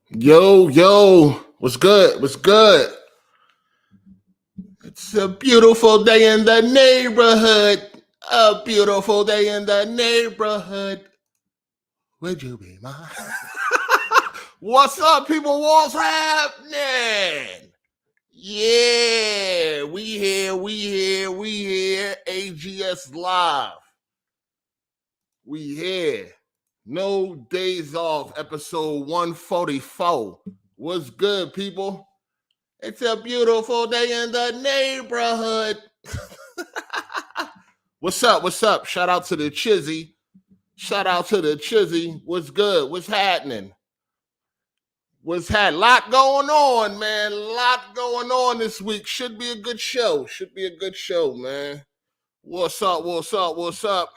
Yo, what's good? What's good? It's a beautiful day in the neighborhood. A beautiful day in the neighborhood. Would you be mine? What's up, people? What's happening? Yeah, we here. AGS Live. We here. No days off, episode 144. What's good, people? It's a beautiful day in the neighborhood. What's up? What's up? Shout out to the Chizzy. What's good? What's happening? Lot going on, man. Lot going on this week. Should be a good show, man. What's up?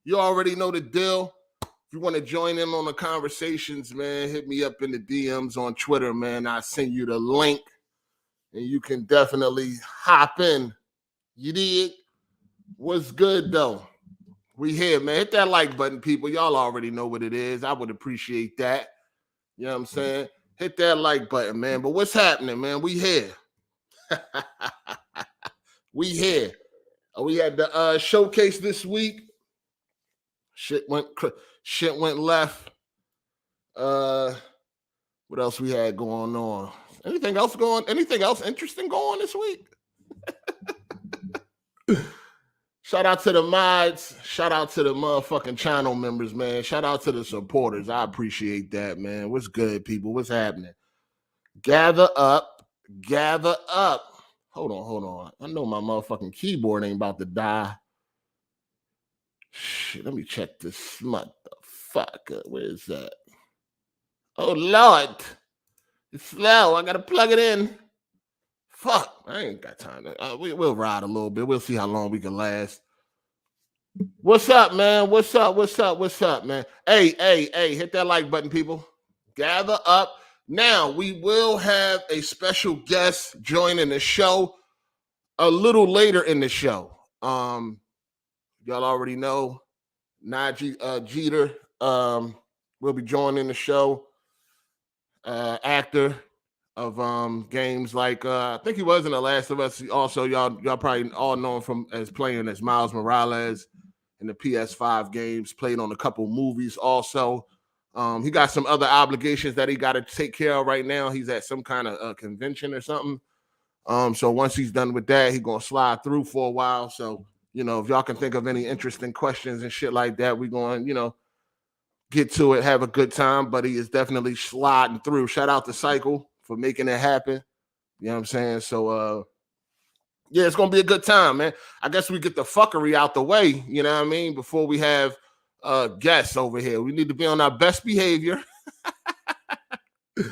You already know the deal. If you want to join in on the conversations, man, hit me up in the DMs on Twitter, man. I'll send you the link. And you can definitely hop in. You dig? What's good, though? We here, man. Hit that like button, people. Y'all already know what it is. I would appreciate that. You know what I'm saying? Hit that like button, man. But what's happening, man? We here. We here. We had the showcase this week. Shit went left. What else we had going on? Anything else interesting going this week? Shout out to the mods. Shout out to the motherfucking channel members, man. Shout out to the supporters. I appreciate that, man. What's good, people? What's happening? Gather up. Hold on. I know my motherfucking keyboard ain't about to die. Shit, let me check this motherfucker. Where is that? Oh, Lord. It's slow. I got to plug it in. Fuck, I ain't got time. We'll ride a little bit. We'll see how long we can last. What's up, man? What's up, man? Hey, hit that like button, people. Gather up. Now, we will have a special guest joining the show a little later in the show. Y'all already know Nadji Jeter will be joining the show. Actor of games like I think he was in The Last of Us. Also, y'all probably all know him from as playing as Miles Morales in the PS5 games. Played on a couple movies. Also, he got some other obligations that he got to take care of right now. He's at some kind of convention or something. So once he's done with that, he's gonna slide through for a while. So if y'all can think of any interesting questions and shit like that, we're going get to it, have a good time. But he is definitely sliding through. Shout out to Cycle for making it happen. You know what I'm saying? So yeah, it's gonna be a good time, man. I guess we get the fuckery out the way, you know what I mean, before we have guests over here. We need to be on our best behavior. You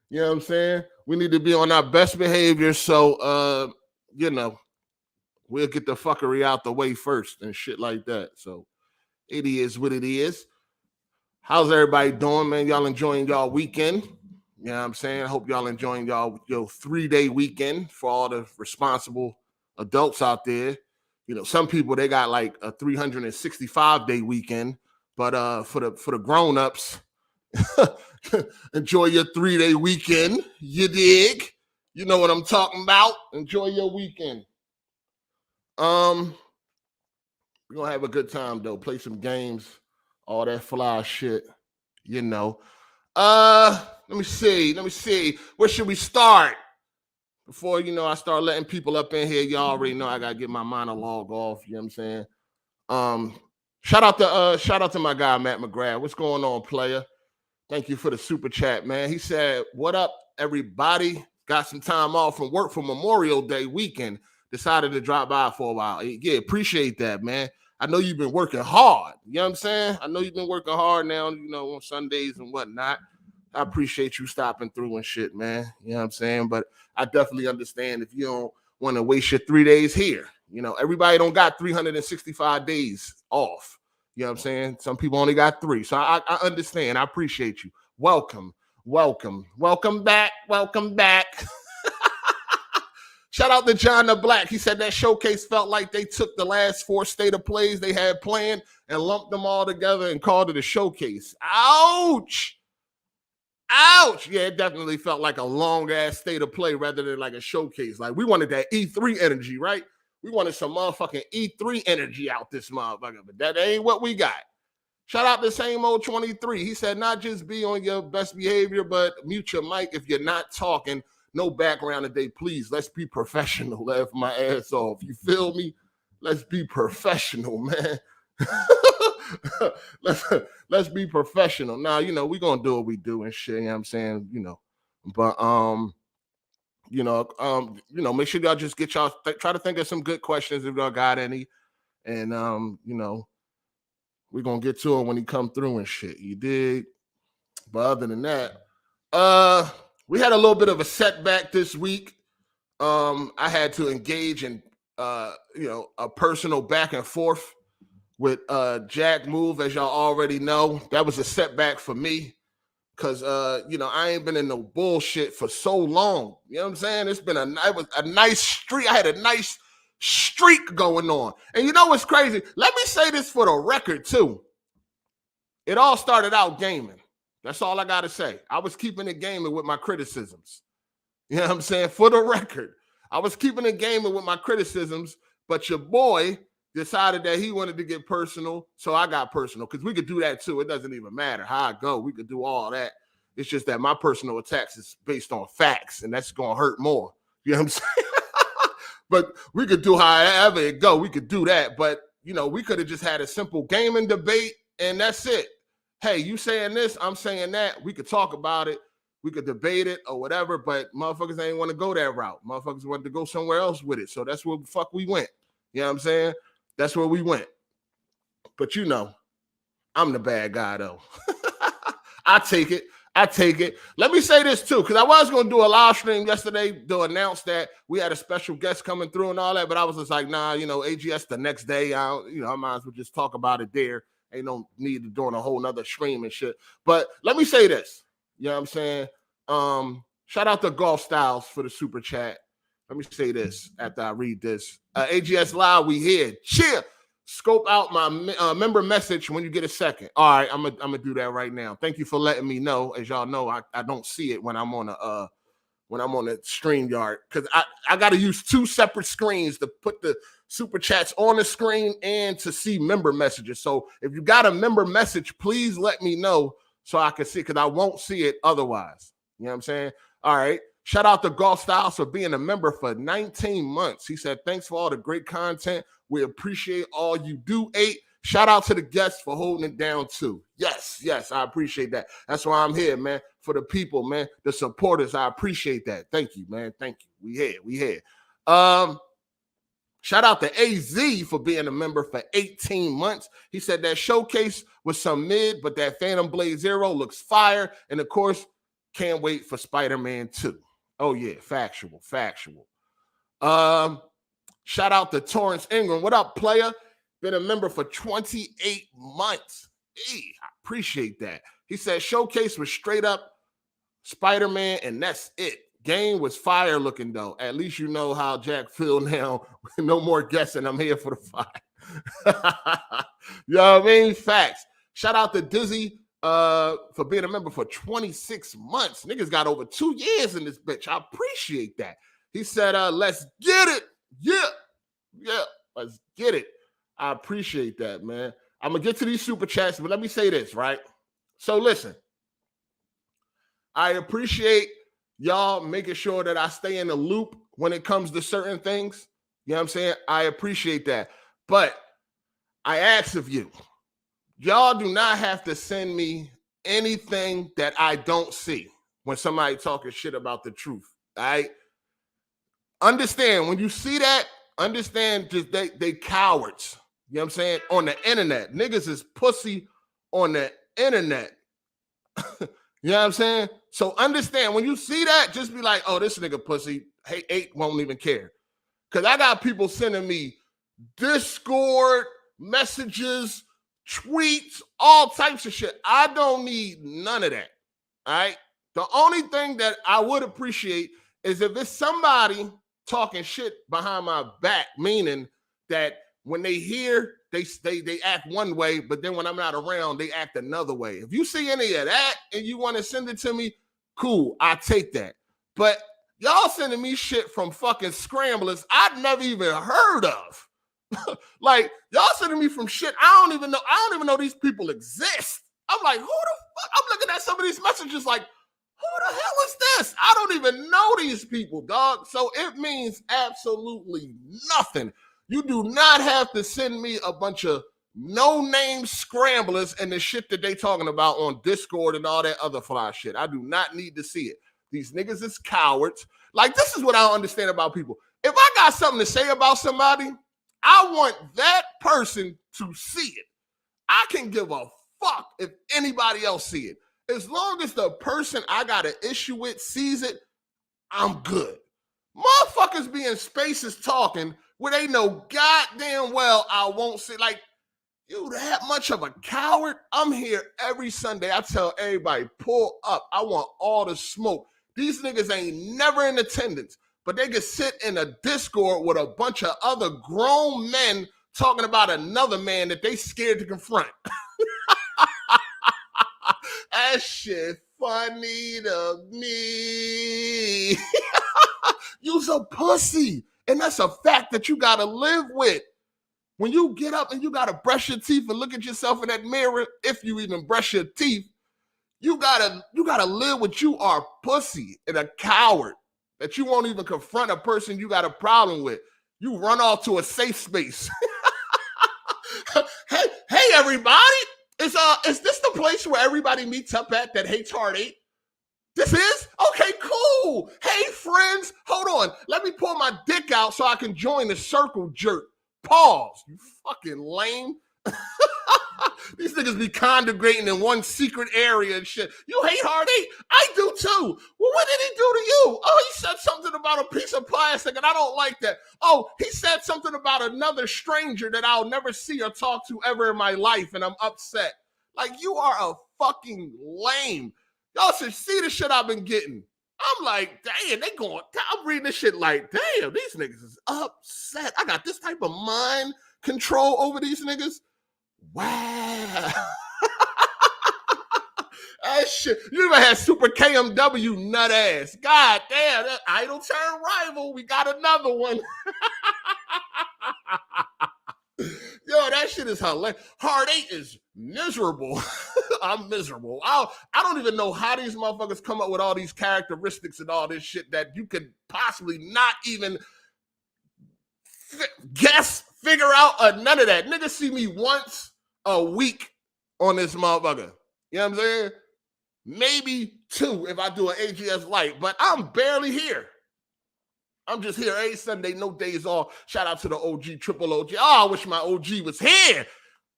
know what I'm saying? We need to be on our best behavior. So we'll get the fuckery out the way first and shit like that. So it is what it is. How's everybody doing, man? Y'all enjoying y'all weekend? You know what I'm saying? I hope y'all enjoying your 3-day weekend for all the responsible adults out there. Some people, they got like a 365-day weekend, but for the grown-ups, enjoy your 3-day weekend. You dig? You know what I'm talking about. Enjoy your weekend. We're gonna have a good time though. Play some games, all that fly shit. Let me see. Where should we start? Before I start letting people up in here, y'all already know I gotta get my monologue off. You know what I'm saying? Shout out to my guy Matt McGrath. What's going on, player? Thank you for the super chat, man. He said, "What up, everybody? Got some time off from work for Memorial Day weekend. Decided to drop by for a while." Yeah, appreciate that, man. I know you've been working hard. You know what I'm saying? I know you've been working hard now, on Sundays and whatnot. I appreciate you stopping through and shit, man. You know what I'm saying? But I definitely understand if you don't want to waste your 3 days here. Everybody don't got 365 days off. You know what I'm saying? Some people only got 3. So I understand. I appreciate you. Welcome back. Shout out to John the Black. He said that showcase felt like they took the last 4 state of plays they had planned and lumped them all together and called it a showcase. Ouch. Ouch. Yeah, it definitely felt like a long-ass state of play rather than like a showcase. Like, we wanted that E3 energy, right? We wanted some motherfucking E3 energy out this motherfucker, but that ain't what we got. Shout out to same old 23. He said, not just be on your best behavior, but mute your mic if you're not talking. No background today, please. Let's be professional. Laugh my ass off. You feel me? Let's be professional, man. let's be professional. Now, you know, we're gonna do what we do and shit, you know what I'm saying? You know, but make sure y'all just get y'all try to think of some good questions if y'all got any. And we're gonna get to him when he come through and shit. You dig? But other than that, we had a little bit of a setback this week. I had to engage in a personal back and forth with Jack Move, as y'all already know. That was a setback for me because I ain't been in no bullshit for so long. You know what I'm saying? It was a nice streak. I had a nice streak going on. And you know what's crazy? Let me say this for the record too. It all started out gaming. That's all I got to say. I was keeping it gaming with my criticisms. You know what I'm saying? For the record, I was keeping it gaming with my criticisms, but your boy decided that he wanted to get personal, so I got personal, because we could do that too. It doesn't even matter how I go. We could do all that. It's just that my personal attacks is based on facts, and that's going to hurt more. You know what I'm saying? But we could do however it go. We could do that, but, we could have just had a simple gaming debate, and that's it. Hey, you saying this, I'm saying that. We could talk about it. We could debate it or whatever, but motherfuckers ain't want to go that route. Motherfuckers wanted to go somewhere else with it. So that's where the fuck we went. You know what I'm saying? That's where we went. But I'm the bad guy though. I take it. Let me say this too, because I was going to do a live stream yesterday to announce that we had a special guest coming through and all that, but I was just like, nah, AGS the next day. I might as well just talk about it there. Ain't no need to doing a whole nother stream and shit. But let me say this. You know what I'm saying? Shout out to Golf Styles for the super chat. Let me say this after I read this. AGS Live, we here. Cheer. Scope out my member message when you get a second. All right, I'm gonna do that right now. Thank you for letting me know. As y'all know, I don't see it when I'm on the StreamYard, because I got to use 2 separate screens to put the super chats on the screen and to see member messages. So if you got a member message, please let me know so I can see, because I won't see it otherwise. You know what I'm saying? All right. Shout out to Golf Styles for being a member for 19 months. He said, thanks for all the great content. We appreciate all you do, 8. Shout out to the guests for holding it down too. Yes, I appreciate that. That's why I'm here, man. For the people, man, the supporters, I appreciate that. Thank you, man. Thank you. We here. Shout out to AZ for being a member for 18 months. He said that showcase was some mid, but that Phantom Blade Zero looks fire. And of course, can't wait for Spider-Man 2. Oh yeah, factual. Shout out to Torrance Ingram. What up, player? Been a member for 28 months. Hey, I appreciate that. He said showcase was straight up Spider-Man, and that's it. Game was fire looking though. At least you know how Jack feel now. No more guessing. I'm here for the fight. You know what I mean? Facts. Shout out to Dizzy for being a member for 26 months. Niggas got over 2 years in this bitch. I appreciate that. He said, let's get it. Yeah, let's get it. I appreciate that, man. I'm going to get to these super chats, but let me say this, right? So listen, I appreciate y'all making sure that I stay in the loop when it comes to certain things. You know what I'm saying? I appreciate that. But I ask of you, y'all do not have to send me anything that I don't see when somebody talking shit about the truth. All right? Understand, when you see that, understand just they cowards. You know what I'm saying? On the internet. Niggas is pussy on the internet. You know what I'm saying? So understand, when you see that, just be like, oh, this nigga pussy. Hey, 8 won't even care. Because I got people sending me Discord messages, tweets, all types of shit. I don't need none of that. All right? The only thing that I would appreciate is if it's somebody talking shit behind my back, meaning that when they hear, they act one way, but then when I'm not around, they act another way. If you see any of that and you want to send it to me, cool, I take that. But y'all sending me shit from fucking scramblers I'd never even heard of. Like, y'all sending me from shit I don't even know these people exist. I'm like, who the fuck? I'm looking at some of these messages like, who the hell is this? I don't even know these people, dog. So it means absolutely nothing. You do not have to send me a bunch of no-name scramblers and the shit that they talking about on Discord and all that other fly shit. I do not need to see it. These niggas is cowards. Like, this is what I don't understand about people. If I got something to say about somebody, I want that person to see it. I can give a fuck if anybody else see it. As long as the person I got an issue with sees it, I'm good. Motherfuckers be in spaces talking where they know goddamn well I won't see. Like, you that much of a coward? I'm here every Sunday. I tell everybody, pull up. I want all the smoke. These niggas ain't never in attendance, but they can sit in a Discord with a bunch of other grown men talking about another man that they scared to confront. That shit funny to me. You's a pussy. And that's a fact that you gotta live with. When you get up and you gotta brush your teeth and look at yourself in that mirror, if you even brush your teeth, you gotta live with you are pussy and a coward. That you won't even confront a person you got a problem with. You run off to a safe space. Hey everybody. Is this the place where everybody meets up at that hates Hard 8? This is? Okay, cool. Hey, friends, hold on. Let me pull my dick out so I can join the circle jerk. Pause. You fucking lame. These niggas be congregating in one secret area and shit. You hate Hard 8? I do too. Well, what did he do to you? Oh, he said something about a piece of plastic and I don't like that. Oh, he said something about another stranger that I'll never see or talk to ever in my life and I'm upset. Like, you are a fucking lame. Y'all should see the shit I've been getting. I'm like, damn, I'm reading this shit like, damn, these niggas is upset. I got this type of mind control over these niggas. Wow. That shit. You even had Super KMW nut ass. God damn, that idol turn rival. We got another one. Yo, that shit is hilarious. Hard 8 is miserable. I'm miserable. I don't even know how these motherfuckers come up with all these characteristics and all this shit that you could possibly not even figure out none of that. Niggas see me once a week on this motherfucker. You know what I'm saying? Maybe 2 if I do an AGSLIVE, but I'm barely here. I'm just here every Sunday, no days off. Shout out to the OG, triple OG. Oh, I wish my OG was here.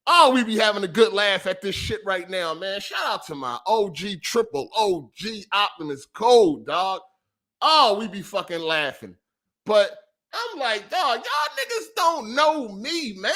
Oh, we be having a good laugh at this shit right now, man. Shout out to my OG, triple OG, Optimus Code, dog. Oh, we be fucking laughing. But I'm like, dog, y'all niggas don't know me, man.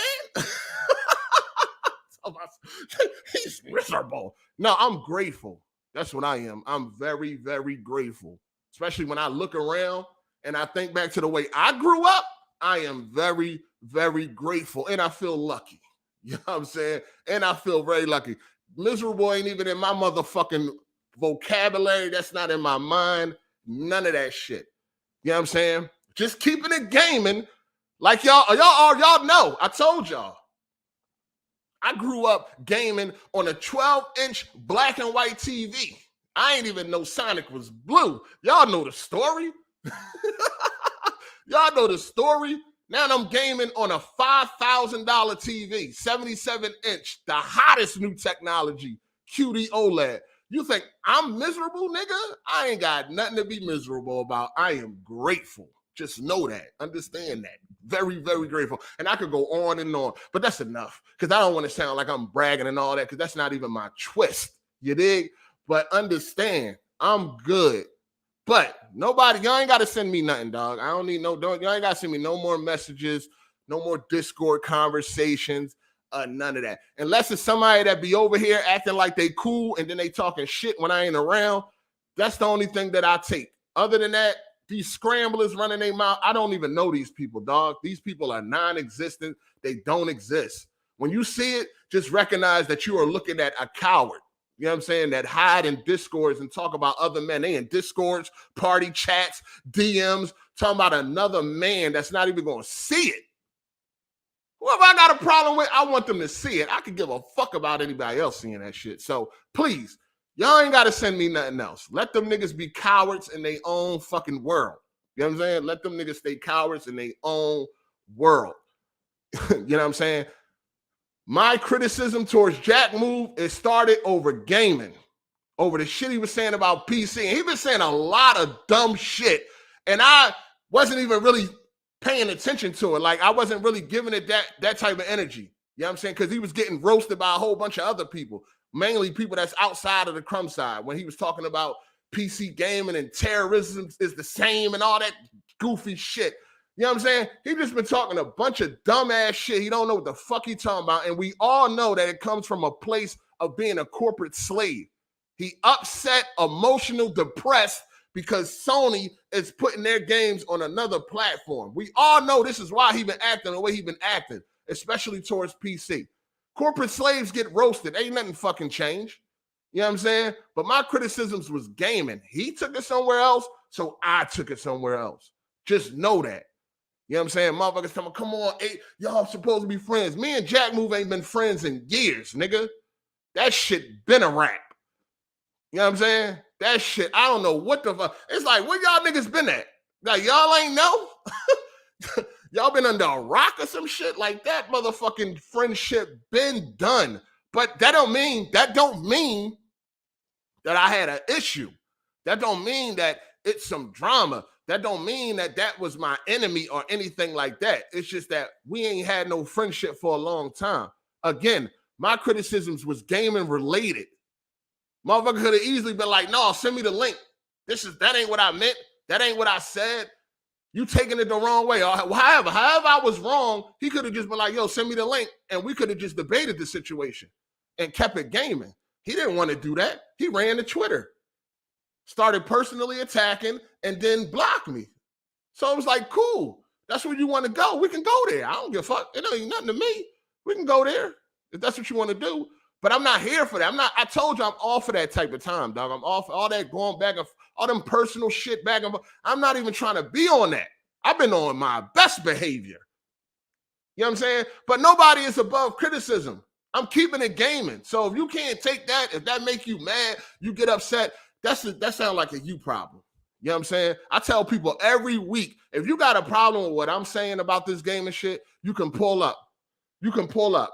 He's miserable. No, I'm grateful. That's what I am. I'm very, very grateful. Especially when I look around and I think back to the way I grew up, I am very, very grateful. And I feel lucky. You know what I'm saying? And I feel very lucky. Miserable ain't even in my motherfucking vocabulary. That's not in my mind. None of that shit. You know what I'm saying? Just keeping it gaming. Like y'all know. I told y'all. I grew up gaming on a 12-inch black and white TV. I ain't even know Sonic was blue. Y'all know the story. Y'all know the story. Now I'm gaming on a $5,000 TV, 77-inch, the hottest new technology, QD OLED. You think I'm miserable, nigga? I ain't got nothing to be miserable about. I am grateful. Just know that. Understand that. Very, very grateful. And I could go on and on, but that's enough because I don't want to sound like I'm bragging and all that because that's not even my twist. You dig? But understand, I'm good. But nobody, y'all ain't got to send me nothing, dog. I don't need y'all ain't got to send me no more messages, no more Discord conversations, none of that. Unless it's somebody that be over here acting like they cool and then they talking shit when I ain't around. That's the only thing that I take. Other than that, These scramblers running their mouth. I don't even know these people, dog. These people are non-existent. They don't exist. When you see it, just recognize that you are looking at a coward. You know what I'm saying? That hide in discords and talk about other men. They in discords, party chats, DMs, talking about another man that's not even going to see it. Whoever I got a problem with, I want them to see it. I could give a fuck about anybody else seeing that shit. So please, y'all ain't got to send me nothing else. Let them niggas be cowards in their own fucking world. You know what I'm saying? Let them niggas stay cowards in their own world. You know what I'm saying? My criticism towards Jack Move, it started over gaming, over the shit he was saying about PC. And he been saying a lot of dumb shit. And I wasn't even really paying attention to it. Like, I wasn't really giving it that type of energy. You know what I'm saying? Because he was getting roasted by a whole bunch of other people, mainly people that's outside of the crumb side, when he was talking about PC gaming and terrorism is the same and all that goofy shit. You know what I'm saying? He just been talking a bunch of dumbass shit. He don't know what the fuck he talking about. And we all know that it comes from a place of being a corporate slave. He upset, emotional, depressed because Sony is putting their games on another platform. We all know this is why he been acting the way he been acting, especially towards PC. Corporate slaves get roasted. Ain't nothing fucking changed. You know what I'm saying? But my criticisms was gaming. He took it somewhere else, so I took it somewhere else. Just know that. You know what I'm saying? Motherfuckers tell me, come on, hey, y'all supposed to be friends. Me and Jack Move ain't been friends in years, nigga. That shit been a wrap. You know what I'm saying? That shit, I don't know what the fuck. It's like, where y'all niggas been at? Like, y'all ain't know? Y'all been under a rock or some shit like that? Motherfucking friendship been done. But that don't mean that I had an issue. That don't mean that it's some drama. That don't mean that that was my enemy or anything like that. It's just that we ain't had no friendship for a long time. Again, my criticisms was gaming related. Motherfucker could have easily been like, no, send me the link. That ain't what I meant. That ain't what I said. You taking it the wrong way. Or however I was wrong, he could have just been like, yo, send me the link. And we could have just debated the situation and kept it gaming. He didn't want to do that. He ran to Twitter, started personally attacking, and then blocked me. So it was like, cool. That's where you want to go. We can go there. I don't give a fuck. It ain't nothing to me. We can go there if that's what you want to do. But I'm not here for that. I told you I'm off for that type of time, dog. I'm off all that going back and all them personal shit back and forth. I'm not even trying to be on that. I've been on my best behavior. You know what I'm saying? But nobody is above criticism. I'm keeping it gaming. So if you can't take that, if that make you mad, you get upset, that sounds like a you problem. You know what I'm saying? I tell people every week, if you got a problem with what I'm saying about this game and shit, you can pull up. You can pull up.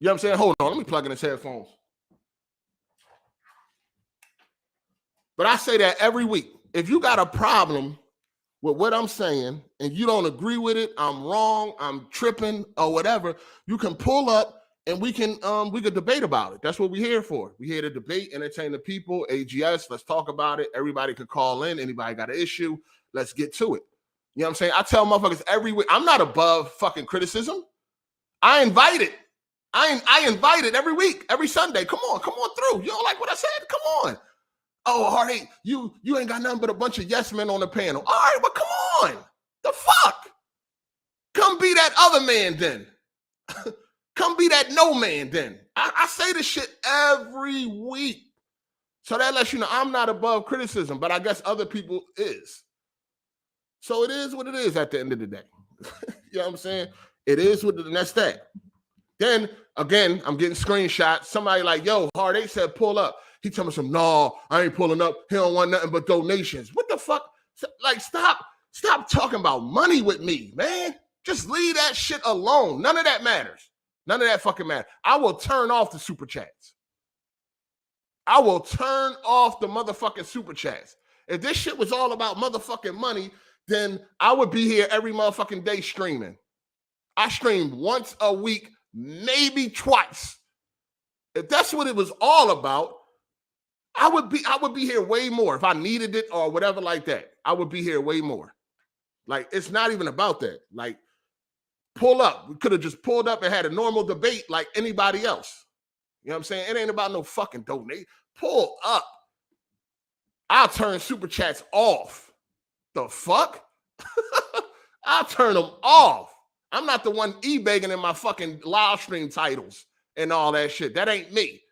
You know what I'm saying? Hold on, let me plug in his headphones. But I say that every week. If you got a problem with what I'm saying and you don't agree with it, I'm wrong, I'm tripping or whatever, you can pull up and we could debate about it. That's what we're here for. We're here to debate, entertain the people, AGS, let's talk about it. Everybody can call in. Anybody got an issue, let's get to it. You know what I'm saying? I tell motherfuckers every week, I'm not above fucking criticism. I invite it. I invite it every week, every Sunday. Come on through. You don't like what I said? Come on. Oh, Hard8, you ain't got nothing but a bunch of yes men on the panel. All right, but come on. The fuck? Come be that other man then. Come be that no man then. I say this shit every week. So that lets you know I'm not above criticism, but I guess other people is. So it is what it is at the end of the day. You know what I'm saying? It is what it is, and that's that. Then, again, I'm getting screenshots. Somebody like, yo, Hard8 said pull up. He told me some, no, I ain't pulling up. He don't want nothing but donations. What the fuck? Like, stop talking about money with me, man. Just leave that shit alone. None of that matters. None of that fucking matters. I will turn off the super chats. I will turn off the motherfucking super chats. If this shit was all about motherfucking money, then I would be here every motherfucking day streaming. I stream once a week, maybe twice. If that's what it was all about, I would be here way more. If I needed it or whatever like that, I would be here way more. Like, it's not even about that. Like, pull up. We could have just pulled up and had a normal debate like anybody else. You know what I'm saying? It ain't about no fucking donate. Pull up. I'll turn super chats off. The fuck? I'll turn them off. I'm not the one e-begging in my fucking live stream titles and all that shit. That ain't me.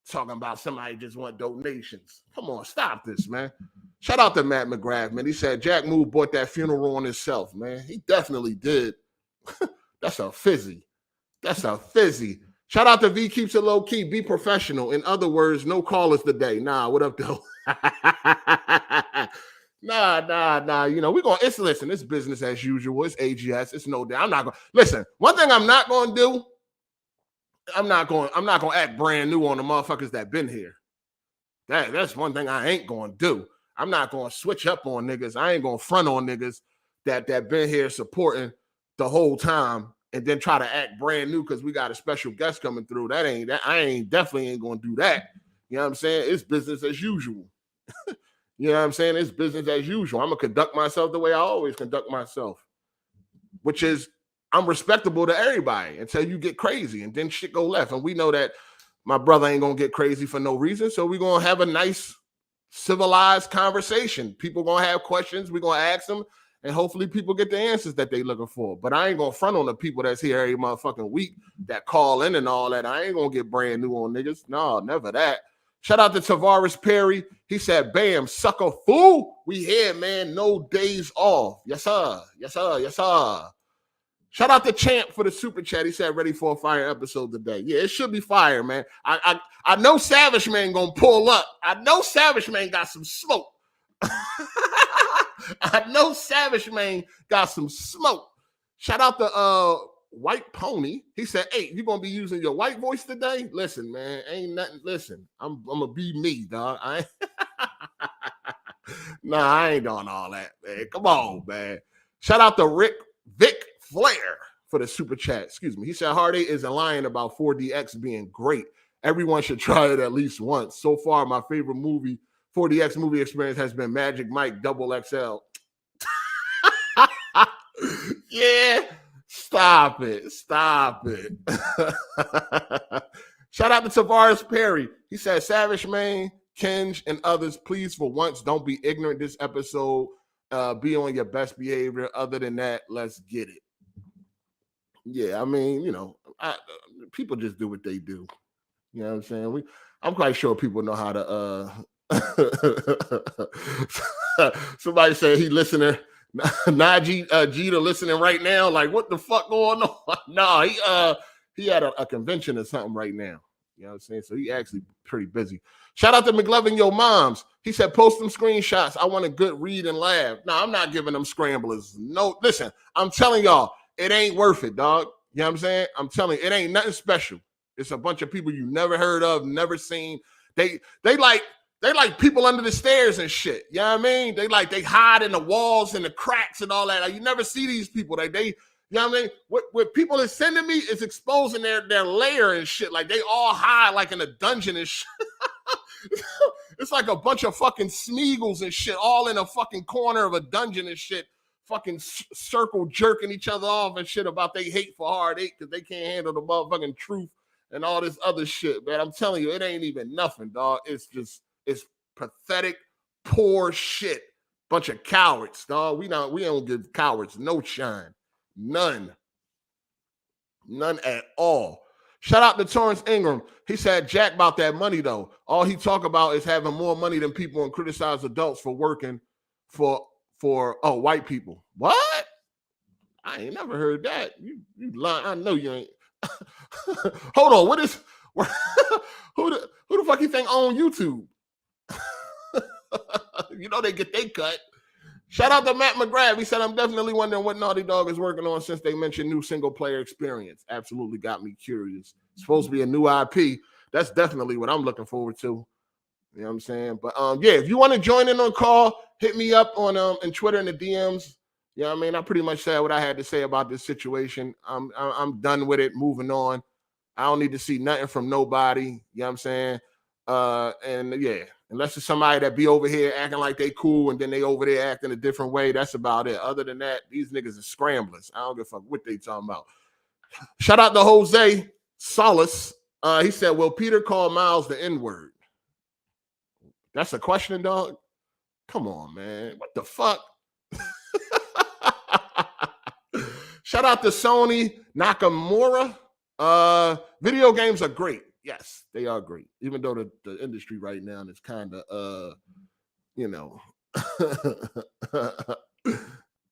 Talking about somebody just want donations. Come on, stop this, man. Shout out to Matt McGrath, man. He said Jack Moore bought that funeral on himself, man. He definitely did. That's a fizzy. That's a fizzy. Shout out to V Keeps It Low Key. Be professional. In other words, no callers today. Nah, what up, though? Nah. You know, we're going to, listen, it's business as usual. It's AGS. It's no doubt. I'm not going to, listen, one thing I'm not going to do, I'm not going to act brand new on the motherfuckers that been here. That's one thing I ain't going to do. I'm not going to switch up on niggas. I ain't going to front on niggas that been here supporting the whole time and then try to act brand new because we got a special guest coming through. I definitely ain't going to do that. You know what I'm saying? It's business as usual. You know what I'm saying? It's business as usual. I'm going to conduct myself the way I always conduct myself, which is I'm respectable to everybody until you get crazy and then shit go left. And we know that my brother ain't going to get crazy for no reason. So we're going to have a nice, civilized conversation. People going to have questions. We're going to ask them. And hopefully people get the answers that they looking for. But I ain't going to front on the people that's here every motherfucking week that call in and all that. I ain't going to get brand new on niggas. No, never that. Shout out to Tavares Perry. He said, bam, sucker fool. We here, man. No days off. Yes, sir. Yes, sir. Yes, sir. Shout out to Champ for the super chat. He said, ready for a fire episode today. Yeah, it should be fire, man. I know Savage Man going to pull up. I know Savage Man got some smoke. I know Savage Man got some smoke. Shout out to White Pony. He said, hey, you gonna be using your white voice today? Listen, man, ain't nothing. Listen, I'm gonna be me, dog. I ain't doing all that, man. Come on, man. Shout out to Vic Flair for the super chat. Excuse me. He said Hard 8 isn't lying about 4DX being great. Everyone should try it at least once. So far, my favorite 4DX movie experience has been Magic Mike XXL. Yeah, stop it. Shout out to Tavares Perry. He said, Savage Man, Kenj, and others, please for once don't be ignorant this episode. Be on your best behavior. Other than that, let's get it. Yeah, I mean, you know, people just do what they do. You know what I'm saying? I'm quite sure people know how to somebody said he listening. Nadji Jeter listening right now. Like, what the fuck going on? No, he had a convention or something right now. You know what I'm saying? So he actually pretty busy. Shout out to McLovin Yo Moms. He said, post them screenshots. I want a good read and laugh. No, I'm not giving them scramblers. No, listen, I'm telling y'all, it ain't worth it, dog. You know what I'm saying? I'm telling you, it ain't nothing special. It's a bunch of people you never heard of, never seen. They like people under the stairs and shit. You know what I mean? They hide in the walls and the cracks and all that. Like, you never see these people. They you know what I mean? What people are sending me is exposing their lair and shit. Like, they all hide like in a dungeon and shit. It's like a bunch of fucking Smeagol's and shit all in a fucking corner of a dungeon and shit. Fucking circle jerking each other off and shit about they hate for Hard 8 because they can't handle the motherfucking truth and all this other shit, man. I'm telling you, it ain't even nothing, dog. It's pathetic, poor shit. Bunch of cowards, dog. We don't give cowards no shine. None at all. Shout out to Torrance Ingram. He said Jack about that money, though. All he talk about is having more money than people and criticize adults for working for white people. What? I ain't never heard that. You lying. I know you ain't. Hold on. What is who the fuck you think own YouTube? You know they get they cut. Shout out to Matt McGrath. He said, I'm definitely wondering what Naughty Dog is working on since they mentioned new single player experience. Absolutely got me curious. It's supposed to be a new IP. That's definitely what I'm looking forward to. You know what I'm saying? But yeah, if you want to join in on call, hit me up on in Twitter in the DMs. You know what I mean? I pretty much said what I had to say about this situation. I'm done with it, moving on. I don't need to see nothing from nobody. You know what I'm saying? And yeah, unless it's somebody that be over here acting like they cool and then they over there acting a different way, that's about it. Other than that, these niggas are scramblers. I don't give a fuck what they talking about. Shout out to Jose Solis. He said, will Peter call Miles the N-word? That's a question, dog? Come on, man. What the fuck? Shout out to Sony Nakamura. Video games are great. Yes, they are great. Even though the industry right now is kind of you know,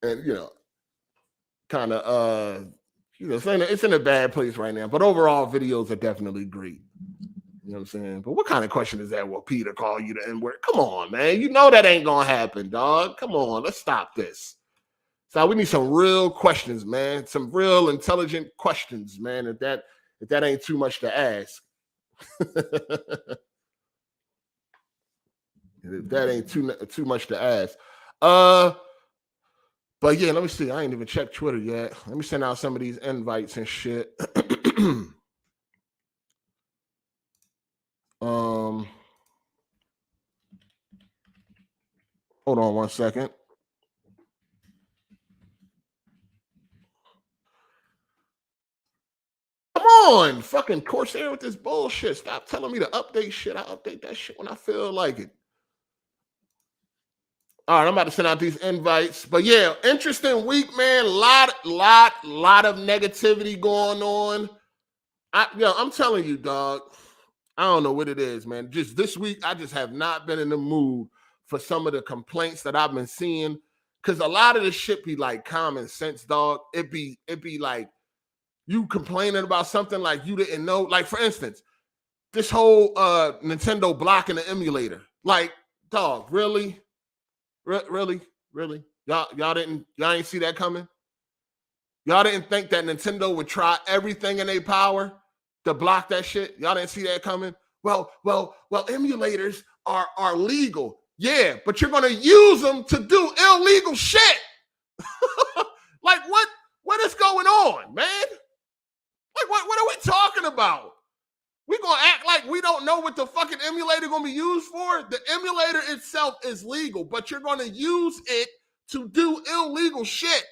and kind of it's in a bad place right now. But overall, videos are definitely great. You know what I'm saying? But what kind of question is that? Will Peter call you the N-word? Come on, man. You know that ain't gonna happen, dog. Come on, let's stop this. So we need some real questions, man. Some real intelligent questions, man. If that ain't too much to ask. If that ain't too much to ask. But yeah, let me see. I ain't even checked Twitter yet. Let me send out some of these invites and shit. Hold on one second. Come on, fucking Corsair with this bullshit. Stop telling me to update shit. I update that shit when I feel like it. All right, I'm about to send out these invites. But yeah, interesting week, man. Lot of negativity going on. I'm telling you, dog. I don't know what it is, man. Just this week, I just have not been in the mood for some of the complaints that I've been seeing. Cause a lot of this shit be like common sense, dog. It be like you complaining about something like you didn't know. Like, for instance, this whole Nintendo blocking the emulator. Like, dog, really? Really? Y'all ain't see that coming? Y'all didn't think that Nintendo would try everything in their power to block that shit? Y'all didn't see that coming? Well, emulators are legal. Yeah, but you're gonna use them to do illegal shit. Like, what is going on, man? Like, what are we talking about? We gonna act like we don't know what the fucking emulator gonna be used for? The emulator itself is legal, but you're gonna use it to do illegal shit.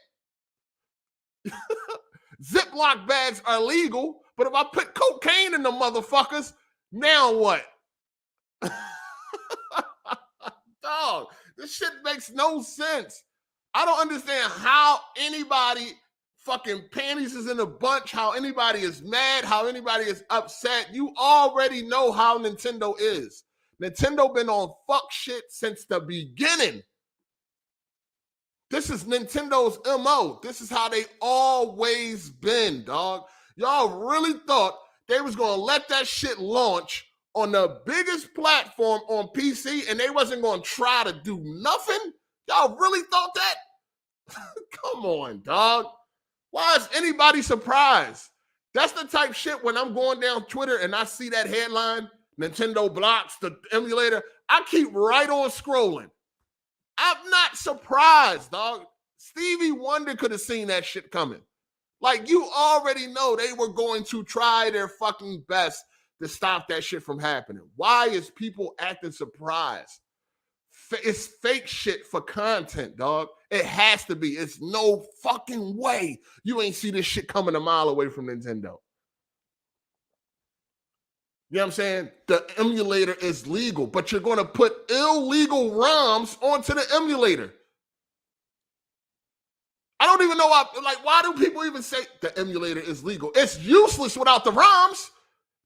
Ziploc bags are legal, but if I put cocaine in the motherfuckers, now what? Dog, this shit makes no sense. I don't understand how anybody fucking panties is in a bunch, how anybody is mad, how anybody is upset. You already know how Nintendo is. Nintendo been on fuck shit since the beginning. This is Nintendo's MO. This is how they always been, dog. Y'all really thought they was going to let that shit launch on the biggest platform on PC and they wasn't going to try to do nothing? Y'all really thought that? Come on, dog. Why is anybody surprised? That's the type shit when I'm going down Twitter and I see that headline, Nintendo blocks the emulator, I keep right on scrolling. I'm not surprised, dog. Stevie Wonder could have seen that shit coming. Like, you already know they were going to try their fucking best to stop that shit from happening. Why is people acting surprised? It's fake shit for content, dog. It has to be. It's no fucking way you ain't see this shit coming a mile away from Nintendo. You know what I'm saying? The emulator is legal, but you're going to put illegal ROMs onto the emulator. I don't even know why do people even say the emulator is legal? It's useless without the ROMs.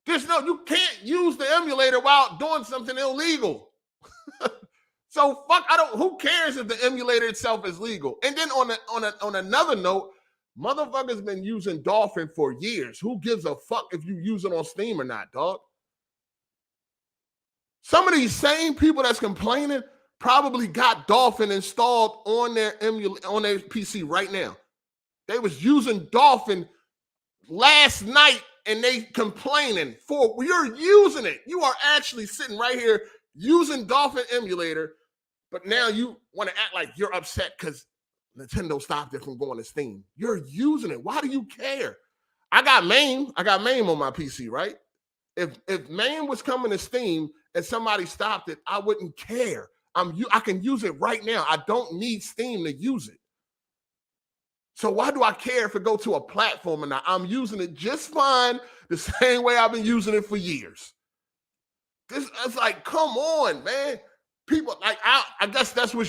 You can't use the emulator while doing something illegal. So who cares if the emulator itself is legal? And then on another note, motherfuckers been using Dolphin for years. Who gives a fuck if you use it on Steam or not, dog? Some of these same people that's complaining probably got Dolphin installed on their PC right now. They was using Dolphin last night and they complaining you're using it. You are actually sitting right here using Dolphin emulator, but now you want to act like you're upset because Nintendo stopped it from going to Steam. You're using it. Why do you care? I got MAME on my PC, right? If MAME was coming to Steam and somebody stopped it, I wouldn't care. I can use it right now. I don't need Steam to use it. So why do I care if it go to a platform or not? I'm using it just fine, the same way I've been using it for years. It's like, come on, man. people like I guess that's what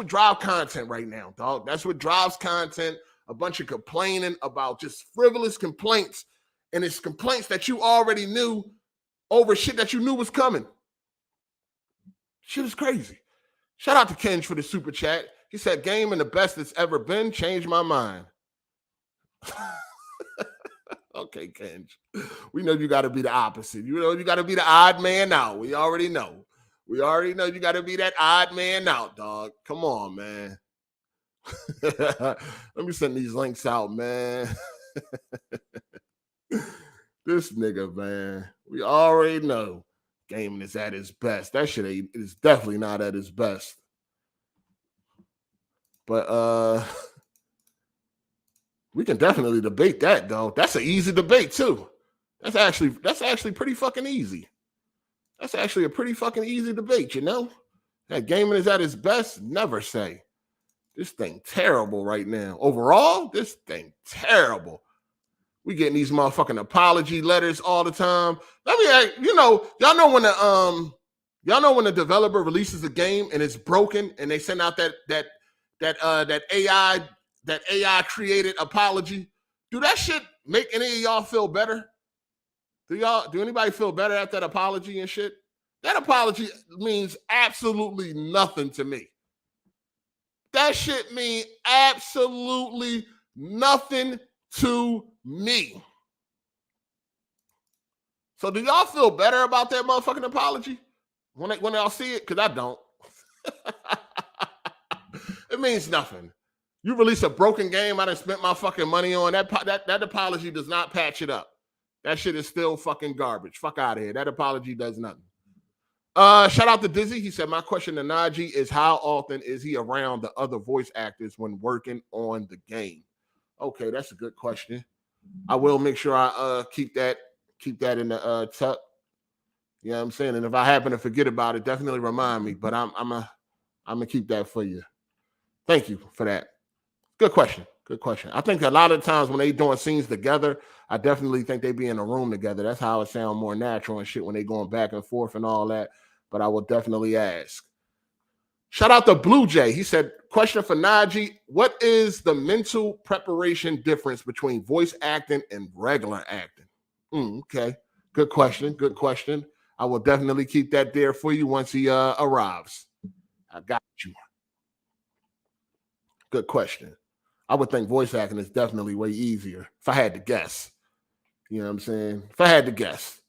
drive content right now, dog. That's what drives content. A bunch of complaining about just frivolous complaints, and it's complaints that you already knew over shit that you knew was coming. Shit is crazy. Shout out to Kenj for the super chat. He said, "Game and the best it's ever been. Changed my mind." Okay, Kenj. We know you got to be the opposite. You know you got to be the odd man out. We already know. We already know you got to be that odd man out, dog. Come on, man. Let me send these links out, man. This nigga, man. We already know gaming is at its best. That shit is definitely not at its best. But we can definitely debate that, though. That's an easy debate, too. That's actually pretty fucking easy. That's actually a pretty fucking easy debate, you know? That gaming is at its best, never say. This thing terrible right now. Overall, this thing terrible. We getting these motherfucking apology letters all the time. Let me ask, y'all know when the developer releases a game and it's broken and they send out that AI created apology. Do that shit make any of y'all feel better? Do anybody feel better at that apology and shit? That apology means absolutely nothing to me. That shit means absolutely nothing to me. So do y'all feel better about that motherfucking apology when y'all see it? Because I don't. It means nothing. You release a broken game I done spent my fucking money on. That apology does not patch it up. That shit is still fucking garbage. Fuck out of here. That apology does nothing. Shout out to Dizzy. He said, my question to Nadji is how often is he around the other voice actors when working on the game? Okay, that's a good question. I will make sure I keep that in the tuck. You know what I'm saying? And if I happen to forget about it, definitely remind me. But I'm gonna keep that for you. Thank you for that. Good question. Good question. I think a lot of times when they doing scenes together, I definitely think they be in a room together. That's how it sound more natural and shit when they going back and forth and all that. But I will definitely ask. Shout out to Blue Jay. He said, question for Nadji, what is the mental preparation difference between voice acting and regular acting? Okay. Good question. Good question. I will definitely keep that there for you once he arrives. I got you. Good question. I would think voice acting is definitely way easier if I had to guess. You know what I'm saying? If I had to guess.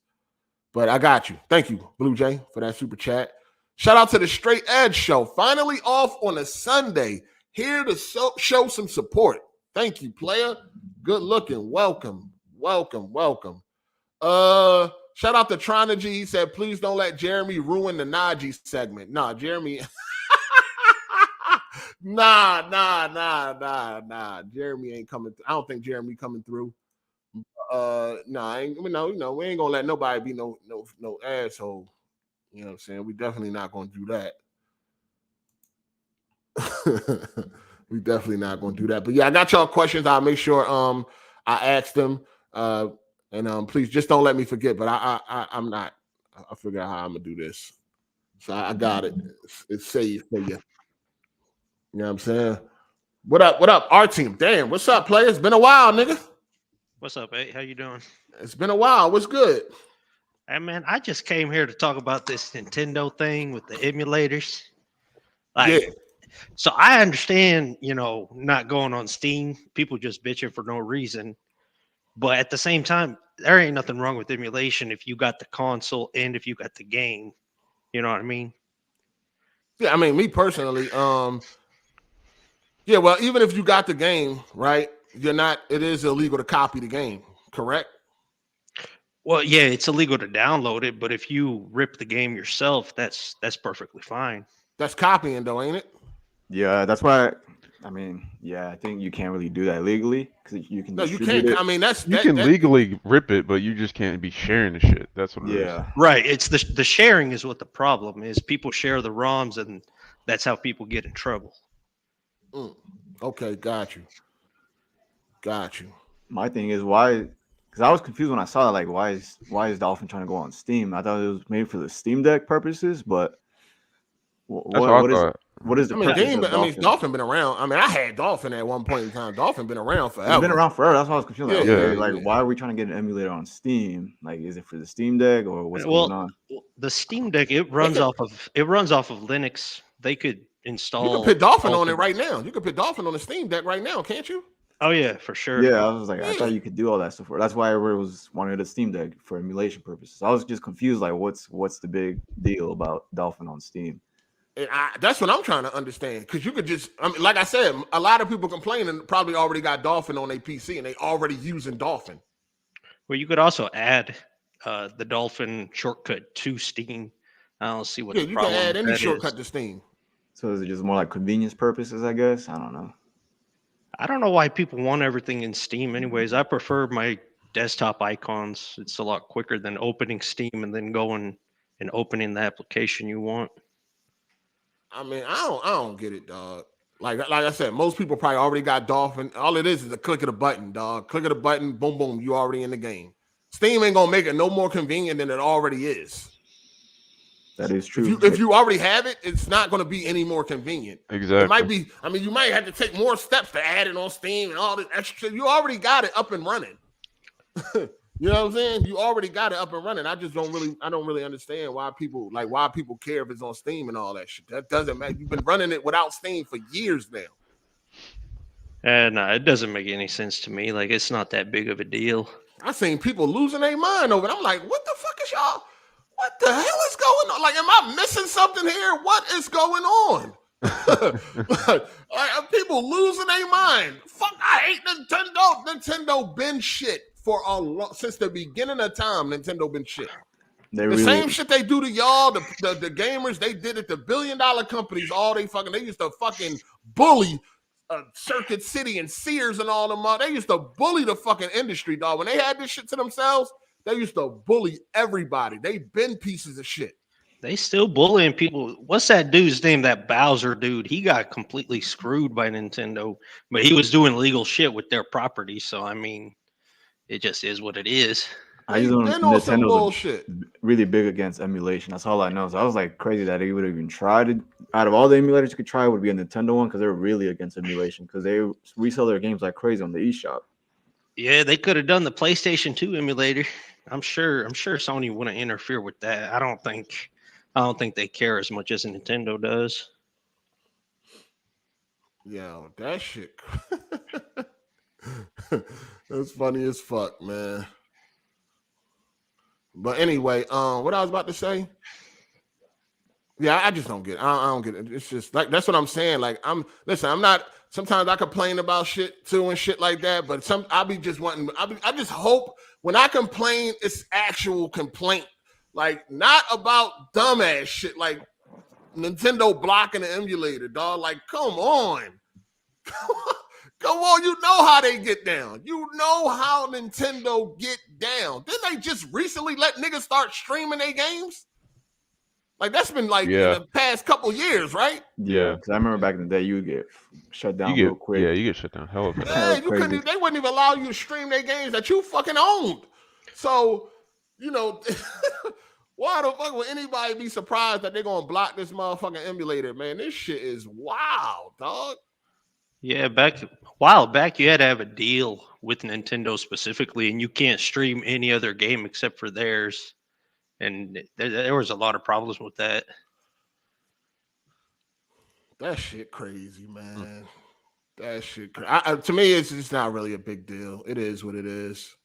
But I got you. Thank you, Blue Jay, for that super chat. Shout out to the Straight Edge Show. Finally off on a Sunday. Here to show some support. Thank you, player. Good looking. Welcome. Welcome. Welcome. Shout out to Tronagy. He said, please don't let Jeremy ruin the Nadji segment. Nah, Jeremy. Nah. Jeremy ain't coming. I don't think Jeremy coming through. We ain't gonna let nobody be no asshole. You know what I'm saying? We definitely not gonna do that. We definitely not gonna do that. But yeah, I got y'all questions. I'll make sure I ask them. And please just don't let me forget. But I'm not. I figure out how I'm gonna do this. So I got it. It's saved for you. You know what I'm saying? What up, our team? Damn, what's up, players? It's been a while, nigga. What's up, hey? How you doing? It's been a while. What's good? Hey, man, I just came here to talk about this Nintendo thing with the emulators. Yeah. So I understand, not going on Steam. People just bitching for no reason. But at the same time, there ain't nothing wrong with emulation if you got the console and if you got the game. You know what I mean? Yeah, I mean, me personally, yeah, well, even if you got the game, right, it is illegal to copy the game, correct? Well, yeah, it's illegal to download it, but if you rip the game yourself, that's perfectly fine. That's copying, though, ain't it? Yeah, that's why. I think you can't really do that legally because you can. No, you can't. It. I mean, you can legally rip it, but you just can't be sharing the shit. That's what it is. Right. It's the sharing is what the problem is. People share the ROMs, and that's how people get in trouble. Okay, got you. My thing is why. Because I was confused when I saw that. Like, why is Dolphin trying to go on Steam? I thought it was made for the Steam Deck purposes, but That's what I What is thought. what is the I mean, purpose of Dolphin? Dolphin been around. I mean, I had Dolphin at one point in time. Dolphin been around forever. It's been around forever. That's why I was confused. Like, Yeah, okay, yeah, like yeah. why are we trying to get an emulator on Steam? Like, is it for the Steam Deck or what's going on? The Steam Deck it runs off of Linux. They could install. You can put Dolphin on it right now. You can put Dolphin on the Steam Deck right now, can't you? Oh yeah, for sure. Yeah, I was like, I thought you could do all that stuff. That's why I was wanted a Steam Deck for emulation purposes. I was just confused. Like, what's the big deal about Dolphin on Steam? And that's what I'm trying to understand. Because you could just, I mean, like I said, a lot of people complaining probably already got Dolphin on their PC and they already using Dolphin. Well, you could also add the Dolphin shortcut to Steam. I don't see what the problem can add any with that shortcut is. to Steam. So is it just more like convenience purposes? I guess I don't know. I don't know why people want everything in Steam. Anyways, I prefer my desktop icons. It's a lot quicker than opening Steam and then going and opening the application you want. I mean, I don't get it, dog. Like I said, most people probably already got Dolphin. All it is a click of the button, dog. Click of the button, boom, boom, you already in the game. Steam ain't gonna make it no more convenient than it already is. That is true. If you already have it, it's not gonna be any more convenient. Exactly. It might be. I mean, you might have to take more steps to add it on Steam and all this extra shit. You already got it up and running. You know what I'm saying? You already got it up and running. I don't really understand why people care if it's on Steam and all that shit. That doesn't matter. You've been running it without Steam for years now. No, it doesn't make any sense to me. Like, it's not that big of a deal. I've seen people losing their mind over it. I'm like, what the fuck is y'all? What the hell is going on? Like, am I missing something here? What is going on? Like, people losing their mind. Fuck, I hate Nintendo. Nintendo been shit for since the beginning of time. Nintendo been shit. Same shit they do to y'all, the gamers. They did it to billion-dollar companies. They used to fucking bully Circuit City and Sears and all them. They used to bully the fucking industry, dog. When they had this shit to themselves, they used to bully everybody. They been pieces of shit. They still bullying people. What's that dude's name? That Bowser dude. He got completely screwed by Nintendo, but he was doing legal shit with their property. So I mean, it just is what it is. I just don't know. Nintendo's really big against emulation. That's all I know. So I was like crazy that they would have even tried it. Out of all the emulators you could try, would be a Nintendo one because they're really against emulation because they resell their games like crazy on the eShop. Yeah, they could have done the PlayStation 2 emulator. I'm sure Sony wouldn't interfere with that. I don't think they care as much as Nintendo does. Yeah, that shit. That's funny as fuck, man. But anyway, what I was about to say. Yeah, I just don't get it. I don't get it. It's just like that's what I'm saying. Like I'm not. Sometimes I complain about shit too and shit like that. But I just hope when I complain, it's actual complaint. Like not about dumbass shit like Nintendo blocking the emulator, dog. Like, come on. Come on, you know how they get down. You know how Nintendo get down. Didn't they just recently let niggas start streaming their games? Like that's been like in the past couple years, right? Yeah, because I remember back in the day, you would get shut down real quick. Yeah, you get shut down hell of a Yeah, they wouldn't even allow you to stream their games that you fucking owned. So, you know, why the fuck would anybody be surprised that they're gonna block this motherfucking emulator, man? This shit is wild, dog. Yeah, a while back, you had to have a deal with Nintendo specifically, and you can't stream any other game except for theirs. And there was a lot of problems with that. That shit crazy, man. That shit crazy. To me, it's just not really a big deal. It is what it is.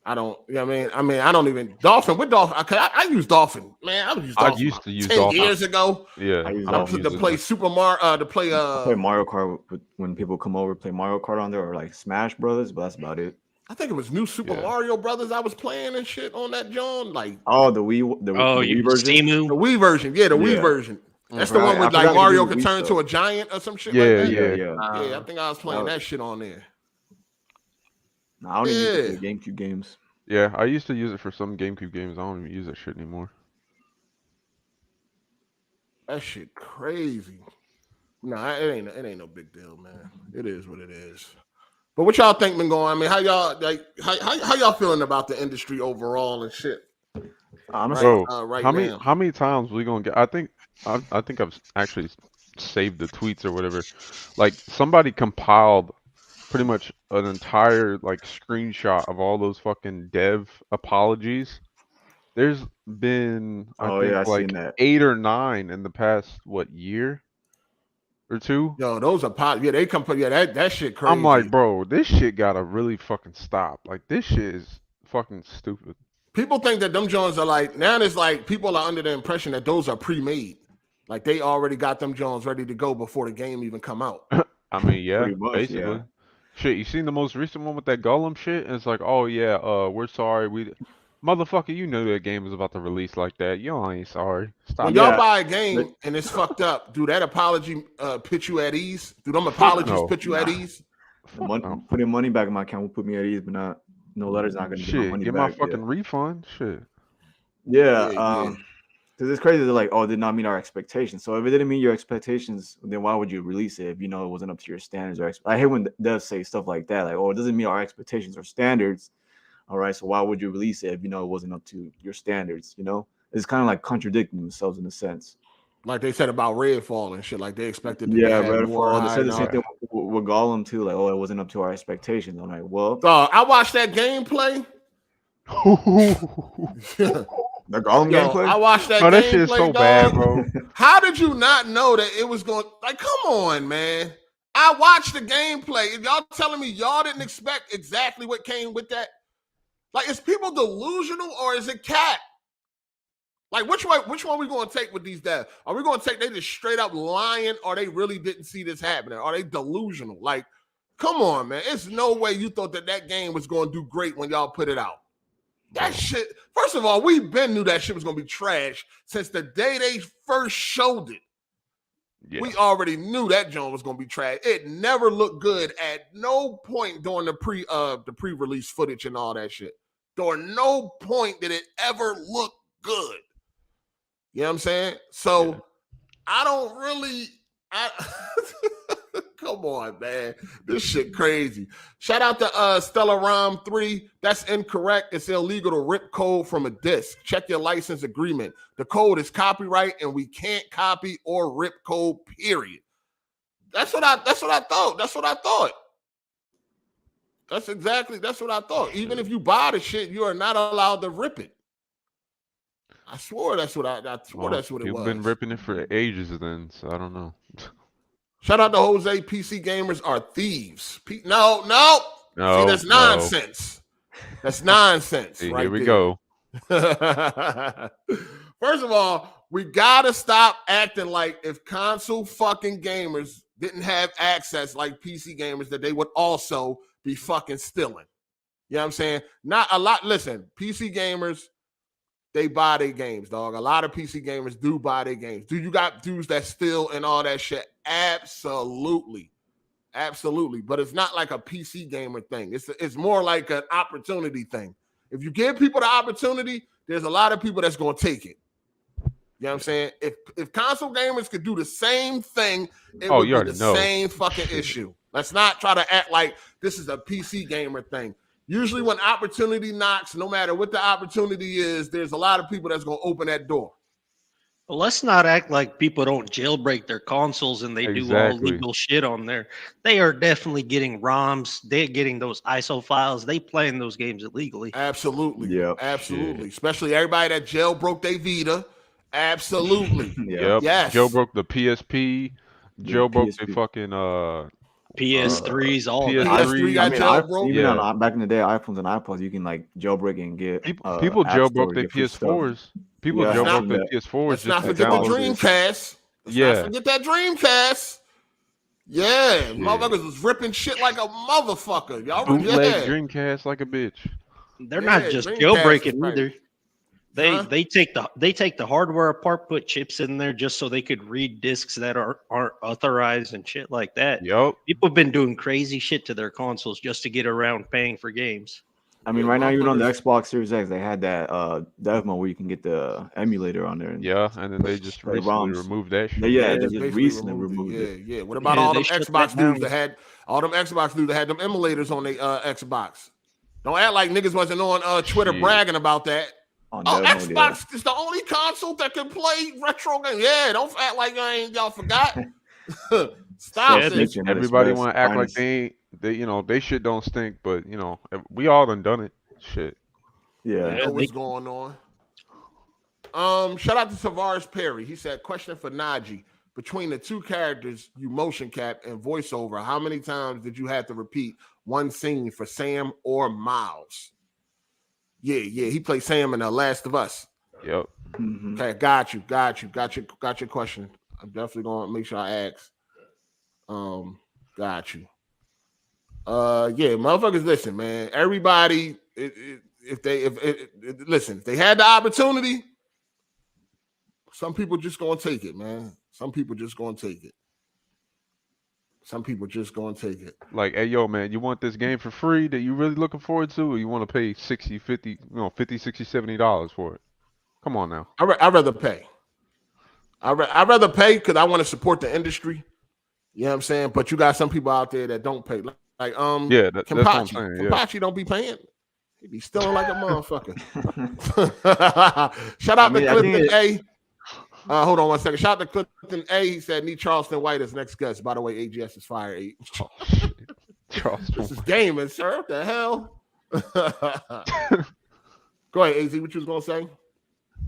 I don't. I mean, I don't even Dolphin with Dolphin. I use Dolphin, man. I used to use 10 Dolphin years ago. Yeah, I to play Super Mario. To play play Mario Kart when people come over, play Mario Kart on there, or like Smash Brothers. But that's about it. I think it was New Super Mario Brothers I was playing and shit on that John. Like the Wii version. Steamu? The Wii version, yeah, the Wii version. That's the one with like Mario could turn into a giant or some shit like that. Yeah, I think I was playing that shit on there. No, I don't even use it for GameCube games. Yeah, I used to use it for some GameCube games. I don't even use that shit anymore. That shit crazy. Nah, it ain't no big deal, man. It is what it is. But what y'all think been going? I mean, how y'all feeling about the industry overall and shit? Honestly, right how now. how many times we gonna get? I think I've actually saved the tweets or whatever. Like somebody compiled pretty much an entire like screenshot of all those fucking dev apologies. There's been I think I seen like that. 8 or 9 in the past year or two. Yo, those are yeah, they come that shit crazy. I'm like, bro, this shit gotta really fucking stop. Like this shit is fucking stupid. People think that them Jones are like, now it's like people are under the impression that those are pre-made. Like they already got them Jones ready to go before the game even come out. I mean, yeah, Pretty much, basically. yeah. Shit, you seen the most recent one with that Golem shit? And it's like, oh yeah, we're sorry. Motherfucker, you knew that game was about to release like that. You ain't sorry. Stop. When y'all buy a game and it's fucked up, do that apology put you at ease? Do them apologies put you at ease? Putting money back in my account will put me at ease, but not no letters not gonna get my money get back. My fucking refund. Shit. Yeah, because it's crazy. They're like, oh, it did not meet our expectations. So if it didn't meet your expectations, then why would you release it if you know it wasn't up to your standards? I hate when devs say stuff like that, like, oh, it doesn't meet our expectations or standards. All right, so why would you release it if you know it wasn't up to your standards? You know, it's kind of like contradicting themselves in a sense. Like they said about Redfall and shit. Like they expected to Redfall. They said the same thing with Golem too. Like, oh, it wasn't up to our expectations. I'm like, well, I watched that gameplay. The Golem gameplay. I watched that. That shit is so bad, bro. How did you not know that it was going? Like, come on, man. I watched the gameplay. And y'all telling me y'all didn't expect exactly what came with that? Like, is people delusional or is it cat? Like, which one we going to take with these devs? Are we going to take they just straight up lying or they really didn't see this happening? Are they delusional? Like, come on, man. It's no way you thought that game was going to do great when y'all put it out. That shit, first of all, we knew that shit was going to be trash since the day they first showed it. Yeah. We already knew that joint was going to be trash. It never looked good at no point during the pre-release footage and all that shit. During no point did it ever look good. You know what I'm saying? So I don't really come on, man. This shit crazy. Shout out to Stella Rom 3. That's incorrect. It's illegal to rip code from a disk. Check your license agreement. The code is copyright and we can't copy or rip code, period. That's what I thought. That's what I thought. That's what I thought. Even if you buy the shit, you are not allowed to rip it. I swore that's what that's what it was. You've been ripping it for ages then, so I don't know. Shout out to Jose. PC gamers are thieves. No. See, that's nonsense. That's nonsense. See, right here we there. go. First of all, we gotta stop acting like if console fucking gamers didn't have access like PC gamers, that they would also be fucking stealing. You know what I'm saying? Not a lot. Listen, PC gamers, they buy their games, dog. A lot of PC gamers do buy their games. Do you got dudes that steal and all that shit? Absolutely. Absolutely. But it's not like a PC gamer thing. It's more like an opportunity thing. If you give people the opportunity, there's a lot of people that's going to take it. You know what I'm saying? If console gamers could do the same thing, it would be the same fucking issue. Let's not try to act like this is a PC gamer thing. Usually when opportunity knocks, no matter what the opportunity is, there's a lot of people that's going to open that door. Well, let's not act like people don't jailbreak their consoles and they do all legal shit on there. They are definitely getting ROMs. They're getting those ISO files. They playing those games illegally. Absolutely. Yeah. Absolutely. Shit. Especially everybody that jailbroke their Vita. Absolutely. Yep. Yes. Jailbroke the PSP. Jailbroke the fucking PS3s, all PS3 got jailbroke. Even on back in the day, iPhones and iPods, you can like jailbreak and get people jailbroke their PS4s. People jailbroke their PS4s. Let's not forget the Dreamcast. Let's not forget that Dreamcast. Yeah, motherfuckers was ripping shit like a motherfucker. Y'all bootleg Dreamcast like a bitch. They're not just jailbreaking either. They take the hardware apart, put chips in there just so they could read discs that aren't authorized and shit like that. Yep. People have been doing crazy shit to their consoles just to get around paying for games. I mean, right now, even on the Xbox Series X, they had that dev mode where you can get the emulator on there. And then they just recently removed that shit. Yeah, they just recently removed it. Yeah. What about all them Xbox dudes that had them emulators on their Xbox? Don't act like niggas wasn't on Twitter bragging about that. Xbox is the only console that can play retro games. Yeah, don't act like y'all forgot. Stop this. Everybody want to act like they shit don't stink, but we all done it. Shit. Yeah. You know what's going on. Shout out to Tavares Perry. He said, question for Nadji. Between the two characters you motion cap and voiceover, how many times did you have to repeat one scene for Sam or Miles? Yeah, he played Sam in The Last of Us. Yep. Mm-hmm. Okay, got your question. I'm definitely gonna make sure I ask. Got you. Yeah, motherfuckers, listen, man. Everybody, if they had the opportunity, some people just gonna take it, man. Some people just gonna take it. Like, hey, yo, man, you want this game for free that you really looking forward to, or you want to pay $60, $50, $50, $60, $70 for it? Come on now. I'd rather pay. I'd rather pay because I want to support the industry. You know what I'm saying? But you got some people out there that don't pay. Like yeah, that's what I'm saying. Kampachi don't be paying. He be stealing like a motherfucker. Shout out to Clifton A. Hold on one second. Shout out to Clifton A. He said, need Charleston White as next guest. By the way, AGS is fire 8. This is gaming, sir. What the hell? Go ahead, AZ. What you was going to say?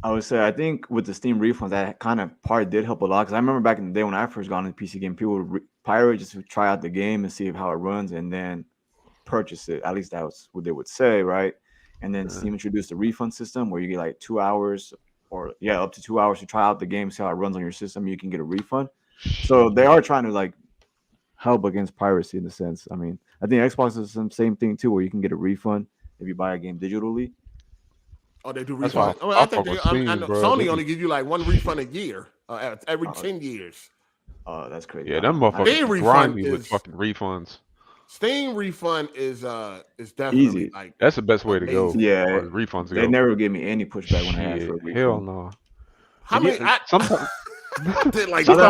I would say, I think with the Steam refunds, that kind of part did help a lot. Because I remember back in the day when I first got into the PC game, people would pirate just to try out the game and see how it runs and then purchase it. At least that was what they would say, right? And then Steam introduced a refund system where you get like 2 hours or up to 2 hours to try out the game, see how it runs on your system. You can get a refund. So they are trying to like help against piracy in a sense. I mean, I think Xbox is the same thing too, where you can get a refund if you buy a game digitally. Oh, they do refund. I think I know Sony only give you like one refund a year, every 10 years. Oh, that's crazy. Yeah, them motherfuckers grind me with fucking refunds. Steam refund is definitely easy. Like that's the best way to go. Yeah, refunds. They never gave me any pushback when I asked for a refund. Hell no. How many? Sometimes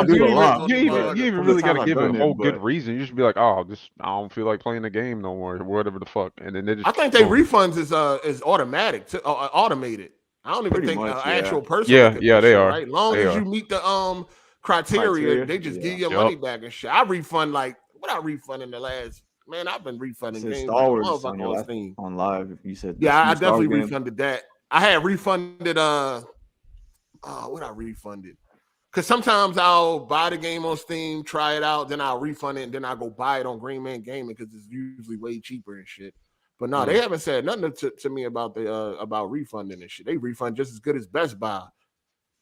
you even really got to give it a whole good reason. You just be like, I don't feel like playing the game no more, or whatever the fuck. And then they just. I think they refunds is automatic, automated. I don't even think an actual person. Yeah, they are. Right, long as you meet the criteria, they just give you your money back and shit. I refund what I refund in the last. Man, I've been refunding games. Star Wars on live. You said I definitely refunded that. I had refunded what I refunded. Because sometimes I'll buy the game on Steam, try it out, then I'll refund it, and then I'll go buy it on Green Man Gaming because it's usually way cheaper and shit. But no, they haven't said nothing to me about about refunding and shit. They refund just as good as Best Buy.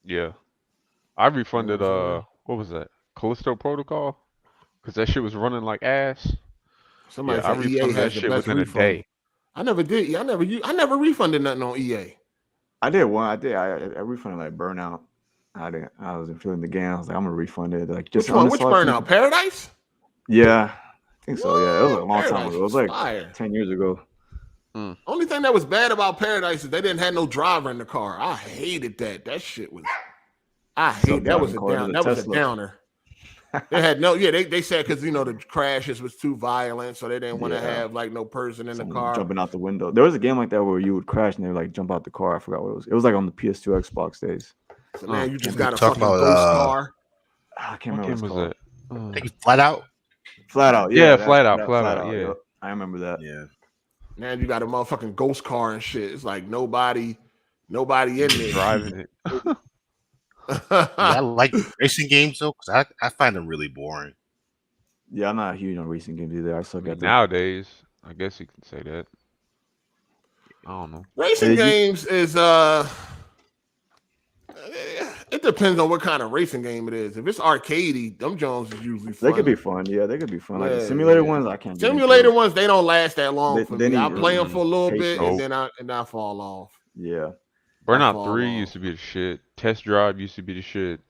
Yeah, I refunded what was that? Callisto Protocol, because that shit was running like ass. Somebody said I refunded that shit within a day. I never did. I never refunded nothing on EA. I did one. I refunded like Burnout. I wasn't feeling the game. I was like, I'm gonna refund it. Like, just which Burnout? Paradise? Yeah, I think so. Yeah, it was a long time ago. It was like 10 years ago. Only thing that was bad about Paradise is they didn't have no driver in the car. I hated that. That shit was. That was a downer. They had they said because the crashes was too violent, so they didn't want to have like no person in the car jumping out the window. There was a game like that where you would crash and they would like jump out the car. I forgot what it was. It was like on the PS2 Xbox days. So now you just got a fucking ghost car. I can't remember what it was. I think it's Flat Out. Flat Out. Yeah, Flat Out. Yeah, I remember that. Yeah. Now you got a motherfucking ghost car and shit. It's like nobody in there driving it. I like racing games though, because I find them really boring. Yeah, I'm not huge on racing games either. I suck at them. Nowadays, I guess you can say that. I don't know. Racing games is it depends on what kind of racing game it is. If it's arcadey, them Jones is usually fun. They could be fun. Yeah, they could be fun. Like the simulator ones, I can't. Simulator ones, they don't last that long for me. I play them for a little bit and then I fall off. Yeah. Burnout 3 used to be the shit. Test Drive used to be the shit.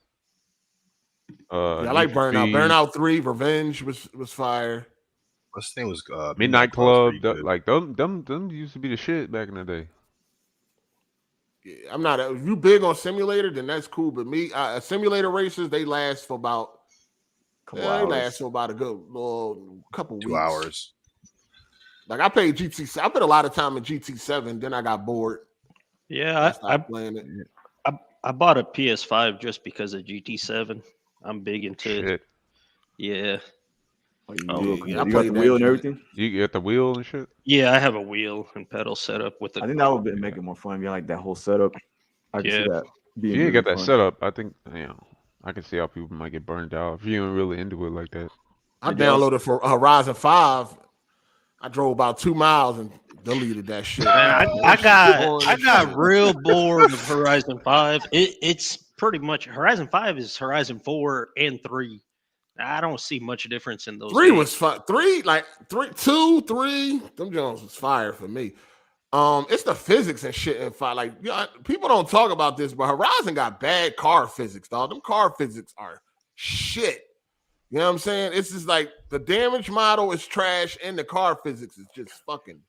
I like Burnout. Burnout 3, Revenge was fire. What's the name was Midnight Club. Like them used to be the shit back in the day. Yeah, I'm not. If you big on simulator, then that's cool. But me, simulator races, they last for about. They last for about a good couple weeks. 2 hours. Like I played GT. I put a lot of time in GT7. Then I got bored. Yeah, stopped playing it. I bought a PS5 just because of GT7. I'm big into it. Shit. Yeah. Oh, yeah, I you got played the that wheel and joint. everything. You get the wheel and shit. Yeah, I have a wheel and pedal set up with I the think that would make it more fun. If you like that whole setup. I can see Yeah. that If being you ain't really got that fun. setup, I think I can see how people might get burned out if you ain't really into it like that. I Did y'all- downloaded for Horizon 5. I drove about 2 miles and deleted that shit. Man, I That shit got shit. real bored of Horizon 5. It's pretty much Horizon 5 is Horizon 4 and 3. I don't see much difference in those. 3 games. was fun. 3, like 3, 2, 3. Them Jones was fire for me. It's the physics and shit in 5. Like, people don't talk about this, but Horizon got bad car physics, dog. Them car physics are shit. You know what I'm saying? It's just like the damage model is trash and the car physics is just fucking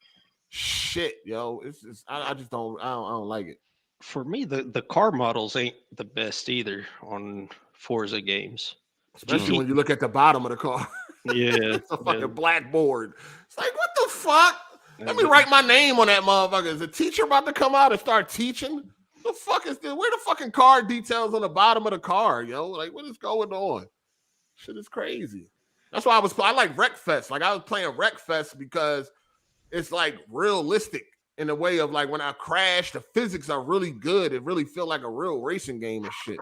shit, yo. It's just I don't like it. For me, the car models ain't the best either on Forza games. Especially when you look at the bottom of the car. Yeah. It's a fucking blackboard. It's like, what the fuck? Let me write my name on that motherfucker. Is the teacher about to come out and start teaching? The fuck is this? Where the fucking car details on the bottom of the car, yo? Like, what is going on? Shit is crazy. That's why I like Wreckfest. Like, I was playing Wreckfest because it's like realistic in the way of like when I crash, the physics are really good. It really feel like a real racing game and shit.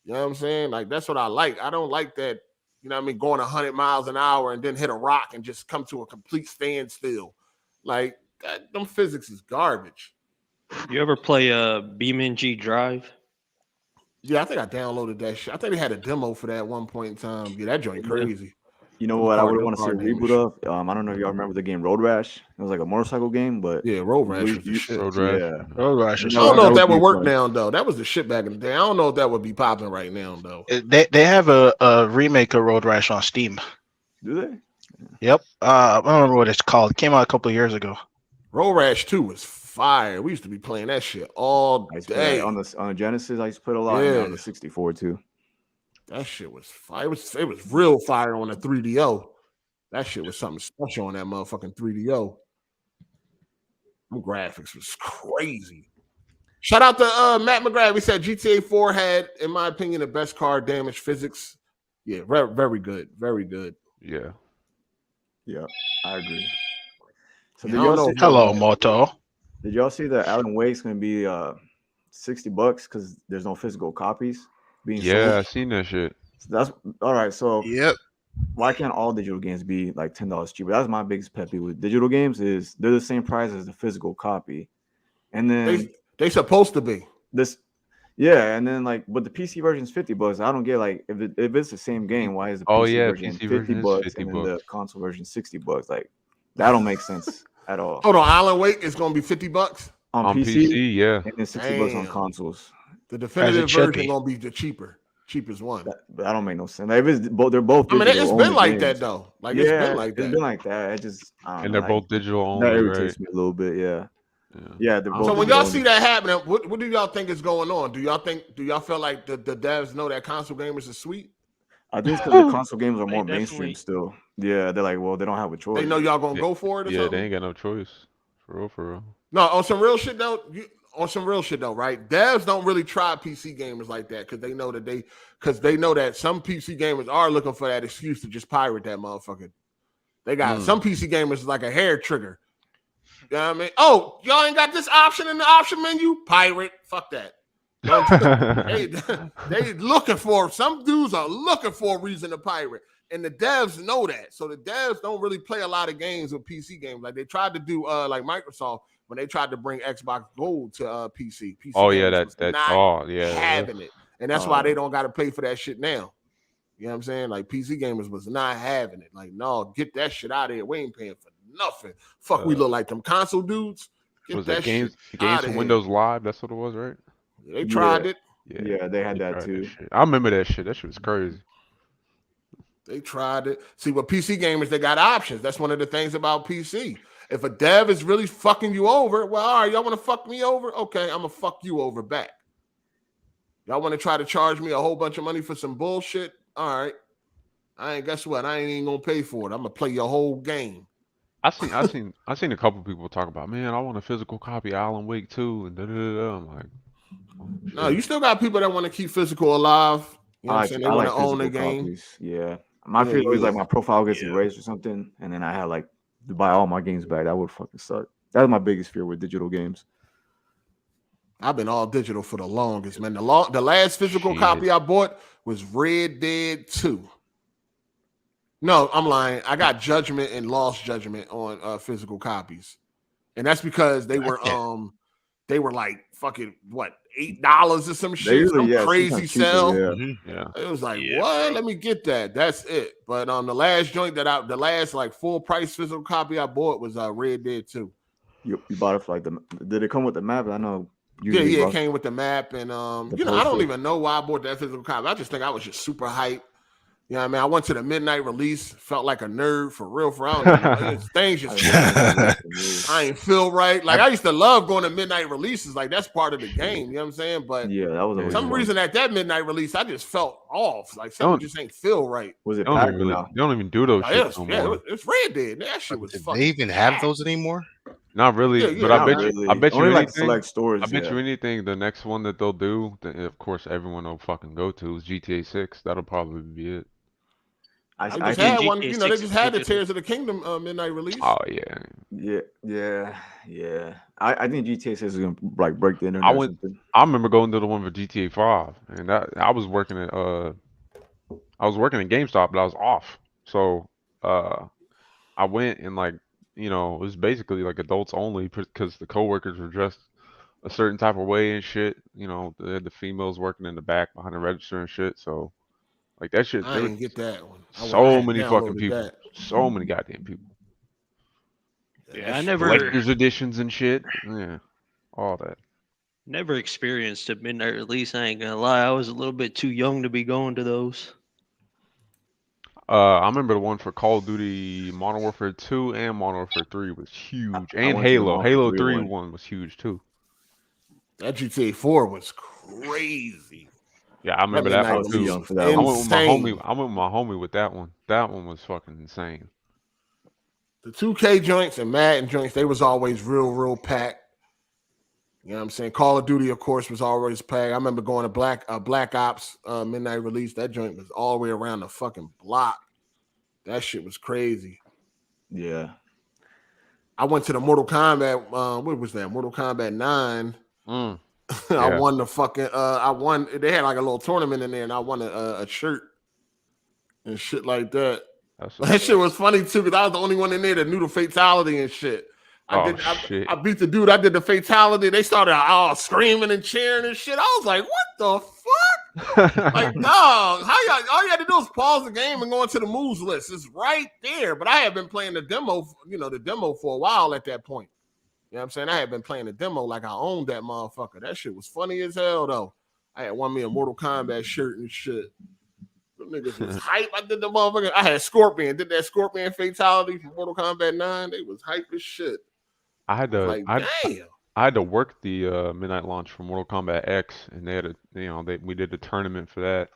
You know what I'm saying? Like, that's what I like. I don't like that, you know what I mean, going 100 miles an hour and then hit a rock and just come to a complete standstill. Like, them physics is garbage. You ever play BeamNG Drive? Yeah, I think I downloaded that shit. I think they had a demo for that at one point in time. Yeah, that joint crazy. You know what? I would want to see a reboot of. I don't know if y'all remember the game Road Rash. It was like a motorcycle game, but yeah, Road Rash was the shit. Road Rash. Yeah, Road Rash. I don't know if that would work now, though. That was the shit back in the day. I don't know if that would be popping right now, though. They have a remake of Road Rash on Steam. Do they? Yep. I don't remember what it's called. It came out a couple of years ago. Road Rash 2 was fire. We used to be playing that shit all day. On the Genesis, I used to put a lot. Yeah. And on the 64 too. That shit was fire. It was real fire on the 3DO. That shit was something special on that motherfucking 3DO. Them graphics was crazy. Shout out to Matt McGrath. We said GTA 4 had, in my opinion, the best car damage physics. Yeah, very good. Very good. Yeah. Yeah, I agree. So Yeah, I don't know. Hello, Moto. Did y'all see that Alan Wake's gonna be $60 because there's no physical copies being sold? Yeah, I seen that shit. So that's all right. So Yep. why can't all digital games be like $10 cheaper? That's my biggest pet peeve with digital games is they're the same price as the physical copy, and then they supposed to be this. Yeah, and then like, but the PC version is $50. I don't get like if it's the same game, why is the PC version PC $50 version is and then $50. the console version $60? Like that don't make sense at all. Hold on, Alan Wake is gonna be $50 on PC, yeah, and then $60 on consoles. The definitive version gonna be the cheapest one. That don't make no sense. Like, if it's they're both. I mean, it's been like games. that though. Like yeah, it's been like that. It's been like that. It just and they're both digital only. That irritates right? me a little bit. Yeah. They're both. So when y'all see that happening, what do y'all think is going on? Do y'all feel like the devs know that console gamers are sweet? I think it's because the console games are more They mainstream definitely- still. Yeah, they're like, well, they don't have a choice. They know y'all gonna go for it. Or Yeah, something? they ain't got no choice. For real. No, on some real shit though. Right? Devs don't really try PC gamers like that because they know that some PC gamers are looking for that excuse to just pirate that motherfucker. They got some PC gamers is like a hair trigger. You know what I mean? Oh, y'all ain't got this option in the option menu? Pirate. Fuck that. They looking for, some dudes are looking for a reason to pirate. And the devs know that. So the devs don't really play a lot of games with PC games. Like they tried to do like Microsoft when they tried to bring Xbox Gold to PC. Oh yeah, having it. And that's why they don't got to pay for that shit now. You know what I'm saying? Like PC gamers was not having it. Like, no, get that shit out of here. We ain't paying for nothing. Fuck, we look like them console dudes. Get was that that games shit from outta here. Windows Live? That's what it was, right? They tried it. Yeah, they had that too. Shit. I remember that shit. That shit was crazy. They tried it. See, with PC gamers, they got options. That's one of the things about PC. If a dev is really fucking you over, well, all right, y'all want to fuck me over? Okay, I'm going to fuck you over back. Y'all want to try to charge me a whole bunch of money for some bullshit? All right. Guess what? I ain't even going to pay for it. I'm going to play your whole game. I seen a couple people talk about, man, I want a physical copy of Alan Wake 2 and da da da. I'm like, oh, no, you still got people that want to keep physical alive. You know what I'm saying? They I want like to own the physical game. copies. Yeah, my fear is like my profile gets erased or something, and then I had like to buy all my games back. That would fucking suck. That's my biggest fear with digital games. I've been all digital for the longest, man. The last physical copy I bought was Red Dead 2. No, I'm lying. I got Judgment and Lost Judgment on physical copies, and that's because they were like fucking what $8 or some shit, some crazy sale. Yeah. It was like, what? Let me get that. That's it. But the last joint the last like full price physical copy I bought was Red Dead 2. You bought it for like did it come with the map? I know. Yeah, it came with the map, and I don't even know why I bought that physical copy. I just think I was just super hyped. You know what I mean? I went to the midnight release, felt like a nerd for real. I don't know. Things just I ain't feel right. Like I used to love going to midnight releases. Like that's part of the game. You know what I'm saying? But yeah, that was for some reason at that midnight release, I just felt off. Like something just ain't feel right. Was it? They don't even do those shit no more. It's Red Dead. That shit was fucking. They even have those anymore? Not really, but I bet you only anything. Like select stores, I bet you anything. The next one that they'll do, of course, everyone will fucking go to is GTA 6. That'll probably be it. I just had one. You know, they just had the Tears of the Kingdom midnight release. Oh yeah. I think GTA 6 is gonna like break the internet. I remember going to the one for GTA 5, and I was working at GameStop, but I was off. So I went and like. You know, it was basically like adults only because the coworkers were dressed a certain type of way and shit. You know, they had the females working in the back behind the register and shit. So, like that shit. I didn't get that one. So many fucking people. So many goddamn people. Yeah, I never collector's editions and shit. Yeah, all that. Never experienced a midnight release. I ain't gonna lie. I was a little bit too young to be going to those. I remember the one for Call of Duty Modern Warfare 2 and Modern Warfare 3 was huge. And Halo 3 one was huge too. That GTA 4 was crazy. Yeah, I remember that one too. I went with my homie with that one. That one was fucking insane. The 2K joints and Madden joints, they was always real packed. You know what I'm saying? Call of Duty, of course, was always packed. I remember going to Black Ops midnight release. That joint was all the way around the fucking block. That shit was crazy. Yeah. I went to the Mortal Kombat. What was that? Mortal Kombat 9. Yeah. I won the fucking. I won. They had like a little tournament in there, and I won a shirt and shit like that. That shit was funny too because I was the only one in there that knew the fatality and shit. I beat the dude. I did the fatality. They started all screaming and cheering and shit. I was like, what the fuck? Like, dog, all you had to do is pause the game and go into the moves list. It's right there. But I had been playing the demo, for a while at that point. You know what I'm saying? I had been playing the demo like I owned that motherfucker. That shit was funny as hell, though. I had won me a Mortal Kombat shirt and shit. Them niggas was hype. I did the motherfucker. I had Scorpion. Did that Scorpion fatality from Mortal Kombat 9. They was hype as shit. I had to work the midnight launch for Mortal Kombat X, and they had we did a tournament for that.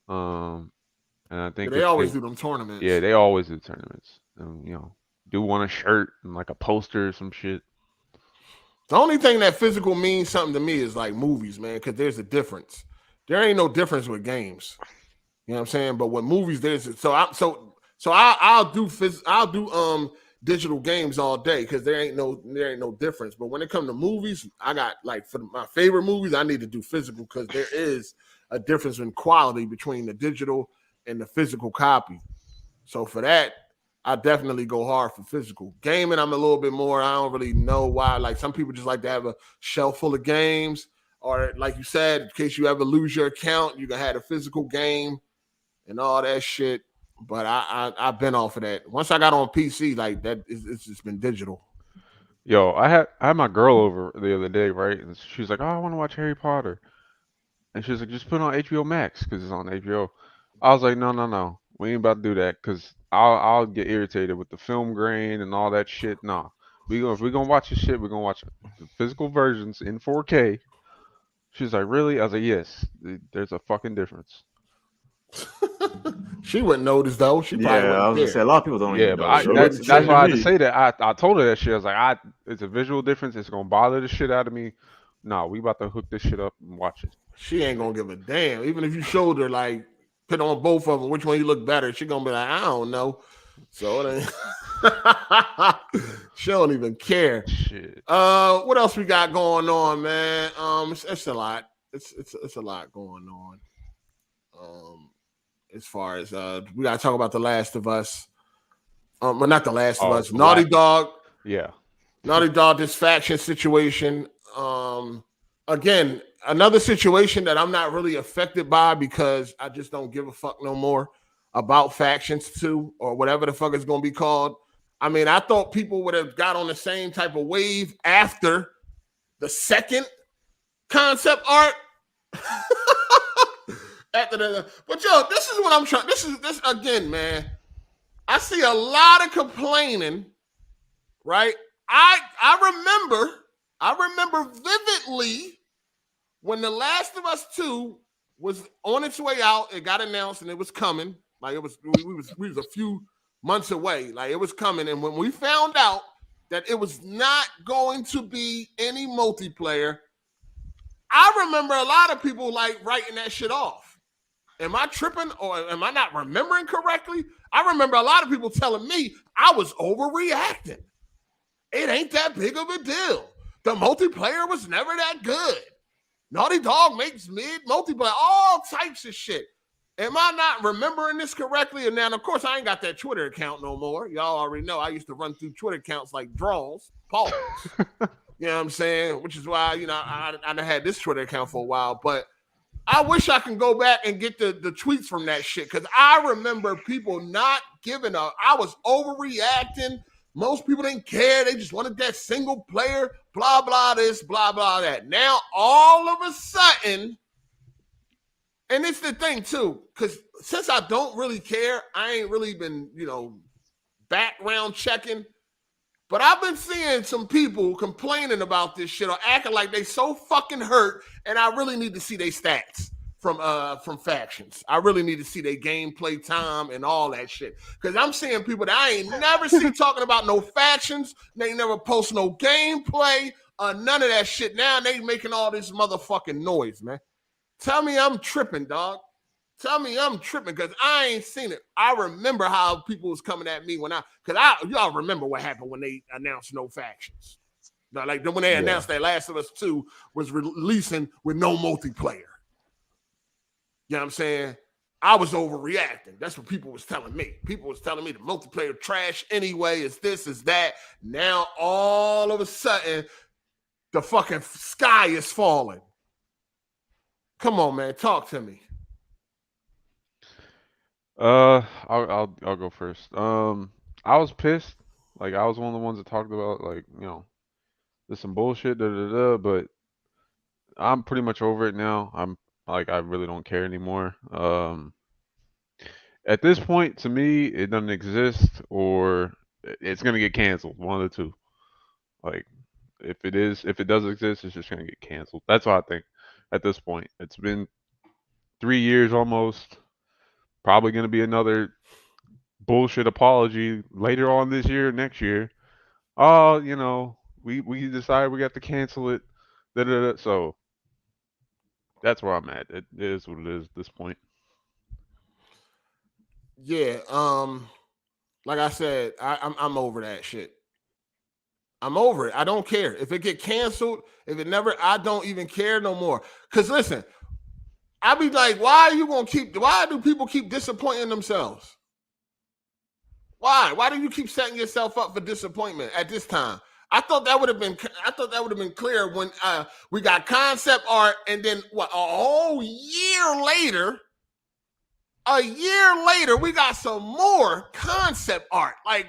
And I think they always do them tournaments. Yeah, they always do tournaments. Do want a shirt and like a poster or some shit. The only thing that physical means something to me is like movies, man, because there's a difference. There ain't no difference with games. You know what I'm saying? But with movies, I'll do digital games all day because there ain't no difference. But when it comes to movies, I got like for my favorite movies, I need to do physical because there is a difference in quality between the digital and the physical copy. So for that, I definitely go hard for physical. Gaming, I'm a little bit more. I don't really know why. Like some people just like to have a shelf full of games, or like you said, in case you ever lose your account, you can have a physical game and all that shit. But I've been off of that. Once I got on PC, like that, it's just been digital. Yo, I had my girl over the other day, right? And she was like, "Oh, I want to watch Harry Potter," and she was like, "Just put it on HBO Max because it's on HBO." I was like, "No, we ain't about to do that because I'll get irritated with the film grain and all that shit. Nah, if we're gonna watch this shit, we're gonna watch the physical versions in 4K." She's like, "Really?" I was like, "Yes. There's a fucking difference." She wouldn't notice though. She probably Yeah, I was gonna say a lot of people don't Yeah, even but know. that's why I had to say that. I told her that shit. I was like, it's a visual difference. It's gonna bother the shit out of me. Nah, we about to hook this shit up and watch it. She ain't gonna give a damn. Even if you showed her like put on both of them, which one you look better, she gonna be like, I don't know. So it ain't. She don't even care. Shit. What else we got going on, man? It's a lot. It's a lot going on. As far as we gotta talk about The Last of Us. But not The Last of Us. Naughty Dog. Yeah. Naughty Dog, this faction situation. Again, another situation that I'm not really affected by because I just don't give a fuck no more about factions 2 or whatever the fuck it's gonna be called. I mean, I thought people would have got on the same type of wave after the second concept art. But yo, this is what I'm trying. This again, man. I see a lot of complaining, right? I remember vividly when The Last of Us 2 was on its way out. It got announced and it was coming. Like we was a few months away. Like it was coming, and when we found out that it was not going to be any multiplayer, I remember a lot of people like writing that shit off. Am I tripping or am I not remembering correctly? I remember a lot of people telling me I was overreacting. It ain't that big of a deal. The multiplayer was never that good. Naughty Dog makes mid multiplayer, all types of shit. Am I not remembering this correctly? And now, of course, I ain't got that Twitter account no more. Y'all already know I used to run through Twitter accounts like draws, pause. You know what I'm saying? Which is why, I had this Twitter account for a while, but I wish I can go back and get the tweets from that shit because I remember people not giving up. I was overreacting. Most people didn't care. They just wanted that single player, blah, blah, this, blah, blah, that. Now, all of a sudden, and it's the thing, too, because since I don't really care, I ain't really been, background checking. But I've been seeing some people complaining about this shit or acting like they so fucking hurt, and I really need to see their stats from factions. I really need to see their gameplay time and all that shit. Because I'm seeing people that I ain't never seen talking about no factions. They never post no gameplay or none of that shit. Now they making all this motherfucking noise, man. Tell me I'm tripping, dog. Tell me I'm tripping because I ain't seen it. I remember how people was coming at me y'all remember what happened when they announced no factions. Like when they announced that Last of Us 2 was releasing with no multiplayer. You know what I'm saying? I was overreacting. That's what people was telling me. People was telling me the multiplayer trash anyway, is this, is that. Now all of a sudden, the fucking sky is falling. Come on, man. Talk to me. I'll go first. I was pissed. Like I was one of the ones that talked about there's some bullshit, but I'm pretty much over it now. I really don't care anymore. At this point, to me, it doesn't exist or it's gonna get canceled. One of the two. Like, if it does exist, it's just gonna get canceled. That's what I think. At this point, it's been 3 years almost. Probably gonna be another bullshit apology later on this year, next year. Oh, we decided we got to cancel it. So that's where I'm at. It is what it is at this point. Yeah, like I said, I'm over that shit. I'm over it. I don't care if it get canceled. If it never, I don't even care no more. Cause listen, I be like, why do people keep disappointing themselves? Why do you keep setting yourself up for disappointment at this time? I thought that would have been clear when we got concept art, and then a whole year later. A year later, we got some more concept art. Like,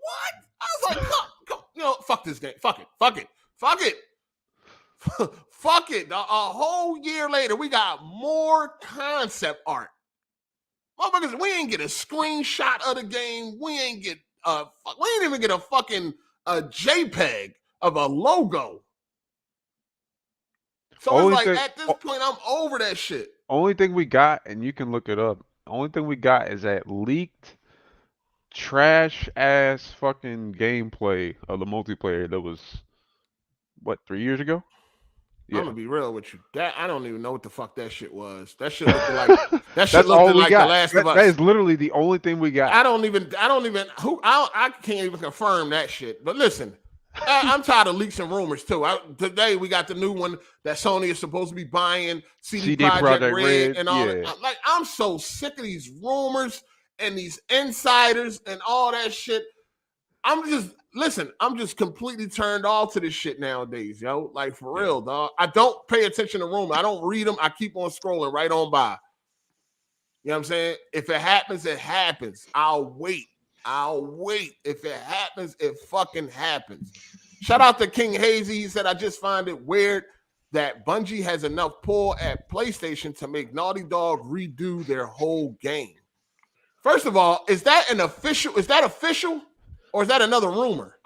what? I was like, fuck this game. Fuck it. Fuck it. A whole year later, we got more concept art. Motherfuckers, we ain't get a screenshot of the game. We ain't even get a fucking JPEG of a logo. So it's like, at this point, I'm over that shit. Only thing we got, and you can look it up, only thing we got is that leaked trash ass fucking gameplay of the multiplayer that was what 3 years ago. I'm Yeah, gonna be real with you. That I don't even know what the fuck that shit was. That shit looked like that shit that's all looked we like got. The Last of Us. That is literally the only thing we got. I don't even I can't even confirm that shit. But listen, I'm tired of leaks and rumors too. Today we got the new one that Sony is supposed to be buying CD Projekt Red and all yeah. that. Like, I'm so sick of these rumors and these insiders and all that shit. I'm just completely turned off to this shit nowadays, yo. Like, for real, dog. I don't pay attention to rumors. I don't read them. I keep on scrolling right on by. You know what I'm saying? If it happens, it happens. I'll wait. If it happens, it fucking happens. Shout out to King Hazy. He said, I just find it weird that Bungie has enough pull at PlayStation to make Naughty Dog redo their whole game. First of all, is that official? Or is that another rumor?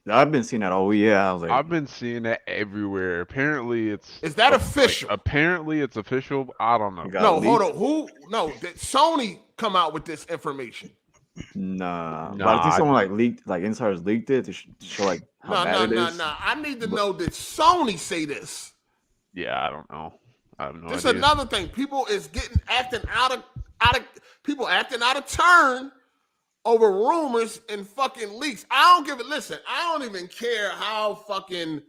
I've been seeing that all week. Yeah, I was like, I've been seeing that everywhere. Apparently, is that official? Apparently, it's official. I don't know. No, hold on. Did Sony come out with this information? Nah. But I think someone insiders leaked it to show like how bad it is. No. I need to know, did Sony say this? Yeah, I don't know. I have no idea. That's another thing. People is acting out of turn over rumors and fucking leaks. I don't even care how fucking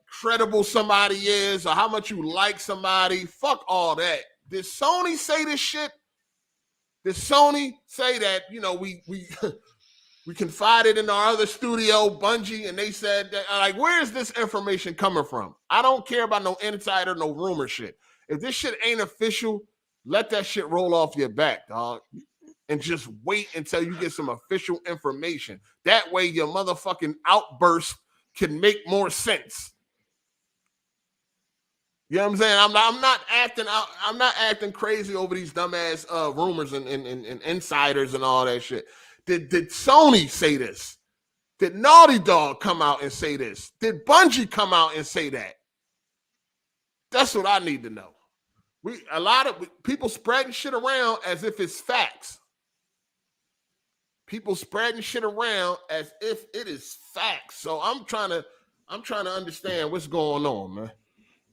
credible somebody is or how much you like somebody. Fuck all that. Did Sony say this shit? Did Sony say that, we we confided in our other studio, Bungie, and they said that, like, where is this information coming from? I don't care about no insider, no rumor shit. If this shit ain't official, let that shit roll off your back, dog. And just wait until you get some official information. That way your motherfucking outburst can make more sense. You know what I'm saying? I'm not acting crazy over these dumbass rumors and insiders and all that shit. Did Sony say this? Did Naughty Dog come out and say this? Did Bungie come out and say that? That's what I need to know. A lot of people spreading shit around as if it's facts. People spreading shit around as if it is facts. So I'm trying to understand what's going on, man.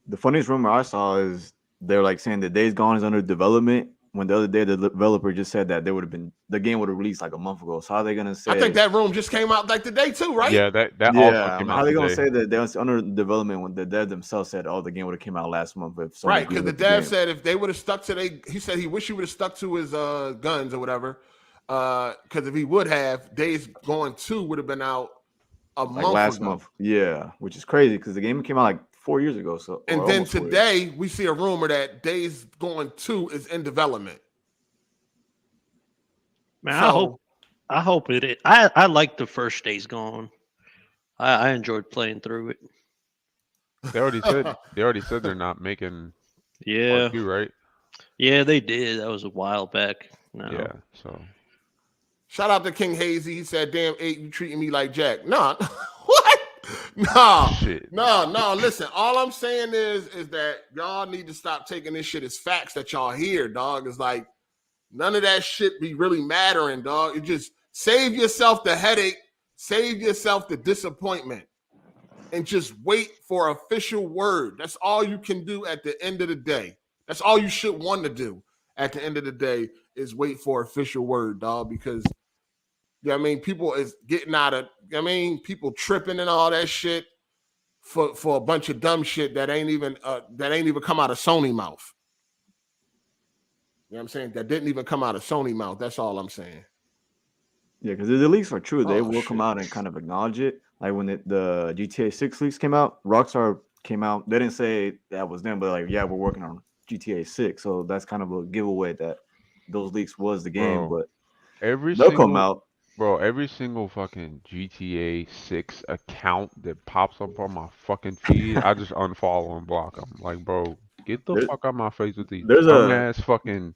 The funniest rumor I saw is they're like saying that Days Gone is under development. When the other day the developer just said that the game would have released like a month ago. So how are they gonna say? I think that room just came out like today too, right? Yeah, that also came out. How are they gonna today. say that they was under development when the dev themselves said, "Oh, the game would have came out last month"? Right, because the dev said if they would have stuck to he said he wished he would have stuck to his guns or whatever. Because if he would have, Days Gone 2 would have been out a month last ago. month. Yeah, which is crazy because the game came out like 4 years ago. So and then today we see a rumor that Days Gone 2 is in development. Man, I hope it is. I like the first Days Gone. I enjoyed playing through it. They already said they're not making part 2, right? Yeah, they did. That was a while back. No. Yeah, so shout out to King Hazy. He said, "Damn, 8, you treating me like Jack." No, what? No. Listen, all I'm saying is that y'all need to stop taking this shit as facts that y'all hear, dog. It's like none of that shit be really mattering, dog. You just save yourself the headache, save yourself the disappointment, and just wait for official word. That's all you can do at the end of the day. That's all you should want to do at the end of the day is wait for official word, dog, because people is getting out of people tripping and all that shit for a bunch of dumb shit that ain't even come out of Sony mouth. You know what I'm saying? That didn't even come out of Sony mouth. That's all I'm saying. Yeah, because the leaks are true. They will come out and kind of acknowledge it. Like when the GTA 6 leaks came out, Rockstar came out. They didn't say that was them, but like, yeah, we're working on GTA 6. So that's kind of a giveaway that those leaks was the game. But they'll come out. Bro, every single fucking GTA 6 account that pops up on my fucking feed, I just unfollow and block them. Like, bro, get the fuck out of my face with these dumbass fucking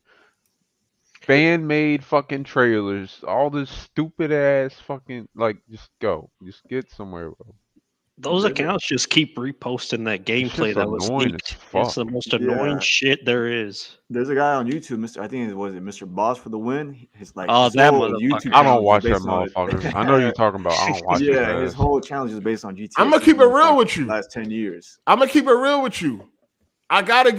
fan-made fucking trailers. All this stupid ass fucking, like, just go. Just get somewhere, bro. Those accounts just keep reposting that gameplay that was leaked. It's the most annoying shit there is. There's a guy on YouTube, I think it was Mr. Boss for the win. His like that YouTube I don't watch that motherfucker. I know you're talking about. I don't watch it. Yeah, his whole challenge is based on GTA. I'm gonna keep it real with you. Last 10 years. I'm gonna keep it real with you. I gotta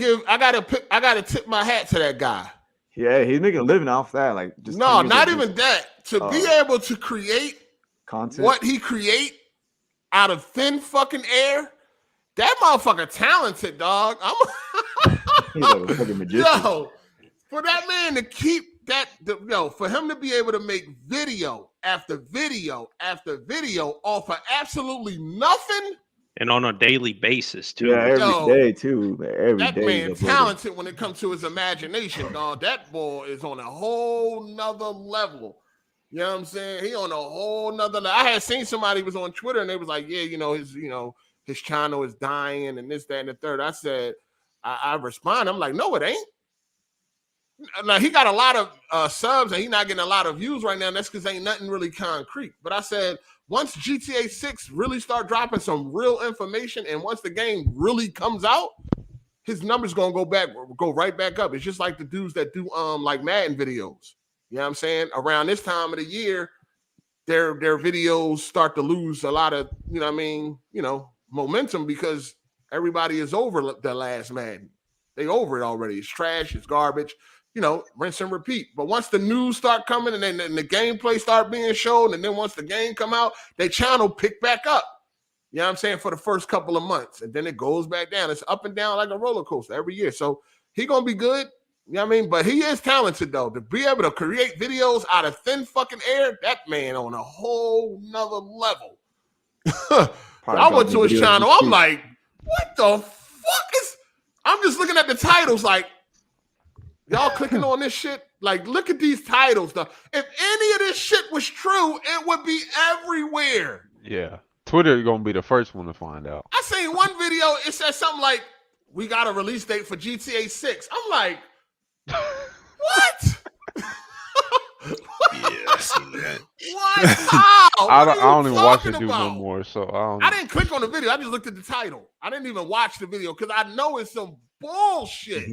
tip my hat to that guy. Yeah, he's making a living off that. Like, just no, not even that. To be able to create content, what he create out of thin fucking air, that motherfucker talented, dog. He's like a fucking magician. Yo, for that man to keep that, for him to be able to make video after video after video off of absolutely nothing. And on a daily basis, too. Yeah, every day, too. That man talented when it comes to his imagination, dog. That boy is on a whole nother level. You know what I'm saying? He on a whole nother level. I had seen somebody was on Twitter and they was like, yeah, his channel is dying and this, that, and the third. I said, I respond. I'm like, no, it ain't. Now, he got a lot of subs and he's not getting a lot of views right now. And that's because ain't nothing really concrete. But I said, once GTA 6 really start dropping some real information and once the game really comes out, his numbers gonna go right back up. It's just like the dudes that do like Madden videos. You know what I'm saying? Around this time of the year, their videos start to lose a lot of, momentum because everybody is over the last Madden. They over it already. It's trash, it's garbage, rinse and repeat. But once the news start coming and then the gameplay start being shown, and then once the game come out, they channel pick back up. You know what I'm saying? For the first couple of months. And then it goes back down. It's up and down like a roller coaster every year. So he gonna be good. You know what I mean? But he is talented, though. To be able to create videos out of thin fucking air, that man on a whole nother level. I went to his channel. I'm like, what the fuck is... I'm just looking at the titles like, y'all clicking on this shit? Like, look at these titles, though. If any of this shit was true, it would be everywhere. Yeah. Twitter is going to be the first one to find out. I seen one video, it said something like, we got a release date for GTA 6. I'm like, what? Yeah, I seen that. What? How? I don't even watch the dude no more, so I didn't click on the video. I just looked at the title. I didn't even watch the video because I know it's some bullshit.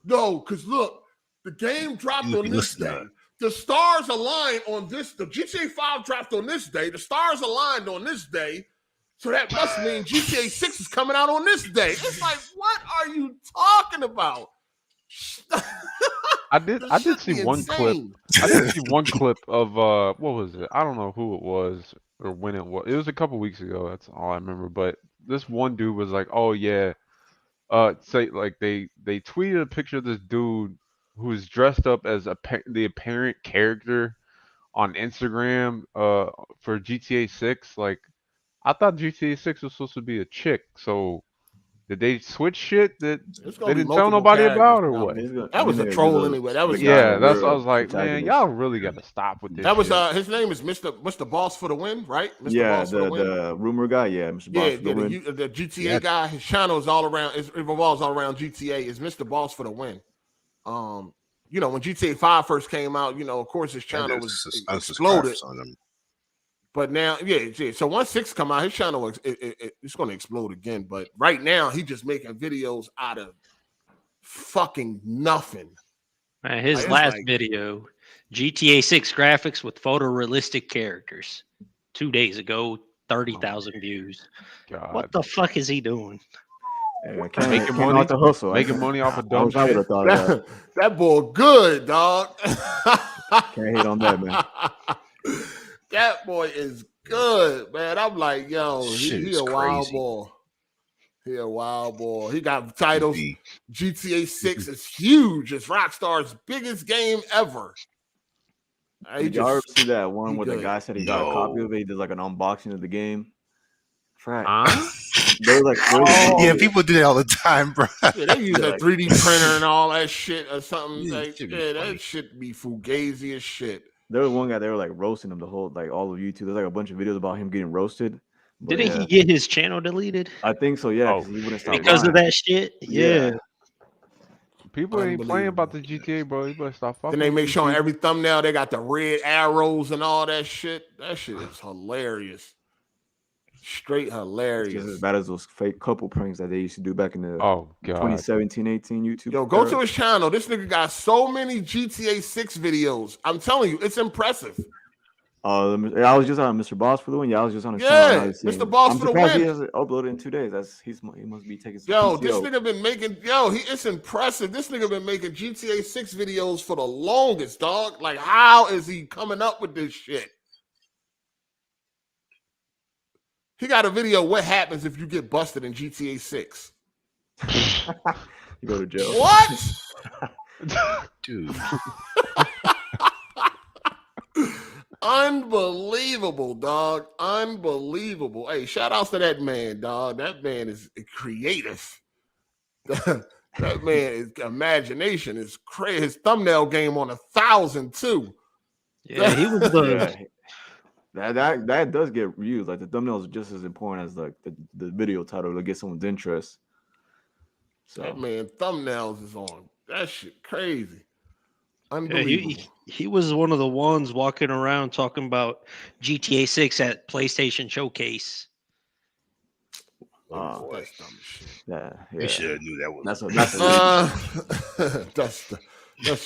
No, because look, the game dropped on this day. The stars aligned on this. The GTA 5 dropped on this day. The stars aligned on this day. So that must mean GTA 6 is coming out on this day. It's like, what are you talking about? I did see one clip. I did see one clip of what was it? I don't know who it was or when it was. It was a couple weeks ago. That's all I remember. But this one dude was like, "Oh yeah," say like they tweeted a picture of this dude who was dressed up as the apparent character on Instagram for GTA 6. Like, I thought GTA 6 was supposed to be a chick, so. Did they switch shit that they didn't tell nobody about or what? That was a troll anyway. That was that's what I was like, man, y'all really got to stop with this. That was his name is Mr. Boss for the win, right? Mr. Yeah, Boss for the win. The rumor guy, Mr. Boss for the win. The GTA guy, his channel is all around. It revolves all around GTA. Is Mr. Boss for the win? When GTA 5 first came out, of course his channel was exploded. But now, so once 6 come out, his channel it's going to explode again. But right now, he's just making videos out of fucking nothing. His last video, GTA 6 graphics with photorealistic characters, 2 days ago, 30,000 views. God. What the fuck is he doing? Making money off the hustle. Making money off of dumb shit. That boy good, dog. Can't hate on that, man. That boy is good, man. I'm like, yo, he a wild boy. He a wild boy. He got titles. GTA 6 is huge. It's Rockstar's biggest game ever. Did y'all ever see that one where the guy said he got a copy of it? He did like an unboxing of the game. They were like, people do that all the time, bro. Yeah, they use a 3D printer and all that shit or something. That shit be fugazi as shit. There was one guy, they were like roasting him the whole, like all of YouTube. There's like a bunch of videos about him getting roasted. Didn't he get his channel deleted? I think so, yeah. He wouldn't stop because of that shit? Yeah. People ain't playing about the GTA, bro. You better stop fucking. Then they make sure on every thumbnail they got the red arrows and all that shit. That shit is hilarious. Straight hilarious. It's just as bad as those fake couple pranks that they used to do back in the Oh god. 2017-18 YouTube. Yo, go to his channel. This nigga got so many GTA 6 videos. I'm telling you, it's impressive. I was just on Mr. Boss for the win. Yeah, I was just on his Yeah, channel. Mr. Boss I'm for the surprised win. he hasn't uploaded in 2 days. He must be taking some Yo, PTO. this nigga been making it's impressive. This nigga been making GTA 6 videos for the longest, dog. Like, how is he coming up with this shit? He got a video. What happens if you get busted in GTA 6? You go to jail. What? Dude. Unbelievable, dog. Unbelievable. Hey, shout outs to that man, dog. That man is creative. That man is imagination is crazy. His thumbnail game on 1,000 too. Yeah, he was the. That does get views. Like the thumbnail is just as important as like the video title to get someone's interest. So that man thumbnails is on. That shit crazy. Yeah, Unbelievable. he was one of the ones walking around talking about GTA 6 at PlayStation Showcase. Oh, that's dumb as shit. yeah. We should have knew that was. That's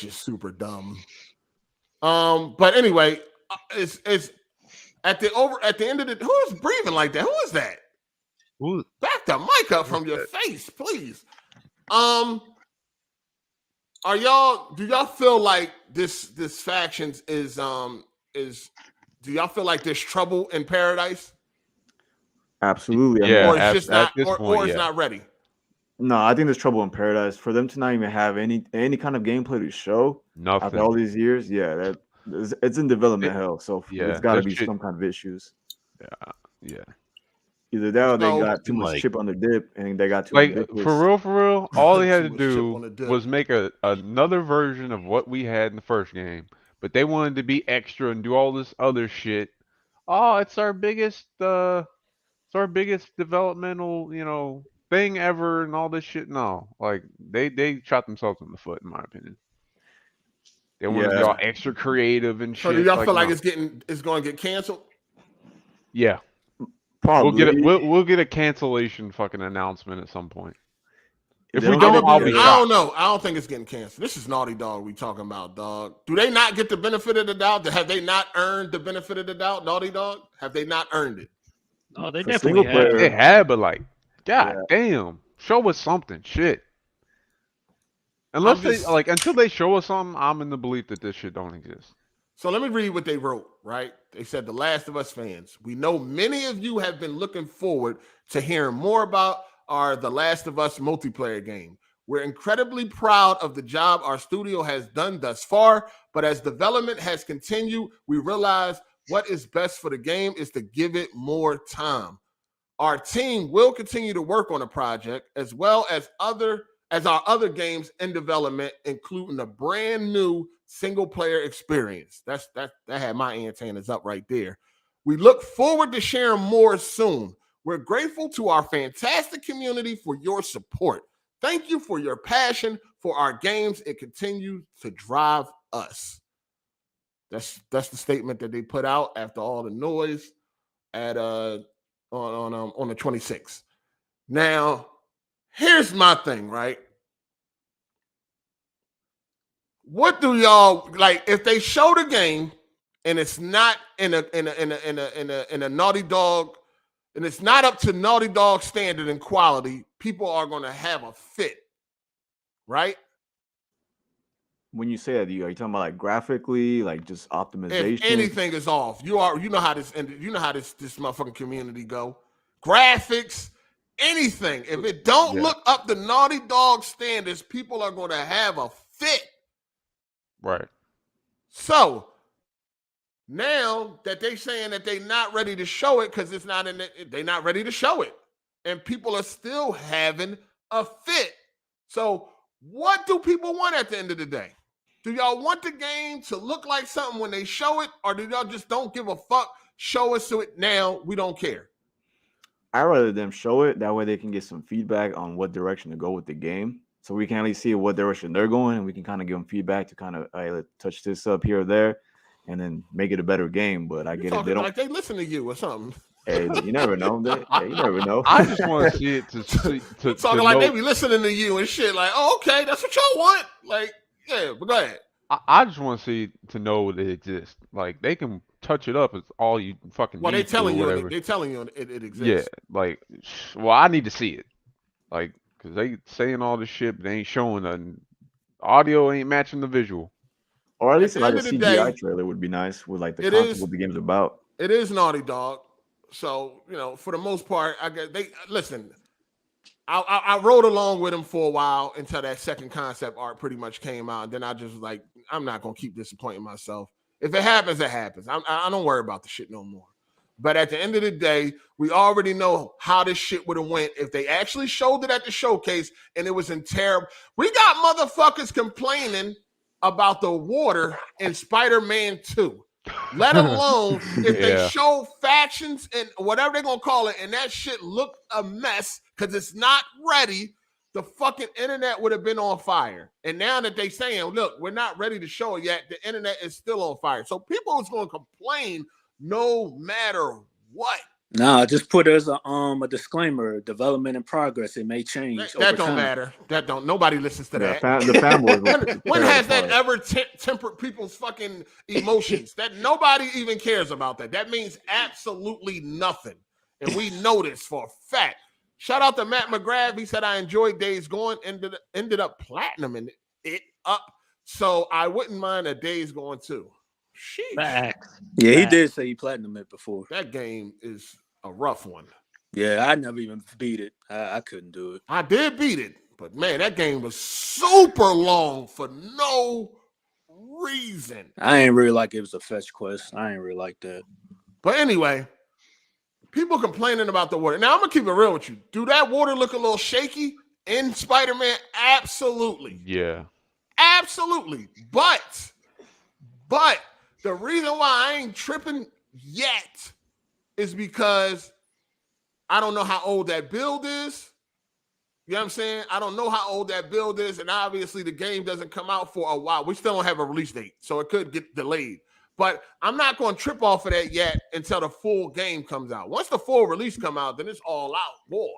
just super dumb. But anyway, it's at the end of the who is breathing like that? Who is that? Who? Back the mic up from your face, please. Do y'all feel like this factions is do y'all feel like there's trouble in paradise? Absolutely. Yeah. Or it's just not this or point, it's not ready. No, I think there's trouble in paradise for them to not even have any kind of gameplay to show Nothing. after all these years. Yeah, it's in development hell. So yeah, it's got to be shit. some kind of issues. Yeah. Either that or they So, got too much like- chip on their dip, and they got too Like ridiculous. for real, all they had Too to much chip on the do dip. was make another version of what we had in the first game, but they wanted to be extra and do all this other shit. Oh, it's our biggest developmental, thing ever and all this shit. No, like they shot themselves in the foot, in my opinion. They want to be Yeah. all extra creative and So shit. do y'all feel like no. it's going to get canceled? Yeah, Probably. we'll get a cancellation fucking announcement at some point. If They we don't don't, get I'll it be yet. I shocked. don't know. I don't think it's getting canceled. This is Naughty Dog we talking about, dog. Do they not get the benefit of the doubt? Have they not earned the benefit of the doubt, Naughty Dog? Have they not earned it? Oh, they For definitely single player, have. They had, but like, god Yeah. damn, show us something, shit. Unless I'm they just- until they show us something, I'm in the belief that this shit don't exist. So let me read what they wrote, right? They said, The Last of Us fans, we know many of you have been looking forward to hearing more about our The Last of Us multiplayer game. We're incredibly proud of the job our studio has done thus far, but as development has continued, we realize what is best for the game is to give it more time. Our team will continue to work on the project as well as our other games in development, including a brand new single player experience. That had my antennas up right there. We look forward to sharing more soon. We're grateful to our fantastic community for your support. Thank you for your passion for our games. It continues to drive us. That's the statement that they put out after all the noise at on the 26th. Now, here's my thing, right? What do y'all like if they show the game and it's not in a Naughty Dog and it's not up to Naughty Dog standard and quality, people are going to have a fit, right? When you say that, are you talking about like graphically, like just optimization? If anything is off, you know how this motherfucking community go. Graphics, anything. If it don't look up to Naughty Dog standards, people are going to have a fit. Right. So now that they saying that they're not ready to show it because it's not they're not ready to show it, and people are still having a fit. So what do people want at the end of the day? Do y'all want the game to look like something when they show it, or do y'all just don't give a fuck? Show us it now. We don't care. I'd rather them show it. That way they can get some feedback on what direction to go with the game. So we can at least see what direction they're going, and we can kind of give them feedback to kind of let's touch this up here or there, and then make it a better game. But I You're get it. talking They don't. like they listen to you or something. Hey, you never know. Hey, you never know. I just want to see it to talking like they be listening to you and shit. Like, oh, okay, that's what y'all want. Like, yeah, but go ahead. I just want to see to know it exists. Like they can touch it up. It's all you fucking well, need they telling to, you. whatever. They telling you it exists. Yeah, like, well, I need to see it. Like, cause they saying all this shit, but they ain't showing nothing. Audio ain't matching the visual. Or at least like a CGI trailer would be nice with like the concept what the game's about. It is Naughty Dog, so for the most part, I guess they listen. I rode along with him for a while until that second concept art pretty much came out, and then I just was like, I'm not gonna keep disappointing myself. If it happens, it happens. I don't worry about the shit no more. But at the end of the day, we already know how this shit would have went if they actually showed it at the showcase and it was in terrible. We got motherfuckers complaining about the water in Spider-Man 2. Let alone if they show factions and whatever they're going to call it, and that shit looked a mess because it's not ready, the fucking internet would have been on fire. And now that they saying, look, we're not ready to show it yet, the internet is still on fire. So people is going to complain no matter what. Nah, just put as a disclaimer: development in progress. It may change. That don't matter. That don't. Nobody listens to that. The fanboys. when has that ever tempered people's fucking emotions? That nobody even cares about that. That means absolutely nothing, and we know this for a fact. Shout out to Matt McGrath. He said I enjoyed Days Gone. Ended up platinuming it up, so I wouldn't mind a Days Gone too. Yeah, he did say he platinum it before. That game is a rough one. Yeah, I never even beat it. I couldn't do it. I did beat it, but man, that game was super long for no reason. I ain't really like it was a fetch quest. I ain't really like that. But anyway, people complaining about the water. Now I'm gonna keep it real with you. Do that water look a little shaky in Spider-Man? Absolutely. Yeah. Absolutely. But the reason why I ain't tripping yet is because I don't know how old that build is. You know what I'm saying? I don't know how old that build is, and obviously the game doesn't come out for a while. We still don't have a release date, so it could get delayed. But I'm not going to trip off of that yet until the full game comes out. Once the full release come out, then it's all out. Boy,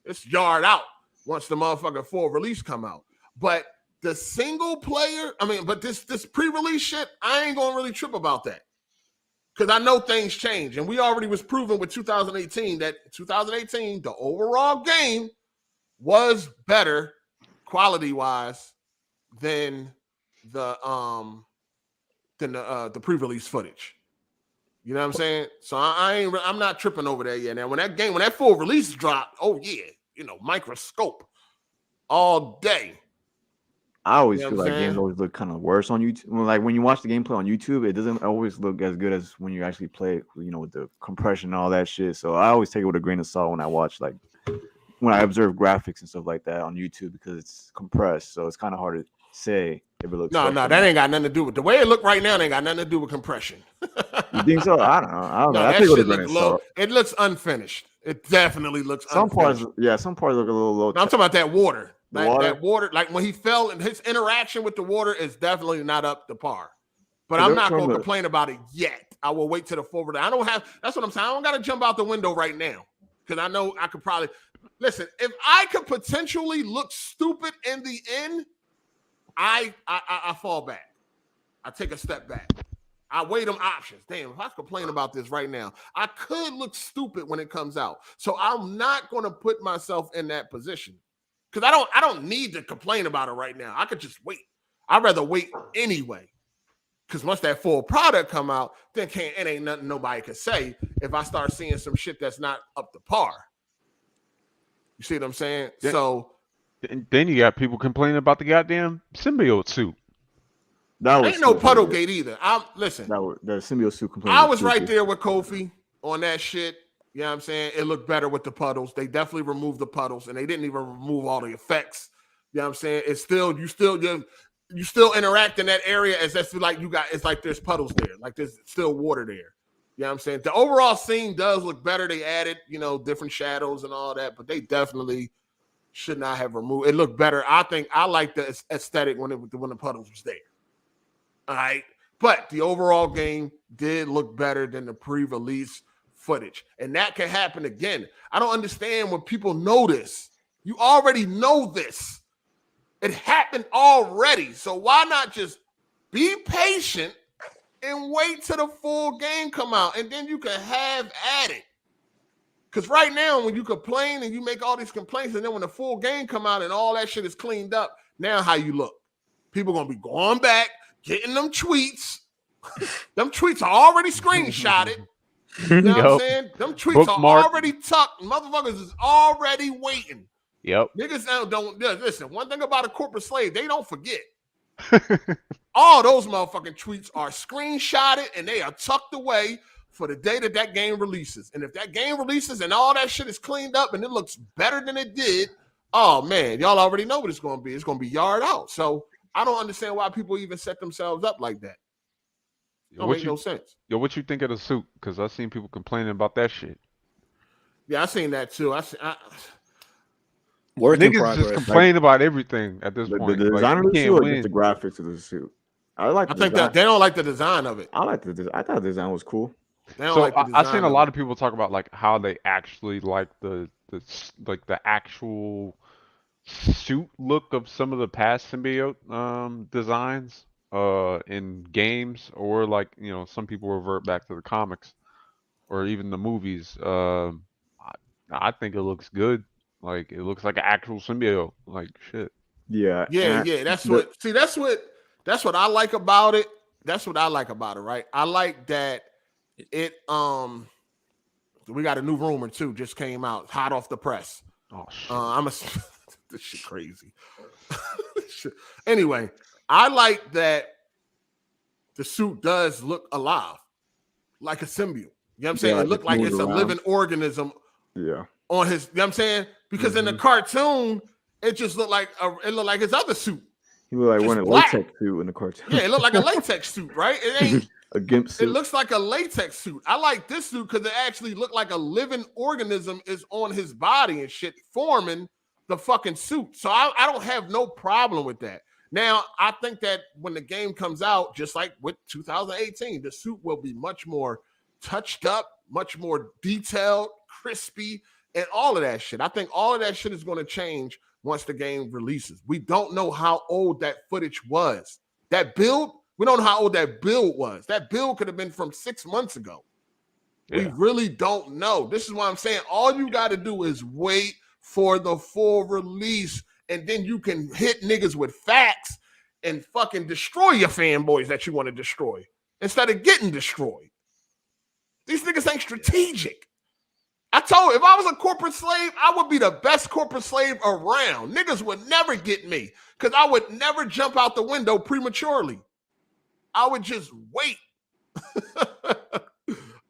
it's yard out once the motherfucking full release come out. But the single player, but this pre-release shit, I ain't gonna really trip about that. Because I know things change. And we already was proven with 2018 that 2018, the overall game was better quality-wise than the pre-release footage. You know what I'm saying? So I'm not tripping over that yet. Now when that full release dropped, oh yeah, microscope all day. I always feel like games always look kind of worse on YouTube. Like when you watch the gameplay on YouTube, it doesn't always look as good as when you actually play it, with the compression and all that shit. So I always take it with a grain of salt when I watch, like when I observe graphics and stuff like that on YouTube because it's compressed. So it's kind of hard to say if it looks. No, that ain't got nothing to do with the way it look right now. It ain't got nothing to do with compression. You think so? I don't know. No, that shit look low. It looks unfinished. It definitely looks unfinished. Some parts look a little low. No, I'm talking about that water. That water, like when he fell and his interaction with the water is definitely not up to par. But I'm not going to complain about it yet. I will wait till the full. That's what I'm saying. I don't got to jump out the window right now because I know I could probably listen. If I could potentially look stupid in the end, I fall back. I take a step back. I weigh them options. Damn, if I complain about this right now, I could look stupid when it comes out. So I'm not going to put myself in that position. Because I don't need to complain about it right now. I could just wait. I'd rather wait anyway. Because once that full product come out, then it ain't nothing nobody can say if I start seeing some shit that's not up to par. You see what I'm saying? So then you got people complaining about the goddamn symbiote suit. That was ain't no puddle gate either. Listen. The symbiote suit complaining. I was right there with Kofi on that shit. You know what I'm saying? It looked better with the puddles. They definitely removed the puddles, and they didn't even remove all the effects. You know what I'm saying? It's still you still interact in that area as if like it's like there's puddles there, like there's still water there. You know what I'm saying? The overall scene does look better. They added, different shadows and all that, but they definitely should not have removed. It looked better. I think I like the aesthetic when the puddles was there. All right. But the overall game did look better than the pre-release footage, and that can happen again. I don't understand when people know this. You already know this. It happened already. So why not just be patient and wait till the full game come out, and then you can have at it. Because right now, when you complain and you make all these complaints, and then when the full game come out and all that shit is cleaned up, now how you look? People gonna be going back, getting them tweets. Them tweets are already screenshotted. You know what I'm saying? Them tweets are already tucked. Motherfuckers is already waiting. Yep. Niggas don't listen. One thing about a corporate slave, they don't forget. All those motherfucking tweets are screenshotted and they are tucked away for the day that that game releases. And if that game releases and all that shit is cleaned up and it looks better than it did, oh man, y'all already know what it's going to be. It's going to be yard out. So I don't understand why people even set themselves up like that. Don't make no sense. Yo, what you think of the suit? Because I've seen people complaining about that shit. Yeah, I seen that too. Work in Niggas progress. just complain about everything at this point. The design of the suit or just the graphics of the suit? I think that they don't like the design of it. I thought the design was cool. I've seen a lot of people talk about like how they actually like the actual suit look of some of the past symbiote designs in games, or like, you know, some people revert back to the comics or even the movies. I think it looks good. Like, it looks like an actual symbiote. Like, shit. Yeah. That's what I like about it. That's what I like about it, right? I like that it we got a new rumor too, just came out, hot off the press. Oh shit. This shit crazy. Anyway, I like that the suit does look alive, like a symbiote. You know what I'm saying? Yeah, It looked like it's a living organism. Yeah. On his, you know what I'm saying? Because in the cartoon, it just looked like his other suit. He looked like Just wearing a black. latex suit in the cartoon. Yeah, it looked like a latex suit, right? It ain't a gimp suit. It looks like a latex suit. I like this suit because it actually looked like a living organism is on his body and shit, forming the fucking suit. So I don't have no problem with that. Now, I think that when the game comes out, just like with 2018, the suit will be much more touched up, much more detailed, crispy, and all of that shit. I think all of that shit is going to change once the game releases. We don't know how old that footage was. That build, we don't know how old that build was. That build could have been from 6 months ago. Yeah. We really don't know. This is why I'm saying all you got to do is wait for the full release, and then you can hit niggas with facts and fucking destroy your fanboys that you want to destroy instead of getting destroyed. These niggas ain't strategic. I told you, if I was a corporate slave, I would be the best corporate slave around. Niggas would never get me because I would never jump out the window prematurely. I would just wait.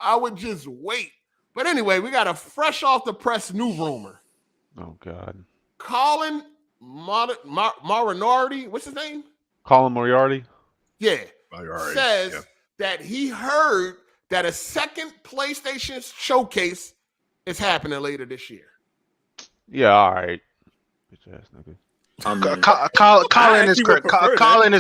I would just wait. But anyway, we got a fresh off the press new rumor. Oh, God. Colin Moriarty, what's his name? Colin Moriarty? Yeah. Says that he heard that a second PlayStation showcase is happening later this year. Yeah, all right. Bitch ass nigga. Colin is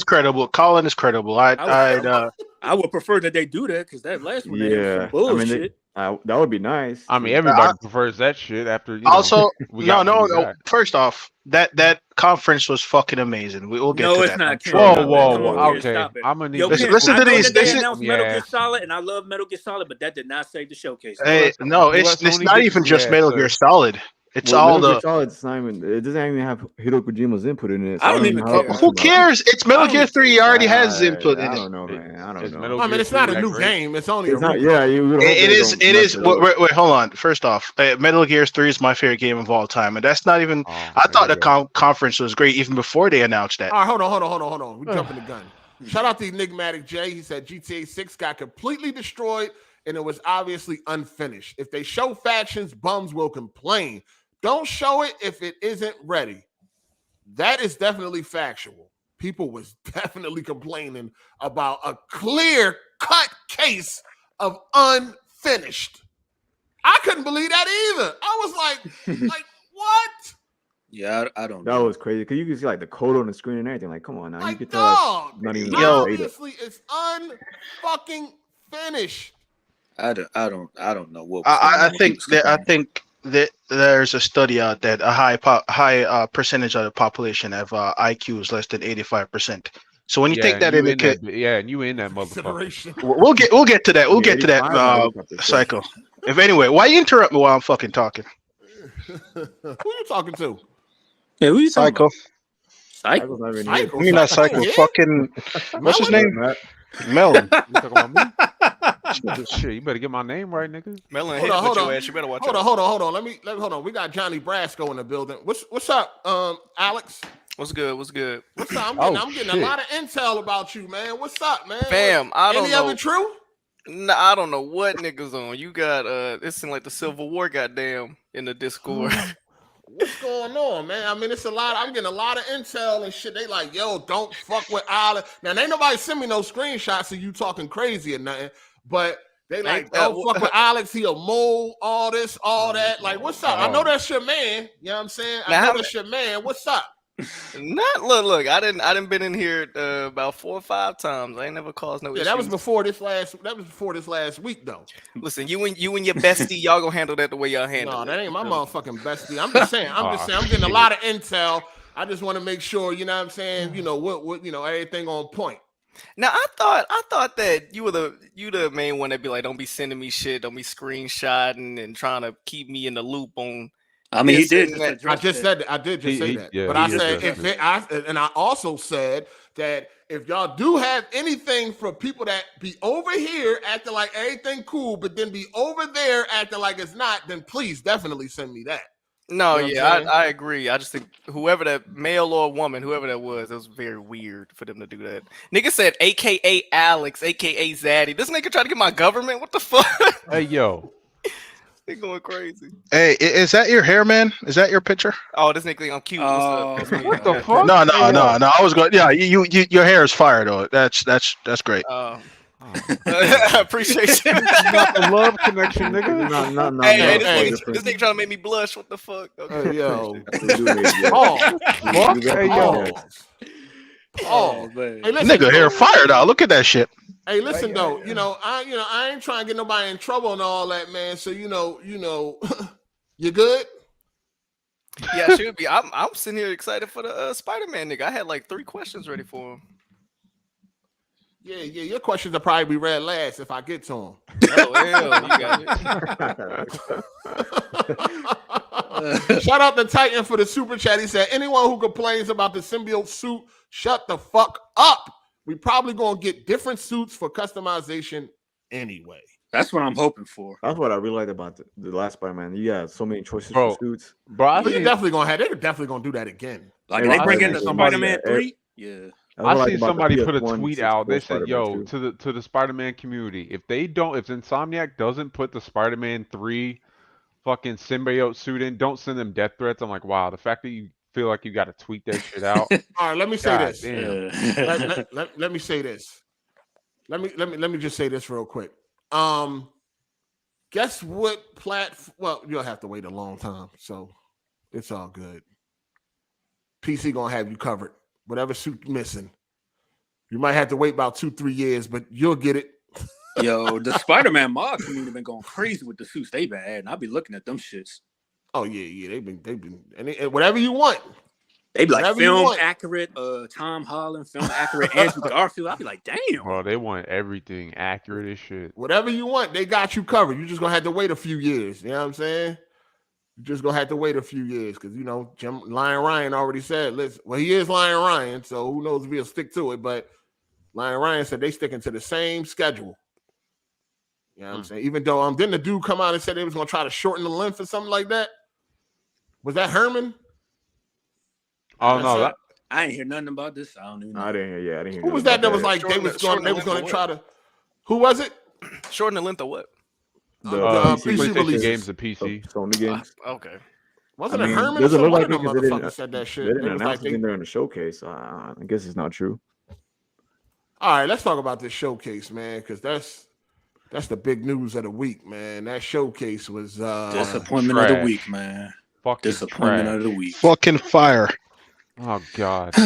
credible. Colin is credible. I would prefer that they do that because that last one was some bullshit. That would be nice. I mean, everybody prefers that shit after. Also, no. First off, that conference was fucking amazing. We will get to that. No, it's not. Whoa. Okay, I'm gonna need. Listen to these. They announced Metal Gear Solid, and I love Metal Gear Solid, but that did not save the showcase. Hey, no, it's not even just Metal Gear Solid. It's all the. It doesn't even have Hideo Kojima's input in it. So I don't even care. Who cares? It's Metal Gear 3. He already has his input in it. I don't know, man. I don't know. I mean, it's not a new game. It's only. It is. Wait, hold on. First off, Metal Gear 3 is my favorite game of all time, and that's not even. I thought the conference was great even before they announced that. All right, hold on. We're jumping the gun. Shout out to Enigmatic J. He said GTA 6 got completely destroyed, and it was obviously unfinished. If they show factions, bums will complain. Don't show it if it isn't ready. That is definitely factual. People was definitely complaining about a clear-cut case of unfinished. I couldn't believe that either. I was like, what? Yeah, I don't know. That was crazy because you can see like the code on the screen and everything. Like, come on now, like, you can tell dog, not even obviously it's unfucking finished. I don't know what. I think that there's a study out that a high percentage of the population have IQs less than 85%. So when you take that into account, and you in that motherfucker. we'll get to that. We'll get to that cycle. If anyway, why you interrupt me while I'm fucking talking? Who you talking to? Yeah, who you Psycho. Psycho. I mean not Psycho. Yeah. Fucking what's his name? Melon. You talking about me? Shit, you better get my name right, nigga. Melon, hold on. ass. You better watch out. Hold on. Let me hold on. We got Johnny Brasco in the building. What's up, Alex? What's good? What's up? I'm getting a lot of intel about you, man. What's up, man? Fam, I don't know. Any of it true? Nah, I don't know what niggas on. You got it seems like the Civil War, goddamn, in the Discord. What's going on, man? I mean, it's a lot. I'm getting a lot of intel and shit. They like, yo, don't fuck with Alex. Now, ain't nobody send me no screenshots of you talking crazy or nothing, but they like, don't fuck with Alex. He a mole, all this, all that. Like, what's up? I know that's your man. You know what I'm saying? I know that's your man. What's up? Look. I didn't been in here about 4 or 5 times. I ain't never caused no issues. That was before this last week though. Listen, you and your bestie, y'all gonna handle that the way y'all handle. No, that ain't my motherfucking bestie. I'm just saying. I'm getting a lot of intel. I just want to make sure, you know what I'm saying, you know, what everything on point. Now I thought that you the main one that be like, don't be sending me shit, don't be screenshotting and trying to keep me in the loop on. I mean, he did. I just said that. I did just say that. But I said and I also said that if y'all do have anything for people that be over here acting like everything cool, but then be over there acting like it's not, then please definitely send me that. No, you know I agree. I just think whoever that male or woman, whoever that was, it was very weird for them to do that. Nigga said, AKA Alex, AKA Zaddy. This nigga tried to get my government. What the fuck? Hey, yo. They going crazy. Hey, is that your hair, man? Is that your picture? Oh, this nigga, I'm cute. What the fuck? No. I was going. Yeah, your hair is fire though. That's great. I appreciate you. Not the love connection, nigga. No. Hey, this nigga trying to make me blush. What the fuck? Okay. Hey, yo. Man. Hey, listen, Nigga, hair fire though. Look at that shit. Hey, listen though, I ain't trying to get nobody in trouble and all that, man. So you know, you good? Yeah, it should be. I'm sitting here excited for the Spider-Man nigga. I had like 3 questions ready for him. Yeah. Your questions will probably be read last if I get to them. Oh hell, you got it. Shout out to Titan for the super chat. He said, anyone who complains about the symbiote suit, shut the fuck up. We probably gonna get different suits for customization anyway. That's what I'm hoping for. That's what I really liked about the last Spider-Man. You got so many choices for suits. Bro, they're definitely gonna do that again. Like they bring in the Spider-Man 3. Yeah. I seen somebody put a tweet out. They said, "Yo, to the Spider-Man community, if Insomniac doesn't put the Spider-Man 3 fucking symbiote suit in, don't send them death threats." I'm like, wow, the fact that you feel like you got to tweet that shit out. All right, let me say this. Let me say this. Let me just say this real quick. Guess what platform? Well, you'll have to wait a long time, so it's all good. PC gonna have you covered. Whatever suit missing, you might have to wait about 2-3 years, but you'll get it. Yo, the Spider-Man mod community been going crazy with the suits they been adding. I'll be looking at them shits. Oh yeah, they've been, and whatever you want. They be like film accurate, Tom Holland, film accurate, Andrew Garfield. I'll be like, damn. Well, they want everything accurate as shit. Whatever you want, they got you covered. You just gonna have to wait a few years. You know what I'm saying? You just gonna have to wait a few years because Lion Ryan already said, listen, well, he is Lion Ryan, so who knows if he'll stick to it. But Lion Ryan said they sticking to the same schedule. You know what I'm saying? Even though didn't the dude come out and said they was gonna try to shorten the length or something like that? Was that Herman? Oh no, I ain't hear nothing about this. I don't even know. I didn't hear. Who was that? That was like they was going to try to. Who was it? Shorten the length of what? The PC releases. Games, the PC. Sony games. Okay. Wasn't it Herman? Doesn't look like motherfucker said that shit. They didn't announce it during the showcase. I guess it's not true. All right, let's talk about this showcase, man, because that's the big news of the week, man. That showcase was disappointment of the week, man. Fucking disappointment of the week. Fucking fire. Oh God.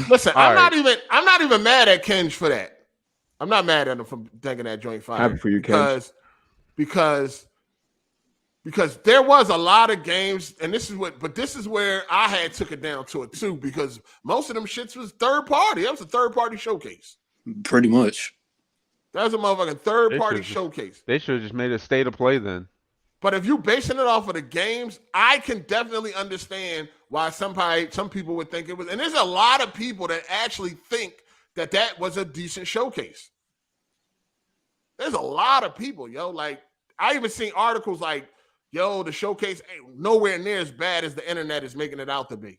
Listen, I'm not even mad at Kenj for that. I'm not mad at him for thinking that joint fire. Happy for you, Kenj. because there was a lot of games, and this is where I had took it down to it too, because most of them shits was third party. That was a third party showcase. Pretty much. That was a motherfucking third party showcase. They should have just made a state of play then. But if you basing it off of the games, I can definitely understand why some people would think it was. And there's a lot of people that actually think that was a decent showcase. There's a lot of people, yo. Like, I even seen articles like, yo, the showcase ain't nowhere near as bad as the internet is making it out to be.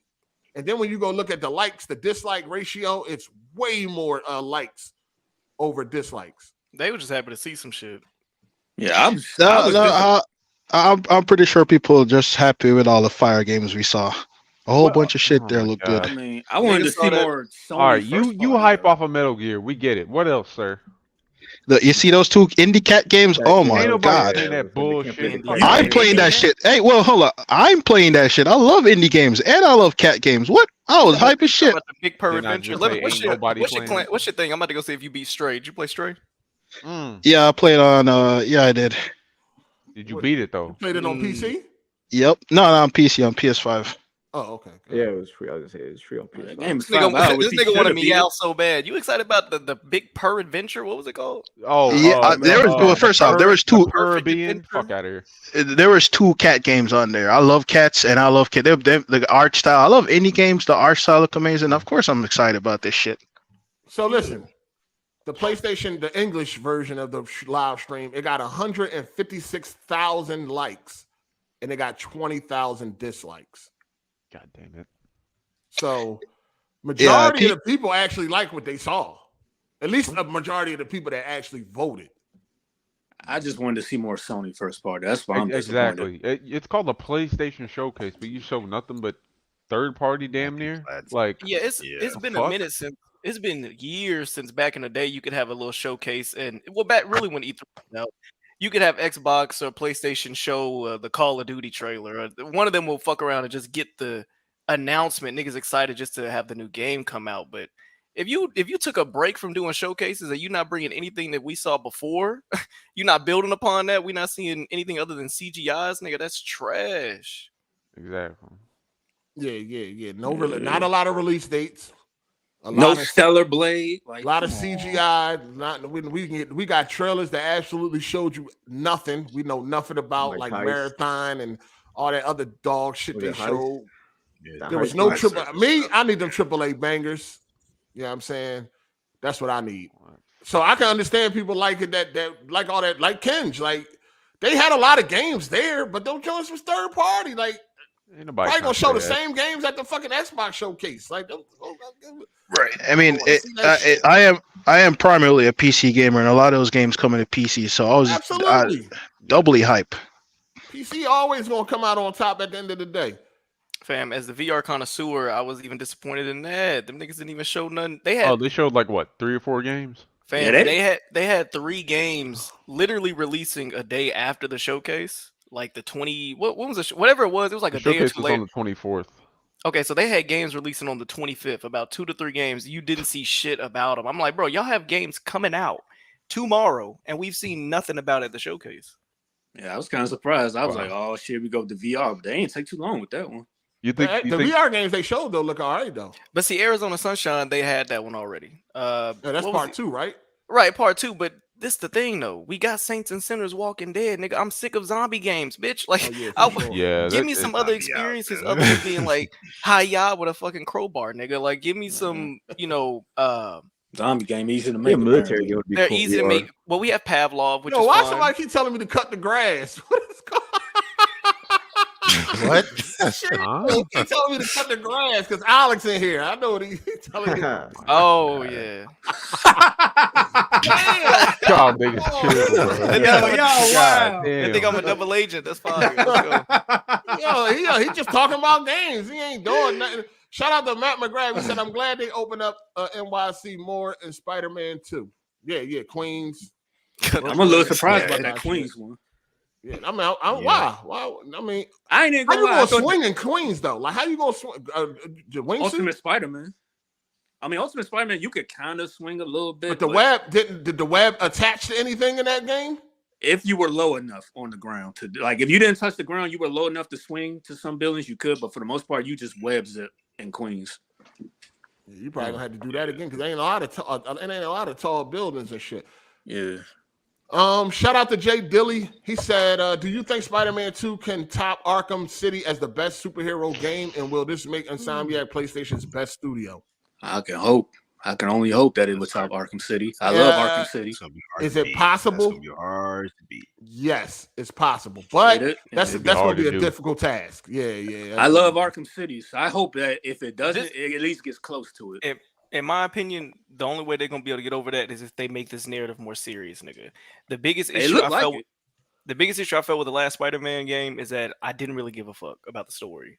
And then when you go look at the likes, the dislike ratio, it's way more likes over dislikes. They were just happy to see some shit. Yeah, I'm pretty sure people are just happy with all the fire games we saw. A whole bunch of shit there looked good. I mean, I wanted to see more. All right, you hype off of Metal Gear. We get it. What else, sir? You see those 2 indie cat games? Oh my god! That bullshit. I'm playing that shit. Hey, well, hold up. I'm playing that shit. I love indie games and I love cat games. What? I was hype as shit. About the Big Purr Adventure. What's your thing? I'm about to go see if you beat Stray. Did you play Stray? Yeah, I played on. Yeah, I did. Did you beat it though? You played it on PC? Yep. No, on PC, on PS5. Oh, okay. Yeah, it was free. I was gonna say it was free on PS5. This nigga wanted me out so bad. You excited about the Big Purr Adventure? What was it called? Oh, yeah. First off, there was 2. Fuck out of here. There was 2 cat games on there. I love cats and I love cat. The art style. I love indie games. The art style look amazing. Of course, I'm excited about this shit. So listen, the PlayStation, the English version of the live stream, it got 156,000 likes, and it got 20,000 dislikes. God damn it. So majority of the people actually like what they saw. At least a majority of the people that actually voted. I just wanted to see more Sony first party. That's why I'm exactly. It's called the PlayStation Showcase, but you show nothing but third party damn near. Like, yeah, it's been a minute since. It's been years since back in the day you could have a little showcase, and back really when E3 came out, you could have Xbox or PlayStation show the Call of Duty trailer. One of them will fuck around and just get the announcement. Niggas excited just to have the new game come out. But if you took a break from doing showcases and you're not bringing anything that we saw before, you're not building upon that. We're not seeing anything other than CGIs, nigga. That's trash. Exactly. Yeah. Not a lot of release dates. No Stellar Blade. A lot of CGI. We got trailers that absolutely showed you nothing. We know nothing about like Marathon and all that other dog shit they showed. Yeah, there was no triple. I need them AAA bangers. You know what I'm saying? That's what I need. So I can understand people like it that like all that, like Kenj. Like they had a lot of games there, but those joints was third party. Like probably gonna show the same games at the fucking Xbox showcase. Like right. I mean, I am primarily a PC gamer, and a lot of those games come into PC, so I was doubly hype. PC always gonna come out on top at the end of the day. Fam, as the VR connoisseur, I was even disappointed in that. Them niggas didn't even show nothing. They showed like what, 3 or 4 games? Fam, they had 3 games literally releasing a day after the showcase. Like the 20, what was it? Whatever it was like a day or two later. On the 24th. Okay, so they had games releasing on the 25th, about 2 to 3 games. You didn't see shit about them. I'm like, bro, y'all have games coming out tomorrow, and we've seen nothing about it at the showcase. Yeah, I was kind of surprised. I was like, oh shit, we go to VR, but they ain't take too long with that one. The VR games they showed though look all right though. But see, Arizona Sunshine, they had that one already. That's part 2, right? Right, part 2, but this the thing though. We got Saints and Sinners Walking Dead, nigga. I'm sick of zombie games, bitch. Like, give me some other experiences other than being like hi-ya with a fucking crowbar, nigga. Like, give me some, zombie game easy to make. Military game would be They're cool easy to make. Well, we have Pavlov, which is why fun. somebody keep telling me to cut the grass? What is going on? What? He keep telling me to cut the grass because Alex in here. I know what he's telling me. Oh yeah. Y'all niggas chill, bro. Wow. They think I'm a double agent. That's fine. Let's go. He just talking about games. He ain't doing nothing. Shout out to Matt McGrath. He said, I'm glad they opened up NYC more in Spider-Man 2. Yeah, Queens. I'm a little surprised about that Queens one. Yeah, I mean, why? I mean, I ain't even how you gonna swing in Queens though? Like, how you gonna swing? Ultimate Spider-Man. I mean, Ultimate Spider-Man, you could kind of swing a little bit. But did the web attach to anything in that game? if you were low enough on the ground to like, if you didn't touch the ground, you were low enough to swing to some buildings, you could. But for the most part, you just web zip in Queens. Yeah, you probably gonna have to do that again because ain't a lot of tall buildings and shit. Yeah. Shout out to Jay Dilly. He said, "Do you think Spider-Man 2 can top Arkham City as the best superhero game, and will this make Insomniac PlayStation's best studio?" I can hope. I can only hope that it would top Arkham City. I love Arkham City. Is it possible? It's gonna be hard to beat. Yes, it's possible, but that's gonna be a do. difficult task. Yeah. I love Arkham City, so I hope that if it doesn't, it at least gets close to it. In my opinion, the only way they're gonna be able to get over that is if they make this narrative more serious, nigga. The biggest issue I felt with the last Spider-Man game is that I didn't really give a fuck about the story.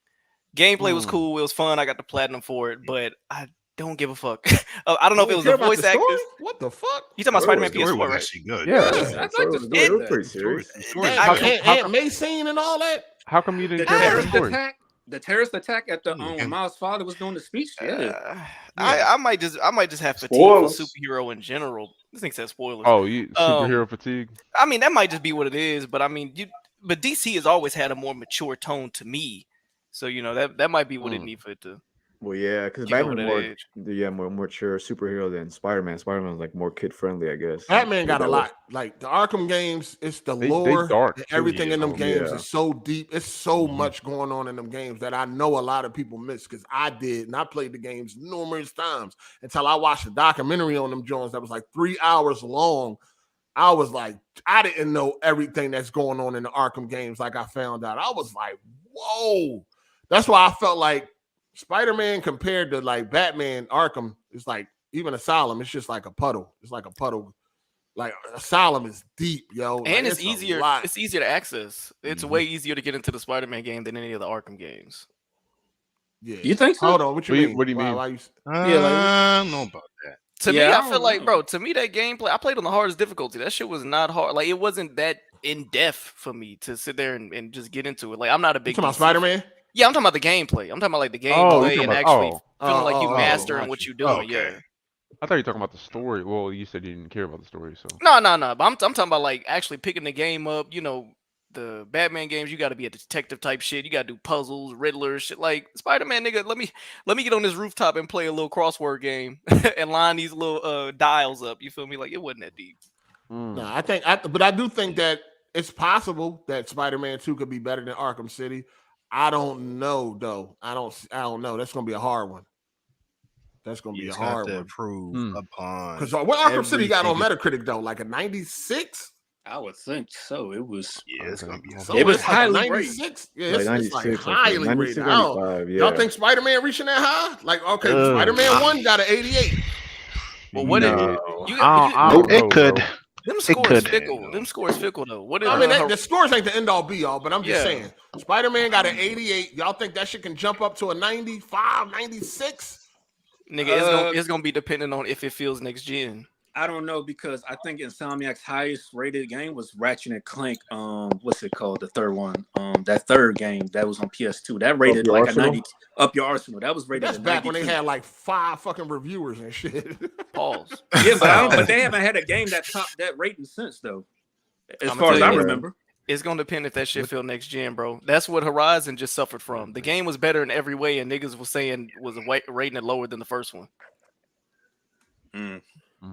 Gameplay was cool, it was fun, I got the platinum for it, but I don't give a fuck. I don't know if it was the voice actors. What the fuck? You talking about Spider-Man PS4, right? Actually good. Yeah, I like the story. It was pretty serious. Aunt May scene and all that. How come you The didn't care about the terrorist story? attack. The terrorist attack at the Miles' father was doing the speech. I might just have fatigue for superhero in general. This thing says spoilers. Oh, you superhero fatigue? I mean, that might just be what it is, but I mean, but DC has always had a more mature tone to me, so you know that might be what it needs for it to. Well, yeah, because Get over Batman's that more mature superhero than Spider-Man. Spider-Man's like more kid friendly, I guess. Batman got a lot. Like the Arkham games, it's the lore. dark and too, everything in them games yeah. is so deep. It's so much going on in them games that I know a lot of people miss because I did, and I played the games numerous times until I watched a documentary on them Jones that was like 3 hours long. I was like, I didn't know everything that's going on in the Arkham games. Like I found out, I was like, whoa. That's why I felt like Spider-Man compared to like Batman Arkham is like even Asylum. It's just like a puddle. It's like a puddle. Like Asylum is deep, yo. And like, it's easier. It's easier to access. It's way easier to get into the Spider-Man game than any of the Arkham games. Yeah. You think so? Hold on. What you mean? What do you mean? Why you... I don't know about that. To me, I feel like, bro, to me, that gameplay, I played on the hardest difficulty. That shit was not hard. Like, it wasn't that in-depth for me to sit there and just get into it. Like, I'm not a big... You talking about Spider-Man? Yeah, I'm talking about the gameplay. I'm talking about, like, the gameplay and actually feeling like you mastering what you're doing, yeah. I thought you were talking about the story. Well, you said you didn't care about the story, so... No. But I'm talking about, like, actually picking the game up. You know, the Batman games, you got to be a detective type shit. You got to do puzzles, Riddler, shit. Like, Spider-Man, nigga, let me get on this rooftop and play a little crossword game and line these little dials up. You feel me? Like, it wasn't that deep. No, but I do think that it's possible that Spider-Man 2 could be better than Arkham City. I don't know, though. I don't know. That's gonna be a hard one. That's gonna be a hard one. Improve upon because what Arkham City got on Metacritic though, like a 96. I would think so. It was. Yeah, it's gonna be. It was highly 96. rated. Yeah, it's like 96, highly rated. Y'all think Spider-Man reaching that high? Like, okay, Spider-Man 1 got an 88. Well, what it could. Them scores fickle. Them scores fickle though. What is, I mean, the scores ain't the end all be all, but I'm just saying. Spider-Man got an 88. Y'all think that shit can jump up to a 95, 96? Nigga, it's gonna be dependent on if it feels next gen. I don't know because I think Insomniac's highest rated game was Ratchet and Clank. What's it called? The third one. That third game that was on PS2. That rated like a 90. Up Your Arsenal. That was rated. That's back when they had like 5 fucking reviewers and shit. Pause. Yeah, but they haven't had a game that topped that rating since though. As far as I remember. It's gonna depend if that shit feel next gen, bro. That's what Horizon just suffered from. The game was better in every way, and niggas was saying was rating it lower than the first one.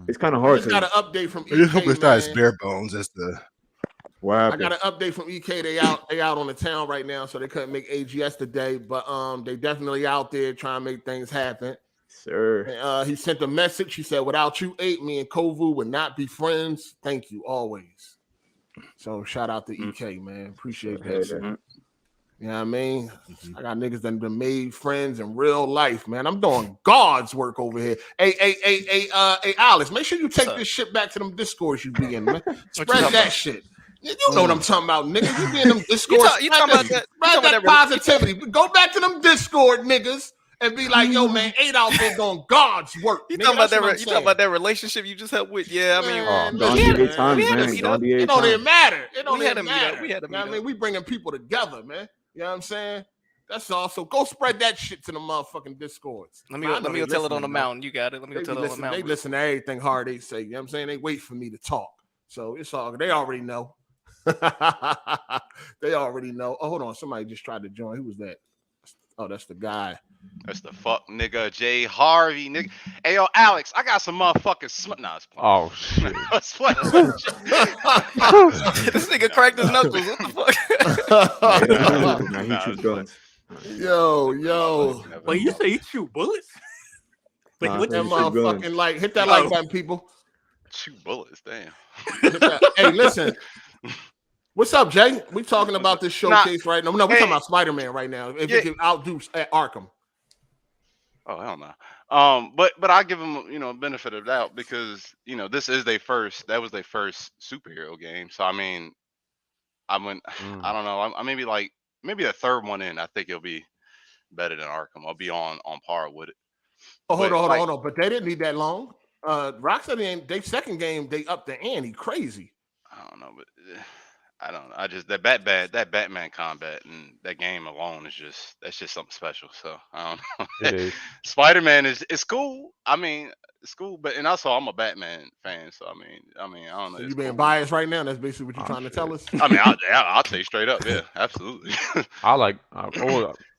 It's kind of hard. I got an update from EK. I just hope it's not as bare bones as the. I got an update from EK. They out on the town right now, so they couldn't make AGS today, but they definitely out there trying to make things happen. Sir. And, he sent a message. He said, "Without you, 8, me and Kovu would not be friends. Thank you always." So shout out to EK, man. Appreciate that. You know what I mean? I got niggas that have made friends in real life, man. I'm doing God's work over here. Hey, Alice, make sure you take this shit back to them Discords you be in, man. Spread that shit. You know what I'm talking about, nigga. You be in them Discords. You talking about that? Spread that positivity. Go back to them Discord niggas and be like, yo, man, 8 out there doing God's work. You talking about that? You talking about that relationship you just helped with? Yeah, I mean, it don't even matter. It don't even matter. We had a meet up. I mean, we bringing people together, man. You know what I'm saying? That's all. So go spread that shit to the motherfucking Discords. Let me go tell it on the mountain. You got it. Let me go tell it on the mountain. They listen to everything Hard 8 say. You know what I'm saying? They wait for me to talk. So it's all they already know. They already know. Oh, hold on. Somebody just tried to join. Who was that? Oh, that's the guy. That's the fuck nigga J Harvey nigga. Hey yo, Alex, I got some motherfucking Nah, it's playing. Oh shit. This nigga cracked his knuckles. What the fuck? Yo. Wait, you say you shoot bullets? Wait, what that the motherfucking like? Hit that like button, people. Shoot bullets, damn. Hey, listen. What's up, Jay? We talking about this showcase right now. No, we're talking about Spider-Man right now. If it can outdo Arkham. Oh hell no. But I give them a benefit of the doubt because this is their first. That was their first superhero game. So I mean, I don't know. I maybe the third one in. I think it'll be better than Arkham. I'll be on par with it. Oh, hold on. But they didn't need that long. Rocksteady, their second game, they upped the ante crazy. I don't know, but I don't know. I just that Batman combat and that game alone is that's just something special. So I don't know. It is. Spider-Man is cool. I mean, it's cool, but and also I'm a Batman fan, so I mean, I don't know. So you being biased right now? That's basically what you're trying to tell us. I mean, I'll tell you straight up. Yeah, absolutely. I like.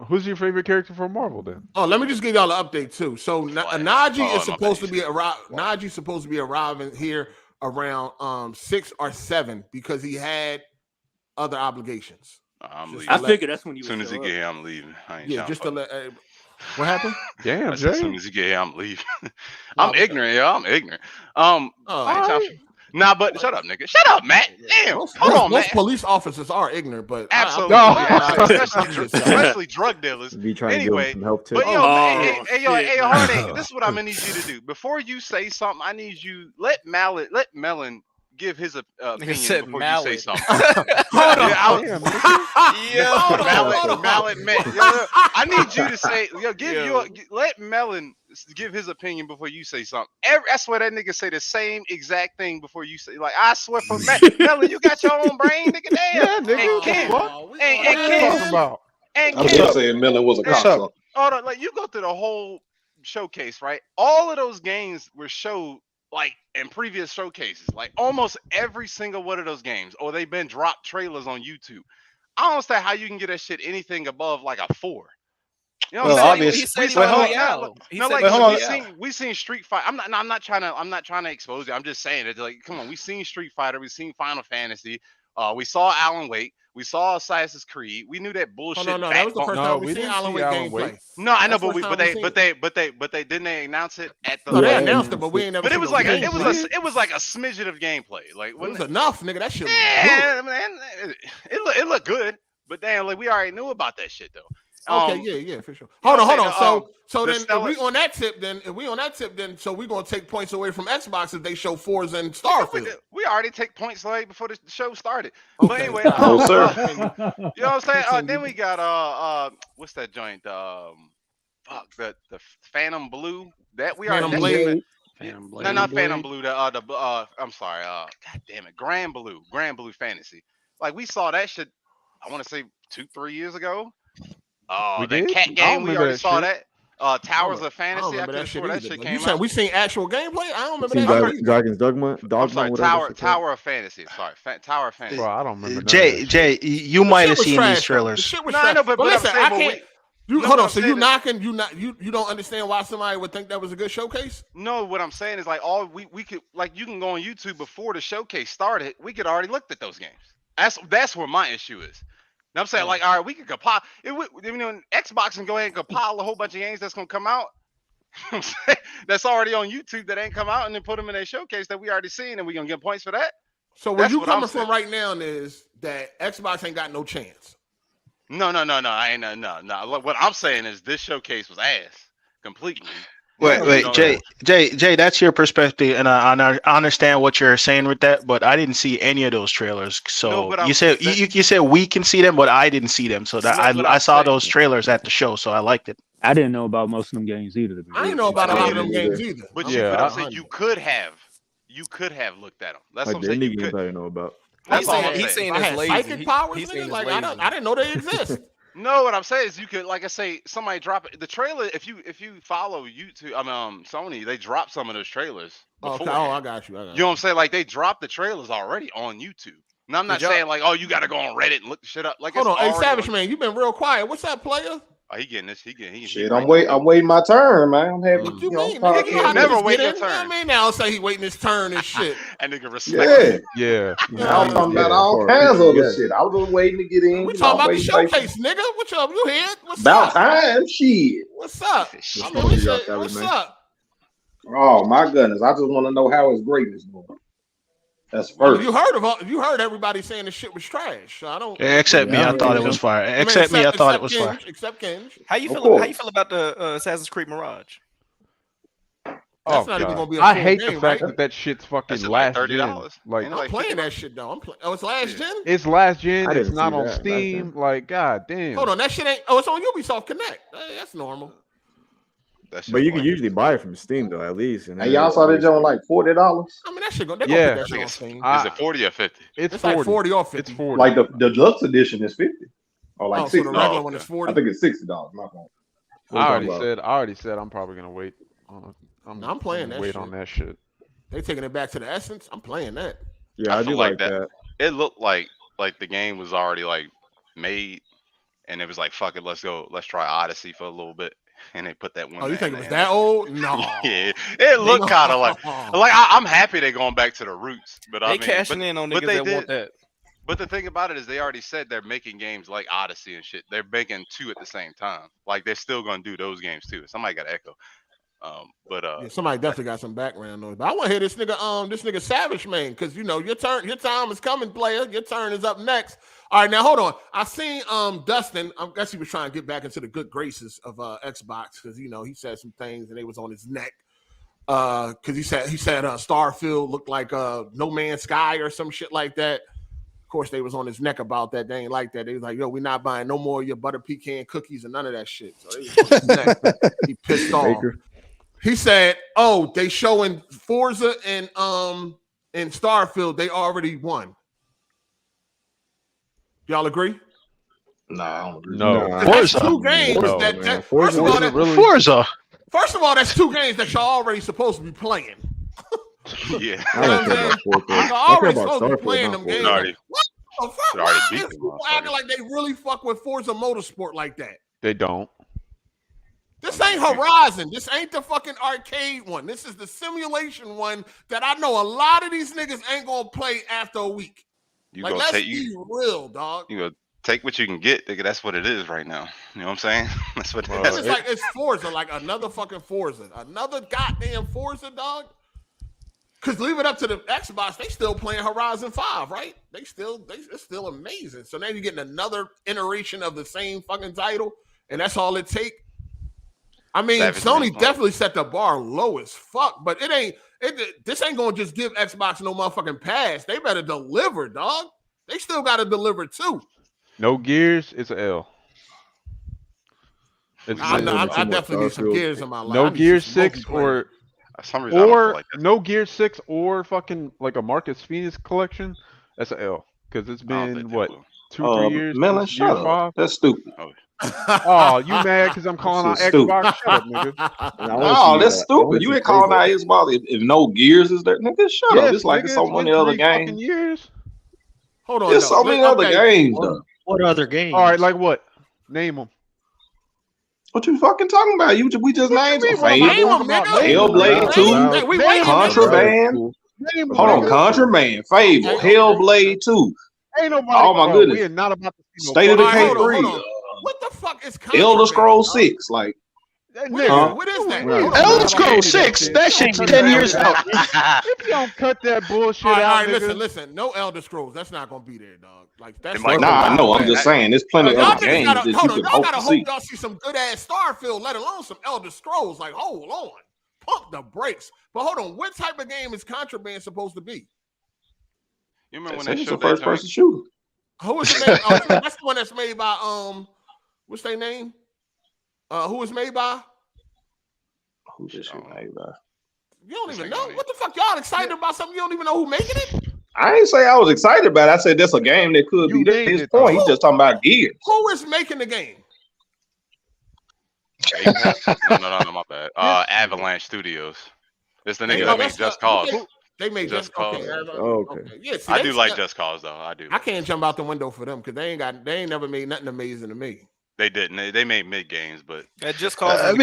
Who's your favorite character from Marvel then? Oh, let me just give y'all an update too. So Nadji is supposed to be Nadji's supposed to be arriving here around 6 or 7 because he had other obligations. I'm leaving. I figured that's when you. As soon as he get here, I'm leaving. I ain't just to let. What happened? Damn, Jay. As soon as he get here, I'm leaving. I'm ignorant, yo. I'm ignorant. Nah, but shut up, nigga. Shut up, Matt. Damn. Hold on, most Matt. police officers are ignorant, but absolutely, especially drug dealers. Be trying anyway, to give him some help too. But hey, Hard8, this is what I'm gonna need you to do. Before you say something, I need you let Melon give his opinion before you say something. Hold on. Mallet, man. I need you to say, let Melon give his opinion before you say something. That's why that nigga say the same exact thing before you say. Like, I swear for Melon, you got your own brain, nigga. Damn. Yeah, nigga. And I'm just saying Melon was a cocksucker. Hold on, like you go through the whole showcase, right? All of those games were showed like in previous showcases, like almost every single one of those games, or they've been dropped trailers on YouTube. I don't understand how you can get that shit anything above like a 4. You know what I'm saying? We seen Street Fighter. I'm not trying to expose you. I'm just saying it. Like, come on, we seen Street Fighter, we seen Final Fantasy, we saw Alan Wake. We saw Assassin's Creed. We knew that bullshit. No, that was the first time we seen Alan Wake gameplay. No, I know, but they didn't they announce it at the. No, they announced it, but we ain't never. But it was like it was like a smidgen of gameplay. Like it was enough, nigga. That shit. Yeah, man, it looked good, but damn, like we already knew about that shit though. Okay, yeah, for sure. Hold on. So then, if we on that tip, so we're gonna take points away from Xbox if they show Forza and Starfield. We already take points away before the show started. Okay. But anyway, no, sir. You know what I'm saying? Then we got what's that joint? The Phantom Blue. That we Phantom already. Blade. No, not Phantom Blue. I'm sorry. God damn it, Grand Blue Fantasy. Like we saw that shit. I want to say 2-3 years ago. Oh, that cat game, we already saw that. Towers of Fantasy. I could swear that shit came out. We seen actual gameplay. I don't remember that. Dragon's Dogma. I'm sorry, Tower of Fantasy. Sorry, Tower of Fantasy. Bro, I don't remember. Jay, you might have seen these trailers. No, I know, but listen, I can't. Hold on. So you knocking? You don't understand why somebody would think that was a good showcase? No, what I'm saying is like we could like you can go on YouTube before the showcase started. We could already looked at those games. That's where my issue is. Now I'm saying, like, all right, we could compile. Xbox can go ahead and compile a whole bunch of games that's gonna come out. That's already on YouTube that ain't come out, and then put them in a showcase that we already seen, and we gonna get points for that. So where you coming from right now is that Xbox ain't got no chance. No. I ain't no. What I'm saying is this showcase was ass completely. Wait, Jay, that's your perspective, and I understand what you're saying with that, but I didn't see any of those trailers. So you said we can see them, but I didn't see them. So that I saw those trailers at the show, so I liked it. I didn't know about most of them games either. I didn't know about a lot of them games either. But I'm saying you could have looked at them. That's what I'm saying. I didn't know about. That's all I'm saying. He's saying it's lazy. Psychic powers, nigga? Like I didn't know they exist. No, what I'm saying is you could, like I say, somebody drop it. The trailer, if you follow YouTube, Sony, they drop some of those trailers Okay. beforehand. Oh, I got you. You know what I'm saying? Like they dropped the trailers already on YouTube. And I'm not saying like, oh, you got to go on Reddit and look the shit up. Like, hold on, hey already Savage Man, you been real quiet. What's that, player? Oh, he getting this. He Shit, I'm waiting my turn, man. I'm happy. What you mean? Nigga, You never wait your turn. I mean, now say he waiting his turn and shit. And nigga respect. Yeah. I was talking about all kinds of other shit. I was just waiting to get in. We talking about the showcase, nigga. What up? You here? What's about up? time, shit. What's up? What's up? Oh my goodness! I just want to know how his greatness going. That's first. You heard everybody saying the shit was trash. So I don't. Except me, I thought it was fire. Except me, I thought it was fire. Except Kenj. How you feel about the Assassin's Creed Mirage? That's not even gonna be a I hate game, the fact right? that shit's fucking like last gen. $30. Like I'm playing that shit though. It's last gen. it's last gen. I It's didn't not see on that. Steam. Like, god damn. Hold on, that shit ain't. Oh, it's on Ubisoft Connect. That's normal. But you can usually buy it from Steam though, at least. And hey, y'all saw that joint like $40. I mean, that shit go. They gonna put that shit on Steam. Is it 40 or 50? It's 40. Like 40 or 50. It's 40. Like the deluxe edition is 50, or like Oh, $60. so the regular one is 40. I think it's $60. My fault. I already said I'm probably gonna wait. I'm playing that wait shit. on that shit. They taking it back to the essence. I'm playing that. Yeah, I do feel like that. It looked like the game was already like made, and it was like, fuck it, let's try Odyssey for a little bit, and they put that one. Oh, you think it was that old? No. Yeah, it looked kind of like I'm happy they're going back to the roots, but They cashing in on niggas that want that. But the thing about it is they already said they're making games like Odyssey and shit. They're making two at the same time. Like they're still gonna do those games too. Somebody got echo. Yeah, somebody definitely got some background noise. But I want to hear this nigga Savage Man, because you know your time is coming, player. Your turn is up next. All right, now hold on. I seen Dustin. I guess he was trying to get back into the good graces of Xbox, because you know he said some things and they was on his neck. Because he said Starfield looked like No Man's Sky or some shit like that. Of course, they was on his neck about that. They ain't like that. They was like, yo, we're not buying no more of your butter pecan cookies and none of that shit. So they was on his neck. He pissed off. He said, "Oh, they showing Forza and Starfield. They already won." Y'all agree? No, I don't agree. No. That's two games. First of all, that's two games that y'all already supposed to be playing. Yeah, I don't care about Forza. Y'all already supposed to be playing them games. What the fuck? Why is people acting like they really fuck with Forza Motorsport like that? They don't. This ain't Horizon. This ain't the fucking arcade one. This is the simulation one that I know a lot of these niggas ain't gonna play after a week. Let's be real, dog. You go take what you can get, nigga. That's what it is right now. You know what I'm saying? That's what it is. It's like it's Forza, like another fucking Forza, another goddamn Forza, dog. Cause leave it up to the Xbox, they still playing Horizon 5, right? It's still amazing. So now you're getting another iteration of the same fucking title, and that's all it take. I mean, Sony definitely set the bar low as fuck, but this ain't gonna just give Xbox no motherfucking pass. They better deliver, dog. They still gotta deliver too. No Gears, it's an L. I definitely need some Gears in my life. No Gears 6 or no Gears 6 or fucking like a Marcus Phoenix collection. That's an L, because it's been what 2-3 years. Melon, shut up. That's stupid. Oh, you mad because I'm calling out Xbox? Shut up, nigga. No, that's stupid. You ain't calling out Xbox if no Gears is there. Nigga, shut up. It's like so many other games. Hold on. There's so many other games, though. What other games? All right, like what? Name them. What you fucking talking about? We just named some. Hellblade 2, Contraband. Hold on, Contraband, Fable, Hellblade 2. Ain't nobody. Oh my goodness. We are not about to see State of Decay 3. What the fuck is Elder Scrolls 6? Like, what is that? Elder Scrolls 6. That shit's 10 years out. If you don't cut that bullshit all out, right, listen. No Elder Scrolls. That's not gonna be there, dog. Like that's I know. I'm just saying. There's plenty of other games that you could hope to see. Y'all see some good ass Starfield, let alone some Elder Scrolls. Like, hold on, pump the brakes. But hold on, what type of game is Contraband supposed to be? You remember when they showed a first-person shooter? Who is it made? That's the one that's made by what's their name? Who is made by? Who's this shit made by? You don't even know? What the fuck? Y'all excited about something you don't even know who making it? I ain't say I was excited about it. I said that's a game that could be his point. He's just talking about Gears. Who is making the game? No, my bad. Avalanche Studios. It's the nigga that made Just Cause. They made Just Cause. Okay. Yeah, see, I do like Just Cause though. I do. I can't jump out the window for them because they ain't never made nothing amazing to me. They didn't. They made mid games, but Just Cause.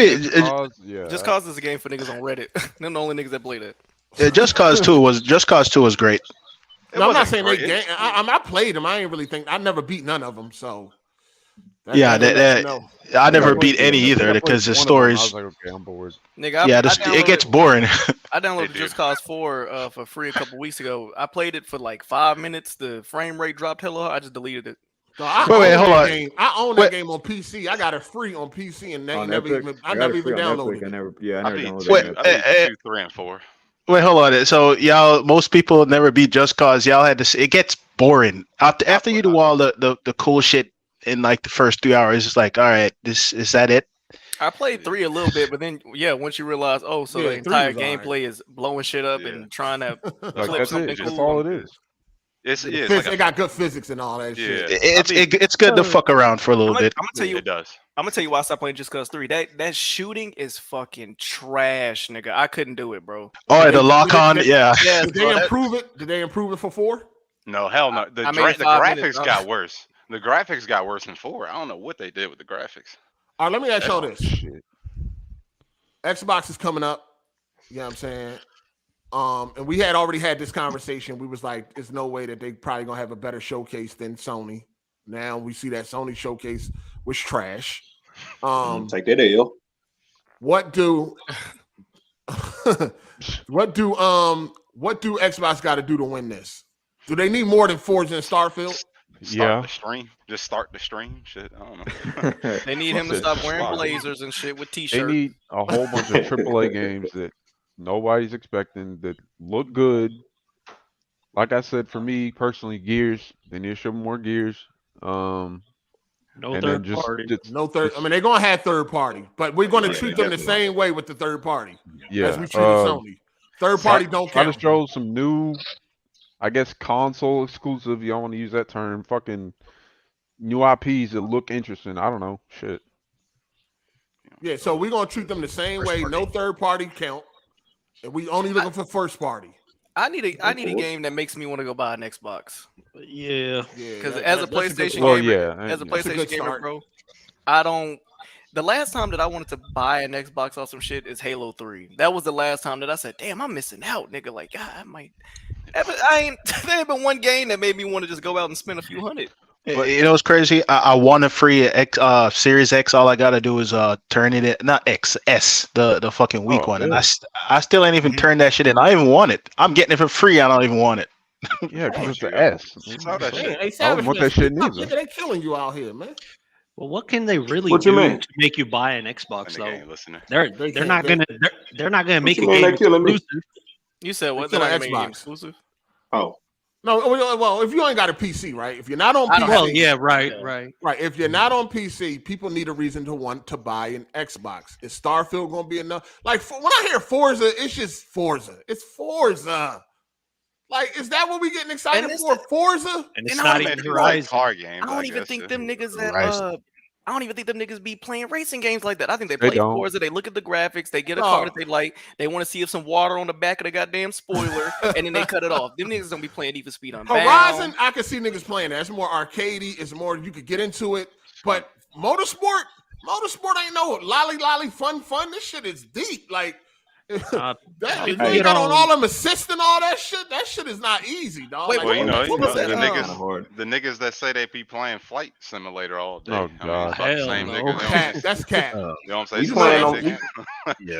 Just Cause is a game for niggas on Reddit. They're the only niggas that play that. Yeah, Just Cause 2 was great. No, I'm not saying they game. I played them. I ain't really think I never beat none of them. So I never beat any either because the stories. I was like, okay, I'm bored. Nigga, it gets boring. I downloaded Just Cause 4 for free a couple weeks ago. I played it for like 5 minutes. The frame rate dropped hella high. I just deleted it. So wait, hold on. I own that game on PC. I got it free on PC, and I never even downloaded it. I never downloaded it. 2, 3, and 4. Wait, hold on. So y'all, most people never beat Just Cause. Y'all had to. It gets boring after you do all the cool shit in like the first 3 hours. It's like, all right, is that it? I played 3 a little bit, but then once you realize, the entire gameplay is blowing shit up and trying to clip something cool. That's all it is. It got good physics and all that shit. It's good to fuck around for a little bit. I'm gonna tell you, it does. I'm gonna tell you why I stopped playing Just Cause 3. That shooting is fucking trash, nigga. I couldn't do it, bro. Oh, the lock on, yeah. Did they improve it? Did they improve it for 4? No, hell no. The graphics got worse. The graphics got worse than 4. I don't know what they did with the graphics. All right, let me ask y'all this. Xbox is coming up. You know what I'm saying? And we had already had this conversation. We was like, there's no way that they probably gonna have a better showcase than Sony. Now we see that Sony showcase was trash. Take that L. What do Xbox got to do to win this? Do they need more than Forza and Starfield? Start the stream. Just start the stream. Shit, I don't know. They need him to stop wearing blazers and shit with t-shirts. They need a whole bunch of AAA games that nobody's expecting that look good. Like I said, for me personally, Gears. They need to show more Gears. No third party. No third. I mean, they're gonna have third party, but we're gonna treat them the same way with the third party. Yeah, as we treated Sony. Third party don't count. I just showed some new, I guess, console exclusive. Y'all want to use that term? Fucking new IPs that look interesting. I don't know. Shit. Yeah, so we're gonna treat them the same way. No third party count, and we only looking for first party. I need a game that makes me want to go buy an Xbox. Yeah. Because as a PlayStation gamer, bro, I don't. The last time that I wanted to buy an Xbox or some shit is Halo 3. That was the last time that I said, "Damn, I'm missing out, nigga." Like, God, I might. There ain't been one game that made me want to just go out and spend a few hundred. But you know what's crazy? I want a free Series X. All I gotta do is turn it in, not S, the fucking weak one, and I still ain't even turned that shit in. I don't even want it. I'm getting it for free. I don't even want it. Yeah, because it's the S. I don't want that shit neither. They're killing you out here, man. Well, what can they really What do you mean? to make you buy an Xbox though? They're not gonna make a you mean game they killing me? exclusive. You said what? They're They're not killing gonna make a game Xbox. exclusive? Oh. No, well, if you ain't got a PC, right? If you're not on PC, Well, yeah, right. If you're not on PC, people need a reason to want to buy an Xbox. Is Starfield gonna be enough? Like when I hear Forza, it's just Forza. It's Forza. Like, is that what we getting excited for? Forza? And it's not even Horizon. Car games, I don't even think them niggas that I don't even think them niggas be playing racing games like that. I think they play Forza. They look at the graphics. They get a car that they like. They want to see if some water on the back of the goddamn spoiler, and then they cut it off. Them niggas don't be playing Need for Speed Unbound. Horizon, I can see niggas playing that. It's more arcadey. It's more you could get into it. But motorsport ain't no lolly fun. This shit is deep. Like you got on all them assists and all that shit. That shit is not easy, dog. Wait, like, the niggas that say they be playing Flight Simulator all day. Oh God, that's cat. You know what I'm saying?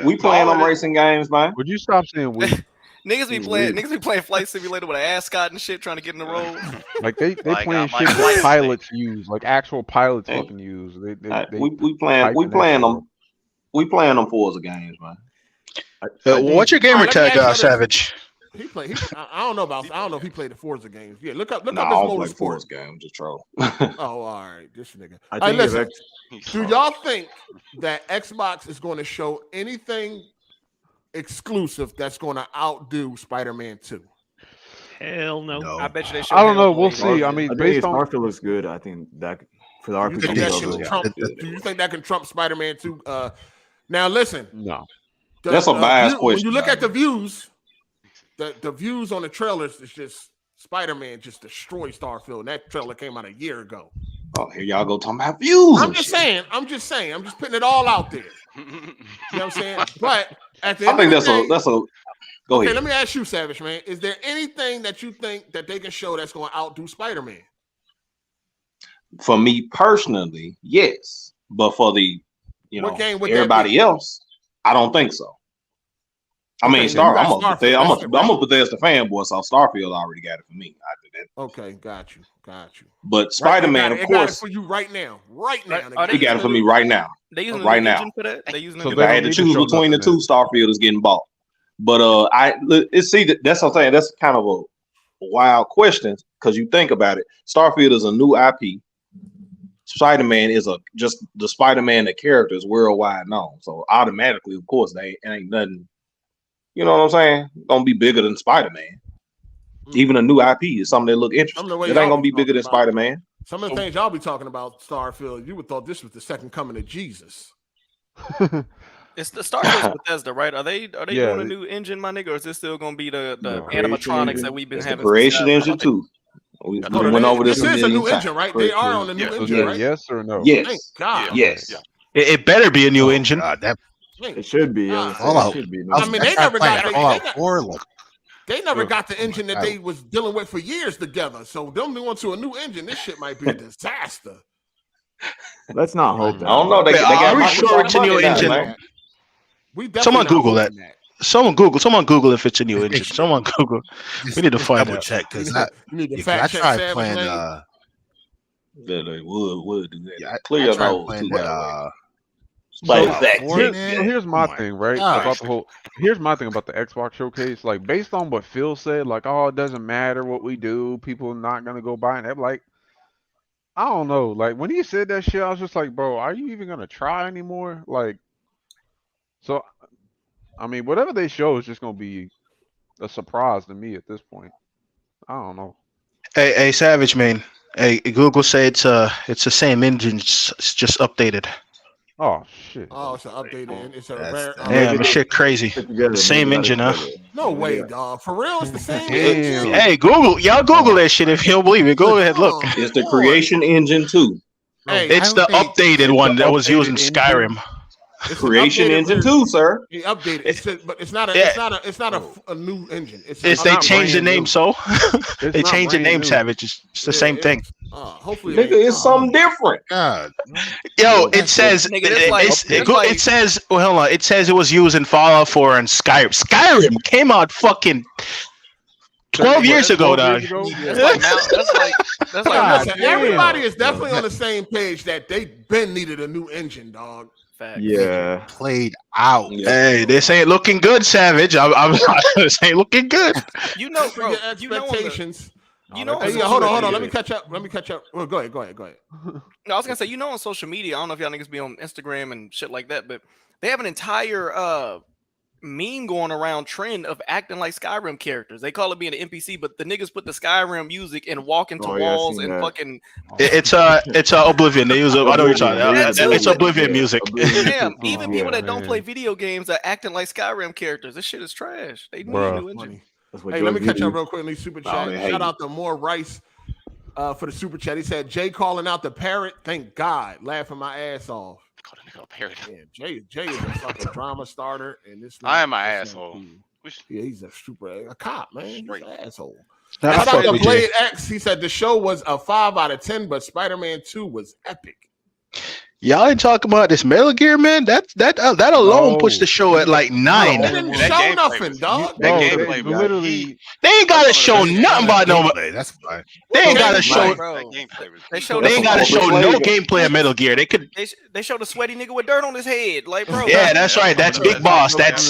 We playing on racing games, man. Would you stop saying we? Niggas be playing Flight Simulator with an ascot and shit, trying to get in the road. Like they playing shit that pilots use, like actual pilots fucking use. We playing them Forza games, man. What's your gamer tag, Savage? I don't know if he played the Forza games. Yeah, look up this Motorsport Forza game. Just troll. Oh, all right, this nigga. Listen, do y'all think that Xbox is going to show anything exclusive that's going to outdo Spider-Man 2? Hell no. I bet you they show. I don't know. Halo We'll later. see. I mean, I think based on Starfield looks good. I think that for the Do you think RPG that level. can trump? Do you think that can trump Spider-Man 2? Now listen. no. That's a biased when question. you look at the views, the views on the trailers is just Spider-Man just destroyed Starfield. And that trailer came out a year ago. Oh, here y'all go talking about views. I'm just saying. I'm just putting it all out there. You know what I'm saying? But at the end I think of the day, that's a. Go okay, ahead. let me ask you, Savage Man. Is there anything that you think that they can show that's going to outdo Spider-Man? For me personally, yes, but for the What game would that everybody be? else, I don't think so. I mean, Okay, you got I'm Starfield. a Bethesda fanboy, so Starfield already got it for me. I did that. Okay, got you. But Spider-Man, of It got it course, for you right now. Right now. Are he got it for me right now. They using Right a new now. engine for that? They using a So new If I they had don't to need to choose show between the nothing two, Starfield is getting bought. But that's what I'm saying. That's kind of a wild question because you think about it. Starfield is a new IP. Spider-Man is just the Spider-Man, the character is worldwide known. So automatically, of course, they ain't nothing. You know what I'm saying? Gonna be bigger than Spider-Man. Even a new IP is something that look interesting. the way It ain't y'all gonna be be bigger than talking about it. Spider-Man. Some of the things y'all be talking about Starfield, you would thought this was the second coming of Jesus. It's the Starfield's Bethesda, right? Are they Yeah, doing a new engine, my nigga, or is this still gonna be the Creation animatronics engine. that we've been It's the having? Creation since engine too. We Oh, went over this this a is a million new times. engine, right? They are on the new So engine, then right? yes or no? Thank Yes. God. Yes. It better be a new engine. That Thank It should be. God. It Fallout. should be. I mean, they never got Fallout 4. Look, they never got the engine that God. they was dealing with for years together. So them going to a new engine, this shit might be a disaster. Let's not hope I that. don't know. They Are got we my sure it's a new money now, engine? man. We definitely Someone not Google hoping that. Someone Google if it's a new engine. Someone Google. We need to find double out. check because You need to I fact check tried Savage playing. Man. They would do that. Yeah, I Clear tried those playing too, by that. the way. So, Fact Four, check. man. so here's my Oh my thing, right? gosh. About the whole. Here's my thing about the Xbox showcase. Like, based on what Phil said, like, oh, it doesn't matter what we do. People are not gonna go buy it. Like, I don't know. Like, when he said that shit, I was just like, bro, are you even gonna try anymore? Like, so, I mean, whatever they show is just gonna be a surprise to me at this point. I don't know. Hey, Savage Man. Hey, Google said it's the same engine, it's just updated. Oh shit. Oh, it's an updated. It's a That's- rare. Damn, this shit crazy. Put together, The same maybe engine, got huh? it together. No way, Yeah. dog. For real, it's the same Damn. engine. Hey, y'all Google that shit if you don't believe it. Go ahead, look. Oh, It's the boy. Creation engine too. Hey, It's the updated one that was used in Skyrim. it's an Creation updated engine version. too, sir. He updated. But it's not a. Yeah. It's not a new engine. It's It's a- they not changed the brand name, new. so It's they not changed the brand name. new. Savage. It's the same thing. Hopefully, Nigga, it's something different. God. Yo, it says Nigga, that's like- it says. Well, hold on. It says it was used in Fallout 4 and Skyrim. Skyrim came out fucking 12 years ago, 12 dog. years ago? That's like that's like God Listen, damn. everybody is definitely on the same page that they been needed a new engine, dog. facts. Yeah. Played out. Yeah. Hey, this ain't looking good, Savage. I'm this ain't looking good. You know, For bro. your You know, expectations. you know, Hey, on yeah, social hold on. media- Let me catch up. Well, go ahead. No, I was gonna say, you know, on social media, I don't know if y'all niggas be on Instagram and shit like that, but they have an entire meme going around trend of acting like Skyrim characters. They call it being an NPC, but the niggas put the Skyrim music and walk into Oh, yeah, I walls seen and that. fucking It's Oblivion. They use. I know what you're talking about. Oblivion. It's Oblivion Yeah, music. Oblivion. damn. Oh, Even people that don't man. play video games are acting like Skyrim characters. This shit is trash. They need a Bruh. new engine. Funny. That's what Hey, let me George catch Vidi- up real quickly. Super chat. they hate Shout it. out to More Rice for the super chat. He said, Jay calling out the parrot. Thank God. Laughing my ass off. Call the nigga a parrot. Yeah, Jay is a fucking drama starter. And this I am my this not asshole. cool. Which- Yeah, he's a cop, man. He's Straight. an asshole. I Shout fuck out to with Blade X. He said the show was a 5 out of 10, but Spider-Man 2 was epic. Y'all ain't talking about this Metal Gear, man. That alone No. puts the show at like 9. They didn't That show gameplay nothing, was- dog. That No, gameplay they was literally. They ain't gotta show nothing about no. Gameplay, that's fine. They ain't gotta Gameplay. show. Bro. That gameplay was They heat. showed They ain't gotta show no gameplay of Metal Gear. They could. They showed a sweaty nigga with dirt on his head. Like, bro. Yeah, that's right. That's Big Boss. That's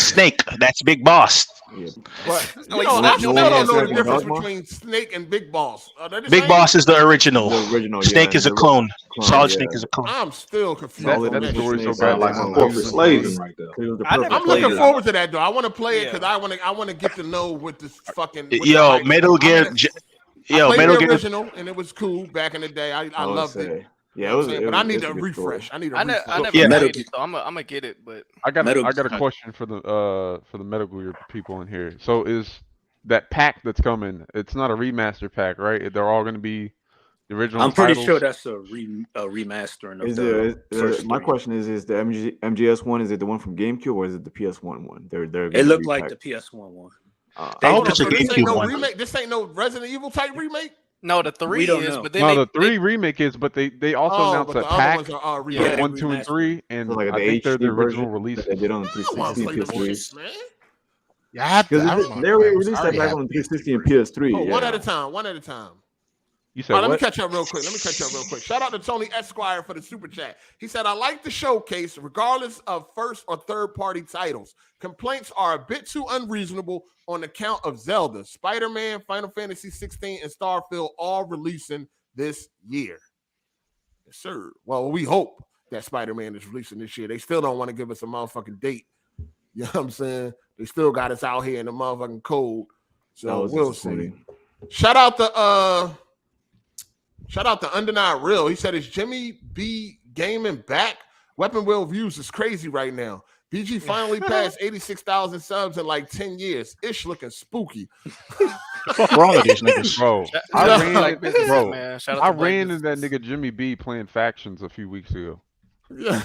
Snake. That's Big Boss. Yeah. But No, you like know, I Snake still no don't know the Snake difference Dogma? between Snake and Big Boss. Are they the Big same? Boss is the original. The original. Snake yeah, is a the clone. Solid yeah. Snake is a clone. I'm still confused That on that that story's shit. so Sound like goddamn some confusing. corporate slaving right there. It was the I never perfect I'm looking played it. forward to that though. I want to play it Yeah. because I want to get to know what this fucking what the Yo, hype Metal is. Gear. I Yo, played Metal the Gear. original and it was cool back in the day. I loved it. Yeah, You know it what was. I'm saying? But I need a refresh. I need a I refresh. never Yeah. played it, so I'm gonna get it. But I got Metal- a question for the Metal Gear people in here. So is that pack that's coming? It's not a remaster pack, right? They're all going to be the original. I'm pretty titles? sure that's a remastering of the first my three. question is the MGS one? Is it the one from GameCube or is it the PS1 one? They're It looked like the PS1 one. I hope it's a So this ain't GameCube no one. remake. This ain't no Resident Evil type remake. no, the 3 don't is. know. But then No, they, the 3 remake is, but they also announced but that the other pack ones are Yeah, remake. 1, 2, and 3, and So like I the think they're the HD original version releases. that they did on the I want 360 to and play them PS3. shits, man. Yeah, I Because remember they those. released I that already back have on it. 360 and PS3. Oh, yeah. one at a time. One at a time. You said All right, let me what? catch up real quick. Shout out to Tony Esquire for the super chat. He said, I like the showcase regardless of first or third party titles. Complaints are a bit too unreasonable on account of Zelda, Spider-Man, Final Fantasy 16, and Starfield all releasing this year. Yes, sir. Well, we hope that Spider-Man is releasing this year. They still don't want to give us a motherfucking date. You know what I'm saying? They still got us out here in the motherfucking cold. So we'll see. Shout out to Undenied Real. He said, is Jimmy B gaming back? Weapon Wheel views is crazy right now. BG finally passed 86,000 subs in like 10 years. Ish looking spooky. What's wrong with these niggas? Bro, I ran into that business. nigga Jimmy B playing factions a few weeks ago. Yeah.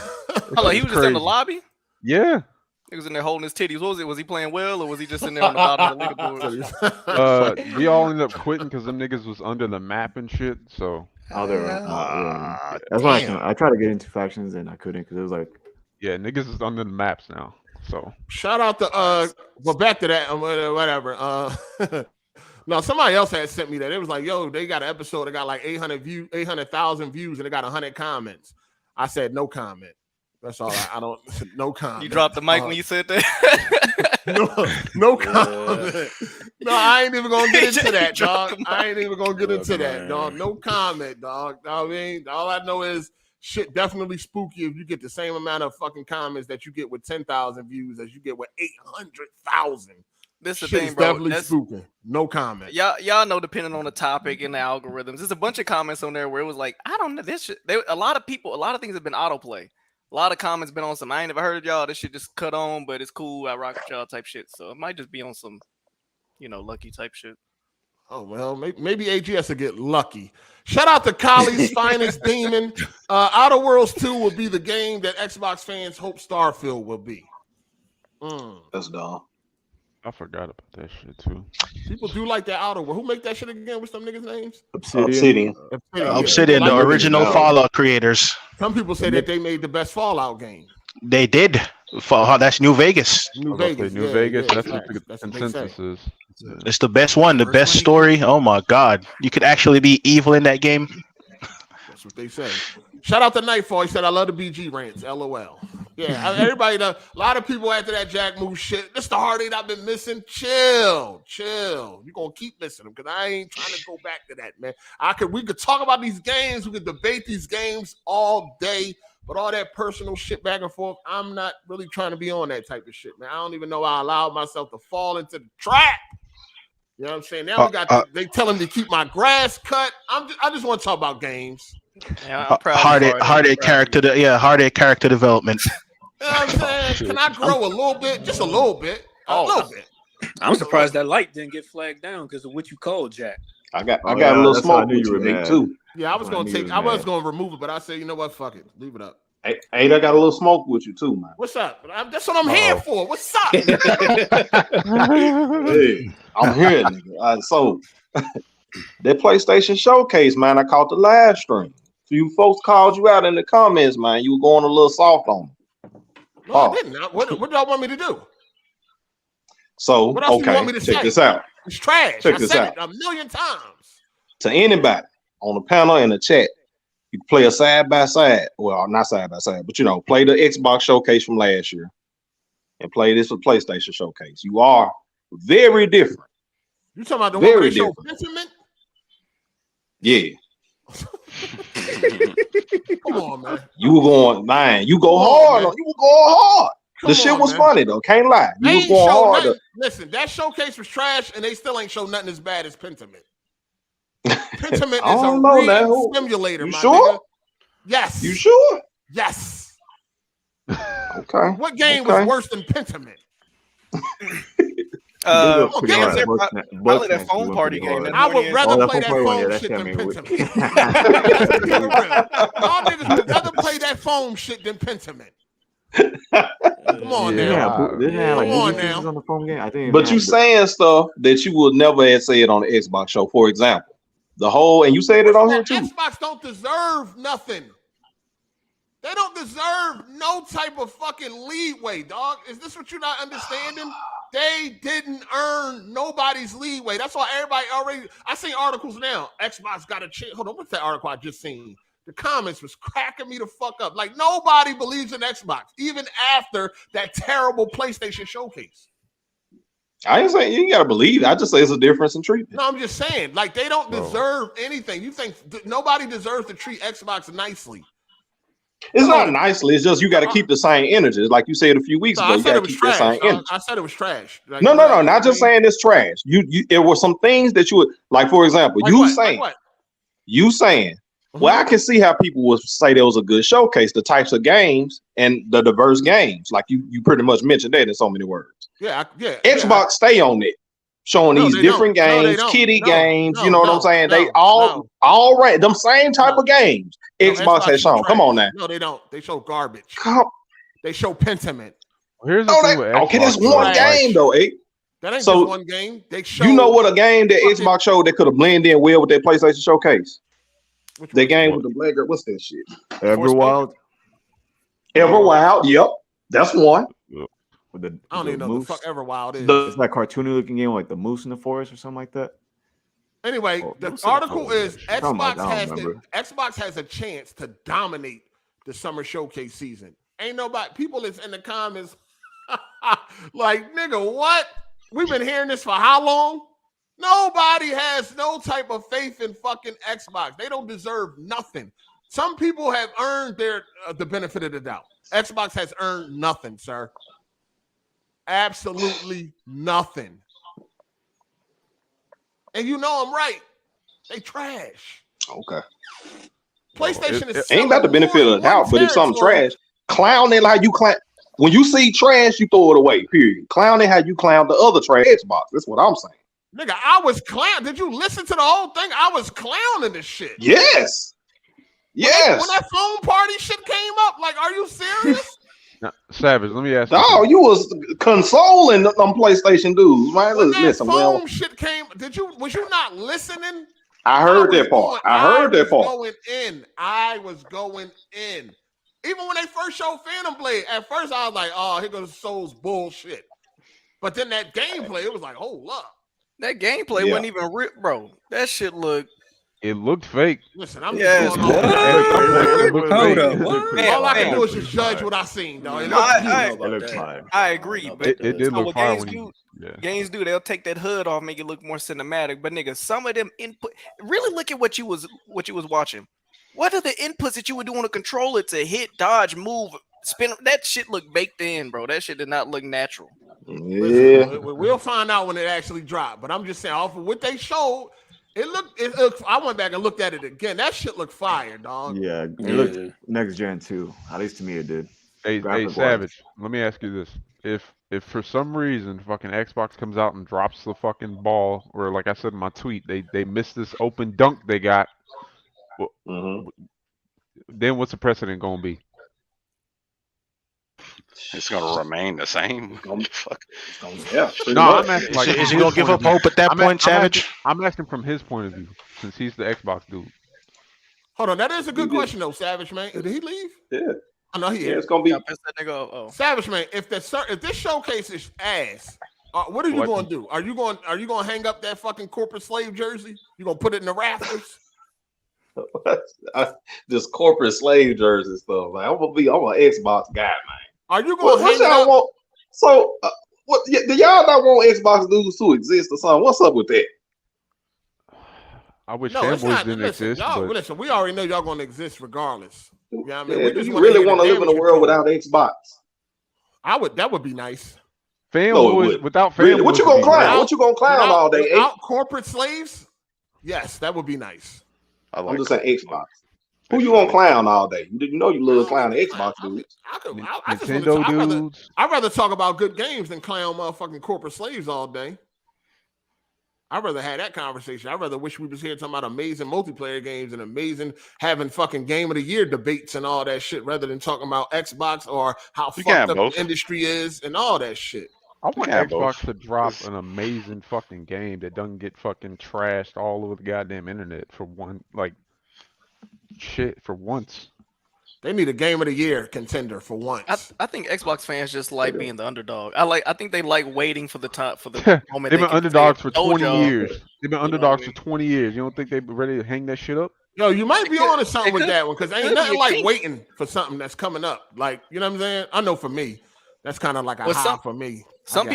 Hold on, he was just in the lobby? Yeah. He was in there holding his titties. What was it? Was he playing well, or was he just in there on the bottom of the leaderboard? We all ended up quitting because them niggas was under the map and shit. So that's why I tried to get into factions and I couldn't because it was like, yeah, niggas is under the maps now. So shout out to well, back to that whatever. No, somebody else had sent me that. It was like, yo, they got an episode that got like 800,000 views, and they got 100 comments. I said no comment. That's all. I don't. No comment. You dropped the mic when you said that. no comment. No, I ain't even gonna get into that, dog. I ain't even gonna get into that, dog. No comment, dog. I mean, all I know is shit definitely spooky if you get the same amount of fucking comments that you get with 10,000 views as you get with 800,000. This is shit the thing, is bro. definitely spooky. No comment. Y'all know, depending on the topic and the algorithms, there's a bunch of comments on there where it was like, I don't know, this shit. A lot of things have been autoplay. A lot of comments been on some, I ain't never heard of y'all. This shit just cut on, but it's cool. I rock with y'all type shit. So it might just be on some, lucky type shit. Oh, well, maybe AGS will get lucky. Shout out to Kali's finest demon. Outer Worlds 2 will be the game that Xbox fans hope Starfield will be. That's dumb. I forgot about that shit too. People do like that Outer World. Who make that shit again? What's some niggas' names? Obsidian, the original Fallout creators. Some people say that they made the best Fallout game. They did. That's New Vegas. New Vegas. That's what the consensus is. It's the best one, the best story. Oh my god, you could actually be evil in that game. That's what they say. Shout out to Nightfall. He said, I love the BG rants. LOL. Yeah, everybody, a lot of people after that Jack Move shit. This the Hard 8 I've been missing. Chill. You're going to keep missing them because I ain't trying to go back to that, man. We could talk about these games. We could debate these games all day, but all that personal shit back and forth, I'm not really trying to be on that type of shit, man. I don't even know I allowed myself to fall into the trap. You know what I'm saying? Now they tell him to keep my grass cut. I just want to talk about games. Yeah, I'm proud. Hard 8 character development. You know what I'm saying? Can I grow a little bit? Just a little bit. A little bit. I'm surprised that light didn't get flagged down because of what you called Jack. I got a little smoke with you, mad. too. Yeah, I was gonna remove it, but I said, you know what? Fuck it. Leave it up. Hey, I got a little smoke with you too, man. What's up? That's what I'm here for. What's up? Hey, I'm here, nigga. So that PlayStation Showcase, man, I caught the live stream. So you folks called you out in the comments, man. You were going a little soft on them. No, I didn't. What do y'all want me to do? So, what else do you want me to check say? this out. It's trash. Check I this said out. it a million times. To anybody on the panel in the chat, you can play a side by side. Well, not side by side, but play the Xbox Showcase from last year and play this for PlayStation Showcase. You are Very different. You talking about the Very one where they show different. Pentiment? Yeah. Come on, man. You were going, man. You go Come on, hard. man. You were going hard. Come The shit on, was man. funny though. Can't lie. You They was ain't going show hard. nothing. Listen, that showcase was trash, and they still ain't show nothing as bad as Pentiment. Pentiment I is a don't know real now. simulator, You my sure? nigga. Yes. You sure? Yes. Okay. What game Okay. was worse than Pentiment? Pretty games hard. there, Both probably snacks that phone went party pretty game. hard. That I would one rather that play phone that party one, yeah, phone that shit shit than made me Pentiment. Let's keep it real. Y'all niggas would rather play that phone shit than Pentiment. Come on now. Didn't it have like Come on movie pieces now. on the phone game? I think. But you saying stuff that you would never have said on the Xbox show. For example, the whole, and you said it on here too. Xbox don't deserve nothing. They don't deserve no type of fucking leeway, dog. Is this what you're not understanding? They didn't earn nobody's leeway. That's why everybody already. I seen articles now. Xbox got a chance. Hold on, what's that article I just seen? The comments was cracking me the fuck up. Like nobody believes in Xbox, even after that terrible PlayStation showcase. I ain't saying you gotta believe it. I just say it's a difference in treatment. No, I'm just saying, like they don't deserve anything. You think nobody deserves to treat Xbox nicely? It's not nicely. It's just you got to keep the same energy. It's like you said a few weeks ago. I You said got it to was keep that trash. same energy. I said it was trash. Like, No, not just saying it's trash. You there were some things that you would like. For example, Like you what? saying, Like what? you saying. Well, I can see how people would say there was a good showcase, the types of games and the diverse games. Like you pretty much mentioned that in so many words. Yeah, Xbox stay on it, showing these different games, kiddie games. You know what I'm saying? They all right, them same type of games. Xbox has shown. Come on now. No, they don't. They show garbage. Come. They show Pentiment. Here's the Oh, thing with Xbox. okay, that's one game though, eh? That ain't So, just one game. They show. You know what a game that Xbox showed that could have blended in well with their PlayStation showcase? That game with the black girl. What's that shit? Everwild. Everwild. Yep, that's one. With the, I don't even know moose. what the fuck Everwild is. It's that cartoony looking game, like the moose in the forest or something like that. Anyway, the article is Xbox Xbox has a chance to dominate the summer showcase season. Ain't nobody. People is in the comments like, nigga, what? We've been hearing this for how long? Nobody has no type of faith in fucking Xbox. They don't deserve nothing. Some people have earned their the benefit of the doubt. Xbox has earned nothing, sir. Absolutely nothing. And you know I'm right. They trash. Okay. PlayStation is ain't about the benefit of the doubt, but if something trash, clown it like you clown. When you see trash, you throw it away. Period. Clown it how you clown the other trash Xbox. That's what I'm saying. Nigga, I was clown. Did you listen to the whole thing? I was clowning this shit. Yes. When that phone party shit came up, like, are you serious? Now, Savage, let me ask you. Oh, you was consoling them PlayStation dudes, man. When that Listen, phone shit came, was you not listening? I heard that part. I heard that part. I was going in. Even when they first showed Phantom Blade, at first I was like, oh, here goes Soul's bullshit. But then that gameplay, it was like, hold up. That gameplay wasn't even real, bro. That shit looked. It looked fake. Listen, I'm just going on. Hold up. All I can do is just judge what I seen, dog. I agree, but it did look fire when you. Games do, they'll take that hood off, make it look more cinematic. But nigga, some of them input. Really look at what you was watching. What are the inputs that you would do on a controller to hit, dodge, move, spin? That shit looked baked in, bro. That shit did not look natural. Yeah, we'll find out when it actually dropped. But I'm just saying, off of what they showed, it looked. I went back and looked at it again. That shit looked fire, dog. Yeah, it looked next gen too. At least to me, it did. Hey, Savage, let me ask you this: if for some reason fucking Xbox comes out and drops the fucking ball, or like I said in my tweet, they missed this open dunk they got, then what's the precedent gonna be? It's gonna remain the same. Yeah. No, I'm asking, like, is he gonna give up hope at that point, Savage? I'm asking from his point of view, since he's the Xbox dude. Hold on, that is a good question though, Savage man. Did he leave? Yeah. I know he is. It's gonna be. Savage man, if this showcase is ass, what are you going to do? Are you going to hang up that fucking corporate slave jersey? You going to put it in the rafters? This corporate slave jersey stuff, man. I'm an Xbox guy, man. Are you going to hang it up? So What? Do y'all not want Xbox dudes to exist or something? What's up with that? I wish No, it's fanboys not. didn't Listen, exist. y'all, But listen, we already know y'all going to exist regardless. You know what I mean? Yeah, do you really want to live in a world without Xbox? That would be nice. Fanboys without fanboys. Really? What you gonna clown? What you gonna clown all day? Without corporate slaves? Yes, that would be nice. I'm just saying Xbox. Who you gonna clown all day? You know you love clowning Xbox dudes. I'd rather talk about good games than clown motherfucking corporate slaves all day. I'd rather have that conversation. I'd rather wish we was here talking about amazing multiplayer games and amazing having fucking game of the year debates and all that shit rather than talking about Xbox or how fucked up the industry is and all that shit. I want Xbox to drop an amazing fucking game that doesn't get fucking trashed all over the goddamn internet for one, like, shit for once. They need a game of the year contender for once. I think Xbox fans just like being the underdog. I think they like waiting for the time for the moment. They've been underdogs for 20 years. They've been underdogs for 20 years. You don't think they're ready to hang that shit up? Yo, you might be on to something with that one because ain't nothing like waiting for something that's coming up. Like, you know what I'm saying? I know for me, that's kind of like a high for me. Some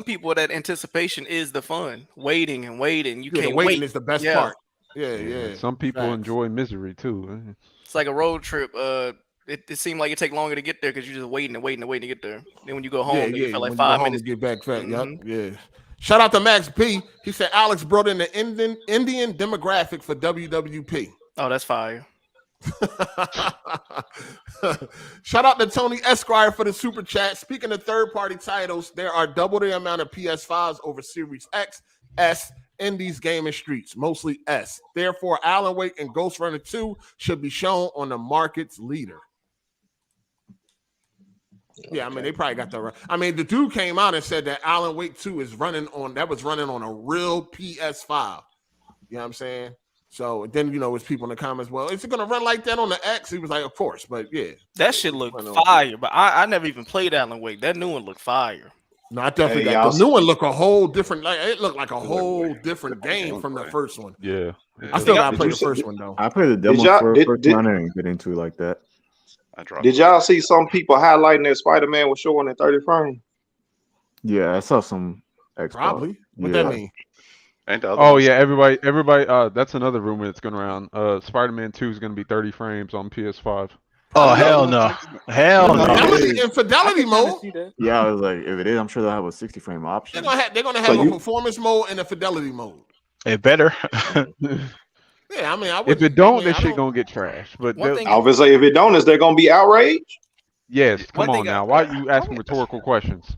people, that anticipation is the fun. Waiting and waiting. You can't wait. Waiting is the best part. Yeah. Some people enjoy misery too. It's like a road trip. It seemed like it take longer to get there because you're just waiting to get there. Then when you go home, you feel like 5 minutes. Get back fat. Yeah. Shout out to Max P. He said Alex brought in the Indian demographic for WWP. Oh, that's fire. Shout out to Tony Esquire for the super chat. Speaking of third-party titles, there are double the amount of PS5s over Series X, S, in these gaming streets, mostly S. Therefore, Alan Wake and Ghost Runner 2 should be shown on the market's leader. Yeah, I mean, they probably got the. I mean, the dude came out and said that Alan Wake 2 was running on a real PS5. You know what I'm saying? So then, it's people in the comments, well, is it going to run like that on the X? He was like, of course, but yeah. That shit looked fire, but I never even played Alan Wake. That new one looked fire. No, I definitely got the new one. Look a whole different. Like it looked like a whole different game from the first one. Yeah, I still got to play the first one though. I played the demo for first one. I didn't get into it like that. Did y'all see some people highlighting that Spider-Man was showing at 30 frames? Yeah, I saw some. Xbox. Probably. What that mean? Oh yeah, everybody. That's another rumor that's going around. Spider-Man 2 is going to be 30 frames on PS5. Oh hell no! Hell no! That was in fidelity mode. Yeah, I was like, if it is, I'm sure they'll have a 60 frame option. They're gonna have a performance mode and a fidelity mode. It better. Yeah, I mean, if it don't, this shit gonna get trashed. But I would say if it don't, is there gonna be outrage? Yes. Come on now. Why are you asking rhetorical questions?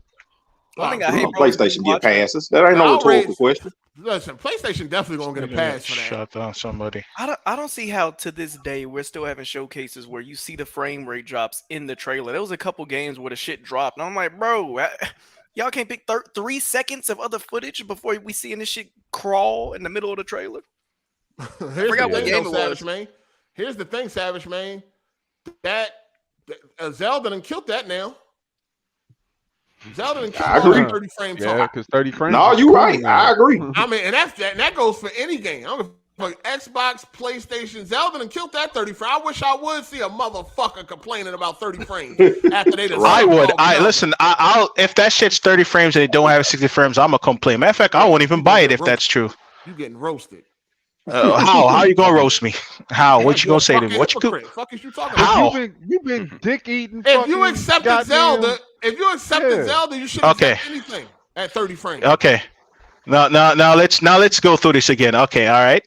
One thing I hate, PlayStation get passes. That ain't no rhetorical question. Listen, PlayStation definitely gonna get a pass for that. Shut down somebody. I don't see how to this day we're still having showcases where you see the frame rate drops in the trailer. There was a couple games where the shit dropped, and I'm like, bro, y'all can't pick 3 seconds of other footage before we seeing this shit crawl in the middle of the trailer. Here's the thing, though, Savage Man. Here's the thing, Savage Man. That Zelda done killed that now. Zelda done killed 30 frames. Yeah, because 30 frames. No, you're right. I agree. I mean, and that goes for any game. I don't for Xbox, PlayStation, Zelda done killed that 30 frames. I wish I would see a motherfucker complaining about 30 frames after they done. I would. Listen. I'll if that shit's 30 frames and they don't have 60 frames, I'm gonna complain. Matter of fact, I won't even buy it if that's true. You getting roasted. How you gonna roast me? How? What you gonna say to me? What you do? Fuck is you talking How? about? You've been dick eating. If you accepted Zelda, you should accept anything at 30 frames. Okay. Now let's go through this again. Okay, all right.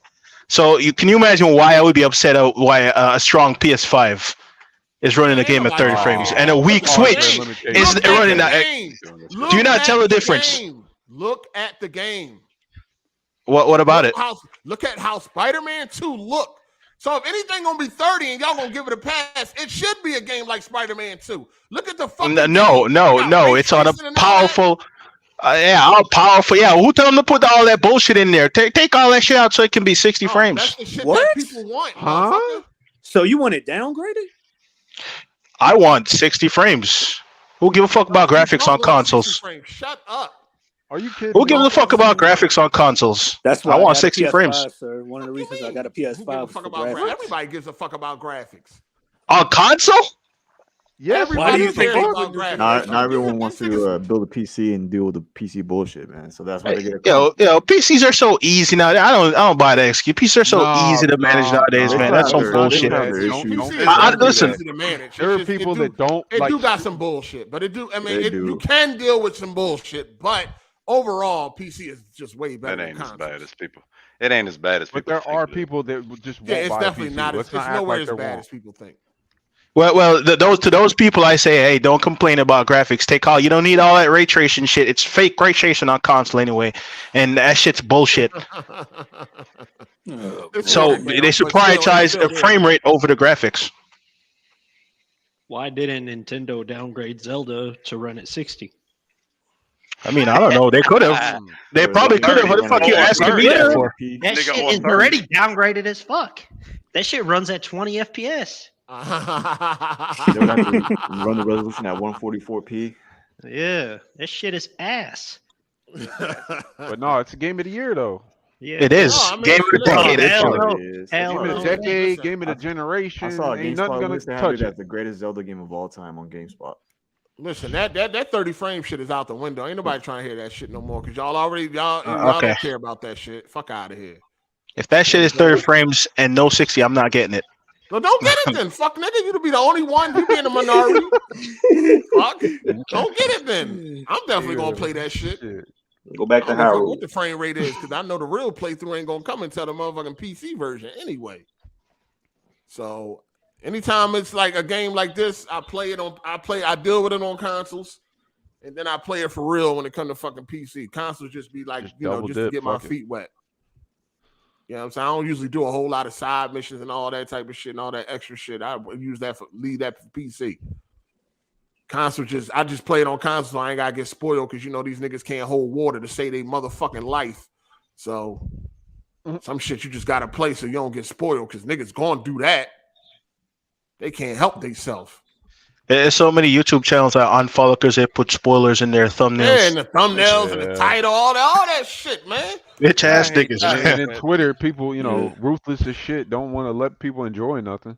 So can you imagine why I would be upset at why a strong PS5 is running a game at 30 frames and a weak Switch is running that? Do you not tell the difference? Look at the game. What about it? Look at how Spider-Man 2 look. So if anything gonna be 30 and y'all gonna give it a pass, it should be a game like Spider-Man 2. Look at the fucking No. It's on a powerful. All powerful. Yeah, who told them to put all that bullshit in there? Take all that shit out so it can be 60 frames. That's the shit that people want. Huh? So you want it downgraded? I want 60 frames. Who give a fuck about graphics on consoles? Shut up. Are you kidding? Who gives a fuck about graphics on consoles? That's why I want got 60 PS5, frames. Sir. One of the reasons I got a PS5 for Everybody graphics. gives a fuck about graphics. On console? Yes, Why do you think cares they about wouldn't graphics. Not everyone wants to build a PC and deal with the PC bullshit, man. So that's why they get a Yo, PCs are so easy now. I don't buy that excuse. PCs are so easy to manage nowadays, man. That's some bullshit. Listen, there are people that don't. It do got some bullshit, but it do. I mean, you can deal with some bullshit, but overall, PC is just way better. It ain't as bad as people. It ain't as bad as people. But there are people that just won't it's buy definitely a PC. not. Let's It's not act nowhere like as they're bad wrong. as people think. Well, those people I say, hey, don't complain about graphics. Take all. You don't need all that ray tracing shit. It's fake ray tracing on console anyway, and that shit's bullshit. So they should prioritize a frame rate over the graphics. Why didn't Nintendo downgrade Zelda to run at 60? I mean, I don't know. They could have. They probably could have. What the fuck you asking me that for? That shit is already downgraded as fuck. That shit runs at 20 FPS. They would have to run the resolution at 144p. Yeah, that shit is ass. But no, it's a game of the year though. Yeah, it is. Game of the decade. Game of the decade. Game of the generation. I saw a Ain't nothing GameSpot gonna list that had touch it it. as the greatest Zelda game of all time on GameSpot. Listen, that 30 frame shit is out the window. Ain't nobody trying to hear that shit no more because y'all okay. don't care about that shit. Fuck out of here. If that shit is 30 frames and no 60, I'm not getting it. Well, don't get it then. Fuck, nigga, you to be the only one. You be in the minority. Fuck, don't get it then. I'm definitely gonna play that shit. Go back to I don't know Hyrule. what the frame rate is because I know the real playthrough ain't gonna come until the motherfucking PC version anyway. So anytime it's like a game like this, I deal with it on consoles, and then I play it for real when it comes to fucking PC. Consoles just be like, just to get my feet wet. You know what I'm saying? I don't usually do a whole lot of side missions and all that type of shit and all that extra shit. I leave that for PC. Console I just play it on console. So I ain't gotta get spoiled because these niggas can't hold water to save their motherfucking life. So some shit you just gotta play so you don't get spoiled because niggas gonna do that. They can't help themselves. There's so many YouTube channels I unfollow because they put spoilers in their thumbnails. Yeah, and the thumbnails and the title, all that shit, man. Bitch ass niggas. And then Twitter, people, ruthless as shit, don't want to let people enjoy nothing.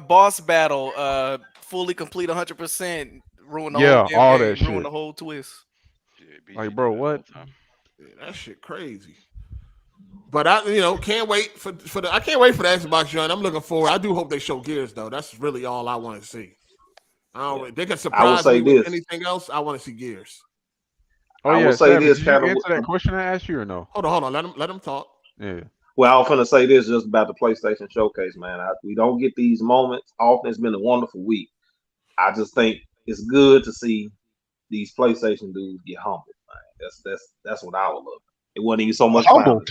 Boss battle, fully complete 100%, ruin the Yeah, whole all game, that shit. ruin the whole twist. Like, bro, what? Yeah, that shit crazy. But I, can't wait for the Xbox joint. I'm looking forward. I do hope they show Gears though. That's really all I want to see. They can surprise me with anything else. I want to see Gears. Oh I yeah, will say Savage, this, did you kind of answer that question I asked you or no? Hold on. Let them talk. Yeah. Well, I was gonna say this just about the PlayStation Showcase, man. We don't get these moments often. It's been a wonderful week. I just think it's good to see these PlayStation dudes get humbled, man. That's what I would love. It wasn't even so much humbled.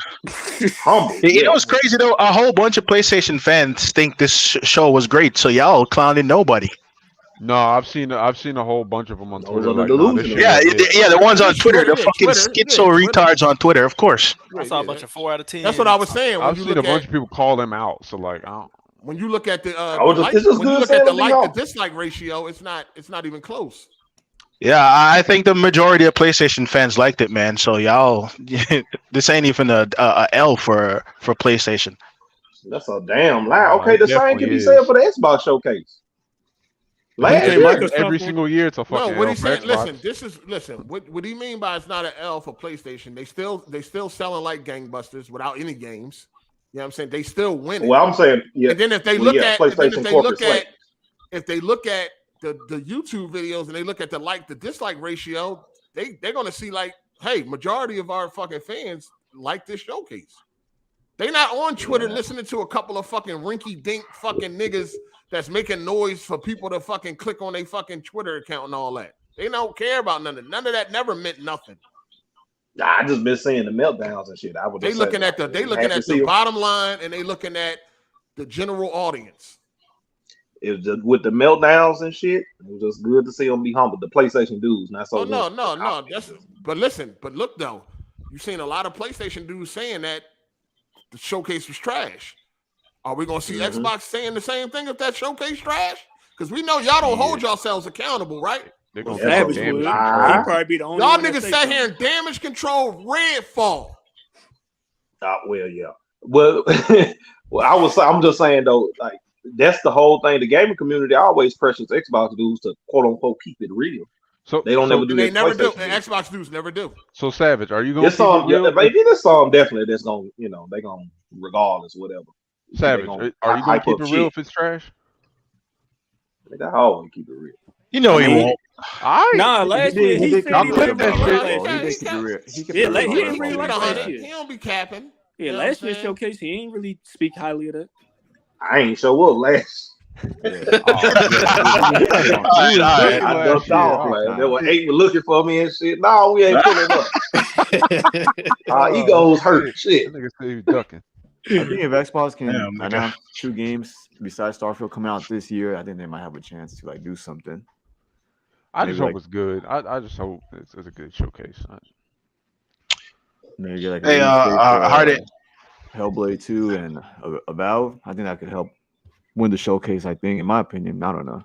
Humbled. You know what's crazy though? A whole bunch of PlayStation fans think this show was great, so y'all clowning nobody. No, I've seen a whole bunch of them on Twitter. are the Like, nah, this delusional. shit The ones on Twitter, the Yeah, fucking schizo retards on Twitter, of course. I saw a bunch of 4 out of 10. That's what I was saying. I've seen a bunch of people call them out. So like, I don't. When you look at the dislike ratio, it's not even close. Yeah, I think the majority of PlayStation fans liked it, man. So y'all, this ain't even a L for PlayStation. That's a damn lie. Okay, the same can be said for the Xbox Showcase. Every single year it's a fucking No, what L he's for saying, Xbox. What do you mean by it's not an L for PlayStation? They still selling like gangbusters without any games. You know what I'm saying? They still winning. Well, I'm saying, yeah. And then if they look at the YouTube videos and they look at the dislike ratio, they're gonna see like, hey, majority of our fucking fans like this showcase. They not on Twitter listening to a couple of fucking rinky dink fucking niggas that's making noise for people to fucking click on their fucking Twitter account and all that. They don't care about none of that. Never meant nothing. I just been seeing the meltdowns and shit. They looking at the bottom line and they looking at the general audience. It was just with the meltdowns and shit. It was just good to see them be humble. The PlayStation dudes, not so. Oh no. But look though, you've seen a lot of PlayStation dudes saying that the showcase was trash. Are we gonna see Xbox saying the same thing if that showcase trash? Because we know y'all don't hold yourselves accountable, right? They're gonna Savage would. He'd probably be the only y'all one niggas sat here and damage control Redfall. Well, yeah. Well, I'm just saying though, like that's the whole thing. The gaming community always pressures Xbox dudes to quote unquote keep it real. So they don't never do They that. never do. PlayStation And Xbox dudes never do. So Savage, are you gonna There's keep some, it real? maybe there's some definitely that's gonna, they gonna regardless, whatever. Savage, are you gonna keep it real if it's trash? I always keep it real. You know he won't. Nah, last year he said he clip that shit. He didn't really really last year. He don't be capping. Yeah, You know last what I'm year's saying? showcase, he ain't really speak highly of that. I ain't show up last. I ducked off, man. They were eight looking for me and shit. No, we ain't pulling up. Our egos hurt. Shit. That nigga say he ducking. I think if Xbox can announce 2 games besides Starfield coming out this year, I think they might have a chance to like do something. I just hope it's good. I just hope it's a good showcase. Maybe like Hey, Hard8. Hellblade 2 and a Valve. I think that could help win the showcase. I think, in my opinion, I don't know.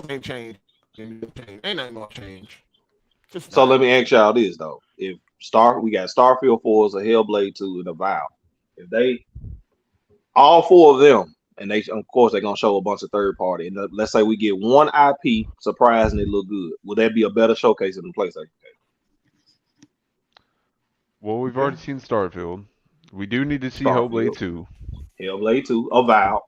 Ain't change. Ain't nothing gonna change. So let me ask y'all this though: if we got Starfield 4, a Hellblade 2, and a Valve. If they, all 4 of them, and they, of course, they're gonna show a bunch of third party. And let's say we get one IP surprise and it look good, would that be a better showcase than the PlayStation? Well, we've already seen Starfield. We do need to see Hellblade 2. Hellblade 2, a Valve.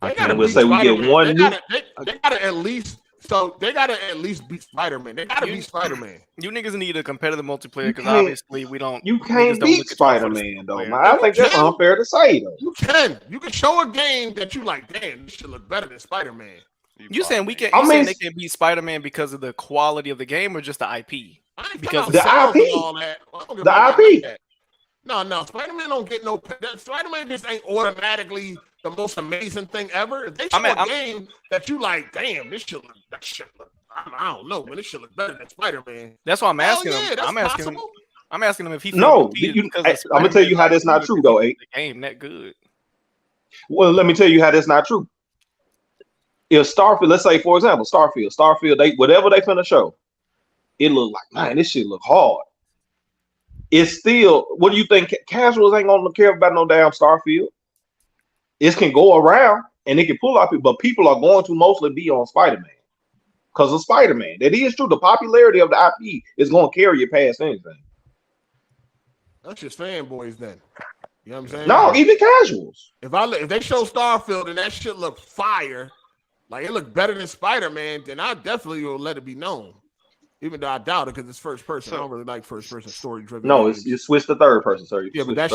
And let's say we get one. They gotta at least. So they gotta at least beat Spider-Man. They gotta beat Spider-Man. You niggas need a competitive multiplayer because can't- obviously we don't. You can't beat Spider-Man though, man. I think that's unfair to say though. You can. You can show a game that you like. Damn, this should look better than Spider-Man. You saying we can't? I You saying mean- they can beat Spider-Man because of the quality of the game or just the IP? Because The IP. All that. The IP. No. Spider-Man don't get no. Spider-Man just ain't automatically the most amazing thing ever. If they show a game that you like, damn, this should look. That shit look. I don't know, man. This should look better than Spider-Man. That's why I'm asking Hell him. yeah, that's I'm asking him. possible. I'm asking him if he. No, I'm I'm gonna tell you how that's not true though. The game that good. Well, let me tell you how that's not true. If Starfield, let's say for example, Starfield, they whatever they finna show, it look like, man, this shit look hard. It's still, what do you think? Casuals ain't gonna care about no damn Starfield. It can go around and it can pull out people, but people are going to mostly be on Spider-Man because of Spider-Man. That is true. The popularity of the IP is going to carry you past anything. That's just fanboys then. You know what I'm saying? No, even casuals. If they show Starfield and that shit look fire, like it look better than Spider-Man, then I definitely will let it be known. Even though I doubt it because it's first person. I don't really like first person story driven. No, it's you switch to third person, sir. Yeah, but that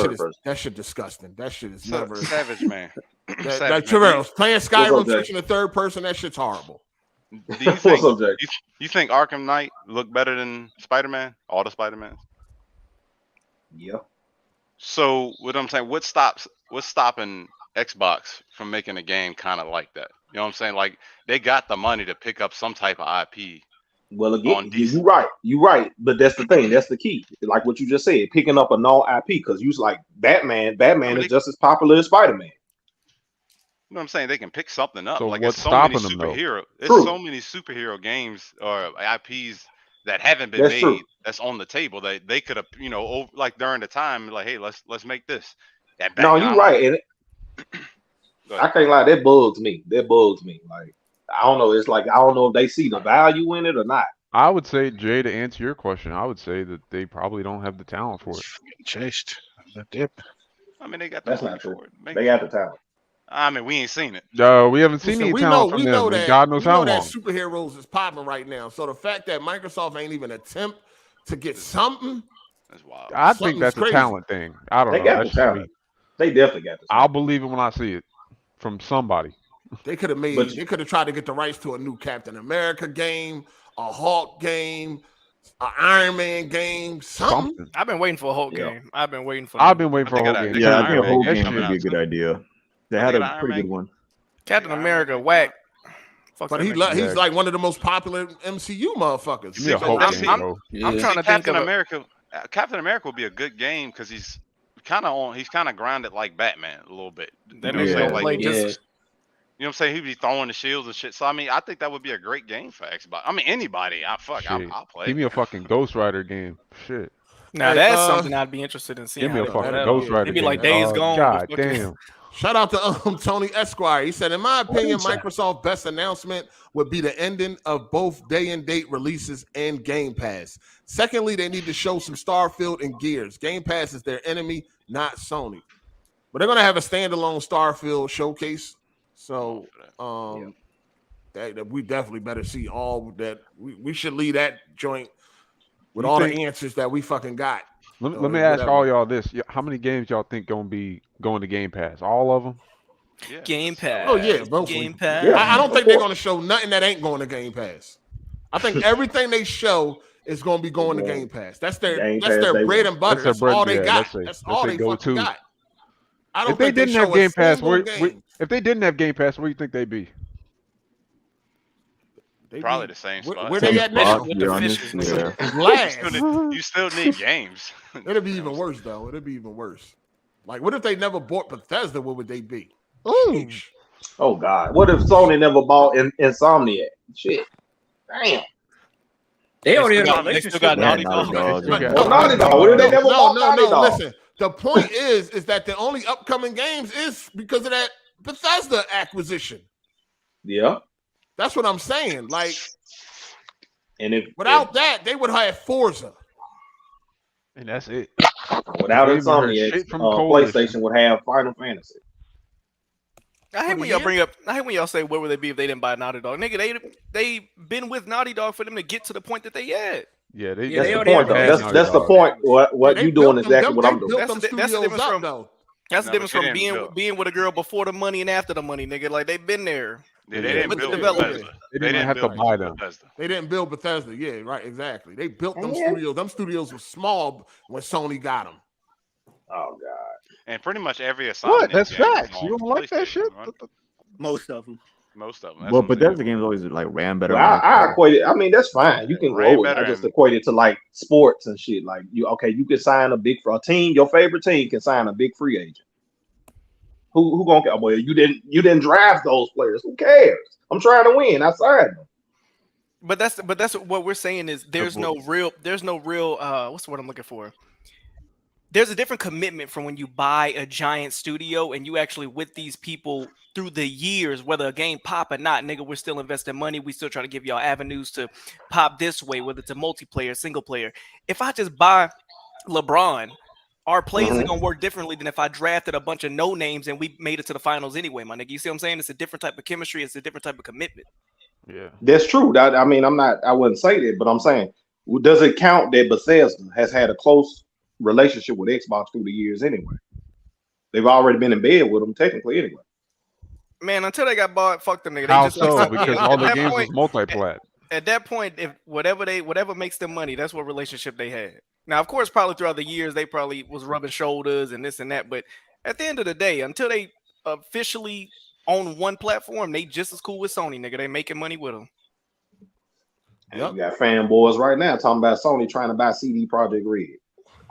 shit disgusting. That shit is never Savage man. Like Terrell playing Skyrim switching to third person. That shit's horrible. Do you think you think Arkham Knight looked better than Spider-Man? All the Spider-Mans? Yeah. So what I'm saying, what's stopping Xbox from making a game kind of like that? You know what I'm saying? Like they got the money to pick up some type of IP. Well, again, you're right. But that's the thing. That's the key. Like what you just said, picking up a non-IP because you like Batman. Batman is just as popular as Spider-Man. You know what I'm saying? They can pick something up. So like what's it's so many stopping them, though? superhero. There's True. so many superhero games or IPs that haven't been That's made. true. That's on the table. They could have, like during the time, like, hey, let's make this. No, you're right. And I can't lie. That bugs me. Like I don't know. It's like I don't know if they see the value in it or not. I would say, Jay, to answer your question, I would say that they probably don't have the talent for it. Chased the dip. I mean, they got the That's money not true. for it. They got the talent. I mean, we ain't seen it. No, we haven't seen Listen, any we talent know from them. that And God knows how long. superheroes is popping right now. So the fact that Microsoft ain't even attempt to get something, that's wild. I think that's crazy. a talent thing. I don't They know. got That's the just talent. me. They definitely got the talent. I'll believe it when I see it from somebody. they could have made. But- They could have tried to get the rights to a new Captain America game, a Hulk game, an Iron Man game, something. I've been waiting for a whole Yeah. game. I've been waiting for. I've been waiting I for a think whole I- game. Yeah, I Iron think a Man whole game game coming would be a out good soon. idea. They I had think a Iron pretty Man- good one. Captain America, whack. Fuck But that he's nigga. like one of the most popular MCU motherfuckers. Give me a but Hulk that's- game, I'm- bro. I'm trying to think Captain of America. Captain America would be a good game because he's kind of grounded like Batman a little bit. that You know what I'm nigga saying? don't Like, play you just. know what I'm saying? He'd be throwing the shields and shit. So I mean, I think that would be a great game for Xbox. I mean, anybody. I'll play. Shit. Give me a fucking Ghost Rider game. Shit. Now Hey, that's something I'd be interested in seeing. Give me how a they pull fucking that Ghost off. Rider It'd be game. like Days Gone. God with fucking- damn. Shout out to Tony Esquire. He said, in my opinion, Microsoft's best announcement would be the ending of both day and date releases and Game Pass. Secondly, they need to show some Starfield and Gears. Game Pass is their enemy, not Sony. But they're gonna have a standalone Starfield showcase. So that we definitely better see all that. We should leave that joint with You all think- the answers that we fucking got. Let me ask all y'all this: how many games y'all think gonna be going to Game Pass? All of them? Yeah. Game Pass. Oh yeah, mostly. Game Pass. I don't think they're gonna show nothing that ain't going to Game Pass. I think everything they show is gonna be going to Game Pass. That's their bread and butter. That's all they got. That's all they fucking got. I don't If they think didn't show have a Game Pass, single game. if they didn't have Game Pass, where do you think they'd be? Probably the same spot. Where they at now? With the fishes, yeah. Glass. You still need games. It'll be even worse though. It'll be even worse. Like, what if they never bought Bethesda? What would they be? Sheesh. Oh God! What if Sony never bought Insomniac? Shit. Damn. They already had a They relationship. still got with Naughty Naughty Dog. Dog. Naughty Dog. What if they never bought Naughty Dog? Listen, the point is that the only upcoming games is because of that Bethesda acquisition. Yeah. That's what I'm saying. Like, and if without that, they would have Forza. And that's it. Without They even heard Insomniac, shit from Coalition. PlayStation would have Final Fantasy. I hate when y'all bring up. I hate when y'all say, "Where would they be if they didn't buy Naughty Dog?" Nigga, they been with Naughty Dog for them to get to the point that they at. Yeah, That's the point, though. That's the point. What you doing exactly what I'm doing. That's the difference from though. That's the No, difference but they from didn't being with a girl before the money and after the money, nigga. Like they've been there. Yeah, they didn't With the build development. Bethesda. They didn't have to build buy them. Bethesda. They didn't build Bethesda. Yeah, right. Exactly. They built them studios. Them studios were small when Sony got them. Oh God. And pretty much every assignment. What? That's facts. You don't like that shit? Most of them. Most of them. Well, Bethesda games always like ran better. Well, I equate it. I mean, that's fine. You can Way roll it. I better just than- equate it to like sports and shit. Like you can sign a team. Your favorite team can sign a big free agent. Who gonna care? Well, you didn't draft those players. Who cares? I'm trying to win. I signed them. But that's what we're saying is there's no real what's the word I'm looking for? There's a different commitment from when you buy a giant studio and you actually with these people through the years, whether a game pop or not, nigga, we're still investing money. We still try to give y'all avenues to pop this way, whether it's a multiplayer, single player. If I just buy LeBron, our plays are gonna work differently than if I drafted a bunch of no names and we made it to the finals anyway, my nigga. You see what I'm saying? It's a different type of chemistry. It's a different type of commitment. Yeah, That's true. I mean, I wouldn't say that, but I'm saying, does it count that Bethesda has had a close relationship with Xbox through the years anyway? They've already been in bed with them technically anyway. Man, until they got bought, fuck them nigga. They how just so? like, Because at all the that games point- was multi-plat. At that point, if whatever makes them money, that's what relationship they had. Now, of course, probably throughout the years, they probably was rubbing shoulders and this and that. But at the end of the day, until they officially own one platform, they just as cool with Sony, nigga. They making money with them. And you got fanboys right now talking about Sony trying to buy CD Projekt Red.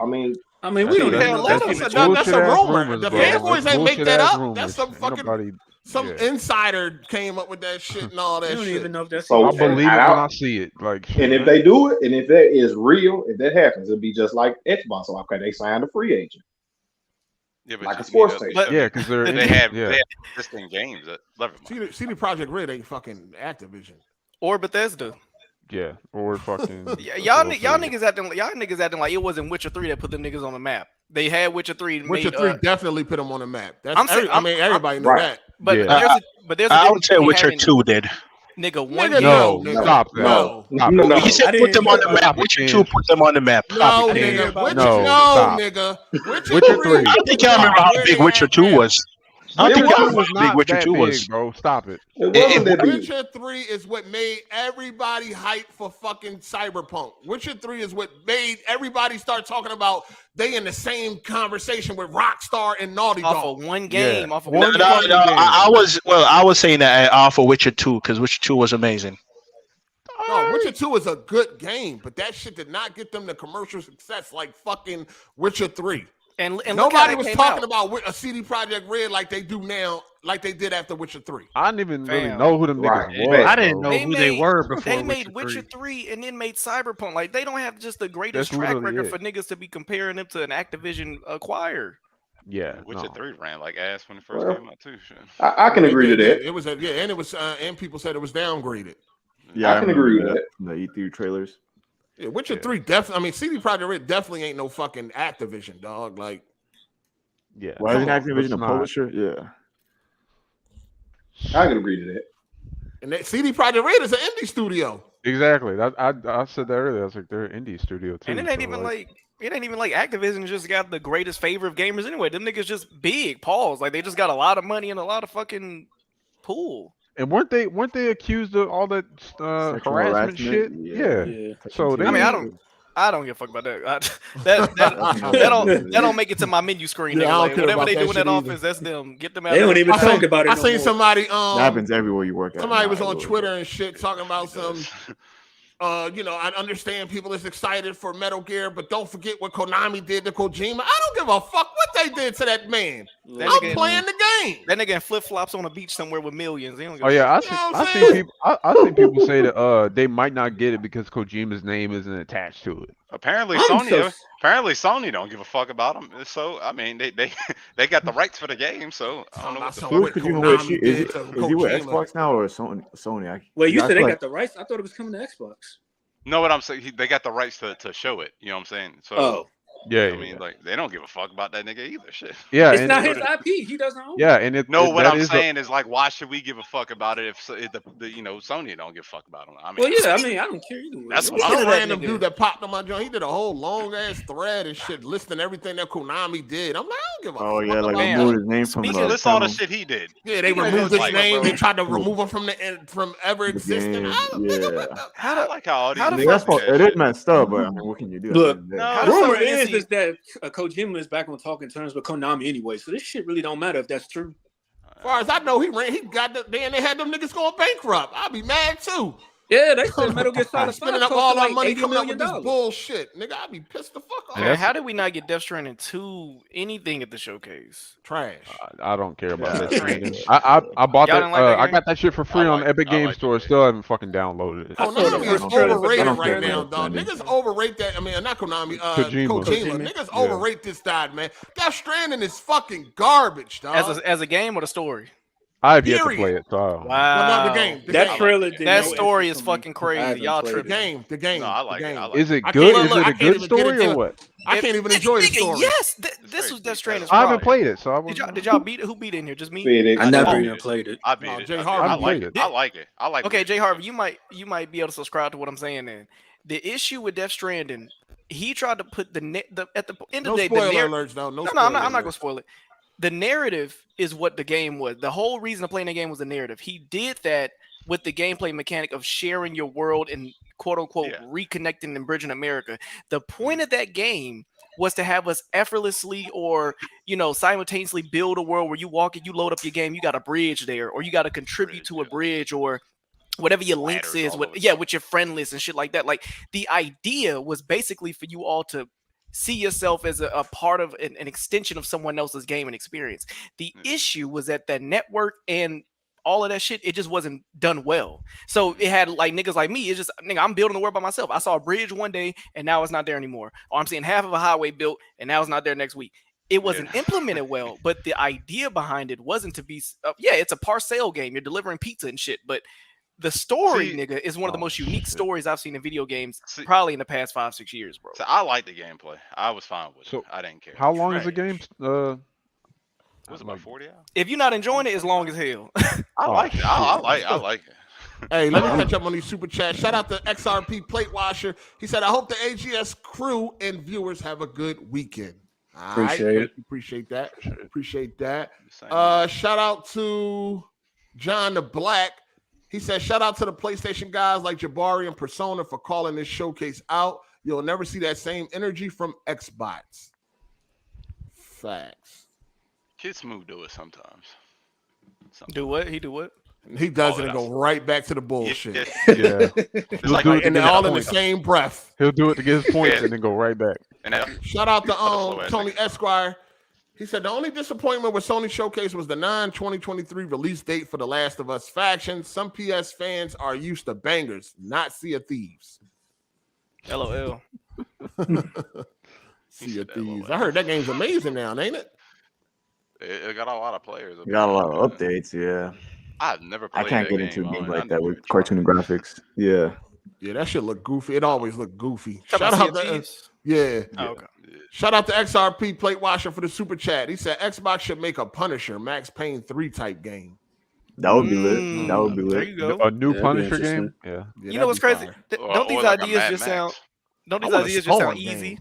I mean, we don't even know. That's a rumor. The fanboys ain't make that up. That's some Ain't fucking nobody- some insider came up with that shit and all that We don't shit. even know if that's. So I believe it when I see it. Like, and if they do it, and if that is real, if that happens, it'll be just like Xbox. So okay, they signed a free agent. Yeah, but Like you a sports need station. yeah, because they're they have yeah. existing games that love it. CD Projekt Red ain't fucking Activision. Or Bethesda. Yeah, or fucking Y'all niggas acting like it wasn't Witcher 3 that put them niggas on the map. They had Witcher 3. Witcher 3 definitely put them on the map. That's I'm saying- I mean, everybody knew right. that. But Yeah. there's a I would difference say between Witcher having- 2 did. Nigga, one Nigga, game. No, nigga. stop that. No. Stop No, it. no. He said I put them on the didn't- map. Witcher 2 put them on the map. No, Stop it. nigga. No, Witcher, stop. nigga. Witcher 3. I think y'all remember how big Witcher 2 was. I It think y'all was remember how big Witcher that 2 big, was. bro. Stop it. It wasn't that big. Witcher 3 is what made everybody hype for fucking Cyberpunk. Witcher 3 is what made everybody start talking about they in the same conversation with Rockstar and Naughty Off Dog. of one game. Yeah. Off of One one No, fucking game. I was saying that off of Witcher 2 because Witcher 2 was amazing. No, Witcher 2 is a good game, but that shit did not get them the commercial success like fucking Witcher 3. And nobody was talking about a CD Projekt Red like they do now, like they did after Witcher 3. I didn't even really know who them niggas were. I didn't know who they were before. They made Witcher 3 and then made Cyberpunk. Like they don't have just the greatest That's track literally record it. for niggas to be comparing them to an Activision acquired. Yeah, Witcher 3 ran like ass when it first Well, came out too. Shit. I can agree to that. It was and it was and people said it was downgraded. Yeah, I can agree with that. The E3 trailers. Yeah, Witcher 3 definitely. I mean, CD Projekt Red definitely ain't no fucking Activision, dog. Like, yeah. Why isn't Activision It's a not. publisher? Yeah. I can agree to that. and that CD Projekt Red is an indie studio. Exactly. I said that earlier. I was like, they're an indie studio too. And it ain't even like Activision just got the greatest favor of gamers anyway. Them niggas just big. Pause. Like they just got a lot of money and a lot of fucking pool. And weren't they accused of all that harassment shit? Yeah. So they, I mean, I don't give a fuck about that. That don't make it to my menu screen. Yeah, I don't Like, care whatever about they that do in shit that either. office, that's them. Get them out. They don't even talk about it. I seen somebody That happens everywhere you work at. somebody was now, on everywhere. Twitter and shit talking about some. I understand people is excited for Metal Gear, but don't forget what Konami did to Kojima. I don't give a fuck what they did to that man. I'm playing the game. That nigga in flip flops on a beach somewhere with millions. They don't give oh a yeah, fuck. I seen people. I seen people say that they might not get it because Kojima's name isn't attached to it. Apparently Sony don't give a fuck about them. So I mean they got the rights for the game. So I don't know what the Who is fuck. Kojima with? Is he with Xbox now or Sony? Wait, you I said they feel got the rights? I thought it was coming to Xbox. No, what I'm saying, they got the rights to show it. You know what I'm saying? So Oh. Yeah, I mean, like they don't give a fuck about that nigga either. Shit. Yeah, It's and- not his IP. He doesn't own it. Yeah, and what that I'm is saying is like, why should we give a fuck about it if Sony don't give a fuck about them? I mean, Well, yeah, I mean, I don't care either way. That's what Some I'm random dude that popped on my joint. He did a whole long ass thread and shit, listing everything that Konami did. I'm like, I don't give a Oh fuck yeah, like about removed that. his name from the. list all the shit he did. Yeah, they He removed was his like, name. They bro, tried to remove him from ever The existing. game, I don't yeah. I like how all these I mean, that's what, it is messed up, but I mean, what can you do? Look, No, rumor it's not is that Kojima is back on talking terms with Konami anyway, so this shit really don't matter if that's true. As far as I know, he got they had them niggas going bankrupt. I'd be mad too. Yeah, they said Metal Gear Solid 5 spending up all costed our like money $80 coming up with million. this bullshit, nigga. I'd be pissed the fuck off. Man, how did we not get Death Stranding 2 anything at the showcase? Trash. I don't care about that. Stranding. I bought Y'all that. didn't like that I game? got that shit for free on the Epic Game Store. Still haven't fucking downloaded it. Konami is overrated right now, dog. Stranding. Niggas overrate that. I mean, not Konami. Kojima. Niggas overrate this side, man. Death Stranding is fucking garbage, dog. As a game or the story? I have yet to Period. play it. So Well, not the game. The That game. trailer did That no story interest is in me. fucking I crazy. haven't Y'all played tripping. The game. No, I like it. I like is it I good? can't- Is look, it I a can't good even get story into or it. what? I can't even enjoy the story. Yes, this was Death Stranding. I haven't played it, so I Did y'all beat it? Who beat it in here? Just me? I never even played it. I beat No, it. Jay I Harvey like played it. it. I like it. I like Okay, it. Jay Harvey, you might be able to subscribe to what I'm saying. Then the issue with Death Stranding, he tried to put at the end of No the day. spoiler the alerts, though. No, I'm not gonna spoil it. The narrative is what the game was. The whole reason of playing the game was the narrative. He did that with the gameplay mechanic of sharing your world and quote unquote reconnecting and bridging America. The point of that game was to have us effortlessly or simultaneously build a world where you walk in, you load up your game, you got a bridge there, or you got to contribute to a bridge or whatever your links is with your friend list and shit like that. Like the idea was basically for you all to see yourself as a part of an extension of someone else's game and experience. The issue was that the network and all of that shit, it just wasn't done well. So it had like niggas like me. It's just I'm building the world by myself. I saw a bridge one day and now it's not there anymore. Or I'm seeing half of a highway built and now it's not there next week. It wasn't implemented well, but the idea behind it wasn't to be. It's a parcel game. You're delivering pizza and shit, but the story, nigga, is one of the most unique stories I've seen in video games probably in the past 5-6 years, bro. So I like the gameplay. I was fine with it. I didn't care. How long is the game? Was it about 40 hours? If you're not enjoying it, it's long as hell. I like it. I like it. Hey, let me catch up on these super chats. Shout out to XRP Plate Washer. He said, I hope the AGS crew and viewers have a good weekend. All Appreciate right. it. Appreciate that. Appreciate that. Shout out to John the Black. He said, shout out to the PlayStation guys like Jabari and Persona for calling this showcase out. You'll never see that same energy from Xbox. Facts. Kid Smooth do it sometimes. Do what? He do what? He does it and go right back to the bullshit. Yeah. It's like and they're all in the same breath. He'll do it to get his points and then go right back. And that, Shout out to slow ass Tony nigga. Esquire. He said the only disappointment with Sony Showcase was the 9/2023 release date for The Last of Us faction. Some PS fans are used to bangers, not Sea of Thieves. LOL. Sea of Thieves. I heard that game's amazing now, ain't it? It got a lot of players. You got a lot of updates, yeah. I've never played I can't that get into a game, game man. like I that never with cartoon graphics. Yeah. Yeah, that shit look goofy. It always look goofy. Talking Shout about out Sea of to Thieves? yeah. Oh, okay. Shout out to XRP Plate Washer for the super chat. He said Xbox should make a Punisher Max Payne 3 type game. That would be lit. That would be There lit. you go. A new Yeah, that'd be Punisher game? interesting. Yeah. Yeah, You know what's crazy? Don't these ideas just sound? Don't these ideas just sound easy?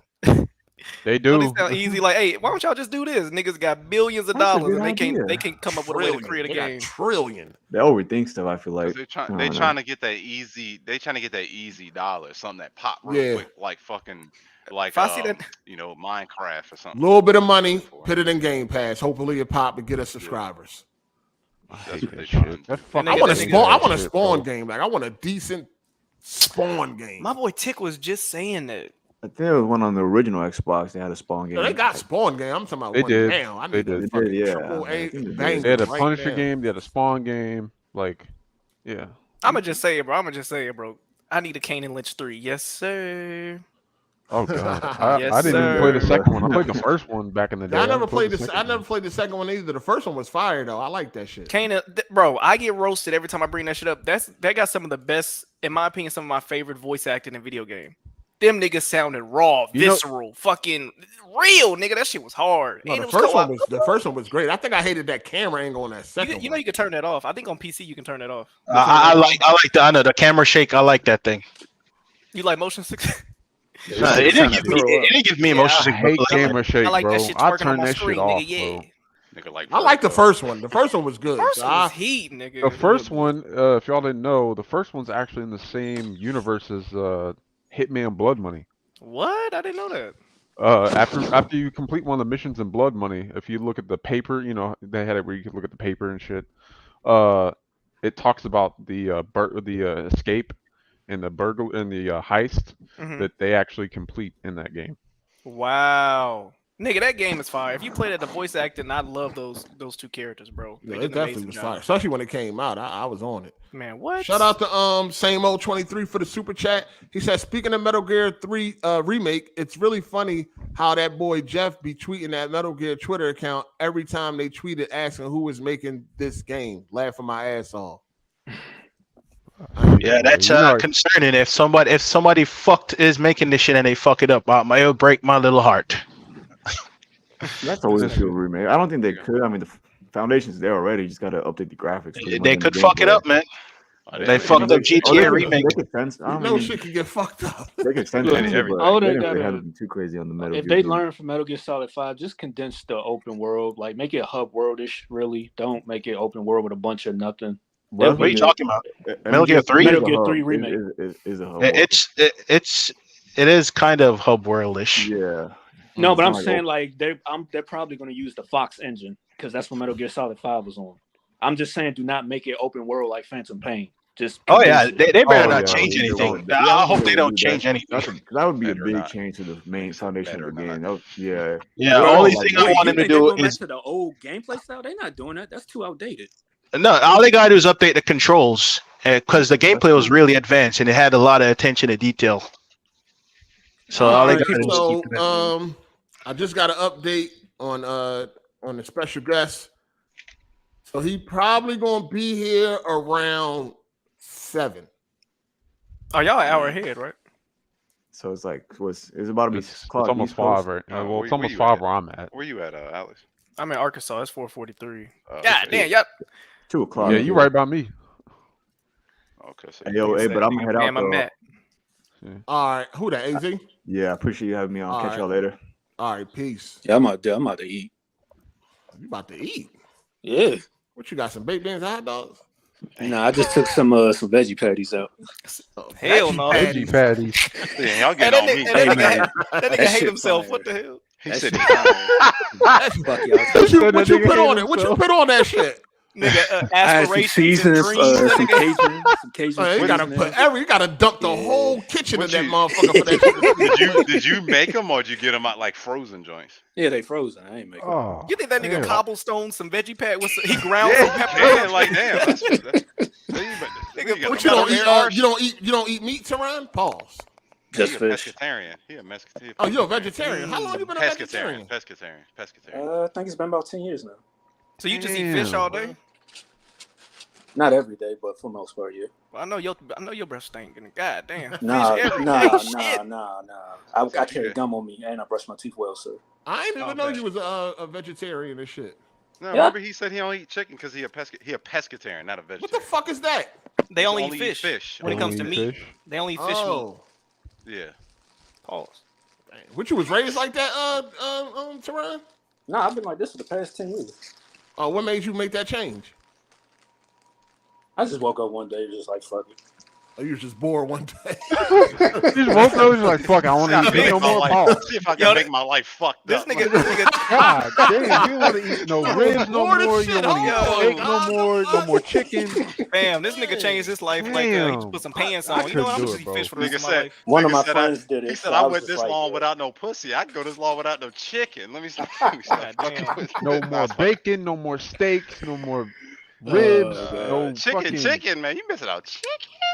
They Don't do. these sound easy? Like, hey, why don't y'all just do this? Niggas got billions of That's a dollars good and they idea. can't come up with a way to create a They got game. trillion. They overthink stuff, I feel like. They I don't know. trying to get that easy. They trying to get that easy dollar, something that pop real Yeah. quick, like fucking, like If I see that- you know, Minecraft or something. Little bit of money, put it in Game Pass. Hopefully it pop and get us subscribers. I That's hate what they that trying shit. to That do. fucking I want a that nigga- spawn. I that want a shit, spawn bro. game. Like I want a decent spawn game. My boy Tick was just saying that. I think there was one on the original Xbox. They had a Spawn game. No, they got spawn game. I'm talking about They one did. now. I They need did. a They fucking did, yeah. triple I A think they banger. did. They had a right Punisher now. game. They had a Spawn game. Like, yeah. I'ma just say it, bro. I need a Kane and Lynch 3. Yes, sir. Oh god. I Yes, didn't even play the sir. second one. I played the first one back in the day. I I never haven't played this. second I never one. played the second one either. The first one was fire though. I like that shit. Kane, bro, I get roasted every time I bring that shit up. That got some of the best, in my opinion, some of my favorite voice acting in video game. Them niggas sounded raw, You know- visceral, fucking real, nigga. That shit was hard. No, And the it was first co-op. one was the first one was great. I think I hated that camera angle on that second You know you can turn that off. I think on PC you can turn that off. I like I know the camera shake. I like that thing. You like motion sick? It didn't give me I emotion sick. hate but camera shake, I like bro. that shit I twerking on turn my that screen, shit off, nigga. Yeah. bro. Nigga like I like the first one. The first one was good. First So one was I- heat, nigga. The first one, if y'all didn't know, the first one's actually in the same universe as Hitman Blood Money. What? I didn't know that. After you complete one of the missions in Blood Money, if you look at the paper, you know they had it where you could look at the paper and shit. It talks about the escape and the burgle and the heist Mhm. that they actually complete in that game. Wow. Nigga, that game is fire. If you played at the voice acting, I love those two characters, bro. Yeah, They it did an definitely amazing was job. fire. Especially when it came out. I was on it. Man, what? Shout out to same old 23 for the super chat. He said, speaking of Metal Gear 3 remake, it's really funny how that boy Jeff be tweeting that Metal Gear Twitter account every time they tweeted asking who was making this game. Laughing my ass off. Yeah, that's concerning. If somebody fucked is making this shit and they fuck it up, it'll break my little heart. That's always a good remake. I don't think they could. I mean, the foundation's there already. You just got to update the graphics. They could fuck it up, man. They fucked up GTA remake. They could sense. I You know mean, shit can get fucked up. they could sense Look, it, but all they they gotta- haven't been too crazy on the Metal If Gear they game. learn from Metal Gear Solid 5, just condense the open world. Like, make it hub worldish, really. Don't make it open world with a bunch of nothing. Well, What are you talking about? I Metal mean, Gear 3? Metal Gear 3 remake. is a hub. It is kind of hub worldish. Yeah. No, but I'm It's not saying like they're probably going to use the Fox engine because that's what Metal Gear Solid 5 was on. I'm just saying, do not make it open world like Phantom Pain. Just Oh yeah, condense it. they better Oh, not yeah, change they anything. won't. I hope they Yeah, don't that- change anything. That would be a Better big not. change to the main foundation of the game. That would, yeah. Yeah, the Well, only like, thing I wait, want You them to think they're do going back is to the old gameplay style? They're not doing that. That's too outdated. no. All they gotta do is update the controls because the gameplay was really advanced and it had a lot of attention to detail. So all they Alright, gotta do is so keep it. I just got an update on the special guest. So he probably gonna be here around 7. Oh, y'all an hour ahead, right? So it's like, it's about to be It's clock almost East Coast. 5, right? Oh, Well, where- it's almost where you 5 where I'm at. Where you at, Alex? I'm in Arkansas. It's 4:43. Oh, God okay. damn, yep. 2 o'clock. Yeah, you right by me. Okay, so Hey, yo, hey, but I'm gonna head out. Damn, I'm though. at. All right, who that? AZ? Yeah, I appreciate you having me on. All Catch right. y'all later. All right, peace. Yeah, I'm out there. I'm about to eat. You about to eat? Yeah. What you got? Some baked beans, and hot dogs? Nah, I just took some veggie patties out. Hell no. Veggie patties. Yeah, y'all Hey, getting that on me. nigga, that nigga, man. that nigga That hate shit himself. fire. What the hell? He That said shit he fire. Fuck y'all. What you put on it? What you put on that shit? Nigga, I had some aspirations and seasonings, dreams. some Cajun You gotta seasoning. you gotta dump the whole kitchen in that motherfucker for that shit to be Did you make them or did you get them out like frozen joints? Yeah, they frozen. I ain't making. Oh, You think that nigga damn. cobblestone some veggie pat with he ground some pepper? Yeah, like damn. Nigga, What you don't eat? You don't eat meat, Teron? Pause. Just He a fish. pescatarian. He a pescatarian. Oh, you're a vegetarian. How long you been a vegetarian? Pescatarian. I think it's been about 10 years now. So you just eat fish all day? Not every day, but for most part, yeah. Well, I know your breath stinking. God damn. Nah, Fish every nah, day. nah, Shit. nah, nah. I carry gum on me and I brush my teeth well, sir. I didn't even know you was a vegetarian and shit. No, Yeah. remember he said he don't eat chicken because he a pescatarian, not a vegetarian. What the fuck is that? They only only eat eat fish. fish. When it comes to Only eat meat, fish? they only eat fish meat. Oh, Yeah. Pause. what you was raised like that, Teron? Nah, I've been like this for the past 10 years. Oh, what made you make that change? I just woke up one day just like, fuck it. Oh, you was just bored one day. You just woke up and like, fuck, I want to eat meat no more. Pause. See if I can make my life fucked This up. nigga, God damn, you don't want to eat no ribs no bored as more. You shit, don't want to eat homie. steak no more. No more chicken. bam, this nigga changed his life like he Damn. just put some pants I on. You know what? I'm couldn't just do eat it, fish for the Nigga rest of my said, life. One of nigga my said friends did it. He so said, I I was went just this like, long yeah. without no pussy. I can go this long without no chicken. Let me stop. God damn. No more bacon. No more steaks. No more ribs. no Chicken, fucking... man. You missing out. Chicken?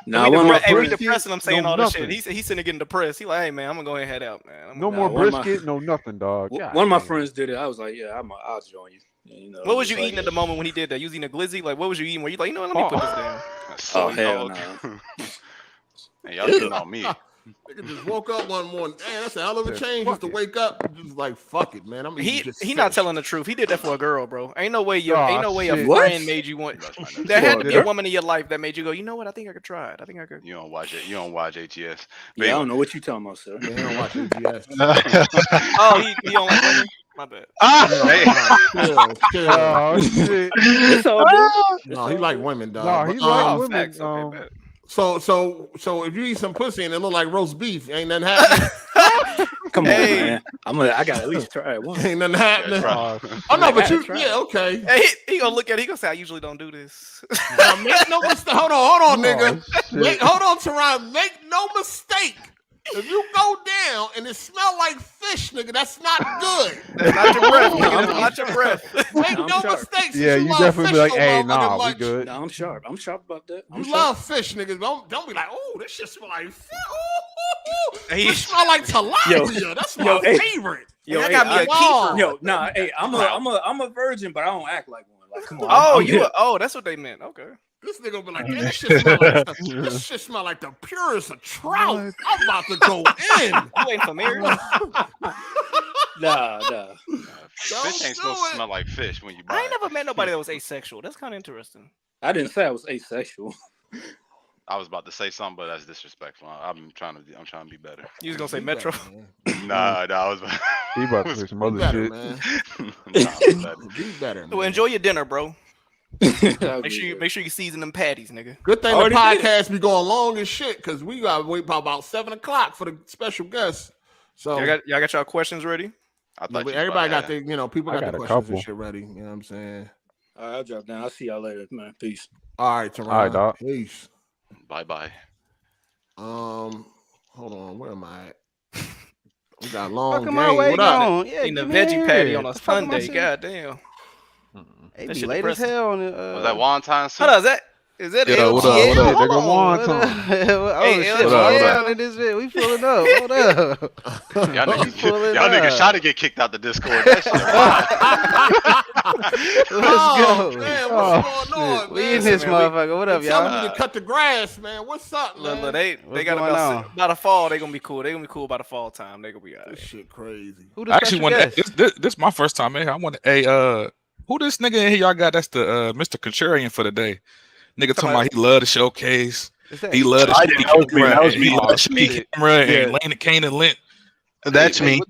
Nah, we one of my hey, we friends. depressing him saying no all this shit. nothing. He's sitting there getting depressed. He like, hey man, I'm gonna go ahead and head out, man. No Nah, more one of my- brisket. No nothing, dog. God One of my damn. friends did it. I was like, yeah, I'll join you. You know, What was you just eating like, at the moment when he did that? You was eating a glizzy? Like, what was you eating? Were you like, you know what? Let me put this down. Oh, hell no. Hey, y'all getting on me. Nigga just woke up one morning. Damn, that's a hell of a change just to wake up. Just like, fuck it, man. I'm eating just He not fish. telling the truth. He did that for a girl, bro. Ain't no way a shit. friend made you want. There had to be a What? woman in your life that made you go, you know what? I think I could try it. I think I could. You don't watch it. You don't watch AGS. Yeah, I don't know what you talking about, sir. Yeah, he don't watch AGS. Oh, he don't like women. My bad. Chill. Oh shit. It's all good. No, he like women, dog. No, But, he's like Oh, women. facts. Okay, bet. So if you eat some pussy and it look like roast beef, ain't nothing happening. Come on, Hey. man. I gotta at least try it once. Ain't nothing happening. Oh, Oh no, I but gotta you, try yeah, okay. Hey, he gonna look at it. He gonna say, I usually don't do this. Now, make no mistake. Hold on, nigga. shit. Hold on, Teron. Make no mistake. If you go down and it smell like fish, nigga, that's not good. That's not your breath. No, nigga. I'm- That's not your breath. Make I'm no sharp. mistakes. Yeah, you love definitely be fish like, so hey, motherfucking nah, we much. good. No, I'm sharp. I'm sharp about that. I'm You sharp. love fish, niggas. Don't be like, oh, this shit smell like fish. Ooh, Hey, fish smell like tilapia. That's my hey. favorite. Yo, I hey, got me a keeper. Yo, nah, hey, I'm a virgin, but I don't act like one. Like, come on. Oh, I'm you? here. Oh, that's what they meant. Okay. This nigga will be like, this shit smell like this shit smell like the purest of trout. I'm about to go in. You ain't familiar. Nah. Fish ain't supposed to smell like fish when you buy I ain't it. never met nobody that was asexual. That's kind of interesting. I didn't say I was asexual. I was about to say something, but that's disrespectful. I'm trying to be better. You was gonna say Be Metro. better, man. Nah, I was. He about to say some Be other better, shit. man. Nah, Be better, Well, man. enjoy your dinner, bro. Make Make sure you season them patties, nigga. Good thing the Already did. podcast be going long as shit because we got to wait about 7:00 for the special guests. So Y'all got y'all questions ready? I yeah, thought but you everybody about got to the, people I got got the a questions couple. and shit ready. You know what I'm saying? All right, I'll drop down. I'll see y'all later, man. Peace. All right, Teron. All right, dog. Peace. Bye. Hold on, where am I at? We got a long Fuck game. am I What waiting up? on? Yeah, Eating a give me veggie patty here. on a The fuck am I Sunday. saying? God damn. They That be shit late as depressing. hell. On Was that wonton soup? Hold on, is that Yeah, what up, LGL? what up? Hold Nigga, on. wonton. Oh Hey, shit! what up, what Yeah, up? in this bit, we pulling up. Hold up. Y'all niggas, Pull it y'all niggas up. try to get kicked out the Discord. That shit. Let's Oh, go. man, Oh, what's going on, We man? in this man, motherfucker. What up, They telling y'all? me to cut the grass, man. What's up, man? Look, they What's got going about on? by the fall. They gonna be cool. They gonna be cool by the fall time. They gonna be alright. This shit crazy. Who the I actually special want guest? this my first time in here. I want who this nigga in here y'all got? That's the Mr. Contrarian for the day. Nigga talking about he love the showcase. Is that- He love the I did. That was me. camera. That was and me. He love the shaky camera and Yeah. Lane Kane and Lint. That's me.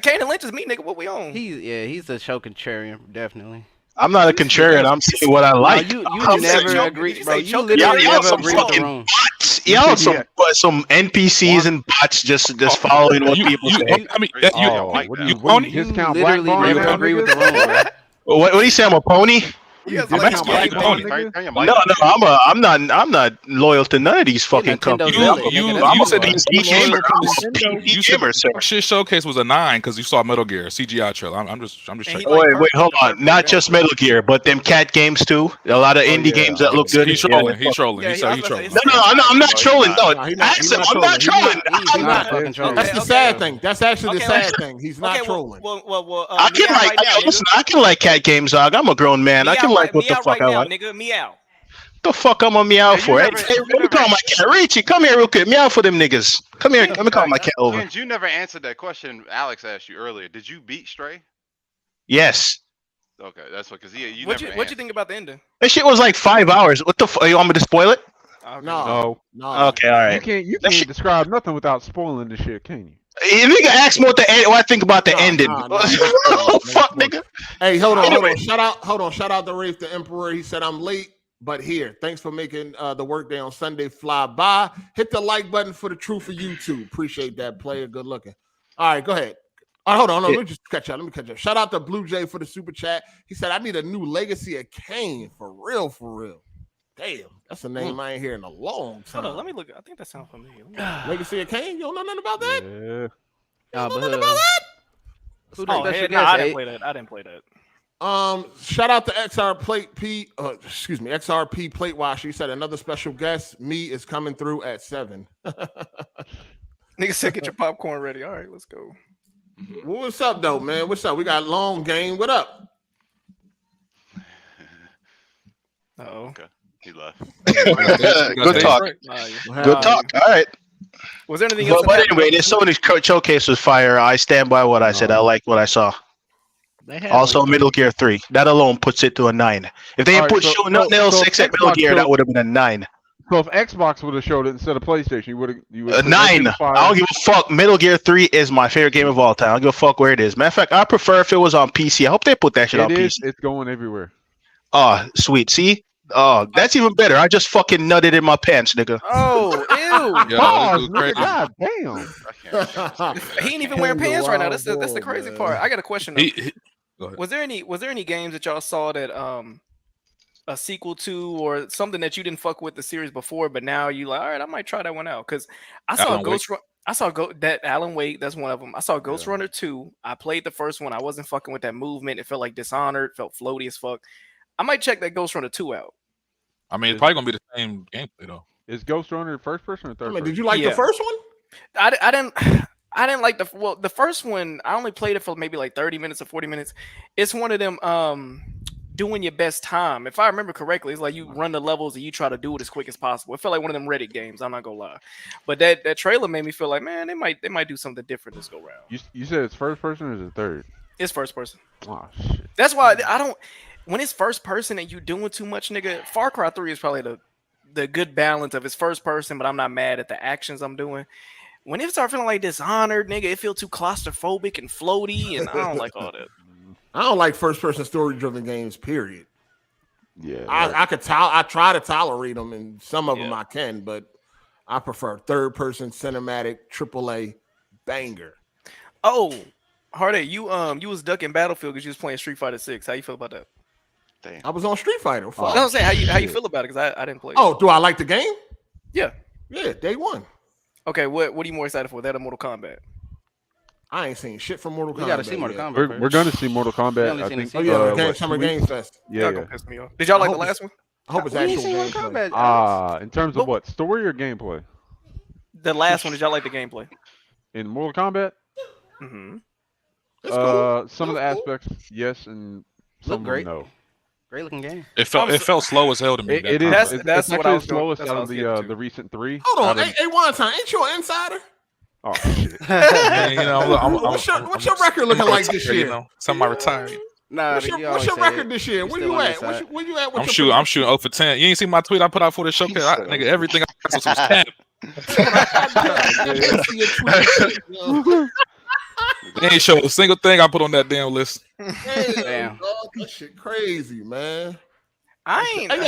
Kane Lynch is me, nigga. What we on? He's a show contrarian, definitely. I'm not a contrarian. I'm saying what I like. No, you I'm never saying- agree, bro. You Y'all literally never some agree with the fucking room. bots. Y'all some NPCs and bots just following what people say. I mean, Oh, you what do you you pony? discount Literally black never bars, agree with the niggas? room, bro. What do you say? I'm a pony? You I'm guys actually like on it. Turn your No, mic no, on. I'm not loyal to none of these fucking companies. You said I'm a gamer. I'm a PC gamer, sir. Shit Showcase was a 9 because you saw Metal Gear CGI trailer. I'm just checking. Wait, hold on. Not just Metal Gear, but them cat games too. A lot of indie games that look good. He's trolling. He's trolling. He's trolling. No, I'm not trolling. No, I'm not trolling. That's the sad thing. That's actually the sad thing. He's not trolling. Well, I can like, listen, I can like cat games, dog. I'm a grown man. I can like what the fuck I like. Nigga, meow. The fuck I'm gonna meow for? Hey, let me call my cat. Richie, come here real quick. Meow for them niggas. Come here. Let me call my cat over. Kenj, you never answered that question Alex asked you earlier. Did you beat Stray? Yes. Okay, that's what. Because you What never. you think about the ending? That shit was like 5 hours. What the fuck? You want me to spoil it? No. Okay, all right. You can't describe nothing without spoiling the shit, can you? You nigga ask me what I think about the ending. Oh, fuck, nigga. Hey, hold on. Anyway. Shout out to Rafe the Emperor. He said I'm late, but here. Thanks for making the workday on Sunday fly by. Hit the like button for the truth for YouTube. Appreciate that, player. Good looking. All right, go ahead. Hold on. Let me just catch up. Shout out to Blue Jay for the super chat. He said I need a new Legacy of Kane for real. Damn, that's a name I ain't heard in a long time. Hold on, let me look. I think that sounds familiar. Legacy of Kane? You don't know nothing about that? Yeah. I didn't play that. I didn't play that. Shout out to XRP Plate Washer. He said another special guest. Me is coming through at 7. Nigga said get your popcorn ready. All right, let's go. Well, what's up though, man? What's up? We got long game. What up? Oh. Okay. He left. Good talk. Good talk. All right. Was there anything else? But anyway, this Sony's showcase was fire. I stand by what I said. I like what I saw. Also, Metal Gear 3. That alone puts it to a 9. If they had put nothing else except Metal Gear, that would have been a 9. So if Xbox would have showed it instead of PlayStation, you would have. A 9. I don't give a fuck. Metal Gear 3 is my favorite game of all time. I don't give a fuck where it is. Matter of fact, I prefer if it was on PC. I hope they put that shit on PC. It's going everywhere. Oh, sweet. See? Oh, that's even better. I just fucking nutted in my pants, nigga. Oh, ew. Pause, nigga. God damn. He ain't even wearing pants right now. That's the crazy part. I got a question. Was there any games that y'all saw that a sequel to or something that you didn't fuck with the series before, but now you like, all right, I might try that one out? Because I saw that Alan Wake, that's one of them. I saw Ghost Runner 2. I played the first one. I wasn't fucking with that movement. It felt like Dishonored, felt floaty as fuck. I might check that Ghost Runner 2 out. I mean, it's probably gonna be the same gameplay though. Is Ghost Runner first person or third person? Did you like the first one? I didn't like the first one. I only played it for maybe like 30 minutes or 40 minutes. It's one of them doing your best time. If I remember correctly, it's like you run the levels and you try to do it as quick as possible. It felt like one of them Reddit games. I'm not gonna lie, but that trailer made me feel like, man, they might do something different this go round. You said it's first person or is it third? It's first person. Oh shit. That's why I don't. When it's first person and you doing too much, nigga, Far Cry 3 is probably the good balance of it's first person, but I'm not mad at the actions I'm doing. When it start feeling like Dishonored, nigga, it feel too claustrophobic and floaty, and I don't like all that. I don't like first person story driven games. Period. Yeah, I try to tolerate them, and some of them I can, but I prefer third person cinematic AAA banger. Oh, Hard8, you was ducking Battlefield because you was playing Street Fighter 6. How you feel about that? Damn. I was on Street Fighter. I was saying how you feel about it because I didn't play. Oh, do I like the game? Yeah. Yeah, day one. Okay, what are you more excited for? That or Mortal Kombat? I ain't seen shit from Mortal Kombat. You gotta see Mortal Kombat. We're gonna see Mortal Kombat. I think. Summer Game Fest. Yeah. Gonna piss me off. Did y'all like the last one? I hope it's actual gameplay. In terms of what story or gameplay? The last one. Did y'all like the gameplay? In Mortal Kombat? Mm-hmm. Some of the aspects, yes, and some great. no. Great looking game. It felt slow as hell to me. It is. That's it's what I actually was the slowest that's out what of I was the recent 3. Hold on, hey, one time, ain't you an insider? Oh shit! Man, you know, what's your record looking like this year? You know, something I retired. Nah, what's your record this year? Where you at? Where you at? I'm shooting 0 for 10. You ain't seen my tweet I put out for the showcase? Nigga, everything I was cap. They ain't show a single thing I put on that damn list. Damn, dog, that shit crazy, man. I ain't. Hey,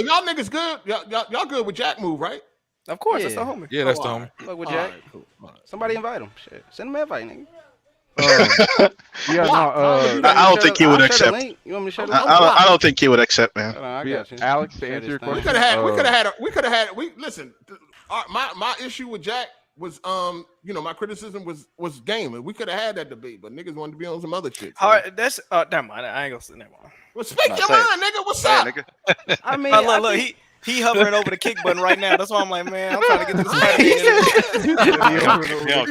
y'all niggas good? Y'all good with Jack Move, right? Of course, that's the homie. Yeah, that's the homie. Fuck with Jack. Somebody invite him. Shit. Send him an invite, nigga. Yeah, no. I don't think he would accept. You want me to share the link? I don't think he would accept, man. I got you. Alex, to answer your question, We could have had. Listen. My issue with Jack was my criticism was gaming. We could have had that debate, but niggas wanted to be on some other shit. All right, that's never mind. I ain't gonna say never mind. Well, speak your mind, nigga. What's up? Nigga. I mean, look, he hovering over the kick button right now. That's why I'm like, man, I'm trying to get to the Spider-Man.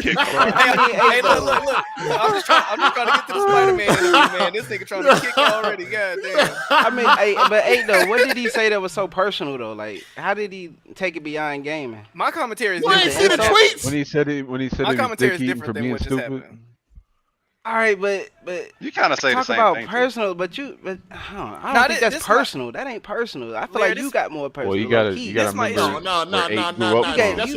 Hey, look. I'm just trying to get to the Spider-Man interview, man. This nigga trying to kick already. God damn. I mean, though, what did he say that was so personal though? Like, how did he take it beyond gaming? My commentary is You ain't see the tweets? When he said my commentary is for different than being what just stupid. happened. All right, but You kind of say the talk same about thing. personal, I don't think that's personal. That ain't personal. I feel like you got more personal. Well, you gotta remember. No. That's what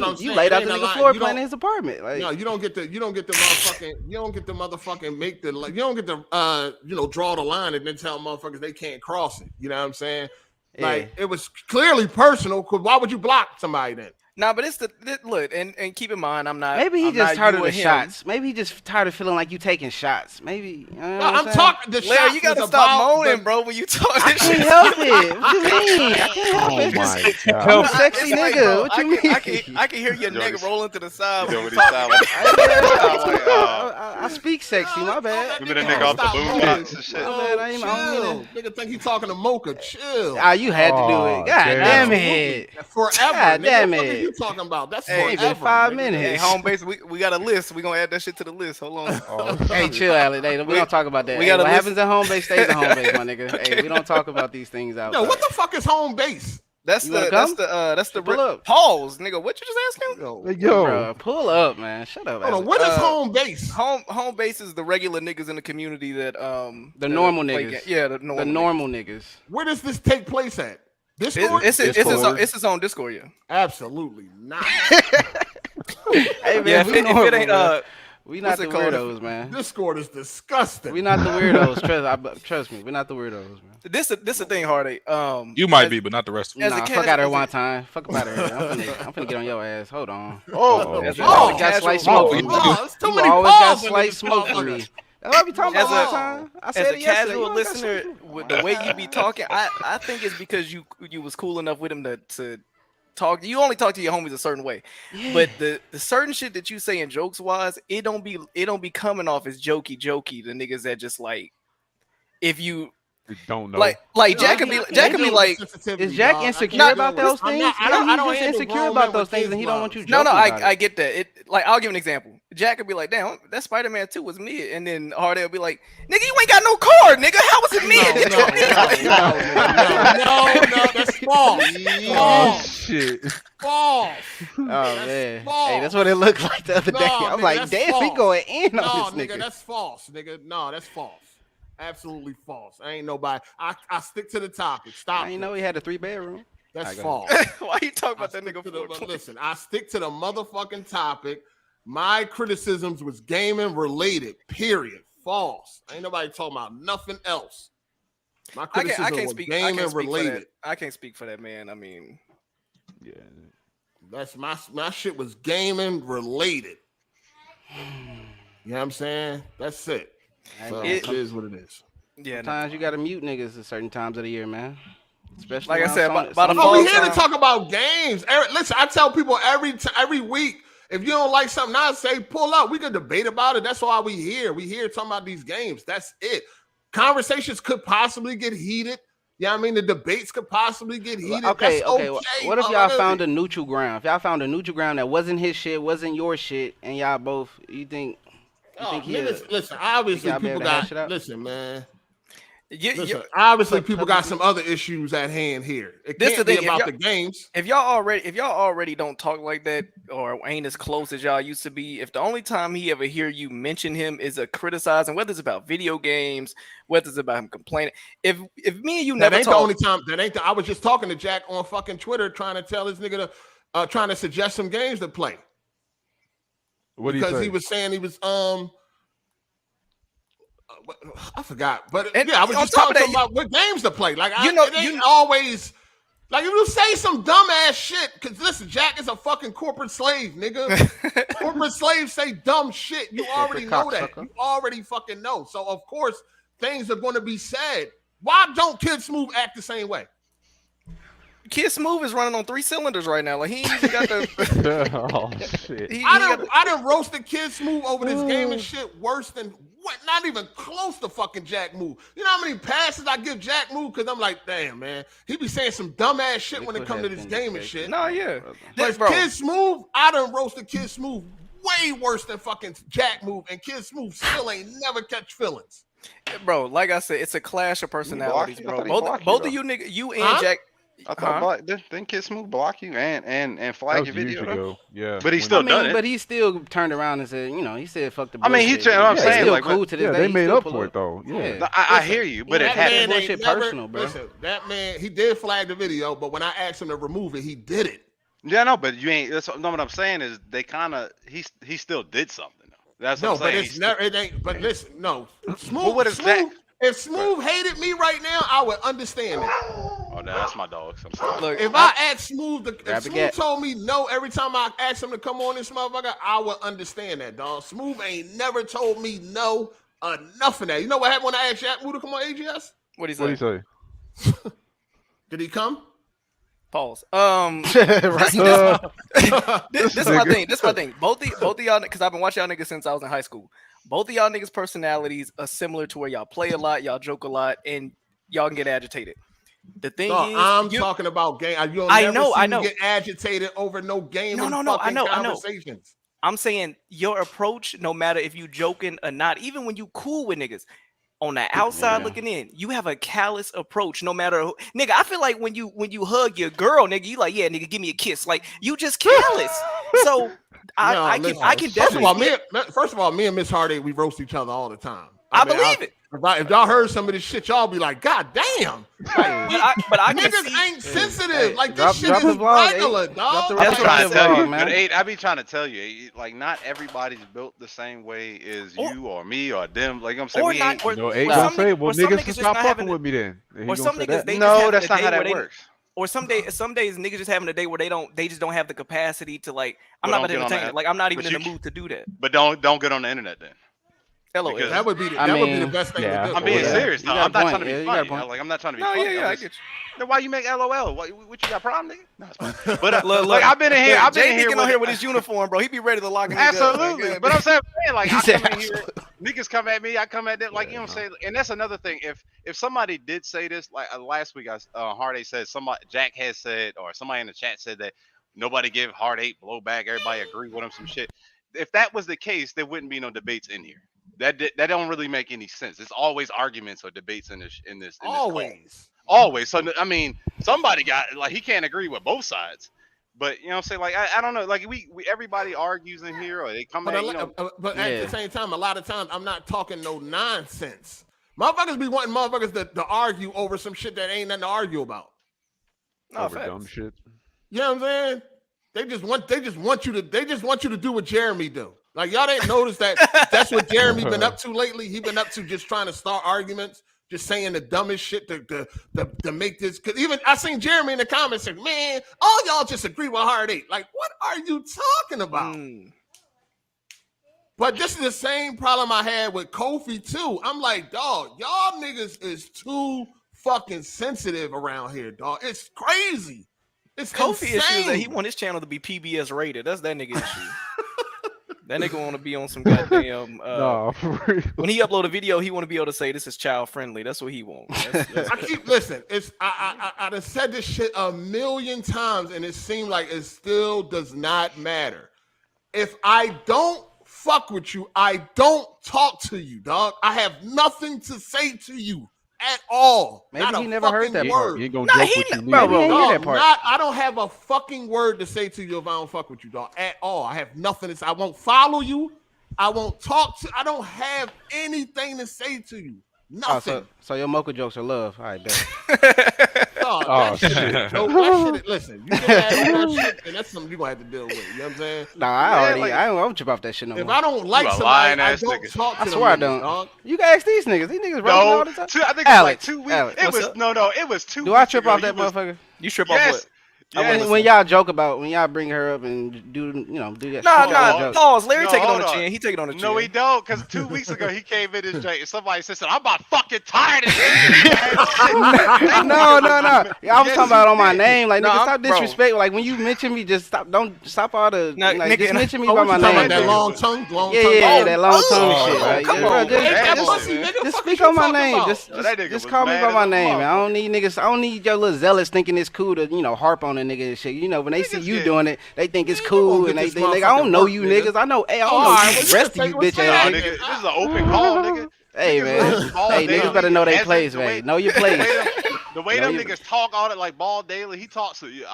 I'm saying. You laid out the nigga floor plan in his apartment. Like, no, you don't get the motherfucking make the you don't get the draw the line and then tell motherfuckers they can't cross it. You know what I'm saying? Like it was clearly personal. Cause why would you block somebody then? Nah, but it's look and keep in mind I'm not. maybe he I'm just not tired you of the or him. shots. Maybe he just tired of feeling like you taking shots. Maybe. You know I'm talking the Larry, shots. you gotta was stop about moaning, the- bro, when you talk I this can't shit. help it. What you mean? I can't help Oh it. my I'm god. a sexy It's like, nigga. bro, What you mean? I can hear your neck rolling to the side. You know when what you he talking. sound like? I speak sexy. My bad. Remember the nigga off the boondocks and shit? My bad. I ain't Chill. Nigga think he talking to Mocha. Chill. Ah, you had to do it. God damn it. Forever. God nigga. damn What the fuck it. are you talking about? That's Ain't forever. been 5 nigga. minutes. Hey, home base, we got a list. We gonna add that shit to the list. Hold on. Hey, chill, Alex. Hey, we don't talk about that. we Hey, gotta what listen- happens at home base stays at home base, my nigga. Hey, we don't talk about these things out. Yo, what the fuck is home base? That's You the wanna that's come? the Pull up. pause, nigga. What you just asking? Yo, Bro, pull up, man. Shut up. Hold on, Alex. what is home base? Home base is the regular niggas in the community that The that normal play niggas. yeah, the normal niggas. Where does this take place at? Discord? It's its own Discord, yeah. Absolutely not. Hey, man, Yeah, if we it normal, ain't man. We not what's the it called? weirdos, man. Discord is disgusting. We not the weirdos. Trust me, we're not the weirdos, man. This the thing, Hard8. You might be, but not the rest of As them. a Nah, casual- fuck out of here one time. Fuck out of here. I'm finna get on your ass. Hold on. As You a always got casual- slight smoke for me. there's too You many always got balls in slight this smoke for motherfucker. me. That's what we talking about As a- all the time. I As said a it yesterday. casual You always got listener, slight smoke. with the way you be talking, I think it's because you was cool enough with him to talk. You only talk to your homies a certain way, but the certain shit that you say in jokes wise, it don't be coming off as jokey. The niggas that just like if you don't know. like Jack could be like. Is Jack insecure about those things? I don't He's just insecure about those things, and he don't want you No, joking about I it. get that. It like I'll give an example. Jack could be like, "Damn, that Spider-Man 2 was mid," and then Hard8 will be like, "Nigga, you ain't got no card, nigga. How was it mid?" No, that's false. Shit. False. Oh man, false. hey, that's what it looked like the other No, day. I'm nigga, like, that's damn, he false. going in No, on this nigga, nigga. that's false, nigga. No, that's false. Absolutely false. I ain't nobody. I stick to the topic. Stop. I ain't know he had a 3-bedroom. That's Alright, go false. Why you talking about that Stick nigga? to the- Listen, I stick to the motherfucking topic. My criticisms was gaming related. Period. False. Ain't nobody talking about nothing else. My I criticism can't was speak. gaming For that. related. I can't speak for that man. I mean, Yeah. That's my shit was gaming related. You know what I'm saying? That's it. So it is what it is. yeah. Sometimes you gotta mute niggas at certain times of the year, man. Especially Like I around said, Sony- by the Sony- Oh, fall we here to time- talk about games. Listen, I tell people every week, if you don't like something I say, pull up. We can debate about it. That's why we here. We here talking about these games. That's it. Conversations could possibly get heated. Yeah, I mean the debates could possibly get heated. Okay, That's okay. What if y'all motherfucker. found a neutral ground? If y'all found a neutral ground that wasn't his shit, wasn't your shit, and y'all both, you think Oh, he niggas, listen, obviously y'all be people able to hash it got out? listen, man. You, Obviously people got some other issues at hand here. It This can't the be thing, if about y'all- the games. if y'all already don't talk like that or ain't as close as y'all used to be, if the only time he ever hear you mention him is a criticizing, whether it's about video games, whether it's about him complaining, if me and you That never ain't talk, the only time. That ain't. I was just talking to Jack on fucking Twitter, trying to tell his nigga to, trying to suggest some games to play. What do you Because say? he was saying he was I forgot, but yeah, I was on just top of talking that, about what games to play. Like you know, it ain't always Like if you say some dumbass shit, because listen, Jack is a fucking corporate slave, nigga. Corporate slaves say dumb shit. You already know that. You already fucking know. So of course things are going to be said. Why don't Kid Smooth act the same way? Kid Smooth is running on 3 cylinders right now. Like he ain't even got the. Oh shit! I done roasted Kid Smooth over this game and shit worse than what? Not even close to fucking Jack Move. You know how many passes I give Jack Move? Because I'm like, damn man, he be saying some dumbass shit when it comes to this game and shit. No, yeah. But Kid Smooth, I done roasted Kid Smooth way worse than fucking Jack Move, and Kid Smooth still ain't never catch feelings. Bro, like I said, it's a clash of personalities, bro. Both of you niggas, you and Jack. I thought didn't Kid Smooth block you and flag your video? Yeah, but he still done it. But he still turned around and said, he said fuck the bullshit. I mean, I'm saying still like cool to this day. They made up for it though. Yeah, no, I hear you, but it happened. Bullshit personal, bro. Listen, that man, he did flag the video, but when I asked him to remove it, he did it. Yeah, no, but you ain't. That's what I'm saying is they kind of he still did something. That's what I'm saying. But it's never. It ain't. But listen, no. Smooth. But what is that? If Smooth hated me right now, I would understand it. Oh, that's my dog. I'm sorry. Look, if I asked Smooth, if Smooth told me no every time I asked him to come on this motherfucker, I would understand that, dog. Smooth ain't never told me no enough of that. You know what happened when I asked Jack Moo to come on AGS? What'd he say? Did he come? Pause. This is my thing. This is my thing. Both of y'all, because I've been watching y'all niggas since I was in high school. Both of y'all niggas' personalities are similar to where y'all play a lot, y'all joke a lot, and y'all can get agitated. The thing is, I'm talking about game. I know. Get agitated over no game. No. I know. I'm saying your approach, no matter if you joking or not, even when you cool with niggas. On the outside looking in, you have a callous approach. No matter who, nigga, I feel like when you hug your girl, nigga, you like, yeah, nigga, give me a kiss. Like you just callous. So I can definitely. First of all, me and Miss Hard8, we roast each other all the time. I believe it. If y'all heard some of this shit, y'all be like, God damn. Like, but I niggas ain't sensitive. Like this shit is regular, dog. That's what I'm trying to tell you, man. I be trying to tell you, like not everybody's built the same way as you or me or them. Like I'm saying, we ain't. Niggas stop fucking with me then. Or some niggas, that's not how that works. Or some days niggas just having a day where they just don't have the capacity to like. I'm not gonna entertain it. Like I'm not even in the mood to do that. But don't get on the internet then. That would be the best thing to do. I'm being serious. No, I'm not trying to be funny. Like I'm not trying to be funny. Yeah, I get you. Then why you make LOL? What you got problem, nigga? No, it's fine. But look, I've been in here. I've been in here with his uniform, bro. He be ready to lock him. Absolutely. But I'm saying, like I come in here, niggas come at me. I come at them. Like you know what I'm saying. And that's another thing. If somebody did say this, like last week, Hard8 said Jack has said, or somebody in the chat said that nobody give Hard8 blowback. Everybody agree with him. Some shit. If that was the case, there wouldn't be no debates in here. That don't really make any sense. It's always arguments or debates in this. Always. So I mean, somebody got like he can't agree with both sides. But you know what I'm saying? Like I don't know. Like we everybody argues in here or they come but at the same time, a lot of times I'm not talking no nonsense. Motherfuckers be wanting motherfuckers to argue over some shit that ain't nothing to argue about. Over dumb shit. You know what I'm saying? They just want you to do what Jeremy do. Like y'all didn't notice that's what Jeremy been up to lately. He been up to just trying to start arguments, just saying the dumbest shit to make this. Because even I seen Jeremy in the comments saying, "Man, all y'all just agree with Hard8." Like, what are you talking about? But this is the same problem I had with Kofi too. I'm like, dog, y'all niggas is too fucking sensitive around here, dog. It's crazy. It's Kofi insane. issue that he want his channel to be PBS rated. That's that nigga issue. That nigga want to be on some goddamn. No, when he upload a video, he want to be able to say this is child friendly. That's what he want. I keep listen. I done said this shit a million times, and it seemed like it still does not matter. If I don't fuck with you, I don't talk to you, dog. I have nothing to say to you at all. Maybe he never heard that part. You ain't gonna joke with you, I don't have a fucking word to say to you if I don't fuck with you, dog, at all. I have nothing to say. I won't follow you. I won't talk to. I don't have anything to say to you. Nothing. So your Mocha jokes are love. All right, bet. That shit, listen, you can add that shit, and that's something you're gonna have to deal with. You know what I'm saying? Nah, I don't trip off that shit no more. If I don't like somebody, I don't talk to them. I swear I don't. Dog. You can ask these niggas. These niggas running all the time. I think it was like 2 weeks. It was 2 weeks. Do I trip off that motherfucker? You trip off what? When y'all joke about when y'all bring her up and do that. Nah. Pause. Larry take it on the chin. He take it on the chin. No, he don't. Because 2 weeks ago he came in his joint and somebody said, "I'm about fucking tired of this." No. I was talking about on my name. Like, nigga, stop disrespect. Like when you mention me, just stop. Don't stop all the. Like, just mention me by my name. That long tongue. Yeah, that long tongue shit. Right? Come on, just speak on my name. Just call me by my name. I don't need niggas. I don't need your little zealots thinking it's cool to harp on a nigga and shit. When they see you doing it, they think it's cool, and they think, nigga, I don't know you niggas. I know, I don't know the rest of you bitch ass niggas. This is an open call, nigga. Hey man, niggas better know they plays, man. Know your plays. The way them niggas talk on it like Ball Daily, he talks to you.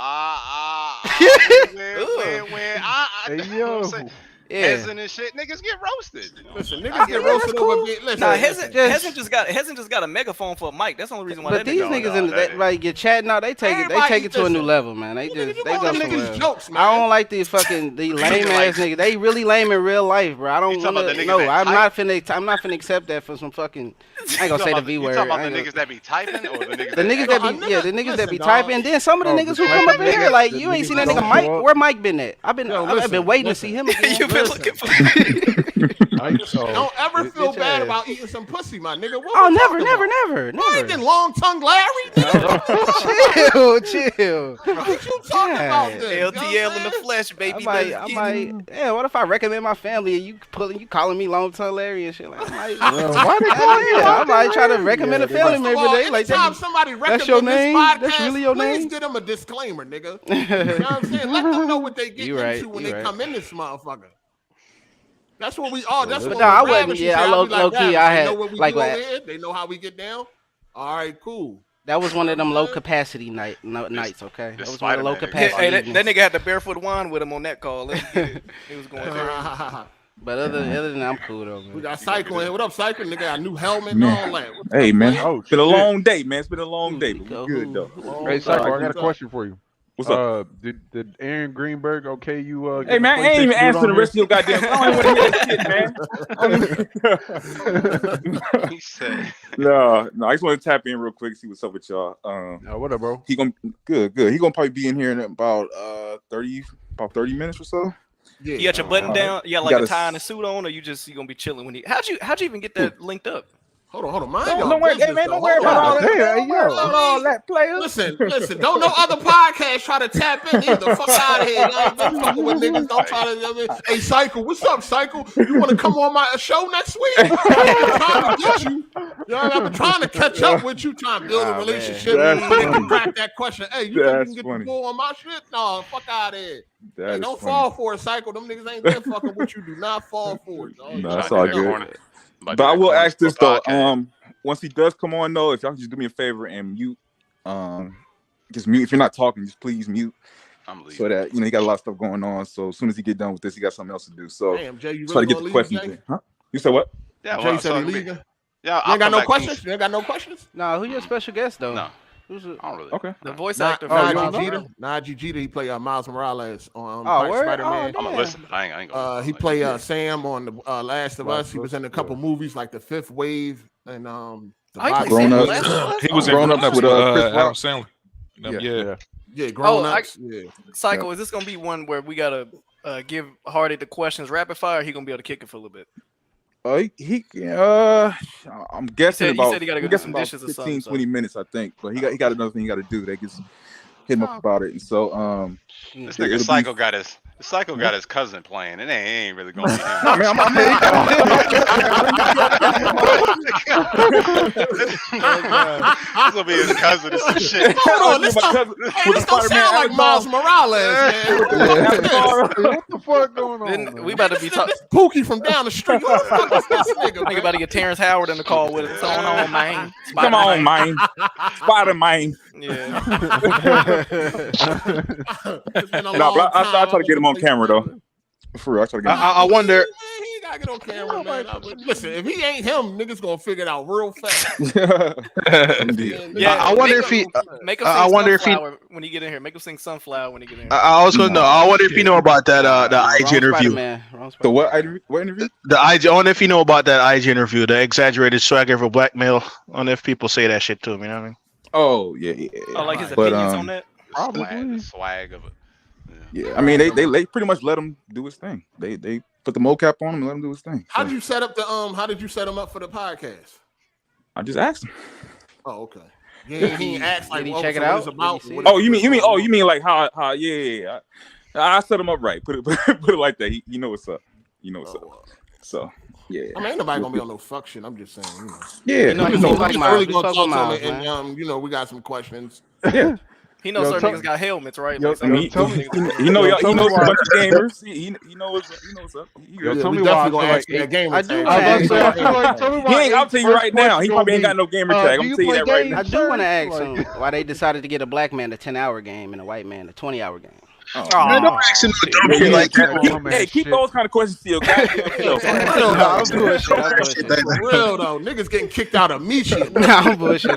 Hezin and shit, niggas get roasted. Listen, niggas get roasted over being. Listen, Hezin just got a megaphone for a mic. That's the only reason why. But these niggas in that like get chatting out, they take it to a new level, man. They go somewhere. Jokes, man. I don't like these fucking lame ass niggas. They really lame in real life, bro. I don't want to. No, I'm not finna accept that for some fucking. I ain't gonna say the V word. You talking about the niggas that be typing or the niggas? The niggas that be typing. And then some of the niggas who come up in here, like you ain't seen that nigga Mike. Where Mike been at? I've been waiting to see him again. You've been looking for. Don't ever feel bad about eating some pussy, my nigga. Oh, never. Fucking long tongue Larry. Chill. What you talking about? LTL in the flesh, baby. What if I recommend my family and you calling me long tongue Larry and shit? Like, I might try to recommend a family member. Anytime somebody recommends your name? This podcast, That's really your please name? give them a disclaimer, nigga. You know what I'm saying? Let them know what they get into when they come in this motherfucker. That's what we all. That's what I wasn't. Yeah, I low key. I had like they know how we get down. All right, cool. That was one of them low capacity nights. Okay, that was one of the low capacity. Hey, that nigga had the barefoot wine with him on that call. He was going through. But other than that, I'm cool though, man. We got Cycle in here. What up, Cycle? Nigga got a new helmet and all that. Hey, man. It's been a long day, man. It's been a long day, but we good, though. Hey, Cycle, I got a question for you. What's up? Did Aaron Greenberg okay you? Hey, man, I ain't even answering the rest of your goddamn. I don't want to hear that shit, man. He said. No, I just want to tap in real quick, see what's up with y'all. What up, bro? He gonna good. He gonna probably be in here in about 30 minutes or so. Yeah. You got your button down? You got like a tie and a suit on, or you gonna be chilling when he? How'd you even get that linked up? Hold on. Don't worry, hey, man, don't worry about all that. Don't worry about all that, players. Listen. Don't no other podcast try to tap in either. Fuck out of here. Don't fucking with niggas. Don't try to. Hey, Cycle, what's up, Cycle? You want to come on my show next week? I'm trying to get you. I've been trying to catch up with you, trying to build a relationship. And crack that question. Hey, you think you can get the bull on my shit? No, fuck out of here. Hey, don't fall for it, Cycle. Them niggas ain't there fucking with you. Do not fall for it. No, that's all good. But I will ask this though. Once he does come on though, if y'all can just do me a favor and mute, just mute. If you're not talking, just please mute. So that he got a lot of stuff going on. So as soon as he get done with this, he got something else to do. So damn, Jay, you try to get the questions in. Huh? You said what? Yeah, Jay said he leaving. Yeah, you ain't got no questions. You ain't got no questions. Nah, who your special guest though? No. I don't really. Okay. The voice actor. Nadji Jeter. He played Miles Morales on Spider-Man. I'm gonna listen. I ain't gonna. He played Sam on the Last of Us. He was in a couple movies like The Fifth Wave and Grown Ups. He was in Grown Ups with Adam Sandler. Yeah, Grown Ups. Cycle. Is this gonna be one where we gotta give Hardy the questions rapid fire? Or he gonna be able to kick it for a little bit. I'm guessing he said he gotta go do some dishes or 15, 20 minutes, I think. But he got another thing he got to do. They just hit him up about it. And so this nigga Psycho got his cousin playing, and it ain't really gonna be him. This will be his cousin or some shit. Hold on, this don't sound like Miles Morales, man. What the fuck going on? We about to be talking Pookie from down the street. Who the fuck is this nigga? Think about to get Terrence Howard in the call with us. What's going on, man? Come on, man. Spider-Man. Yeah. I try to get him on camera though. For real, I try to get him. I wonder. He gotta get on camera, man. Listen, if he ain't him, niggas gonna figure it out real fast. Yeah, I wonder if he. I wonder if he when he get in here. Make him sing Sunflower when he get in here. I was gonna know. I wonder if you know about that the IG interview. The what interview? The IG. I wonder if you know about that IG interview. The exaggerated swagger for blackmail. I wonder if people say that shit to him. You know what I mean? Oh yeah. I like his opinions on that. the swag of it. Yeah, I mean they pretty much let him do his thing. They put the mocap on him and let him do his thing. How did you set up the How did you set him up for the podcast? I just asked him. Oh, okay. Yeah, he asked like, did he oh, check so it what out? it's about? Oh, you mean like how? Yeah. I set him up right. Put it like that. You know what's up. You know what's up. So yeah. I mean, ain't nobody gonna be on no fuck shit. I'm just saying. Yeah. You know, we like really gonna Miles, talk to Miles, him, and we got some questions. Yeah. He knows certain niggas got helmets, right? He knows a bunch of gamers. He knows what's up. Tell me why I feel like gamer tag. I'll tell you right now. He probably ain't got no gamer tag. I'm telling you that right now. I do want to ask him why they decided to get a black man a 10-hour game and a white man a 20-hour game. Man, don't ask him hey, keep those kind of questions to your goddamn self. For real though, niggas getting kicked out of me shit. I'm bullshit.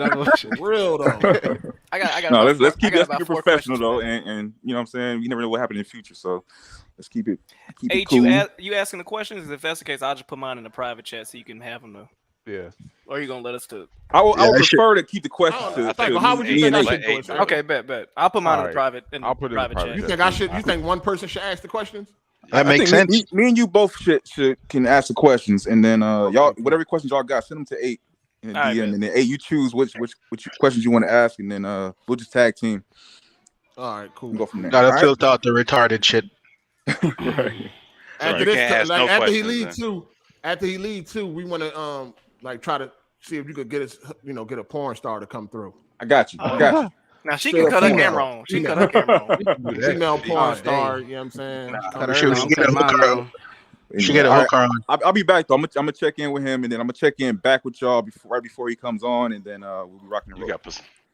For real though. I got. No, let's keep it professional though, and you know what I'm saying. You never know what happened in the future, so let's keep it cool. You asking the questions? If that's the case, I'll just put mine in the private chat so you can have them though. Yeah. Or are you gonna let us to? I would prefer to keep the questions to how would you think I should do it? Okay, bet. I'll put mine in the private. I'll put it in the private chat. You think You think one person should ask the questions? That makes sense. Me and you both can ask the questions, and then y'all whatever questions y'all got, send them to 8 in the DM, and then 8 you choose which questions you want to ask, and then we'll just tag team. All right, cool. We'll go from there. Gotta filter out the retarded shit. Right. After he leave too, we want to like try to see if you could get us, get a porn star to come through. I got you. Now she can cut her camera on. She can cut her camera on. Female porn star, you know what I'm saying? She get a hooker on. I'll be back though. I'm gonna check in with him, and then I'm gonna check in back with y'all right before he comes on, and then we'll be rocking the road.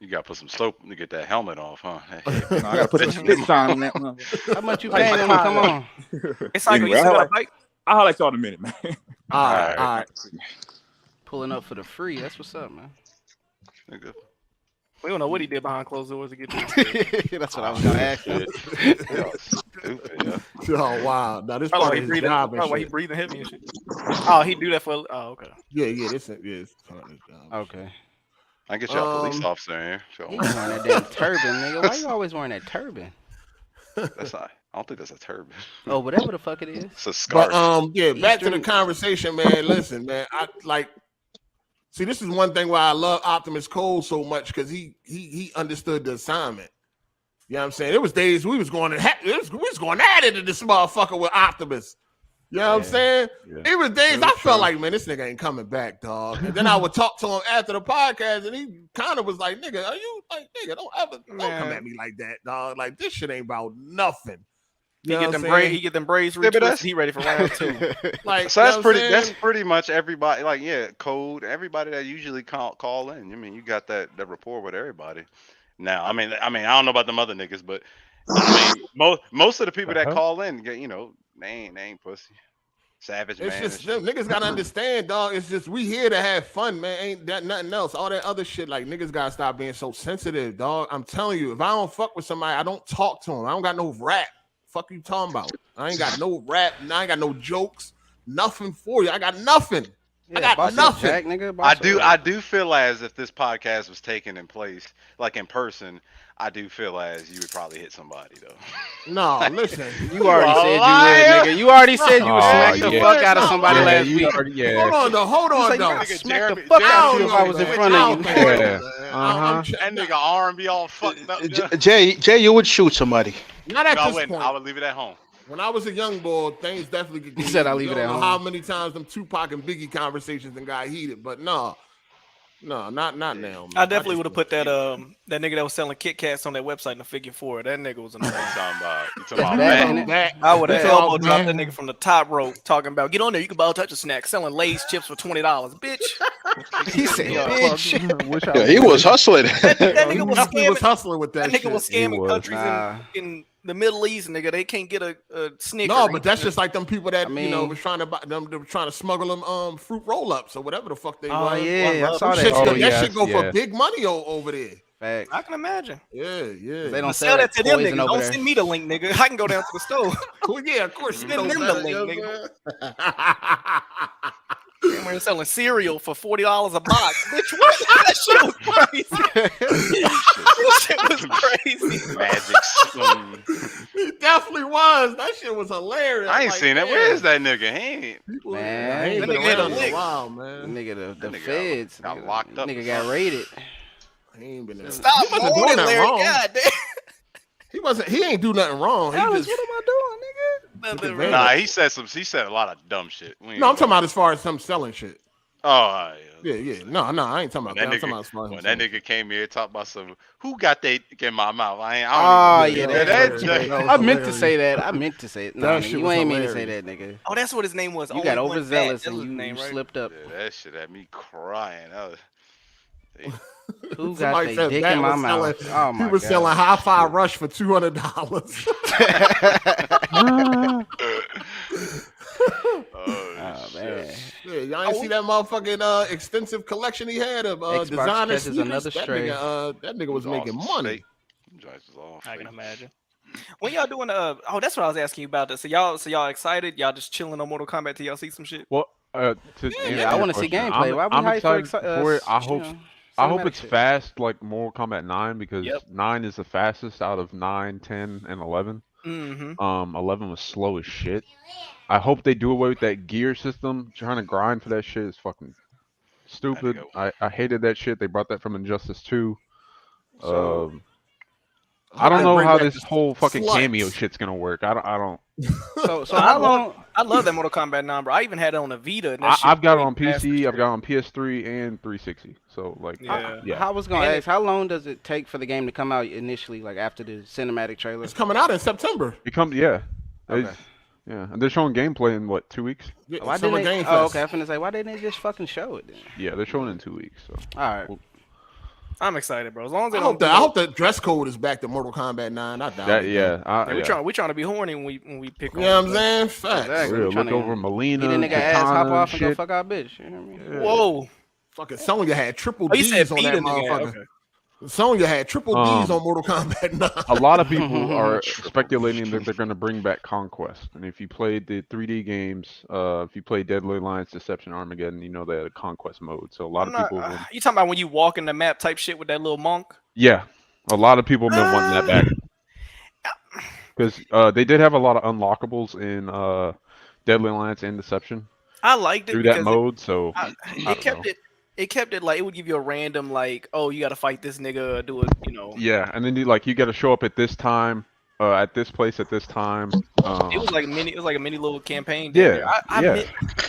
You got to put some soap to get that helmet off, huh? I gotta put some spit shine on that one. How much you paying him to come on? It's like you said, I'll highlight y'all in a minute, man. All right. Pulling up for the free. That's what's up, man. We don't know what he did behind closed doors to get this. That's what I was gonna ask him. Oh wow! Now this part of his job. Why he breathing heavy and shit? Oh, he do that for. Oh, okay. Yeah. This is part of his job. Okay. I get y'all police officer in here. So. He's wearing that damn turban, nigga. Why you always wearing that turban? That's not. I don't think that's a turban. Oh, whatever the fuck it is. It's a scarf. But back to the conversation, man. Listen, man. See, this is one thing why I love Optimus Cole so much, because he understood the assignment. You know what I'm saying? It was days we was going at it to this motherfucker with Optimus. You know what I'm saying? Yeah. It was days I felt like, man, this nigga ain't coming back, dog. And then I would talk to him after the podcast, and he kind of was like, nigga, are you like, nigga, don't come at me like that, dog. Like, this shit ain't about nothing. He get them braids retwisted. He ready for round 2. Like, so that's pretty much everybody. Like, Code, everybody that usually call in. I mean, you got that rapport with everybody. Now, I mean, I don't know about them other niggas, but I mean, most of the people that call in, they ain't pussy. Savage, it's man. Just niggas gotta understand, dog. It's just we here to have fun, man. Ain't that nothing else? All that other shit, like niggas gotta stop being so sensitive, dog. I'm telling you, if I don't fuck with somebody, I don't talk to them. I don't got no rap. Fuck you talking about? I ain't got no rap. I ain't got no jokes. Nothing for you. I got nothing. I got nothing. Jack, nigga, I do feel as if this podcast was taken in place, like in person, I do feel as you would probably hit somebody though. No, listen. You already said you would, nigga. You already said you would smack the fuck out of somebody last week. Hold on, though. Smack the fuck out of you if I was in front of you. That nigga arm be all fucked up. Jay, you would shoot somebody. Not at this point. I would leave it at home. When I was a young boy, things definitely could get heated. He said I'll leave it at home. How many times them Tupac and Biggie conversations and got heated, but no, not now. Man. I definitely would have put that nigga that was selling Kit Kats on that website in the figure 4. That nigga was annoying. You talking about I would have elbow dropped that nigga from the top rope, talking about get on there, you can buy all types of snacks, selling Lay's chips for $20, bitch. He said, bitch. Yeah, he was hustling. That nigga was scamming. Was hustling with that. That nigga was scamming countries in the Middle East, nigga. They can't get a Snicker. No, but that's just like them people that was trying to buy them. They were trying to smuggle them fruit roll-ups or whatever the fuck they were. Oh yeah, I saw that. That shit go for big money over there. Facts. I can imagine. Yeah. They don't sell that to them niggas. Don't there. send me the link, nigga. I can go down to the store. Well, yeah, of course. Send them the link, nigga. Damn, we're selling cereal for $40 a box. Bitch, what? That shit was crazy. That shit was crazy. Magic spoon. He definitely was. That shit was hilarious. I ain't seen that. Where is that nigga? He ain't. Man, He ain't been around in a while, man. Nigga, the That nigga feds got locked up. Nigga got raided. He ain't been there. Stop He wasn't doing moaning, nothing Larry. wrong. God damn. He ain't do nothing wrong. He Alex, just, what am I doing, nigga? Nothing wrong. Nah, he said a lot of dumb shit. no, I'm talking about as far as some selling shit. Oh, Yeah. No, I ain't talking about that. I'm talking about as far as when that nigga came here talking about some who got they in my mouth. I Oh don't yeah, even I meant to say that. I meant to say it. No, That nigga, shit you was ain't mean to say hilarious. that, nigga. Oh, that's what his name was. You Only got One overzealous Fat. That was and his name, you right? slipped up. Yeah, that shit had me crying. Who got Somebody they said dick Bat in my was mouth? selling- Oh my He was god. selling Hi-Fi Rush for $200. Oh man. Yeah, y'all ain't see that motherfucking extensive collection he had of Xbox designer catches sneakers? another That stray. nigga was making money. I can imagine. When y'all doing oh, that's what I was asking you about. So y'all excited? Y'all just chilling on Mortal Kombat till y'all see some shit? Well, to Yeah, I want to see gameplay. Why we I'm hyped for excited for it. I hope cinematic it's shit. fast like Mortal Kombat 9 because 9 is the fastest out of 9, 10, and 11. 11 was slow as shit. I hope they do away with that gear system. Trying to grind for that shit is fucking stupid. I hated that shit. They brought that from Injustice 2. I don't know how this whole fucking cameo shit's gonna work. I don't. So how long? I love that Mortal Kombat 9, bro. I even had it on a Vita. And I've got it on PC. I've got it on PS3 and 360. So like, yeah. I was gonna ask, how long does it take for the game to come out initially, like after the cinematic trailer? It's coming out in September. Okay. Yeah, and they're showing gameplay in what, 2 weeks? Why didn't they? Oh, okay. I'm finna say, why didn't they just fucking show it then? Yeah, they're showing it in 2 weeks. So. All right. I'm excited, bro. As long as they I don't. hope the dress code is back to Mortal Kombat 9. I doubt it. Yeah. We trying to be horny when we pick. You know what I'm saying? Facts. Exactly. Look over Melina. Get a nigga ass hop Katana off and go shit. fuck our bitch. You know what I mean? Whoa. Fucking Sonya had triple Oh, you said D's on beat that a nigga. motherfucker. Okay. Sonya had triple D's on Mortal Kombat 9. A lot of people are speculating that they're going to bring back Conquest. And if you played the 3D games, if you played Deadly Alliance, Deception, Armageddon, you know they had a Conquest mode. So a lot of people. You talking about when you walk in the map type shit with that little monk? Yeah, a lot of people have been wanting that back. Because they did have a lot of unlockables in Deadly Alliance and Deception. I liked it through that because mode. So it kept it like it would give you a random like, oh, you got to fight this nigga, or do it, you know. Yeah, and then you got to show up at this time, at this place at this time. It was like a mini little campaign. Yeah,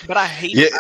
But I hated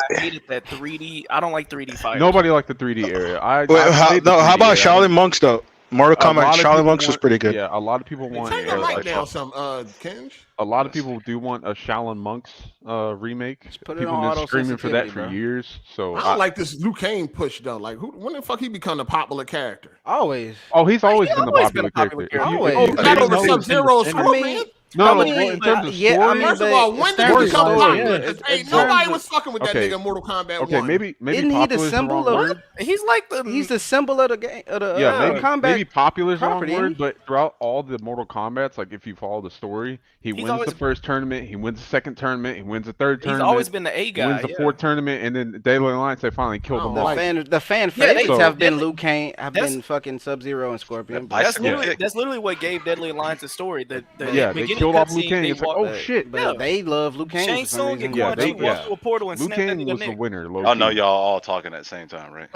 that 3D. I don't like 3D fighters. Nobody liked the 3D area. How about Charlie Monks though? Mortal Kombat Charlie Monks was pretty good. Yeah, a lot of people want. Turn your mic down some, Kenj. A lot of people do want a Shaolin Monks remake. Put it People on have auto been screaming for that sensitivity, for bro. years. So I don't like this Liu Kang push though. Like, when the fuck he become a popular character? Always. Oh, he's always been the popular character. Always. Not over Sub-Zero Scorpion. No, in terms of story. First of all, when did he become popular? Because nobody was fucking with that Okay. nigga in Mortal Kombat 1. Okay, maybe Isn't he the popular is symbol wrong of? word. He's like the. He's the symbol of the game. Of the Yeah, combat. maybe popular is the wrong property, word, ain't he? but throughout all the Mortal Kombats, like if you follow the story, he wins always- the first tournament, he wins the second tournament, he wins the third He's tournament. always been the A He guy. wins the fourth tournament, and then Daily Alliance, they finally killed him off. The fan Yeah, they- favorites have been that's- Liu Kang, have that's- been fucking Sub-Zero and Scorpion. That's literally what gave Deadly Alliance's story. The Yeah, they beginning killed off Liu cutscene, Kang. they It's like, walk- oh shit. But they love Liu Kang. Shang for some Tsung reason. and Yeah, Quan Chi they- walked through a portal and Liu snapped that Kang nigga was the neck. winner. I know y'all all talking at the same time, right?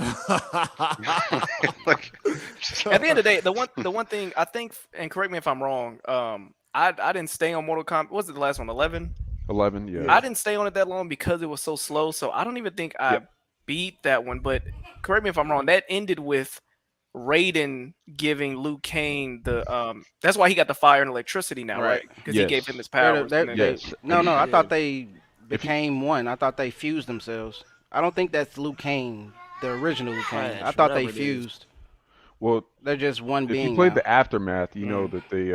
At the end of the day, the one thing I think, and correct me if I'm wrong, I didn't stay on Mortal Kombat. What was it the last one? 11. 11, yeah. I didn't stay on it that long because it was so slow. So I don't even think I beat that one. But correct me if I'm wrong. That ended with Raiden giving Liu Kang the That's why he got the fire and electricity now, right? Because he gave him his powers. No, I thought they became one. I thought they fused themselves. I don't think that's Liu Kang, the original Liu Kang. I thought they fused. Well, they're just one if being. you played now. the Aftermath, you know that they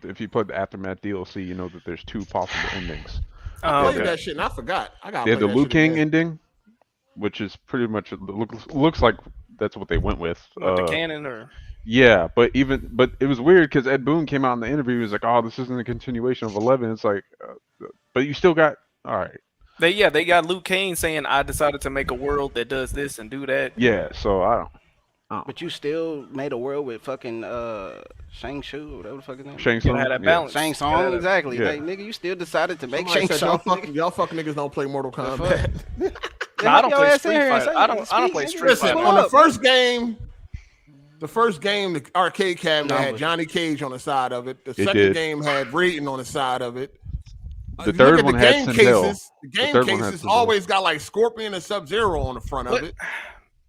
if you played the Aftermath DLC, you know that there's two possible endings. I played that shit and I forgot. I got. They have the Liu Kang ending, which is pretty much looks like that's what they went with. The canon or. Yeah, but it was weird because Ed Boon came out in the interview. He was like, "Oh, this isn't a continuation of 11." It's like, but you still got all right. They got Luke Cage saying, "I decided to make a world that does this and do that." Yeah, so I don't. But you still made a world with fucking Shang Shu or whatever the fuck his name. Shang Tsung. Had that balance. Shang Tsung, exactly. Yeah. Like, nigga, you still decided to make Somebody Shang said y'all Tsung. y'all fuck niggas don't play Mortal Kombat. I don't play Street Fighter. I don't play Street Listen, Fighter. on the first game, the arcade cabinet had Johnny Cage on the side of it. The second did. game had Raiden on the side of it. The If you look third at one the had game Sindel. cases. The game third one had cases Sindel. always got like Scorpion and Sub-Zero on the front of it.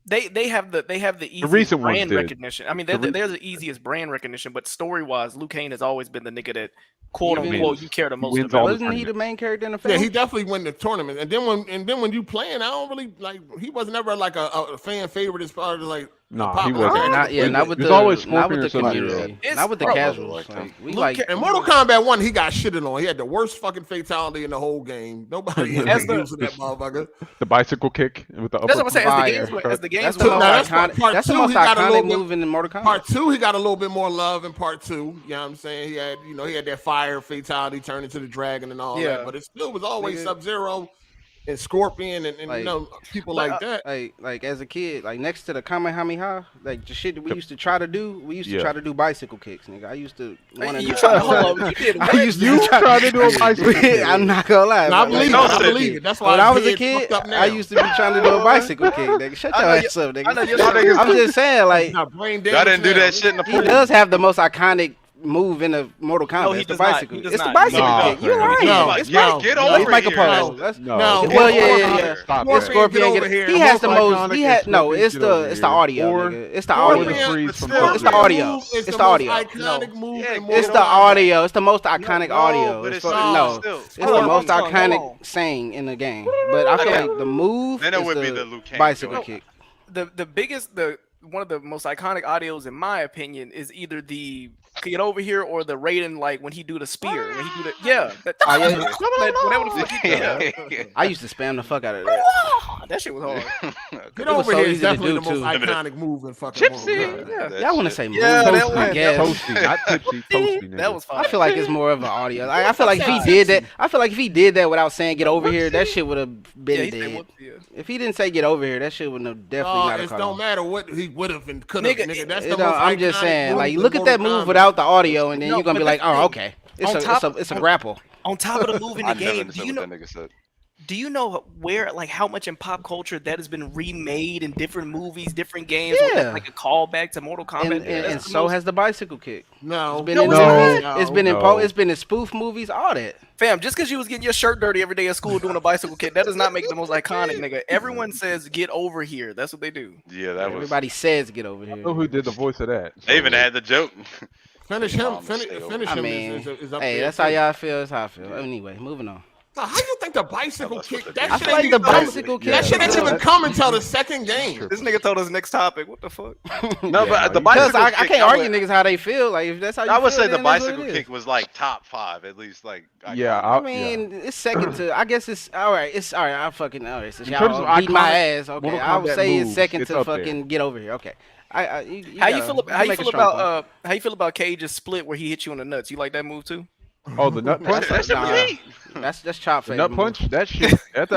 They have the easiest recent ones brand did. recognition. I mean, they're the easiest brand recognition, but story wise, Luke Cage has always been the nigga that quote unquote you care the most about. Wasn't he the main character in the film? Yeah, he definitely won the tournament. And then when you playing, I don't really like. He was never like a fan favorite as part of like. Nah, he wasn't. Not with There's the always not with Scorpion the or Sub-Zero. community, not with the casuals. Like, we like in Mortal Kombat 1, he got shitted on. He had the worst fucking fatality in the whole game. Nobody using that motherfucker. The bicycle kick with the upper. That's what I'm saying. As the games That's the most iconic. That's the most iconic move in Mortal Kombat. Part 2, he got a little bit more love in part 2. You know what I'm saying? He had that fire fatality turn into the dragon and all that. But it still was always Sub-Zero and Scorpion and Like, you know people like that. Like as a kid, like next to the Kamehameha, like the shit that we used to try to do. We used to try to do bicycle kicks, nigga. I used to want to. You try to do a bicycle kick. I'm not gonna lie. No, I believe it. That's why when I was a kid, I used to be trying to do a bicycle kick, nigga. Shut your ass up, nigga. I'm just saying, like, y'all didn't do that shit in the he does have the most iconic move in the Mortal Kombat. No, he it's the does not. bicycle. He does It's the not. bicycle No, kick. You're right. no, It's no, Mike. get no, over It's Michael here. Polo. No, Well, yeah. Scorpion, Scorpion get over here. he has the most. iconic He is had no. Scorpion, It's get over the here. audio. Or- Nigga. It's the or audio. the freeze from It's the audio. It's the audio. Iconic move in It's Mortal the Kombat. audio. It's the most iconic audio. but It's it's no. still- It's the most iconic saying in the game. But I feel like the move Then it is would be the the Liu Kang bicycle joint. kick. The biggest one of the most iconic audios in my opinion is either the get over here or the Raiden, like when he do the spear, when he do the whatever the fuck he do. I used to spam the fuck out of that. That shit was hard. Get It was over so here easy is to definitely do, the most too. iconic move in fucking Mortal Kombat. Y'all want to say move? Yeah, that I was- guess. Toasty, not tipsy, toasty. Nigga. That was fine. I feel like it's more of an audio. Like, I feel like if he did that, without saying "get over here," that shit would have been he said dead. whoop, yeah. If he didn't say "get over here," that shit would have definitely not It have caught don't him. matter what he would have and could have. Nigga, that's the most I'm just iconic saying, move like, in look at that Mortal move Kombat. without the audio, and then No, you're gonna be but like, that's the "Oh, thing. okay, it's a grapple." On top of the move in the I never game, understood what that nigga said. do you know where, like, how much in pop culture that has been remade in different movies, different games, with, Yeah. like a callback to Mortal Kombat? And so has the bicycle kick. No, It's been no, in no, movies. no. It's been in No. it's been in spoof movies, all that. Fam, just because you was getting your shirt dirty every day at school doing a bicycle kick, that does not make it the most iconic, nigga. Everyone says "get over here." That's what they do. Yeah, that was. Everybody says "get over I here." know who did the voice of that. They even had the joke. Finish him. Mama Finish stay over. finish I him. mean, is up hey, there, that's how too. y'all feel. That's how I feel. Anyway, moving on. So how you think the bicycle kick? That I shit feel like ain't the even come- bicycle kick. That shit ain't even come until the second game. This nigga told us next topic. What the fuck? No, but the Because bicycle I kick, can't argue would- niggas how they feel. Like if that's how you I would feel, say the then that's what bicycle it is. kick was like top 5 at least. Like Yeah, I mean, it's second to. I guess it's all right. It's all right. I fucking all right. Since In terms y'all of beat my iconic ass, okay. Mortal I would Kombat say it's moves, second it's to up there. fucking get over here. Okay. How you gotta- feel about make a strong point. how you feel about Cage's split where he hit you in the nuts? You like that move too? Oh, the nut punch. That's chop The face. nut punch. That shit. That's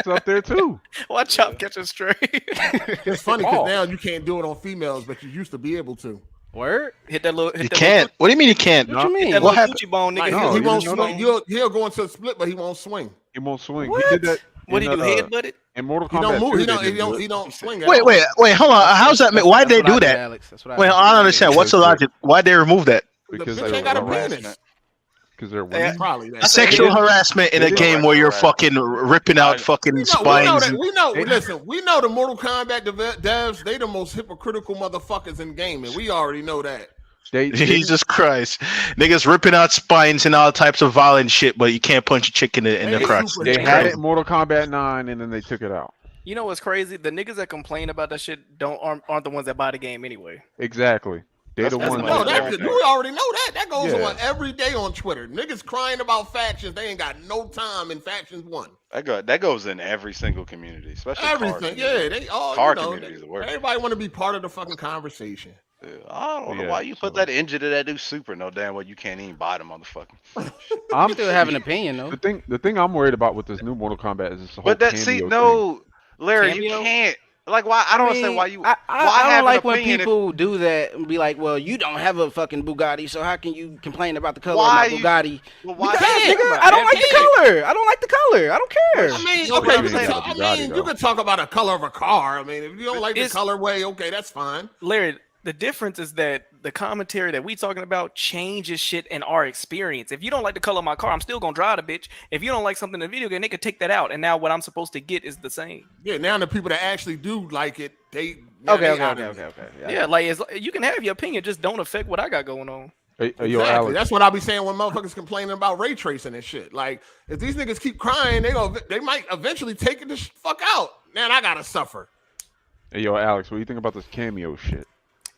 up there too. Why chop catch it straight? It's funny because now you can't do it on females, but you used to be able to. Word? Hit that little. Hit You that can't. What do you mean you can't? What you mean? Hit that What little happened? Gucci bone, nigga. Like, No, he you won't didn't know swing. He'll go into a split, but he won't swing. He won't swing. What? He did that. What in, do you do? Headbutt it? In Mortal He Kombat don't move. 2, He they don't. He didn't do don't. it. He don't swing. at Wait, all. hold on. How's that? Why did they That's what do I did, that? Alex. That's what I Wait, did. I don't understand. What's the logic? Why'd they remove that? The Because bitch they ain't got a were penis. Because they're women. Probably that. Sexual harassment in a game where you're fucking ripping out fucking We know spines. that. We know. Listen, we know the Mortal Kombat devs. They the most hypocritical motherfuckers in gaming. We already know that. Jesus Christ, niggas ripping out spines and all types of violent shit, but you can't punch a chick in the crotch. They had it in Mortal Kombat 9, and then they took it out. You know what's crazy? The niggas that complain about that shit aren't the ones that buy the game anyway. Exactly. They're the ones. No, we already know that. That goes Yeah. on every day on Twitter. Niggas crying about factions. They ain't got no time in factions 1. That goes in every single community, especially Everything. Yeah, they all. car you know, community is the worst. Everybody want to be part of the fucking conversation. I don't know why you put that engine to that new Super. No damn well you can't even buy the motherfucker. I'm still have an opinion though. The thing I'm worried about with this new Mortal Kombat is this whole But that cameo no, Larry, Cameo? you can't. Like why? I don't understand why you. I why don't have like an when opinion people do that and be like, "Well, you don't have a fucking Bugatti, so how can you complain about the color Why of my you- Bugatti?" Well, why? Because, nigga, I don't like the color. I don't like the color. I don't care. I mean, No, okay, but you I'm can saying talk, about Bugatti, you though. can talk about a color of a car. I mean, if you don't like the It's- colorway, okay, that's fine. Larry, the difference is that the commentary that we talking about changes shit in our experience. If you don't like the color of my car, I'm still gonna drive the bitch. If you don't like something in the video game, they could take that out, and now what I'm supposed to get is the same. Yeah, now the people that actually do like it, they now Okay, they okay, out okay, of it. okay, okay. Yeah, like you can have your opinion, just don't affect what I got going on. Hey, yo, Exactly. Alex. That's what I be saying when motherfuckers complaining about ray tracing and shit. Like, if these niggas keep crying, they might eventually take it the fuck out. Man, I gotta suffer. Hey, yo, Alex, what do you think about this cameo shit?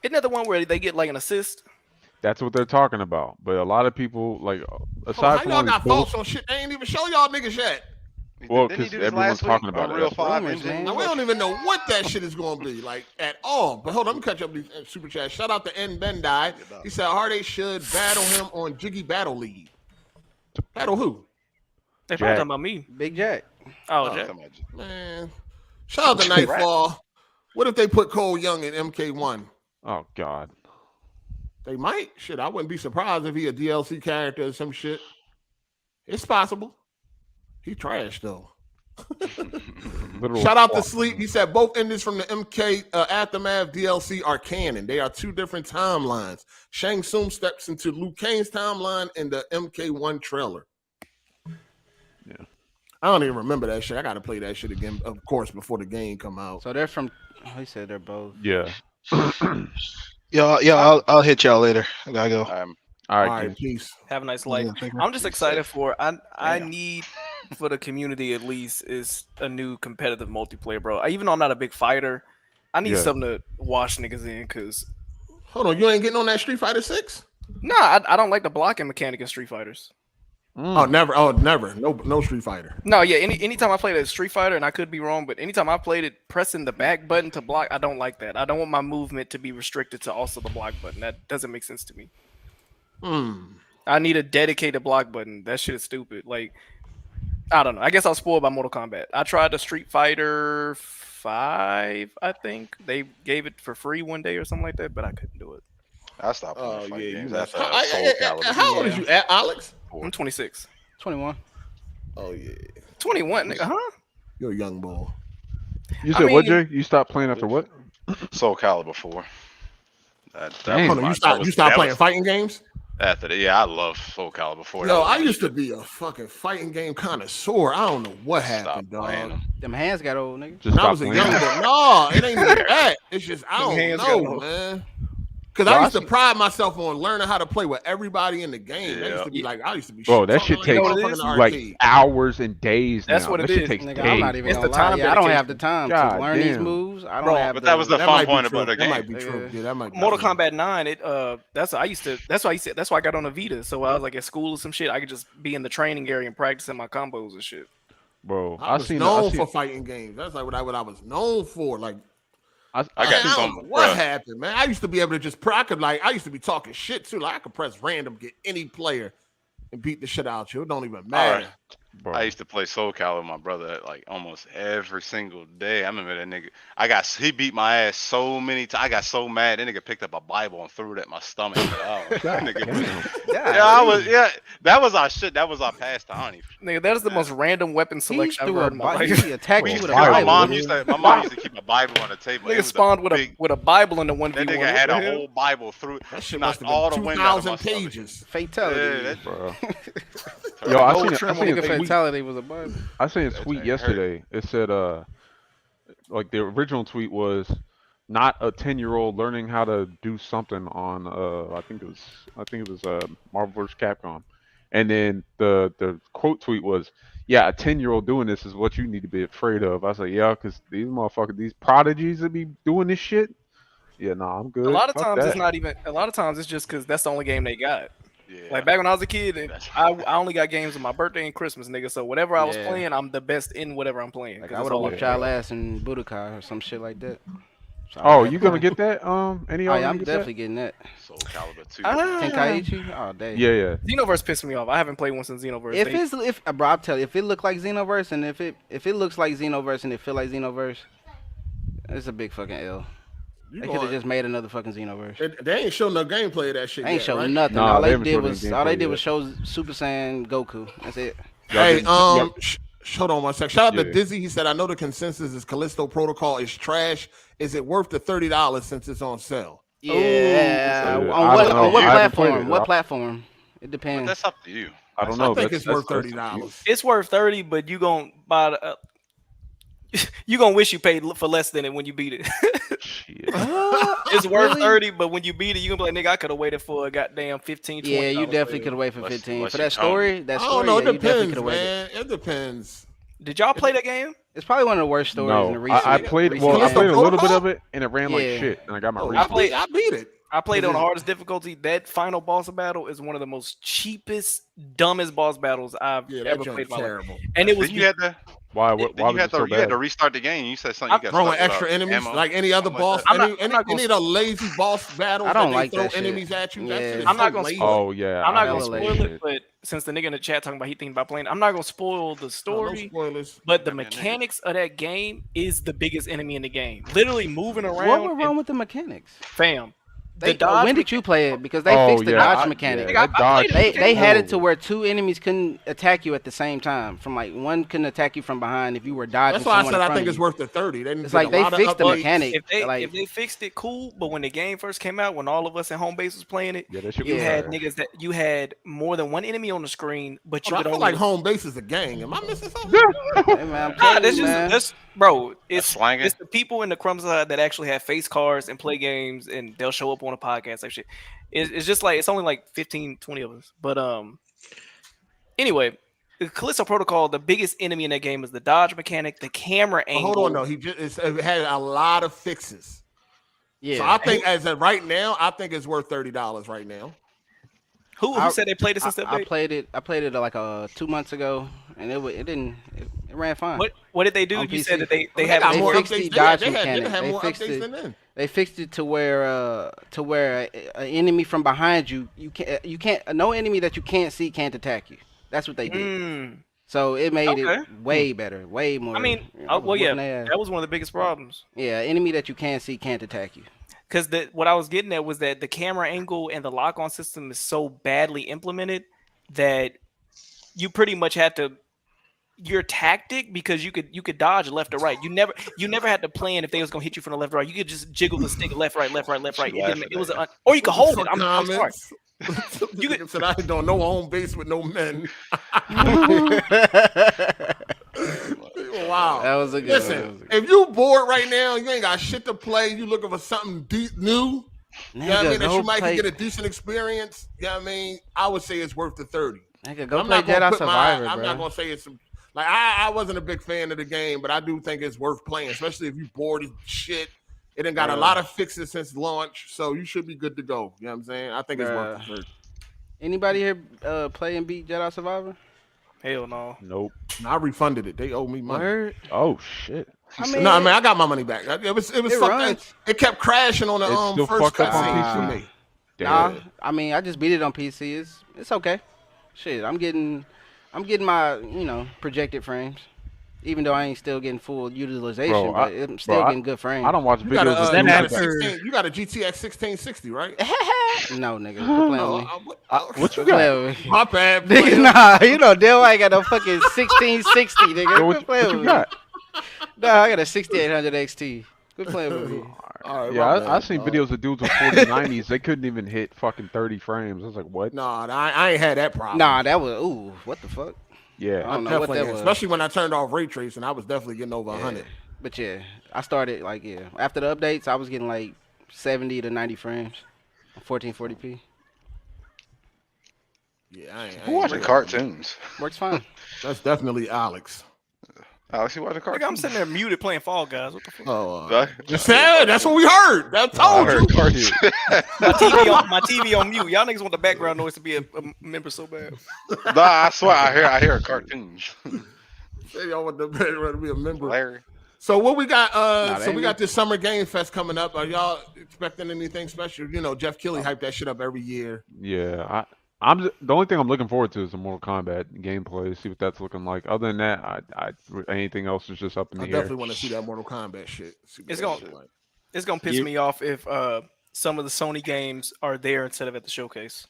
Isn't that the one where they get like an assist? That's what they're talking about. But a lot of people, like, aside How from y'all all these got bullshit, thoughts on shit they ain't even show y'all niggas yet? well, Didn't he because do this everyone's last week talking on about it. Real That's 5 rumors, engine? man. Now, we don't even know what that shit is going to be like at all. But hold on, let me catch up these super chats. Shout out to N Bendai. He said Hard 8 should battle him on Jiggy Battle League. Battle who? They probably Jack. talking about me. Big Jack. Oh, Jack. Man. Shout out to Nightfall. What if they put Cole Young in MK1? Oh God. They might. Shit, I wouldn't be surprised if he a DLC character or some shit. It's possible. He trash though. Literal Shout out to swap. Sleep. He said both endings from the MK Aftermath DLC are canon. They are two different timelines. Shang Tsung steps into Liu Kang's timeline in the MK1 trailer. Yeah. I don't even remember that shit. I got to play that shit again, of course, before the game come out. So they're from. He said they're both. Yeah. I'll hit y'all later. I gotta go. All All right. right, peace. Have a nice life. Yeah, thank you. I'm just excited for. I need for the community at least is a new competitive multiplayer, bro. Even though I'm not a big fighter, I need Yeah. something to wash niggas in. Cause Hold on, you ain't getting on that Street Fighter 6? I don't like the blocking mechanic in Street Fighters. Oh, never. Oh, never. No Street Fighter. No, yeah. Anytime I played a Street Fighter, and I could be wrong, but anytime I played it, pressing the back button to block, I don't like that. I don't want my movement to be restricted to also the block button. That doesn't make sense to me. I need a dedicated block button. That shit is stupid. Like, I don't know. I guess I was spoiled by Mortal Kombat. I tried the Street Fighter 5. I think they gave it for free one day or something like that, but I couldn't do it. I stopped playing fight games after How Soul Calibur. how old is you, Alex? I'm 26. 21. Oh yeah, 21, nigga, huh? you're a young boy. You I said what, mean- Jay? You stopped playing after what? Soul Calibur 4. That Damn. was Hold on, my- you stopped. that was- You stopped that playing was- fighting games. After that, yeah, I love Soul Calibur 4. Yo, I used to be a fucking fighting game connoisseur. I don't know what happened, playing dog. them. Them hands got old, nigga. Just When I stop was a playing. young boy. No, it ain't even that. It's just I Them don't hands know, got old. man. Because I used to pride myself on learning how to play with everybody in the game. That used to be like I used to be. Bro, that talking shit like takes a motherfucker in the like arcade. hours and days. That's now. what that it shit is. takes Nigga, days. I'm not even It's gonna the time lie. Yeah, I don't have the dedication. time God to learn these damn. moves. I don't Bro, have. But that was the That fun might be point true. about the That game. might be true. Yeah, that might. Be Mortal true. Kombat 9. That's why I got on a Vita. So I was like at school or some shit. I could just be in the training area and practicing my combos and shit. Bro, I was seen known for fighting games. That's like what I was known for. Like I I got man, I some. don't know what bruh. happened, man. I used to be able to just I used to be talking shit too. Like I could press random, get any player, and beat the shit out you. It don't even matter. Bro. I used to play Soul Calibur with my brother like almost every single day. I remember that nigga. He beat my ass so many times. I got so mad. That nigga picked up a Bible and threw it at my stomach. That was our shit. That was our pastime. Nigga, that is the most random weapon selection I've threw heard a in my Bible. life. He attacked We you used with to, a my Bible. mom used to keep a Bible on the table. It Nigga was a spawned big- with a Bible in the 1v1. That nigga had a whole Bible through. That shit knocked must all have the been wind out of my 2,000 stomach. pages. Fatality. Yeah, that- Bro. Yo, I seen Nigga, a tweet. fatality was a Bible. I seen a tweet yesterday. It said, like the original tweet was, not a 10-year-old learning how to do something on, I think it was Marvel vs. Capcom, and then the quote tweet was, yeah, a 10-year-old doing this is what you need to be afraid of. I was like, yeah, because these motherfuckers, these prodigies that be doing this shit. Yeah, nah, I'm good. A lot of Fuck times that. it's not even. A lot of times it's just because that's the only game they got. Yeah. Like back when I was a kid, I only got games on my birthday and Christmas, nigga. So whatever I was playing, I'm the best in whatever I'm playing. Like 'cause I that's would have all whooped y'all ass in Budokai or some shit like that. Oh, you gonna get that? Any Oh, of yeah, I'm get definitely that? getting that. Soul Calibur 2. Tenkaichi? Oh, dang. Yeah. Xenoverse pissed me off. I haven't played one since Xenoverse. Bro, I'll tell you, if it look like Xenoverse and if it looks like Xenoverse and it feel like Xenoverse, it's a big fucking L. They could have just made another fucking Xenoverse. They ain't show no gameplay of that shit. They ain't yet, show right? nothing. Nah, all they they haven't did showed any was gameplay show Super Saiyan Goku. That's it. Hey, hold on one sec. Shout out to Dizzy. He said, "I know the consensus is Callisto Protocol is trash. Is it worth the $30 since it's on sale?" Yeah. Ooh. On what platform? What platform? It depends. But that's up to you. I don't know. I think it's worth $30. It's worth 30, but you gonna buy the, you gonna wish you paid for less than it when you beat it. It's worth 30, but when you beat it, you gonna be like, nigga, I could have waited for a goddamn 15, 20. Yeah, you definitely could have waited for 15 for that story. That story, I don't know. yeah, It you definitely depends, could have waited. man. It depends. Did y'all play that game? It's probably one of the worst stories in the No, recent. I played. Well, I played a little bit of it, and it ran like shit, and I got my. I beat it. I played on the hardest difficulty. That final boss battle is one of the most cheapest, dumbest boss battles I've ever played in my life. And it was you had to. Why? Then Why you was had it so to. You had bad? to restart the game. You said something. You got Throwing stuck extra without enemies ammo, like any other something boss. like that. Any of the lazy boss battles. I don't that like they throw that shit. enemies at you. That shit is I'm not so gonna. lazy. Oh yeah. I'm not I gonna hate spoil that it, shit. but since the nigga in the chat talking about he thinking about playing, I'm not gonna spoil the story. No spoilers. But the mechanics of that game is the biggest enemy in the game. Literally moving around. What went wrong with the mechanics? Fam. When did you play it? Because they fixed the dodge mechanic. They had it to where two enemies couldn't attack you at the same time. From like one couldn't attack you from behind if you were dodging. That's why I someone said in I front think of it's you. worth the 30. It's like they fixed the mechanic. If they fixed it, cool. But when the game first came out, when all of us at home base was playing it, you had niggas that you had more than one enemy on the screen, but you I could feel only like home base is a gang. Am I missing something? Hey, man, bro. It's the people in the crumbs side that actually have face cards and play games, and they'll show up on a podcast like shit. It's just like it's only like 15, 20 of us. But anyway, the Callisto Protocol, the biggest enemy in that game is the dodge mechanic, the camera angle. Hold on, no, it had a lot of fixes. Yeah, so I think as of right now, I think it's worth $30 right now. Who said they played it since that? I played it like 2 months ago, and it ran fine. What did they do? You said that they fixed the dodge They mechanic. had They more fixed updates than it. them. They fixed it to where an enemy from behind you can't no enemy that you can't see can't attack you. That's what they did. So it made it way better, way more. I mean, that was one of the biggest problems. Yeah, enemy that you can't see can't attack you. Because what I was getting at was that the camera angle and the lock-on system is so badly implemented that you pretty much had to your tactic because you could dodge left or right. You never had to plan if they was gonna hit you from the left or right. You could just jiggle the stick left, right, left, right, left, right. It was or you could hold it. I'm sorry. You said I don't know home base with no men. Wow, that was a good. Listen, if you bored right now, you ain't got shit to play. You looking for something new. You know what I mean? That you might get a decent experience. You know what I mean? I would say it's worth the 30. Nigga, go play Jedi Survivor, I'm not gonna say it's like I wasn't a big fan of the game, but I do think it's worth playing, especially if you bored as shit. It done got a lot of fixes since launch, so you should be good to go. You know what I'm saying? I think it's worth the 30. Anybody here play and beat Jedi Survivor? Hell no. Nope. I refunded it. They owe me money. Word? Oh shit. I got my money back. It was fucked. It kept crashing on the first cutscene for me. Nah, I mean I just beat it on PC. It's okay. Shit, I'm getting my projected frames. Even though I ain't still getting full utilization, but I'm still getting good frames. I don't watch videos. You got a GTX 1660, right? No, nigga. What you got? My bad. Nigga, nah, you know damn I got a fucking 1660, nigga. What you got? Nah, I got a 6800 XT. Quit playing with me. Right, yeah, I seen videos of dudes with 4090s. They couldn't even hit fucking 30 frames. I was like, what? Nah, I ain't had that problem. Nah, that was what the fuck? Yeah, I don't know what that was. Especially when I turned off ray tracing, I was definitely getting over 100. But yeah, I started after the updates, I was getting like 70 to 90 frames, 1440p. Yeah, I ain't Who watching cartoons? Works fine. That's definitely Alex. Alex, you watching cartoons? I'm sitting there muted playing Fall Guys. What the fuck? Oh, that's what we heard. That told you. my TV on mute. Y'all niggas want the background noise to be a member so bad. Nah, I swear I hear cartoons. Say y'all want the background to be a member. Larry. So what we got? Nah, So we got this Summer Game Fest coming up. Are y'all expecting anything special? You know, Jeff Keighley hyped that shit up every year. Yeah, I'm the only thing I'm looking forward to is the Mortal Kombat gameplay. See what that's looking like. Other than that, anything else is just up in the I air. definitely want to see that Mortal Kombat shit. It's gonna piss me off if some of the Sony games are there instead of at the showcase.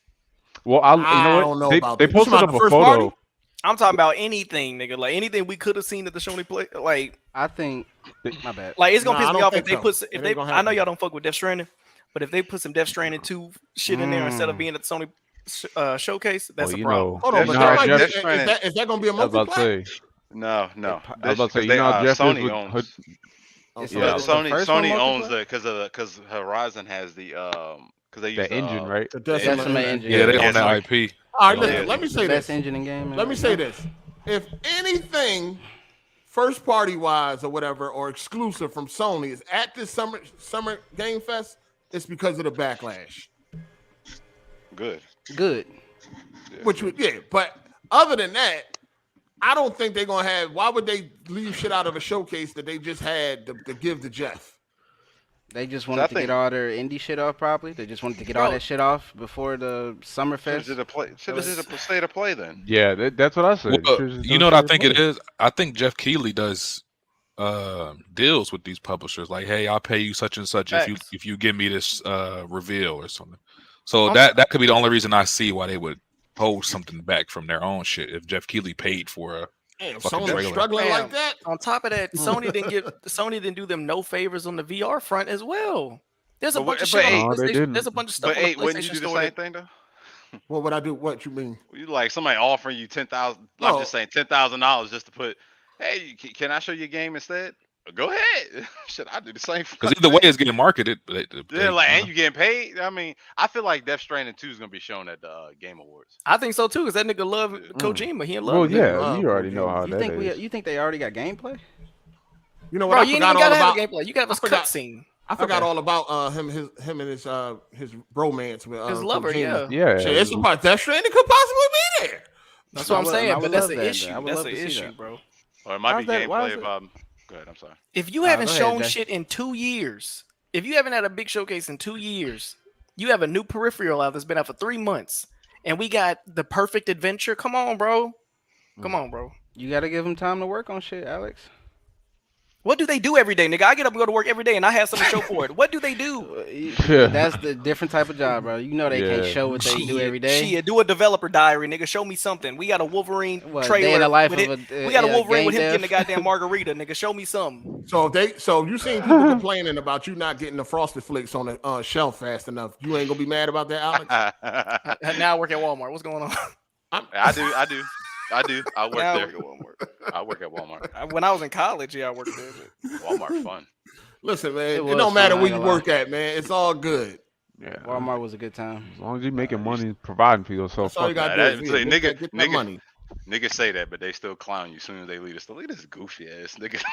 Well, I don't know about they that. posted up a photo. I'm talking about anything, nigga. Like anything we could have seen at the Sony play. Like I think my bad. Like it's gonna piss me off if they so. put if they. I know y'all don't fuck with Death Stranding, but if they put some Death Stranding 2 shit in there instead of being at the Sony showcase, that's a problem. Hold on, but is that gonna be a multiplayer? No. I was about to say, Jeff Sony owns. Sony owns multiplayer? it because Horizon has the because they use the engine, right? The Decima engine. Yeah, they own that IP. All right, listen, let me say Best this. engine in game. Let me say this. If anything, first party wise or whatever, or exclusive from Sony is at this summer Game Fest, it's because of the backlash. Good. Which would but other than that, I don't think they're gonna have. Why would they leave shit out of a showcase that they just had to give to Jeff? They just wanted to get all their indie shit off properly. They just wanted to get all that shit off before the Summer Fest. Should have did a state of play then. Yeah, that's what I said. Well, you know what I think it is? I think Jeff Keighley does deals with these publishers. Like, hey, I'll pay you such and such if you give me this reveal or something. So that could be the only reason I see why they would hold something back from their own shit if Jeff Keighley paid for a Sony struggling like that. On top of that, Sony didn't do them no favors on the VR front as well. There's a bunch of shit on PlayStation. There's a bunch of stuff on the PlayStation wouldn't you do the store same thing though? What would I do? What you mean? You like somebody offering you $10,000? I'm just saying $10,000 just to put. Hey, can I show you a game instead? Go ahead. Should I do the same? Because either way, it's getting marketed. And you getting paid. I mean, I feel like Death Stranding 2 is gonna be shown at the Game Awards. I think so too, because that nigga love Kojima. He in love. Well, yeah, you already know how that is. You think they already got gameplay? You know what? Bro, you ain't even gotta have a gameplay. You gotta have a cutscene. I forgot all about him and his bromance with his lover. Kojima. Yeah. Shit, it's about Death Stranding could possibly be there. That's what I'm saying. But that's the issue. That's the issue, bro. Or it might be gameplay if Go ahead, I'm sorry. If you haven't shown shit in 2 years, if you haven't had a big showcase in 2 years, you have a new peripheral out that's been out for 3 months, and we got the perfect adventure. Come on, bro. Come on, bro. You got to give them time to work on shit, Alex. What do they do every day, nigga? I get up and go to work every day, and I have something to show for it. What do they do? That's the different type of job, bro. You know they can't show what they do every day. Shit, do a developer diary, nigga. Show me something. We got a Wolverine trailer. Day in the life with of it. We got a Wolverine with him dev. getting the goddamn margarita, nigga. Show me something. So you seen people complaining about you not getting the Frosted Flakes on the shelf fast enough. You ain't gonna be mad about that, Alex? Now I work at Walmart. What's going on? I do. I work there. I work at Walmart. When I was in college, I worked there. Walmart fun. Listen, man, it don't matter where you work at, man. It's all good. Yeah, Walmart was a good time. As long as you're making money, providing for yourself. That's all you gotta do. Get that money. Niggas say that, but they still clown you as soon as they leave the store. Look at this goofy ass nigga.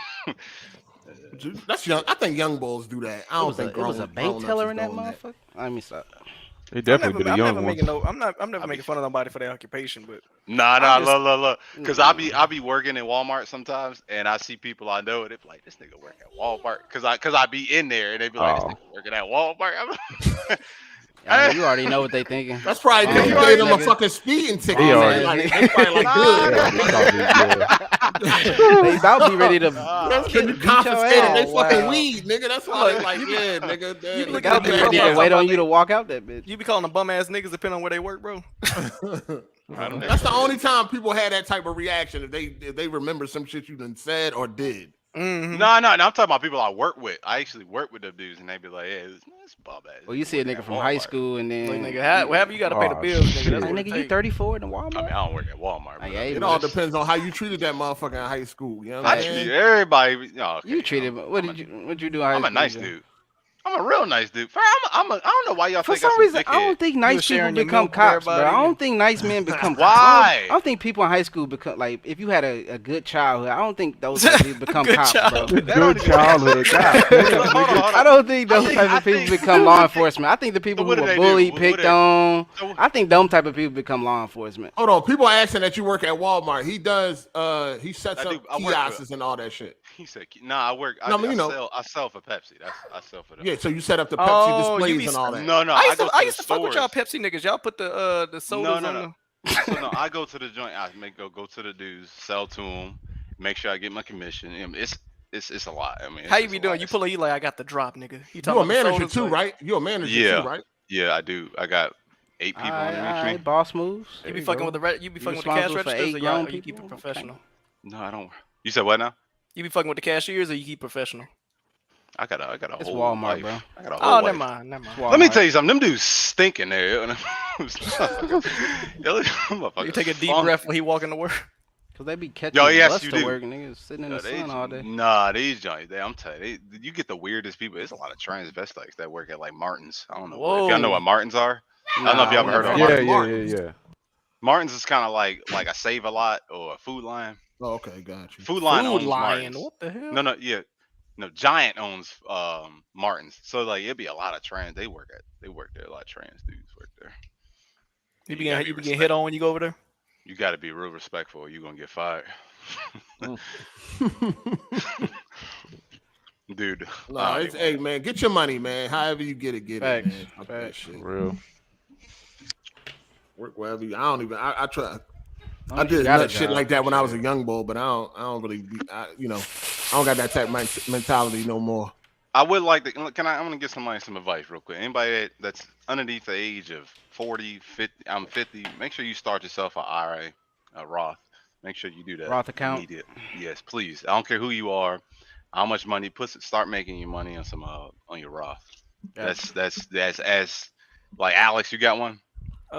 That's young. I think young bulls do that. I don't think it was a bank teller in that motherfucker. Let me stop. They definitely be the young ones. I'm never making fun of nobody for their occupation, but look. Because I be working in Walmart sometimes, and I see people I know, and they be like, "This nigga work at Walmart," because I be in there, and they be like, "This nigga working at Walmart." You already know what they thinking. That's probably because you gave them a fucking speeding ticket. They probably good. They about to be ready to. You confiscated they fucking weed, nigga. That's why they like, yeah, nigga. You wait on you to walk out that bitch. You be calling them bum ass niggas depending on where they work, bro. That's the only time people had that type of reaction if they remember some shit you done said or did. Mm-hmm. No, I'm talking about people I work with. I actually work with them dudes, and they be like, "Yeah, it's bum ass." Well, you see a nigga from high school, and then like, nigga, whatever you got to pay the bills, nigga. Like, nigga, you 34 in the Walmart. I mean, I don't work at Walmart. Like, it all depends on how you treated that motherfucker in high school. You know what I treat everybody. You treated. What did you do? I'm a nice dude. I'm a real nice dude. I don't know why y'all For think some reason, I don't think nice people become cops, bro. I don't think nice men become cops. Why? I don't think people in high school become, like, if you had a good childhood, I don't think those type of people become cops, bro. Good childhood. I don't think those type of people become law enforcement. I think the people who were bullied, picked on, I think them type of people become law enforcement. Hold on, people are asking that you work at Walmart. He does. He sets up kiosks and all that shit. He said, "Nah, I work. I sell for Pepsi. I sell for them." Yeah, so you set up the Pepsi displays and all that. No, I used to to fuck with y'all Pepsi niggas. Y'all put the sodas on the. So no, I go to the joint. I go to the dudes, sell to them, make sure I get my commission. It's a lot. I mean, how you be doing? You pull a like I got the drop, nigga. You a manager too, right? You a manager too, right? Yeah, I do. I got 8 people underneath me. Boss moves. You be fucking with the you be fucking with the cash registers, or y'all you keep it professional? No, I don't. You said what now? You be fucking with the cashiers, or you keep professional? I got a it's whole Walmart, life. bro. I got a whole never life. mind. Let me tell you something. Them dudes stinking there. You take a deep breath when he walking to work. Cause they be catching bus to work, niggas sitting in the sun all day. Nah, these joints, I'm telling you, you get the weirdest people. There's a lot of transvestites that work at like Martin's. I don't know if y'all know what Martin's are. I don't know if y'all ever heard of Martin's. Yeah. Martin's is kind of like a Save a Lot or a Food Lion. Oh, okay, got you. Food Lion owns Lion. Martin's. What the hell? No, Giant owns Martin's. So like it'd be a lot of trans. They work there. A lot of trans dudes work there. You be getting hit on when you go over there? You got to be real respectful, or you're gonna get fired. Dude. No, hey man, get your money, man. However you get it, Facts. it, man. That shit. Real. Work wherever you. I try. I did nut shit like that when I was a young boy, but I don't really. I don't got that type of mentality no more. I would like to. I'm gonna give somebody some advice real quick. Anybody that's underneath the age of 40, 50, I'm 50. Make sure you start yourself an IRA, a Roth. Make sure you do that. Roth account. Immediate. Yes, please. I don't care who you are, how much money. Start making your money on some on your Roth. Yeah. That's as like Alex. You got one?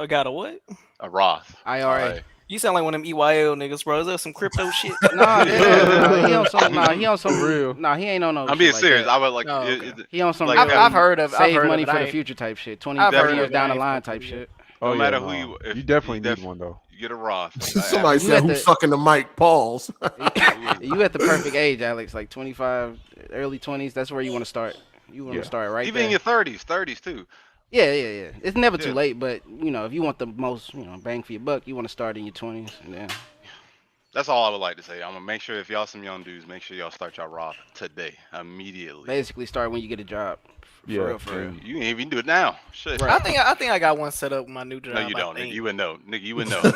Got a what? A Roth. IRA. You sound like one of them EYL niggas, bro. Is that some crypto shit? He on some real. Nah, he ain't on no. I'm being serious. Like I would like. He on some. Like, I've heard of. Save money for the future type shit. 20, 30 years down the line type shit. No matter who you. You definitely need one though. You get a Roth. Somebody said who's sucking the mic. Pause. You at the perfect age, Alex. Like 25, early 20s. That's where you want to start. You want to start right even there. In your 30s too. Yeah. It's never too late, but if you want the most, bang for your buck, you want to start in your 20s, and then. That's all I would like to say. I'm gonna make sure if y'all some young dudes, make sure y'all start y'all Roth today, immediately. Basically, start when you get a job. For real. You can even do it now. Shit. Right. I think I got one set up with my new job. No, you don't. Nigga, you would know. Nigga, you would know. You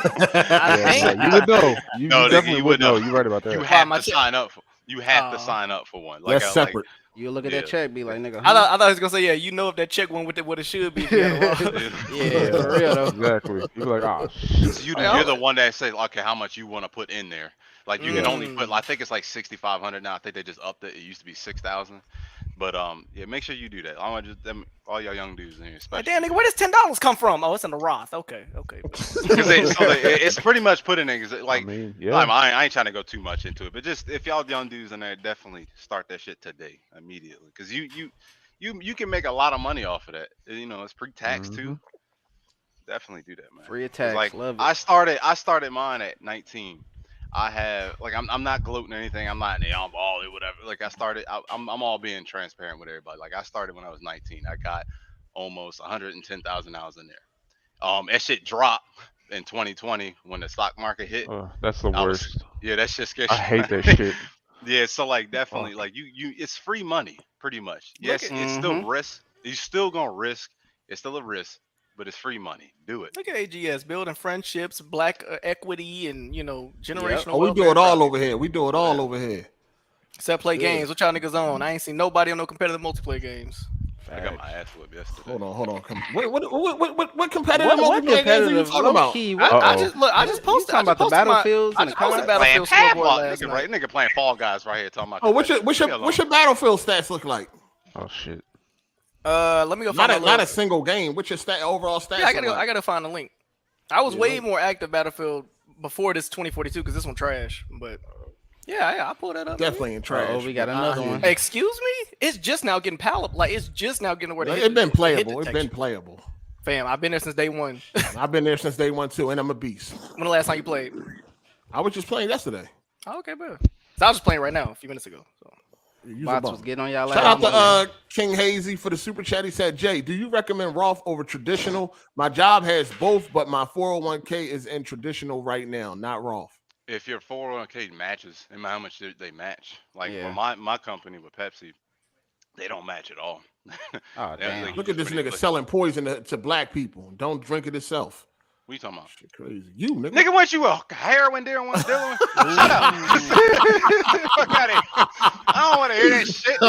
would know. You definitely would know. You're right about that. You have to sign up. You have to sign up for one. That's separate. You look at that check, be like, nigga. I thought he was gonna say, if that check went with what it should be. Yeah, for real though. Exactly. You're like, you're the one that says, okay, how much you want to put in there. Like you can only put. I think it's like 6,500 now. I think they just upped it. It used to be 6,000. But make sure you do that. I want just all y'all young dudes in here, especially. Damn, nigga, where does $10 come from? Oh, it's in the Roth. Okay. It's pretty much put in it. Like, I ain't trying to go too much into it, but just if y'all young dudes in there, definitely start that shit today, immediately, because you can make a lot of money off of that. It's pre-tax too. Definitely do that, man. Free of tax. Like, love it. I started mine at 19. I have I'm not gloating or anything. I'm not I'm all or whatever. Like I started, I'm all being transparent with everybody. Like I started when I was 19. I got almost 110,000 hours in there. That shit dropped in 2020 when the stock market hit. That's the worst. That shit scares I hate that shit. Yeah, so like definitely like you it's free money pretty much. Yes, it's still risk. You still gonna risk. It's still a risk. But it's free money. Do it. Look at AGS building friendships, black equity, and generational. Oh, we do it all over here. We do it all over here. Except play games. What y'all niggas on? I ain't seen nobody on no competitive multiplayer games. I got my ass whipped yesterday. Hold on. What competitive multiplayer games are you talking about? I just posted. Talking about the battlefields and the Battlefield scoreboard last night. Nigga playing Fall Guys right here talking about. Oh, what's your Battlefield stats look like? Oh shit. Let me go find not a single game. What's your overall stats? Yeah, I gotta find a link. I was way more active Battlefield before this 2042 because this one trash. But I pulled that up. Definitely in trash. Oh, we got another one. Excuse me? It's just now getting palatable. Like it's just now getting where they It's been playable. It's been playable. Fam, I've been there since day one. I've been there since day one too, and I'm a beast. When the last time you played? I was just playing yesterday. Oh, okay, bro. So I was just playing right now a few minutes ago. So. Bots was getting on y'all. Shout out to King Hazy for the super chat. He said, Jay, do you recommend Roth over traditional? My job has both, but my 401k is in traditional right now, not Roth. if your 401k matches, and how much they match. Like Yeah. for my company with Pepsi, they don't match at all. Oh damn! Look at this nigga selling poison to black people. Don't drink it itself. What you talking about? Shit crazy. You nigga. Nigga, what you a heroin dealer? Shut up. Fuck out of here. I don't want to hear that shit.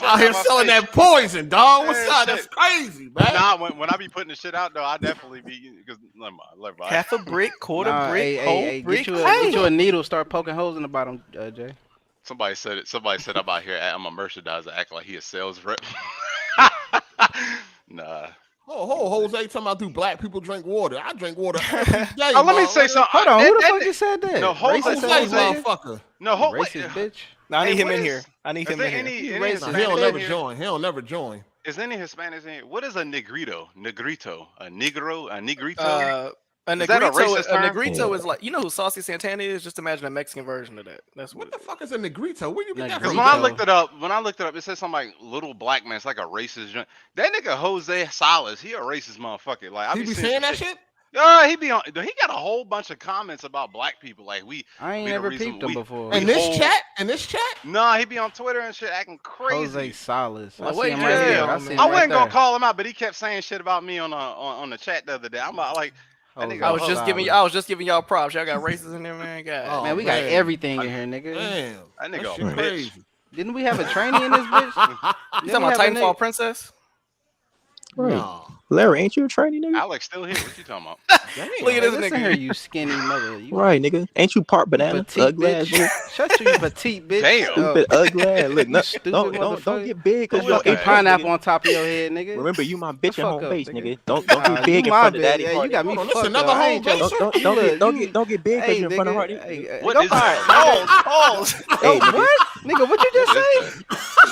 Out here selling that poison, dog. What's up? That's crazy, man. Nah, when I be putting the shit out though, I definitely be because half a brick, quarter brick, whole brick. Get you a needle, start poking holes in the bottom, Jay. Somebody said it. Somebody said I'm out here. I'm a merchandiser, act like he a sales rep. Nah. Oh, Jose talking about do black people drink water? I drink water every day. Oh, let me say something. Hold on, who the fuck just said that? No, Jose, motherfucker. No, racist bitch. No, I need him in here. I need him in here. He'll never join. He'll never join. Is any Hispanics in here? What is a negrito? Negrito? A negro? A negrito? A negrito is like, you know who Saucy Santana is? Just imagine a Mexican version of that. That's what the fuck is a negrito? Where you get that Because from? when I looked it up, it said something like little black man. It's like a racist joint. That nigga Jose Salas, he a racist motherfucker. Like I He be saying that shit? He be on. He got a whole bunch of comments about black people. Like I ain't never peeped him before. In this chat? In this chat? Nah, he be on Twitter and shit acting crazy. Jose Salas. I wasn't gonna call him out, but he kept saying shit about me on the chat the other day. I'm like. I was just giving y'all props. Y'all got races in there, man. God. Man, we got everything in here, nigga. Damn. That nigga shit crazy. Didn't we have a trainee in this bitch? You talking about Titanfall Princess? Right. No. Larry, ain't you a trainee, nigga? Alex still here. What you talking about? Look at this Listen nigga. here, you skinny mother. You right, nigga. Ain't you part banana? petite Ugly ass bitch. bitch. Shut you petite bitch. Damn. Stupid, ugly ass. Look, stupid don't get big because you don't eat pineapple on top of your head, nigga. Remember, you my bitch at home base, nigga. Don't Nah, get big you in my front of bitch. daddy. Yeah, you got me This fucked another up. I home ain't your- base? Don't get big because you're in front of Hardy. What is that? Pause. Hey, What? Nigga, what you just say?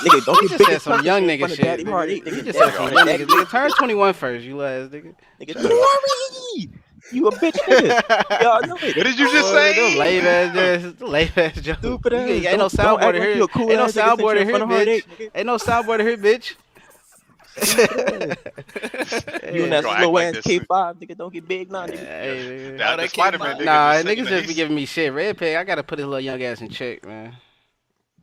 nigga, don't You get just big said some young nigga shit. Daddy Hardy. You just said some young nigga. Nigga, turn 21 first, you last nigga. Nigga, you a bitch, nigga. Y'all know it. What did you just say? Them lame ass jokes. Stupid ass. Ain't no soundboard here. Ain't no soundboard here, bitch. Ain't no soundboard here, bitch. You and that slow ass K5, nigga, don't get big now, nigga. Hey, Nah, that Spider-Man nigga nah, just niggas singing just be the giving me shit. Red Pig, I gotta put his little young ass in check, man.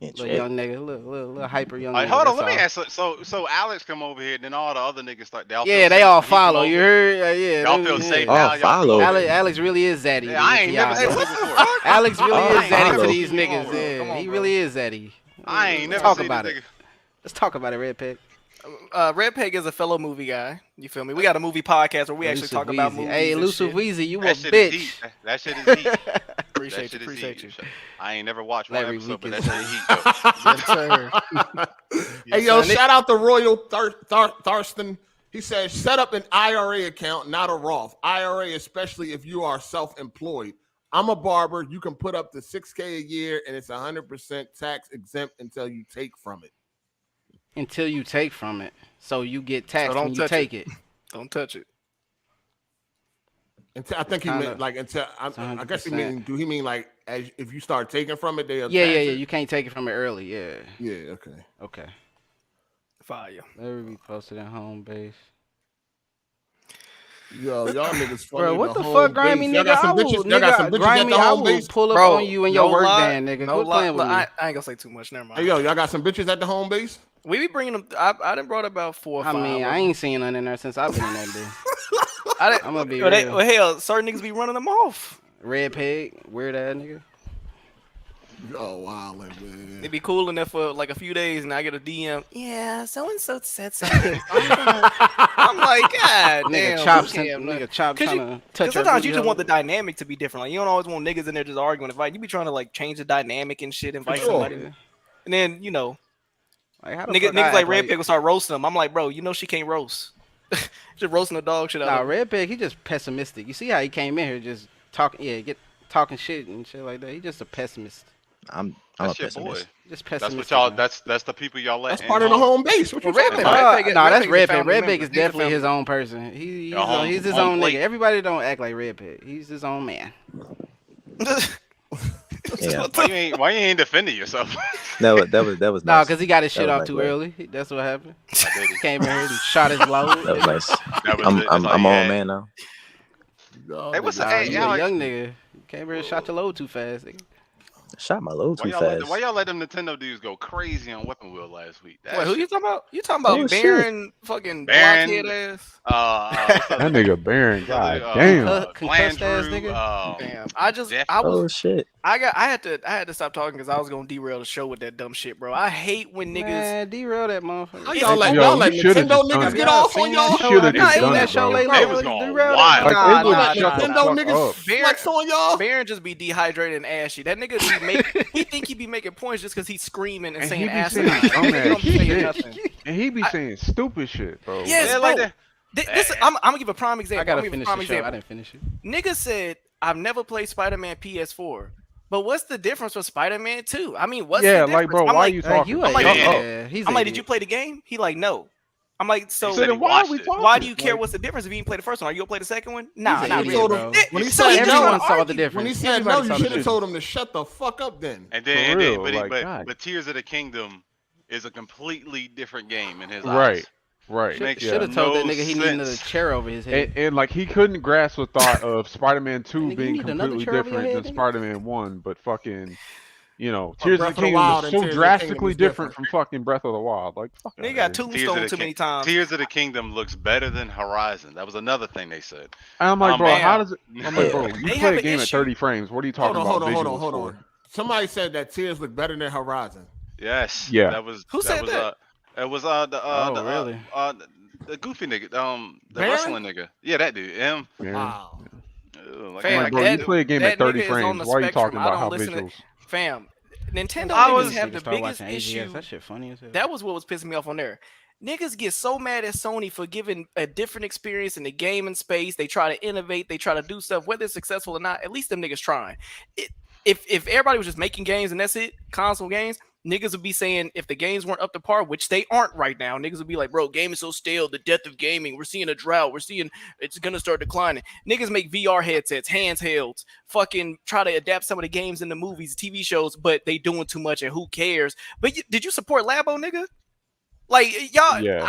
Little young nigga, little hyper young nigga. Hold on, that's let me all. ask. So Alex come over here, then all the other niggas start. They all follow. You heard? Yeah. Y'all feel safe Oh, now. follow. Alex really is zaddy. Yeah, I ain't never seen seen this before. Alex really is zaddy follow. to these niggas. Yeah, he really is zaddy. I ain't never Talk seen about this it. nigga. Let's talk about it, Red Pig. Red Peg is a fellow movie guy. You feel me? We got a movie podcast where we actually talk about movies. Hey, and Elusive shit. Weezy, you a That shit is bitch. heat. That shit is heat. Appreciate you. I ain't never watched one Larry episode, but Week that shit is heat, though. Hey, yo, shout out to Royal Thurston. He says, set up an IRA account, not a Roth. IRA, especially if you are self-employed. I'm a barber. You can put up to $6K a year, and it's 100% tax exempt until you take from it. Until you take from it. So you get taxed don't when you touch take it. it. Don't touch it. Until, I think he meant like until. I guess he 100%. mean. Do he mean like as if you start taking from it? They'll Yeah. tax it? You can't take it from it early. Yeah. Yeah. Okay. Fire. Larry be posted at home base. Yo, y'all niggas funny. Bro, what the whole fuck, grimy base. Y'all nigga? got some I will, bitches. Y'all got some nigga, bitches at grimy. the I home will base. pull up Bro, on you and your no work lie, band, nigga. No Quit lie. playing with Look, me. I ain't gonna say too much. Never mind. Hey, yo, y'all got some bitches at the home base? We be bringing them. I done brought about 4 or 5. I mean, I ain't seen none in there since I've been in that bitch. I didn't, I'm gonna be well, real. well, hell, certain niggas be running them off. Red Pig, weird ass nigga. Oh wow, man. It'd be cool enough for like a few days, and I get a DM. Yeah, so and so said something. I'm like, God damn. Nigga chop trying to touch Because sometimes you just want the dynamic to be different. Like you don't always want niggas in there just arguing and fighting. You be trying to like change the dynamic and shit, invite somebody, and then like, how the niggas fuck I like act Red Pig will start roasting them. I'm like, bro, you know she can't roast. Just roasting the dog shit out. Nah, of Red Pig, he just pessimistic. You see how he came in here just talking shit and shit like that. He just a pessimist. I'm That's a your boy. pessimist. Just That's pessimistic. what y'all. man. That's the people y'all let. That's part of the home base. What you talking about? No, that's Red Pig. Red Pig is definitely his own person. He's his own nigga. Everybody don't act like Red Pig. He's his own man. Yeah. Why you ain't defending yourself? That was Nah, nice. because he got his That shit was off nice, too right? early. That's what happened. Came in here and shot his load. That was nice. That was I'm it. That's all I'm you on had. man now. Hey, what's Nah, hey, you a Alex? young nigga. You can't really shot your load too fast. Nigga. Shot my load Why too y'all, fast. why y'all let them Nintendo dudes go crazy on Weapon Wheel last week? Wait, who you talking about? You talking Oh, about shit. Baron fucking Baron, blockhead ass? what's That nigga Baron, god damn. Concussed ass nigga. Damn, I was Oh shit. I had to stop talking because I was gonna derail the show with that dumb shit, bro. I hate when niggas Man, derail that motherfucker. How y'all let Nintendo niggas get off on y'all? That show lately. They was going Derail wild. that. Like Nintendo niggas flex on y'all. Baron just be dehydrated and ashy. That nigga be making, he think he be making points just because he's screaming and saying asinine. And he be saying stupid shit, bro. Yes, Yeah, bro. like that. I'm gonna give a prime example. I gotta I'm gonna give finish a prime the show. example. I didn't finish it. Nigga said, I've never played Spider-Man PS4. But what's the difference with Spider-Man 2? I mean, what's the difference? like, bro, I'm why like, are you talking? I'm like, He's I'm like, did you play the game? He like, no. I'm like, so then why are we talking? why do you care what's the difference if you didn't play the first one? Are you gonna play the second one? Nah, not really, bro. When he So said he just no, trying to saw the argue. difference. when he said Everybody no, saw you the should have difference. told him to shut the fuck up then. And For then, real, like, God. but Tears of the Kingdom is a completely different game in his Right. eyes. Right. Makes Should have told that no nigga he needed another sense. chair over his head. And like he couldn't grasp the thought of Spider-Man 2 Nigga, you being need another completely chair over your different head, than nigga? Spider-Man 1, but fucking, Tears Breath of of the the Kingdom Wild is and so Tears of the Kingdom drastically is different from fucking Breath of the Wild. Like, fuck Nigga outta got here. Tombstone too many times. Tears of the Kingdom looks better than Horizon. That was another thing they said. I'm like, bro, how does it? I'm like, bro, They you have play a an game at issue. 30 frames. What are you talking about? Hold on. Somebody said that Tears look better than Horizon. Yes. Yeah. That was. Who said that? It was really? the goofy nigga, the Baron? wrestling nigga. Yeah, that dude. Him. Wow. Like, Fam, Bro, you play a game at 30 nigga is on frames. the Why are you spectrum. talking I about how don't listen to- visuals? Fam, Nintendo I niggas was- have the Start biggest watching AGS. issue. That shit funny as hell. That was what was pissing me off on there. Niggas get so mad at Sony for giving a different experience in the gaming space. They try to innovate. They try to do stuff, whether it's successful or not. At least them niggas trying. If everybody was just making games and that's it, console games, niggas would be saying if the games weren't up to par, which they aren't right now, niggas would be like, bro, game is so stale, the death of gaming. We're seeing a drought. We're seeing it's gonna start declining. Niggas make VR headsets, handhelds, fucking try to adapt some of the games in the movies, TV shows, but they doing too much and who cares? But did you support Labo, nigga? Like y'all, Yeah.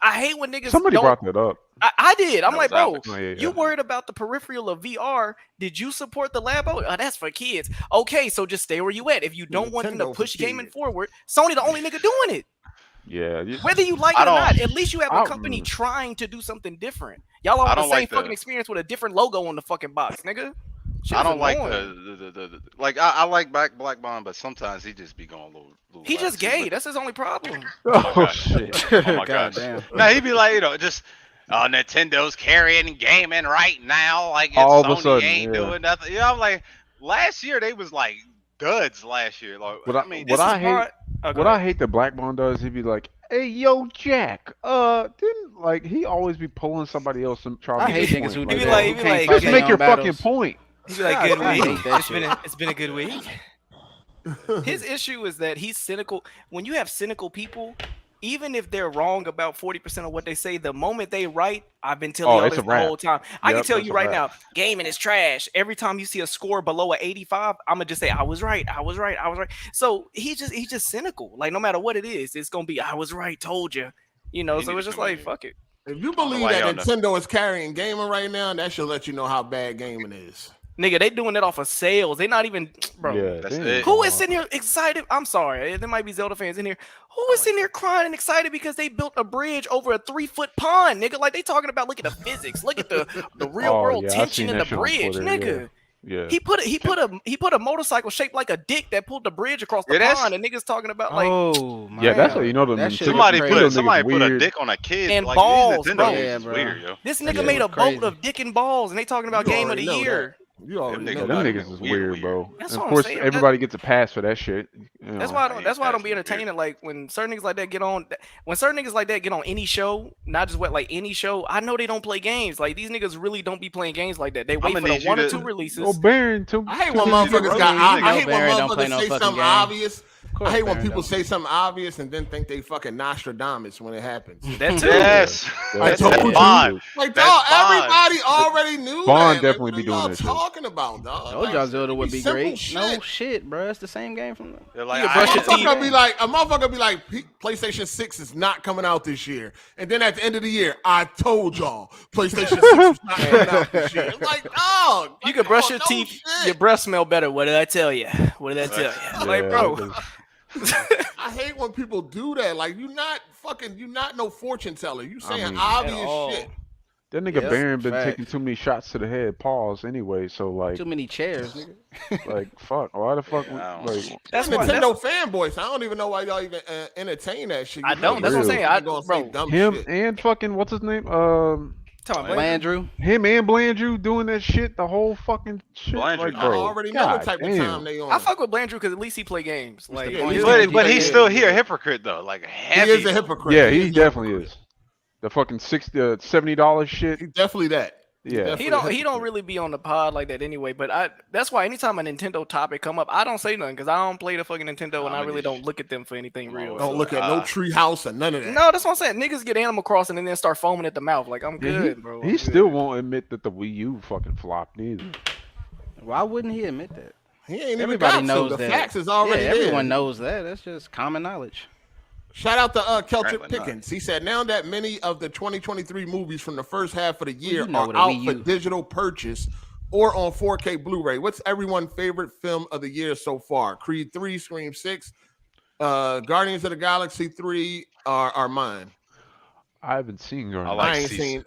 I hate when niggas. Somebody don't, brought that up. I did. I'm That like, was bro, Alex. Oh, yeah, you worried about the peripheral of VR? Did you support the Labo? Oh, that's for kids. Okay, so just stay where you at. If you don't want them to Nintendo for push gaming kids. forward, Sony the only nigga doing it. Yeah. Whether you like I it or don't- not, at least you have a I- company trying to do something different. Y'all all I have the don't same like the- fucking experience with a different logo on the fucking box, nigga. Shit I is don't like annoying. the like. I like Black Bond, but sometimes he just be going a little. He just lax. gay. That's his only problem. Oh, God. shit. Oh my God gosh. damn. No, he'd be like, just Nintendo's carrying gaming right now. Like it's All of a Sony sudden, ain't yeah. doing nothing. You know, I'm like, last year they was like duds. Last year, like What I mean, what this I is hate, part- Oh, go what ahead. I hate that Black Bond does, he'd be like, "Hey, yo, Jack, didn't like he always be pulling somebody else and trying I to hate make a niggas who point do He be that. like- Who he be can't like, fight just their make own your battles. fucking point." He's like, God, good I week. hate that It's been a good week. His issue is that he's cynical. When you have cynical people, even if they're wrong about 40% of what they say, the moment they write, I've been telling Oh, y'all it's this a the wrap. whole time. I can Yep, tell it's you a right wrap. now, gaming is trash. Every time you see a score below an 85, I'm gonna just say I was right. I was right. I was right. So he's just cynical. Like no matter what it is, it's gonna be I was right. Told you. You know. He So need it's to just come like in. fuck it. If you I don't know believe why that y'all know. Nintendo is carrying gaming right now, that should let you know how bad gaming is. Nigga, they doing it off of sales. They not even, bro. Yeah, That's damn. it. Who is sitting here excited? I'm sorry, there might be Zelda fans in here. Who is sitting here crying and excited because they built a bridge over a 3-foot pond, nigga? Like they talking about, look at the physics, look at the real Oh, world yeah, I tension seen in that the shit on bridge, Twitter, nigga. Yeah. He put a motorcycle shaped like a dick that pulled the bridge across the Yeah, that's- pond, and niggas talking about like Oh my Yeah, that's how God. you know them. That shit Somebody crazy. put somebody put a weird. dick on a kid And like balls, these Nintendo bro. games Yeah, is bro. weird, yo. this That nigga shit made a was crazy. boat of dick and balls, and they talking about You game of the already know year. You already Them know niggas Them that. niggas is Weird, weird, weird. bro. That's And what of I'm course, saying. everybody gets a pass for that shit. You That's know. why I I don't. ain't That's why I don't be passing the entertaining. Like when certain niggas like that get on, when certain niggas like that get on any show, not just what like any show. I know they don't play games. Like these niggas really don't be playing games like that. They wait I'ma for the need you 1 or to- 2 releases. Oh, Baron, too. I hate when Bro, motherfuckers got. nigga, I hate when Baron don't play motherfuckers no say fucking something game. obvious I hate when people say something obvious and then think they fucking Nostradamus when it happens. That too. Yes. I told you. Bond. Like, That's dog, Bond. everybody already knew Bond that. definitely Like, be what are doing y'all that shit. talking about, dog? Told y'all Zelda would be simple great. shit. No shit, bro. It's the same game from the. They're like, You brush your teeth. A motherfucker be like, PlayStation 6 is not coming out this year. And then at the end of the year, I told y'all PlayStation 6 is not coming out this year. It's like, dog. You can brush your teeth. Your breath smell better. What did I tell you? What did I tell you? Like, bro. I hate when people do that. Like, you're not no fortune teller. You saying mean, obvious shit. That nigga Yep, Baron been fact. taking too many shots to the head. Pause. Anyway, so like Too many chairs, nigga. like fuck. Why the fuck? Like That's Nintendo fanboys. So I don't even know why y'all even entertain that shit. I don't. That's what I'm saying. I bro. Dumb him shit. and fucking what's his name? Blandrew. Him and Blandrew doing that shit. The whole fucking shit. Blandrew, Like, bro, I already know what type of time they on. I fuck with Blandrew because at least he play games. Like, but he's still here, hypocrite though. Like heavy. He is a hypocrite. Yeah, he definitely is. The fucking $70 shit. He's definitely that. Yeah, he don't really be on the pod like that anyway. But that's why anytime a Nintendo topic come up, I don't say nothing because I don't play the fucking Nintendo and I really don't look at them for anything real. Don't look at no tree house or none of that. No, that's what I'm saying. Niggas get Animal Crossing and then start foaming at the mouth. Like I'm good, bro. He still won't admit that the Wii U fucking flopped either. Why wouldn't he admit that? He ain't even Everybody got knows to. The that. facts is already there. Everyone knows that. That's just common knowledge. Shout out to Celtic Pickens. He said, now that many of the 2023 movies from the first half of the year are out for digital purchase or on 4K Blu-ray, what's everyone's favorite film of the year so far? Creed 3, Scream 6, Guardians of the Galaxy 3 are mine. I haven't seen Guardians.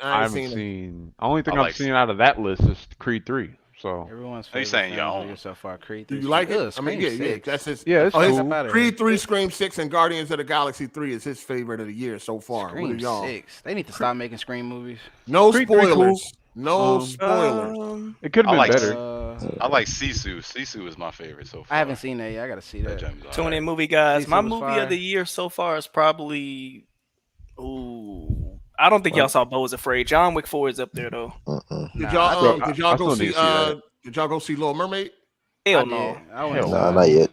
I ain't seen. Only thing I've seen out of that list is Creed 3. So everyone's favorite saying film so far. Creed 3. Do you like it? I mean, yeah, that's his. Yeah, it's cool. Creed 3, Scream 6, and Guardians of the Galaxy 3 is his favorite of the year so far. Scream what are y'all? 6. They need to stop making Scream movies. No Creed 3 spoilers. cool. No spoilers. It could have been better. I like Sisu. Sisu is my favorite so far. I haven't seen that yet. I gotta see that. Tune in, movie guys. My Sisu was movie fire. of the year so far is probably. Ooh, I don't think y'all saw Bo is Afraid. John Wick 4 is up there though. Did y'all go see? need to see that. Did y'all go see Little Mermaid? Hell no. Nah, not yet.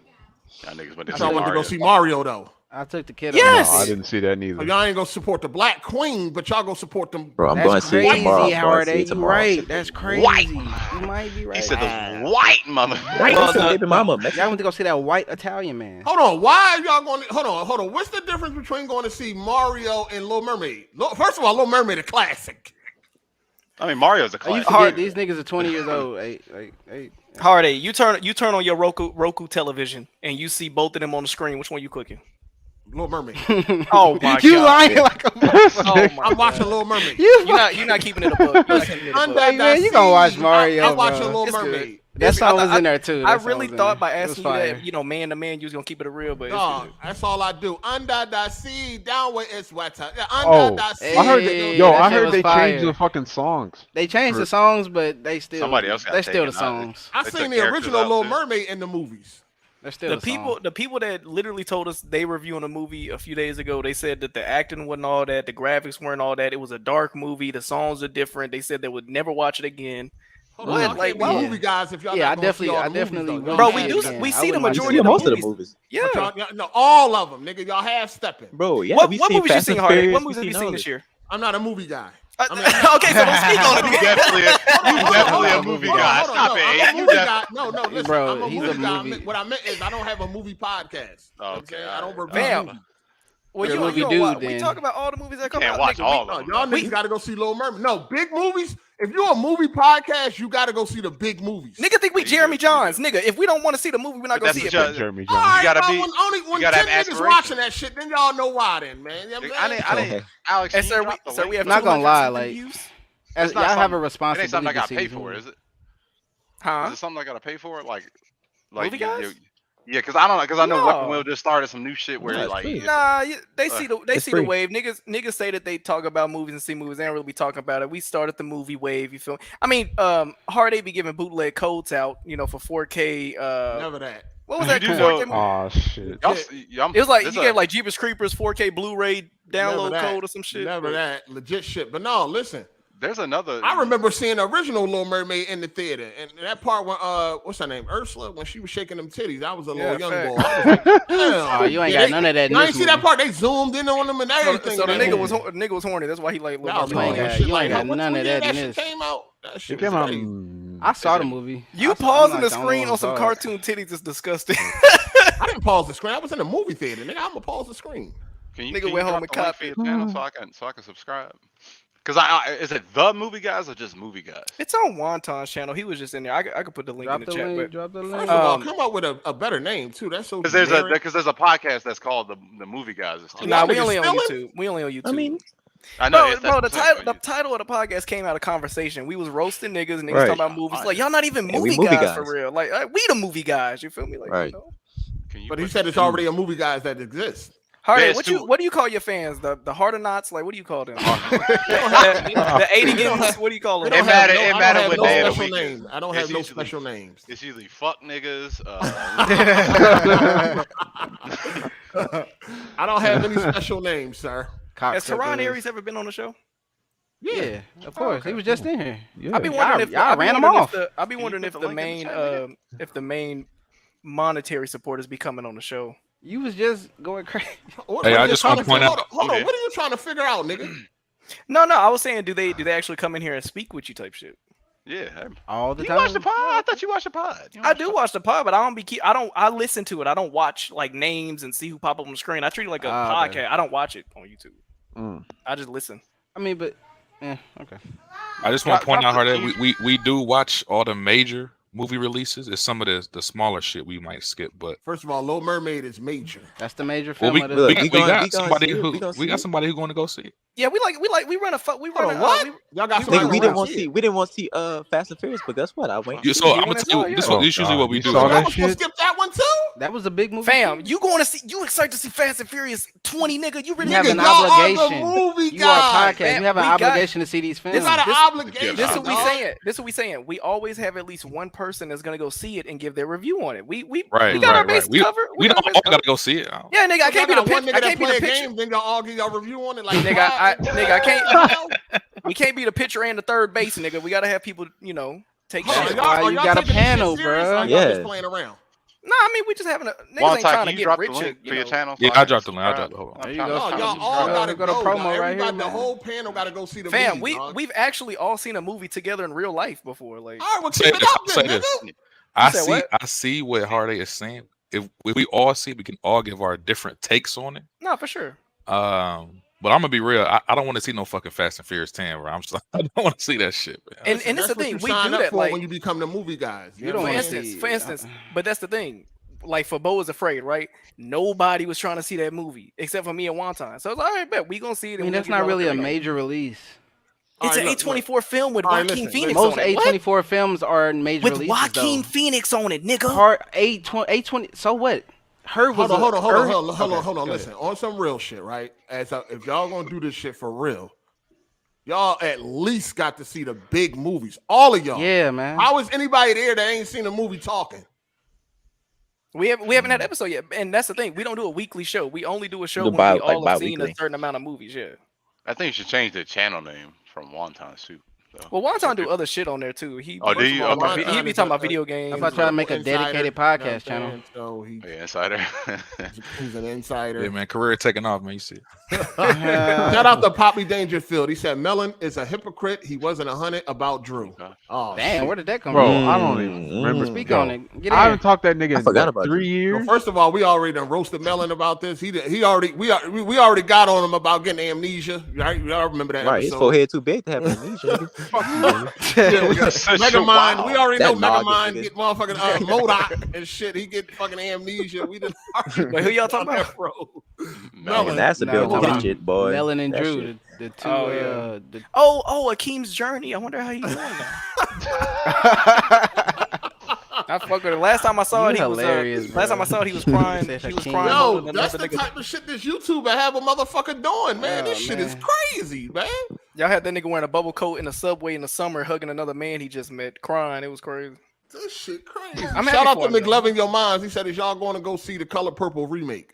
Y'all niggas went to I see went to go Mario. see Mario though. I took the kid. Yes! No, I didn't see that neither. So y'all ain't gonna support the Black Queen, but y'all gonna support them. Bro, I'm going to see it tomorrow. Hard8, you right. That's crazy. White. You might be right. He said the white mother. Baby mama. Y'all went to go see that white Italian man. Hold on, why are y'all going? Hold on. What's the difference between going to see Mario and Little Mermaid? First of all, Little Mermaid a classic. I mean, Mario's a Oh, you classic. forget these niggas are 20 years old. Hey. Hard8, you turn on your Roku television and you see both of them on the screen. Which one you clicking? Little Mermaid. Oh my You god! lying like a Oh my I'm watching God. Little Mermaid. You're not keeping it a book. You're not keeping it a book. Hey, man, you gonna watch Mario, I'm watching bro. Little It's good. Mermaid. That song was in there too. I That song really was in thought there. by It was asking you fire. that, man to man, you was gonna keep it a real, but Dog, that's all I do. Under the sea, down where it's wetter. Oh, Under the sea. I heard. Hey, Yo, that I shit heard was they fire. changed the fucking songs. They changed the songs, but they still Somebody else got they still the taken out. songs. I They seen took the characters original out, Little too. Mermaid in the movies. They're still the people that literally told us they reviewing a movie a few days ago, they said that the acting wasn't all that, the graphics weren't all that. It was a dark movie. The songs are different. They said they would never watch it again. Hold on, y'all can't be movie guys if y'all Yeah, not I gonna see all the definitely movies, though. Bro, Y'all we half do. stepping. We I see the wouldn't mind majority seeing of the most of the movies. movies. Yeah. No, all of them, nigga. Y'all half stepping. Bro, yeah. What we movies you Fast seen, and Hard8? Furious, What we movies have you all seen this. this year? I'm not a movie guy. Okay, so don't speak on it. You definitely a movie guy. Hold on, Stop no, it. I'm a You movie def- guy. No, listen. Bro, I'm a he's movie a guy. movie. What I meant is I don't have a movie podcast. You know what I'm saying? I don't review Bam. movies. Well, You're a you movie know dude, what? We then. talk about all the movies that come Can't out. watch nigga. all No, of them. y'all niggas got to go see Little Mermaid. No, big movies. If you're a movie podcast, you got to go see the big movies. Nigga think we Jeremy Johns. Nigga, if we don't want to see the movie, we're not But gonna see that's it. just- Jeremy All Jones. right, gotta bro, be- when gotta 10 have niggas aspirations. watching that shit, then y'all know why then, man. You know what I'm saying? I didn't. Alex, And you sir, dropped the we link. have Not gonna 200 lie, something like- views. As It's y'all not have a something- It ain't responsibility. something I got to to see pay for, is it? Huh? Is it something I got to pay for? Like Movie guys? yeah, because I don't know, because I know No. Weapon Wheel just started some new shit where No, it's like free. Nah, they see the It's see free. the wave. Niggas say that they talk about movies and see movies. They don't really be talking about it. We started the movie wave. You feel me? I mean, Hard8 be giving bootleg codes out, for 4K. Never that. What was that? You do 4K know- movie? Oh shit. It was like you this gave like Jeepers Creepers 4K Blu-ray Never download that. code or some shit. Never that. Legit shit. But no, listen. There's another. I remember seeing the original Little Mermaid in the theater, and that part when what's her name, Ursula, when she was shaking them titties. I was a little young boy. I was like, oh, you ain't got none of that. I ain't see that part. They zoomed in on them and everything. So the nigga was horny. That's why he like. You ain't got none of that in this. Came out. That shit came out. I saw the movie. You pausing the screen on some cartoon titties is disgusting. I didn't pause the screen. I was in the movie theater. Nigga, I'm gonna pause the screen. Can you went home and copy copied. channel so I can subscribe? Because is it the movie guys or just movie guys? It's on Wonton's channel. He was just in there. I could put the link in the chat. Drop the link. First of all, come up with a better name too. That's so. Because there's a podcast that's called the movie guys. Nah, we only on YouTube. We only on YouTube. I mean, I know, bro. The title of the podcast came out of conversation. We was roasting niggas and niggas talking about movies. Like y'all not even movie guys for real. Like we the movie guys. You feel me? Like, right. But he said it's already a movie guys that exists. Hard8, what do you call your fans? The Hard8times? Like what do you call them? the 80 games. What do you call them? It matter what day of the week. Names. I don't have no special names. It's usually fuck niggas. I don't have any special names, sir. Has Teron Aries ever been on the show? Yeah, of course. He was just in here. Yeah. I'll be wondering y'all ran him off. I'll be wondering if the main monetary supporters be coming on the show. You was just going crazy. Hey, I just want to point out. Hold on, what are you trying to figure out, nigga? No, I was saying, do they actually come in here and speak with you type shit? Yeah, all the time. You watch the pod? I thought you watched the pod. I do watch the pod, but I listen to it. I don't watch like names and see who pop up on the screen. I treat it like a podcast. Okay. I don't watch it on YouTube. I just listen. I mean, but okay. I just want to point out that we do watch all the major movie releases. It's some of the smaller shit we might skip, but first of all, Little Mermaid is major. That's the major film. We got somebody who's going to go see it. Yeah, we run a what? Y'all got nigga, we didn't want to see Fast and Furious, but guess what? I went. So I'm gonna tell you, this is usually what we do. Y'all was gonna skip that one too? That was a big movie. Fam, you excited to see Fast and Furious 20, nigga? You really have an obligation. You are a podcast. You have an obligation to see these films. It's not an obligation. This is what we saying. We always have at least one person that's gonna go see it and give their review on it. We got our base covered. We don't all gotta go see it. Yeah, nigga, I can't be the one pitch. nigga I that can't be play the a pitcher. game, then y'all all give y'all review on it. Like nigga, I can't. We can't be the pitcher and the third base, nigga. We gotta have people, take shit. You got a panel, bro. Yeah. Just playing around. Nah, I mean we just having a niggas ain't trying to get rich. For your channel. Yeah, I dropped the link. Hold on. There you go. Y'all all gotta go. Promo right here. The whole panel gotta go see the movie. Fam, we've actually all seen a movie together in real life before. Like, all right, well, keep it up, then, nigga. I see what Hard8 is saying. If we all see, we can all give our different takes on it. No, for sure. But I'm gonna be real. I don't want to see no fucking Fast and Furious 10, bro. I don't want to see that shit, man. And it's the thing, we do that like when you become the movie guys. You don't for instance, but that's the thing. Like for Bo is Afraid, right? Nobody was trying to see that movie except for me and Wonton. So it's all right, bet we gonna see it. I mean, that's not really a major release. It's an A24 film with Joaquin Phoenix. Most A24 films are major releases. With Joaquin Phoenix on it, nigga. Part A20. So what? Hold on. Listen, on some real shit, right? If y'all gonna do this shit for real, y'all at least got to see the big movies. All of y'all. Yeah, man. How is anybody there that ain't seen a movie talking? We haven't had an episode yet, and that's the thing. We don't do a weekly show. We only do a show when we all have seen a certain amount of movies. Yeah. I think you should change the channel name from Wonton too. So. Well, Wonton do other shit on there too. He do you? He be talking about video games. I'm about to try to make a dedicated podcast channel. So insider. He's an insider. Yeah, man, career taking off, man. You see. Shout out to Poppy Dangerfield. He said Melon is a hypocrite. He wasn't 100 about Drew. Oh, damn, where did that come from? Bro, I don't even remember. Speak on it. I haven't talked that nigga in 3 years. Well, first of all, we already done roasted Melon about this. We already got on him about getting amnesia. Right? Y'all remember that? Right, his forehead too big to have amnesia. Yeah, we got Megamind. We already know Megamind get motherfucking MODOK and shit. He get fucking amnesia. We done. Wait, who y'all talking about, bro? Melon. That's a built shit, boy. Melon and Drew, the two. Akeem's journey. I wonder how he's doing now. I fuck with it. Last time I saw it, he was hilarious. Last time I saw it, he was crying. He was crying. Yo, that's the type of shit this YouTuber have a motherfucker doing, man. This shit is crazy, man. Y'all had that nigga wearing a bubble coat in the subway in the summer, hugging another man he just met, crying. It was crazy. This shit crazy. Shout out to McLovin Your Minds. He said, "Is y'all going to go see the Color Purple remake?"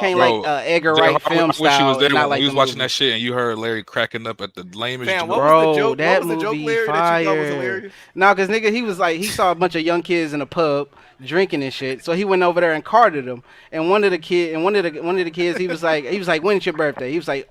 can't Edgar Wright film style. I wish he was there not when like we was the watching movie. that shit and you heard Larry cracking up at the lamest joke. Bro, that movie fire. No, cause nigga, he was like, he saw a bunch of young kids in a pub drinking and shit, so he went over there and carded them. And one of the kids, he was like, when's your birthday? He was like,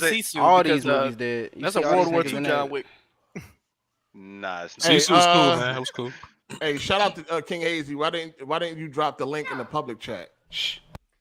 Sisu all because these movies did. You that's see a all World these War niggas II in John there. Wick. Nah, it's Hey, Cecil was cool, man. It was cool. Hey, shout out to King Hazy. Why didn't you drop the link in the public chat?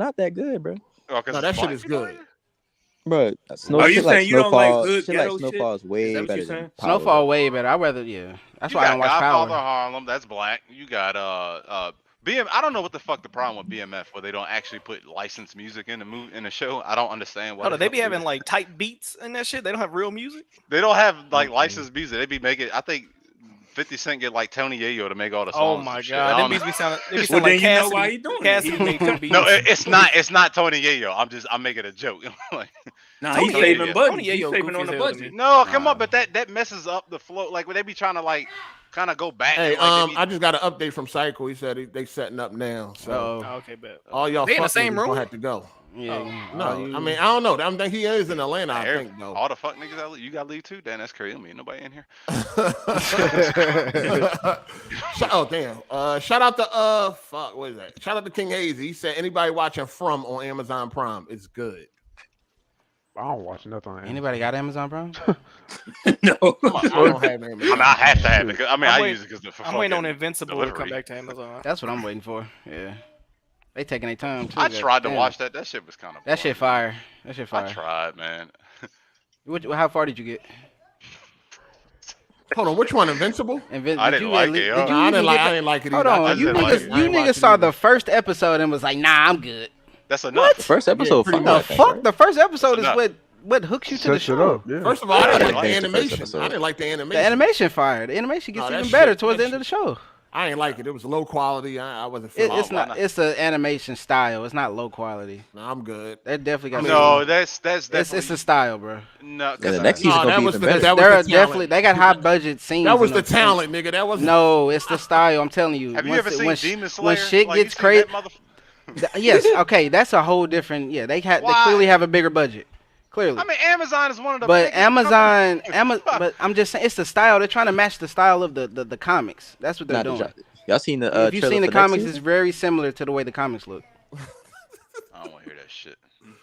not that good, bro. Oh, No, that shit is good. Bro, Are you saying you don't like hood shit like ghetto shit? Snowfall is way Is that what better you're than saying? Power. Snowfall way better. I rather That's You why I got don't watch Godfather Power. Harlem. That's black. You got BM. I don't know what the fuck the problem with BMF where they don't actually put licensed music in the show. I don't understand why. Hold on, they be having like tight beats and that shit. They don't have real music. They don't have like licensed music. They be making. I think 50 Cent get like Tony Yayo to make all the songs. Oh my and shit. god, I them don't beats know. be sounding. They be Well, sound then like you know Cassidy. why he doing it. Cassidy made them beats. No, it's not. It's not Tony Yayo. I'm making a joke. Like, Nah, he's saving budget. He's Yayo saving goofy on the as hell to budget. me. No, come on, but that messes up the flow. Like when they be trying to like kind of go back. Hey, and, like, I just got an update from Cycle. He said they setting up now. So okay, bet. all y'all They in the fuck same niggas room? gonna have to go. Yeah. No, I mean I don't know. I think he is in Atlanta. I think though. All the fuck niggas that you got to leave too. Damn, that's crazy. I mean, nobody in here. Oh damn! Shout out to fuck. What is that? Shout out to King Hazy. He said anybody watching From on Amazon Prime is good. I don't watch nothing. On Anybody got Amazon Prime? No, I don't have Amazon. I mean, I have to have it. I mean, I use it because the I'm waiting on Invincible to come delivery. back to Amazon. That's what I'm waiting for. Yeah. They taking their time too. I tried to Damn. watch that. That shit was kind of. That shit fire. That shit fire. I tried, man. How far did you get? Hold on, which one? Invincible? I didn't like it. I didn't like it. Hold either. on, you niggas saw the first episode and was like, nah, I'm good. That's enough. The first episode, What the fuck? The first episode is what hooks you to the Sets it show. up, yeah. First of all, I didn't like the the first animation. episode. I didn't like the animation. The animation fire. The animation gets No, that even better shit- towards the that end of the show. I ain't like it. It was low quality. I wasn't feeling It's not. It's an animation style. It's not low quality. No, I'm good. They definitely got. No, that's It's a style, bro. no. Yeah, the next season No, gonna that be was even the- better. that was They're the definitely. talent. They got high budget scenes. That was in the them. talent, nigga. That was No, it's the style. I'm telling you. Have you Once ever it- seen when Demon when Slayer? shit Like, you gets seen crazy? that Yes. Okay, that's a whole different. Yeah, they Why? clearly have a bigger budget. Clearly. I mean, Amazon is one of the. But biggest Amazon, companies. but I'm just saying, it's the style. They're trying to match the style of the comics. That's what they're Nah, doing. y'all seen the If you've trailer seen the for next comics, season? it's very similar to the way the comics look. I don't want to hear that shit.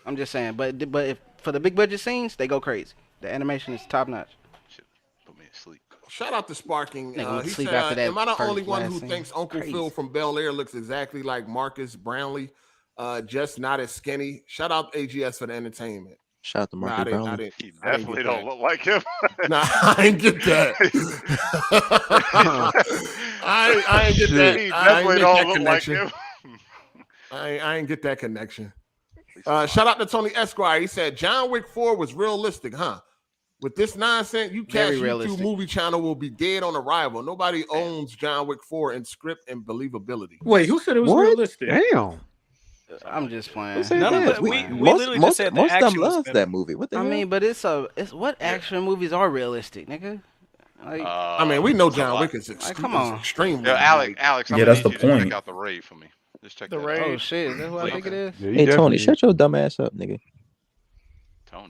I'm just saying, but if for the big budget scenes, they go crazy. The animation is top notch. Shit, put me to sleep. Shout out to Sparking. Nigga went He to sleep said, after that "Am I the first only one last who scene. thinks Uncle Crazy. Phil from Bel Air looks exactly like Marcus Brownlee? Just not as skinny." Shout out AGS for the entertainment. Shout out to Nah, I Marcus didn't- I Brownlee. didn't- He I didn't definitely get don't that. look like him. Nah, I ain't get that. I ain't get that. He I ain't definitely get don't that look like connection. him. I ain't get that connection. Shout out to Tony Esquire. He said John Wick 4 was realistic, huh? With this nonsense, you catch Very YouTube realistic. movie channel will be dead on arrival. Nobody owns John Wick 4 in script and believability. Wait, who said it was What? realistic? Damn. I'm just playing. Who said None of that? the- we literally just said the most of them action was loves better. that movie. What the I hell? mean, but it's what action movies are realistic, nigga? Like, I mean, we know John Wick is come on. extremely. Yo, Alex, I'm Yeah, gonna that's need the you to point. check out the raid for me. Just check The that raid. out. oh shit, is that what I think it is? Yeah, you Hey Tony, definitely- shut your dumb ass up, nigga. Tony.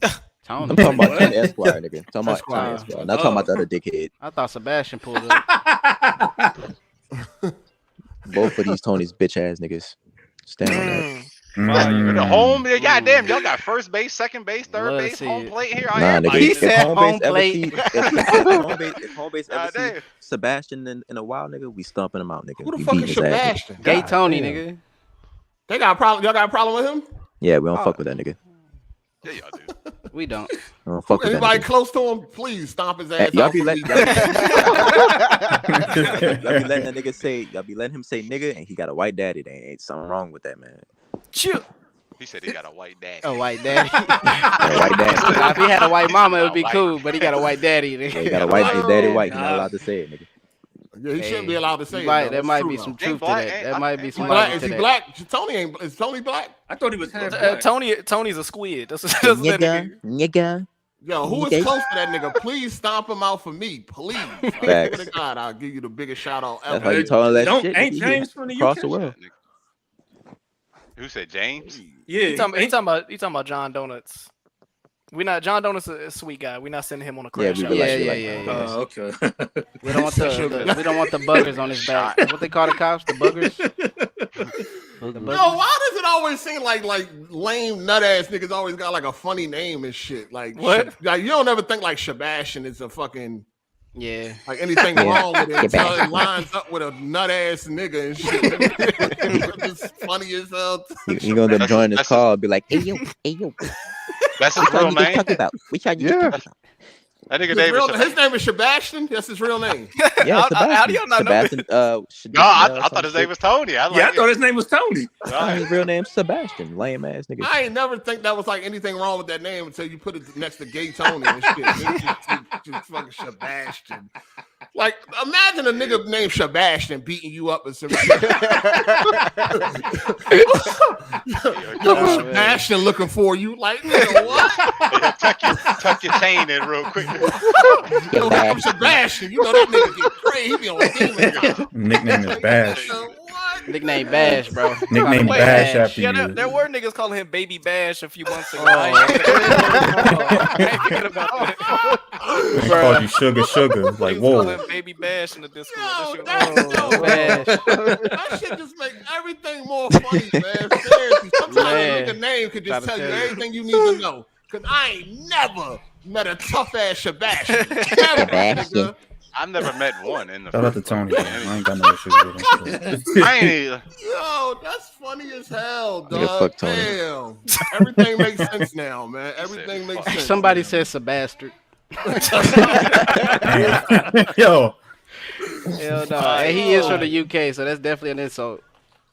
I'm talking about What? Tony Esquire, nigga. Talking about Esquire. Tony Esquire. Not talking about the other dickhead. I thought Sebastian pulled up. Both of these Tony's bitch ass niggas. Stand on that. The home, goddamn, y'all got first base, second base, third Love to base, see home it. plate here. Nah, nigga. He If said home home base ever plate. see, if home base ever see damn. Sebastian in a while, nigga, we stomping him out, nigga. Who the We fuck beating is his ass, nigga. Sebastian? Gay God Tony, damn. nigga. They got a problem. Y'all got a problem with him? Yeah, we don't fuck with that nigga. Yeah, y'all do. We don't. We don't fuck with that Anybody nigga. close to him, please stomp his Hey, ass y'all out. be for letting me. y'all be letting that nigga say, y'all be letting him say nigga, and he got a white daddy. There ain't something wrong with that, man. Chill. He said he got a white dad. A white daddy. A white daddy. Now, if he had a white mama, it would be White. cool. But he got a white daddy. Yeah, Nigga. he got a white. His daddy white. He God. not allowed to say it, nigga. Yeah, he shouldn't be allowed to say it. Might, though. there It's might true, be though. some truth to black? that. Ain't- There might be ain't some He black? logic Is to he that. black? Tony ain't. Is Tony black? I thought he was half black. Tony's a squid. That's what that Nigga, nigga. nigga. Yo, who is Okay. close to that nigga? Please stomp him out for me, please. I swear to God, I'll give you the biggest shout out That's ever. how you talking that Don't- shit. ain't nigga. James from the Across UK? the world. Who said James? Yeah, He talking about John Donuts. John Donuts a sweet guy. We're not sending him on a Yeah, crash we out. be like Yeah, shit yeah, like yeah, that. yeah. okay. We don't want we don't want the buggers on his back. What they call the cops? The buggers. The Yo, buggers. why does it always seem like lame nut ass niggas always got like a funny name and shit? Like What? Like you don't ever think like Sebastian is a fucking Yeah. like anything Yeah. wrong with it until Sebastian. it lines up with a nut ass nigga and shit. It's funny as hell. You gonna join this that's call and be like, hey yo, That's his which one real you just name. talking about? Which one you just Yeah. talking about? That nigga His, David. his name is Sebastian. That's his real name. Yeah, Sebastian. How do y'all not know Sebastian. No, I thought his name was Tony. I Yeah, I thought his name was Tony. His real name's Sebastian. Lame ass nigga. I ain't never think that was like anything wrong with that name until you put it next to Gay Tony and shit. It's just fucking Sebastian. Like, imagine a nigga named Sebastian beating you up or some shit. Yo, Sebastian looking for you. Like, nigga, what? Tuck your chain in real quick. Yo, I'm Sebastian. You know that nigga get crazy. He be on demon time. Nickname is Bash. Nickname Bash, bro. Nickname Bash after Yeah, you. there were niggas calling him Baby Bash a few months ago. Oh. I ain't forget about that. He called you Sugar. Like, Niggas whoa. call him Baby Bash in the Discord. That shit just make everything more funny, man. Seriously, sometimes a nigga name could just tell you everything you need to know. Cause I ain't never met a tough ass Sebastian. Never, nigga. I've never met one in the. Shout out to Tony. Man. I ain't got no issues with him. I ain't. Yo, that's funny as hell, Nigga, dog. fuck Tony. Damn. Everything makes sense now, man. Everything makes sense. Somebody says Sebastian. Yo. Hell no. And he is from the UK, so that's definitely an insult.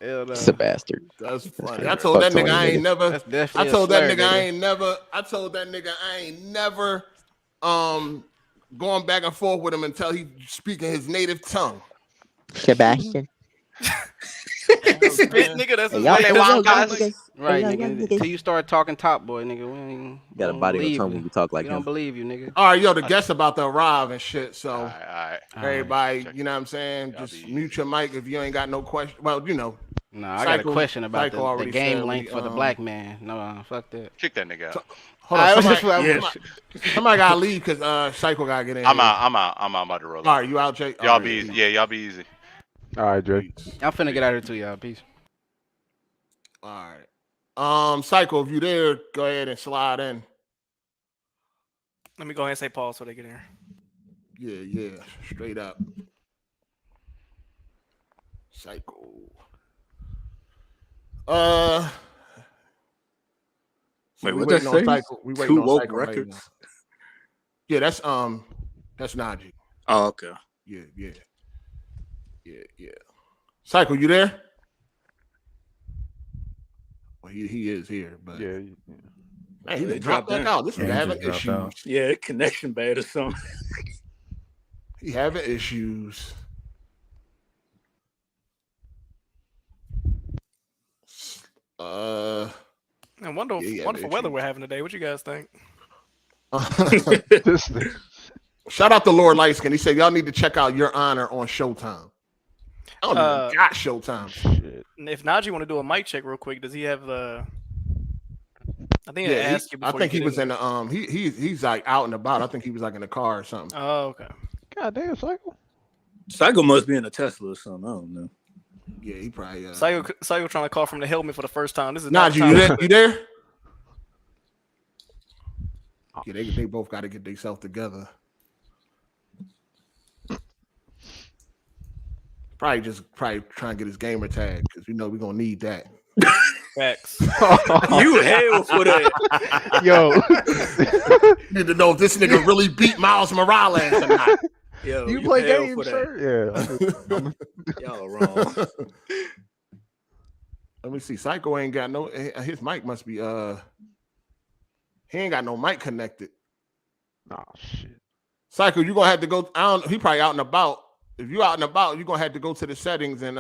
Hell no. It's a bastard. That's funny. I told that nigga I ain't never. That's definitely I told that a slur, nigga I ain't never. I told that nigga I ain't never. Going back and forth with him until he speaking his native tongue. Sebastian. Spit, nigga, that's his Y'all name. Right, nigga. Until you start talking top boy, nigga. We ain't, Got a body on tongue when you talk like we him. don't believe you, nigga. All right, yo, the guests about to arrive and shit. So, All right. everybody, you know what I'm saying? Just mute your mic if you ain't got no question. Well, you know. No, I got a question about the game said length for the black man. No, fuck that. Kick that nigga out. Hold on, somebody gotta leave because Psycho gotta get in. I'm out. I'm about to roll. All right, you out, Jake? Y'all be easy. Yeah, y'all be easy. All right, Jake. I'm finna get out of here too, y'all. Peace. All right. Psycho, if you there, go ahead and slide in. Let me go ahead and say pause so they get in here. Yeah, straight up. Psycho. Wait, we what waiting that on say? Psycho. We waiting Two on Woke Psycho right Records? now. Yeah, that's Nadji. Oh, okay. Yeah. Psycho, you there? Well, he is here, but yeah. Man, he dropped back out. This nigga having issues. Yeah, connection bad or something. He having issues. And wonderful weather we're having today. What you guys think? Shout out to Lord Lightskin. He said y'all need to check out Your Honor on Showtime. I don't even got Showtime. Shit. If Nadji want to do a mic check real quick, does he have the? I think I asked you. I think he was in the he's like out and about. I think he was like in the car or something. Oh, okay. God damn, Psycho. Psycho must be in a Tesla or something. I don't know. Yeah, he probably. Psycho trying to call from the helmet for the first time. This is Nadji, you there? Yeah, they both got to get themselves together. Probably trying to get his gamer tag because you know we're gonna need that. Facts. You hell for that. Yo. Need to know if this nigga really beat Miles Morales or not. Yo, you play games, sir? Yeah. Y'all wrong. Let me see. Psycho ain't got no. His mic must be. He ain't got no mic connected. Oh shit. Psycho, you gonna have to go. I don't. He probably out and about. If you out and about, you're gonna have to go to the settings and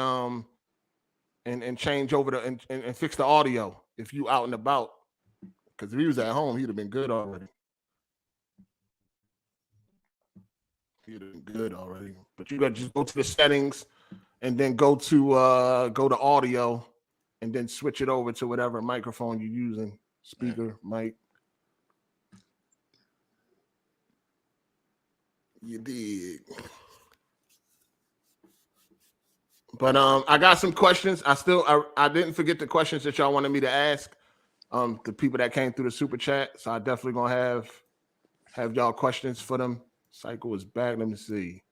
change over and fix the audio. If you out and about, because if he was at home, he'd have been good already. But you gotta just go to the settings and then go to audio and then switch it over to whatever microphone you're using. Speaker, mic. You dig. But I got some questions. I didn't forget the questions that y'all wanted me to ask. The people that came through the super chat. So I definitely gonna have y'all questions for them. Psycho is back. Let me see.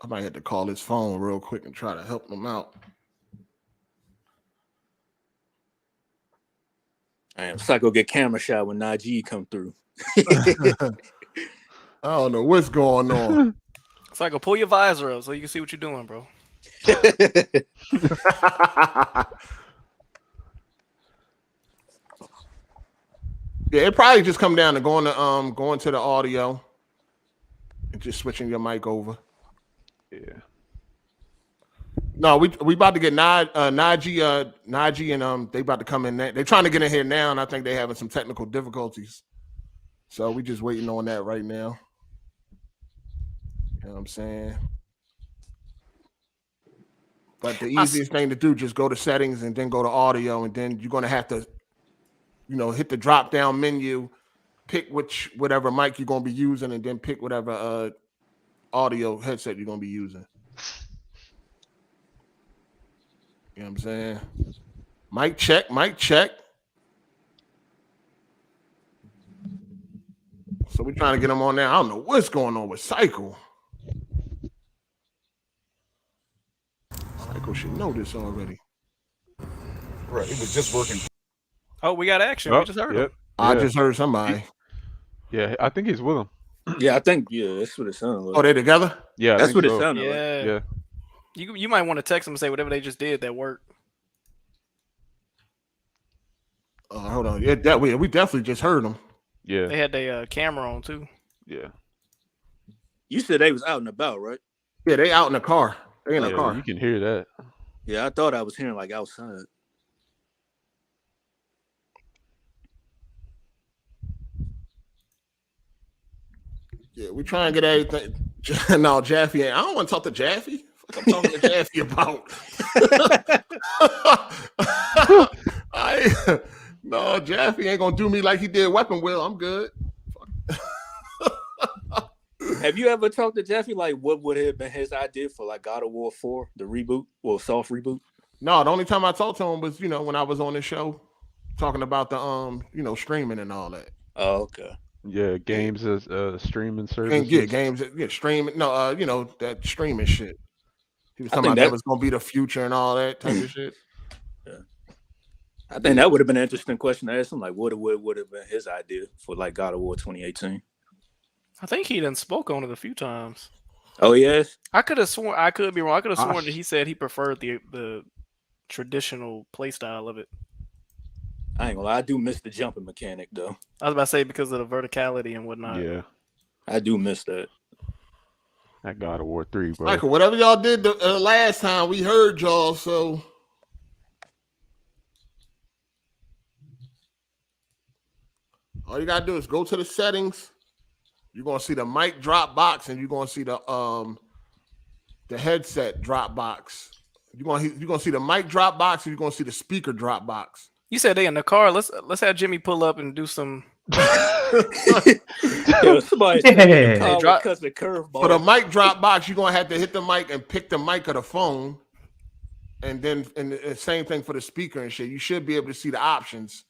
I might have to call his phone real quick and try to help him out. Damn, Psycho get camera shot when Nadji come through. I don't know what's going on. Psycho, pull your visor up so you can see what you're doing, bro. Yeah, it probably just come down to going to the audio and just switching your mic over. Yeah. No, we about to get Nadji and they about to come in. They're trying to get in here now, and I think they're having some technical difficulties. So we just waiting on that right now. You know what I'm saying? But the easiest thing to do, just go to settings and then go to audio, and then you're gonna have to, hit the drop down menu, pick whatever mic you're gonna be using, and then pick whatever audio headset you're gonna be using. You know what I'm saying? Mic check. So we're trying to get them on there. I don't know what's going on with Cycle. Cycle should know this already. Right, it was just working. Oh, we got action. We just heard him. I just heard somebody. Yeah, I think he's with him. Yeah, I think that's what it sounded like. Oh, they together? Yeah, that's what it sounded like. Yeah. You might want to text them and say whatever they just did that worked. Hold on. Yeah, we definitely just heard them. Yeah. They had their camera on too. Yeah. You said they was out and about, right? Yeah, they out in the car. They in the car. You can hear that. Yeah, I thought I was hearing like outside. Yeah, we try and get everything. No, Jaffe ain't. I don't want to talk to Jaffe. Fuck, I'm talking to Jaffe about. No, Jaffe ain't gonna do me like he did Weapon Wheel. I'm good. Have you ever talked to Jaffe like what would have been his idea for like God of War 4, the reboot, or soft reboot? No, the only time I talked to him was, when I was on the show talking about the streaming and all that. Oh, okay. Yeah, games as streaming service. And games, streaming. No, that streaming shit. He was talking about that was gonna be the future and all that type of shit. Yeah. I think that would have been an interesting question to ask him. Like, what would have been his idea for like God of War 2018? I think he done spoke on it a few times. Oh yes. I could have sworn. I could be wrong. I could have sworn that he said he preferred the traditional play style of it. I ain't gonna lie, I do miss the jumping mechanic though. I was about to say because of the verticality and whatnot. Yeah, I do miss that. That God of War 3, bro. Michael, whatever y'all did the last time, we heard y'all. So all you gotta do is go to the settings. You're gonna see the mic drop box, and you're gonna see the headset drop box. You're gonna see the mic drop box, and you're gonna see the speaker drop box. You said they in the car. Let's have Jimmy pull up and do some. Yo, somebody cuts the curveball. For the mic drop box, you're gonna have to hit the mic and pick the mic of the phone, and then the same thing for the speaker and shit. You should be able to see the options.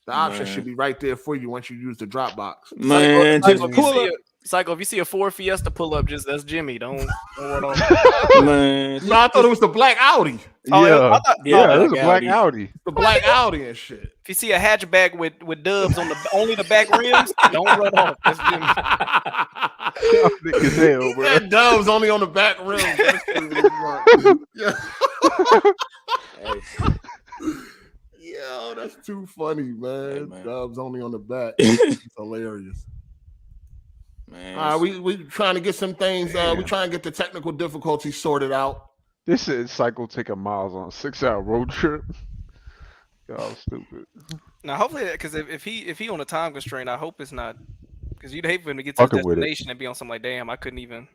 The option should be right there for you once you use the drop box. Man, Psycho, if you see a Ford Fiesta pull up, that's Jimmy. Don't run on. Man, no, I thought it was the black Audi. Oh, yeah, it was a black Audi. The black Audi and shit. If you see a hatchback with dubs on only the back rims, don't run off. That's Jimmy. That dubs only on the back rims. That's Yo, that's too funny, man. Dubs only on the back. It's hilarious. Man, all right, we trying to get some things. We trying to get the technical difficulties sorted out. This is Cycle taking miles on a 6-hour road trip. Y'all stupid. Now, hopefully, because if he on a time constraint, I hope it's not. Because you'd hate for him to get to his destination and be on something like, damn, I couldn't even.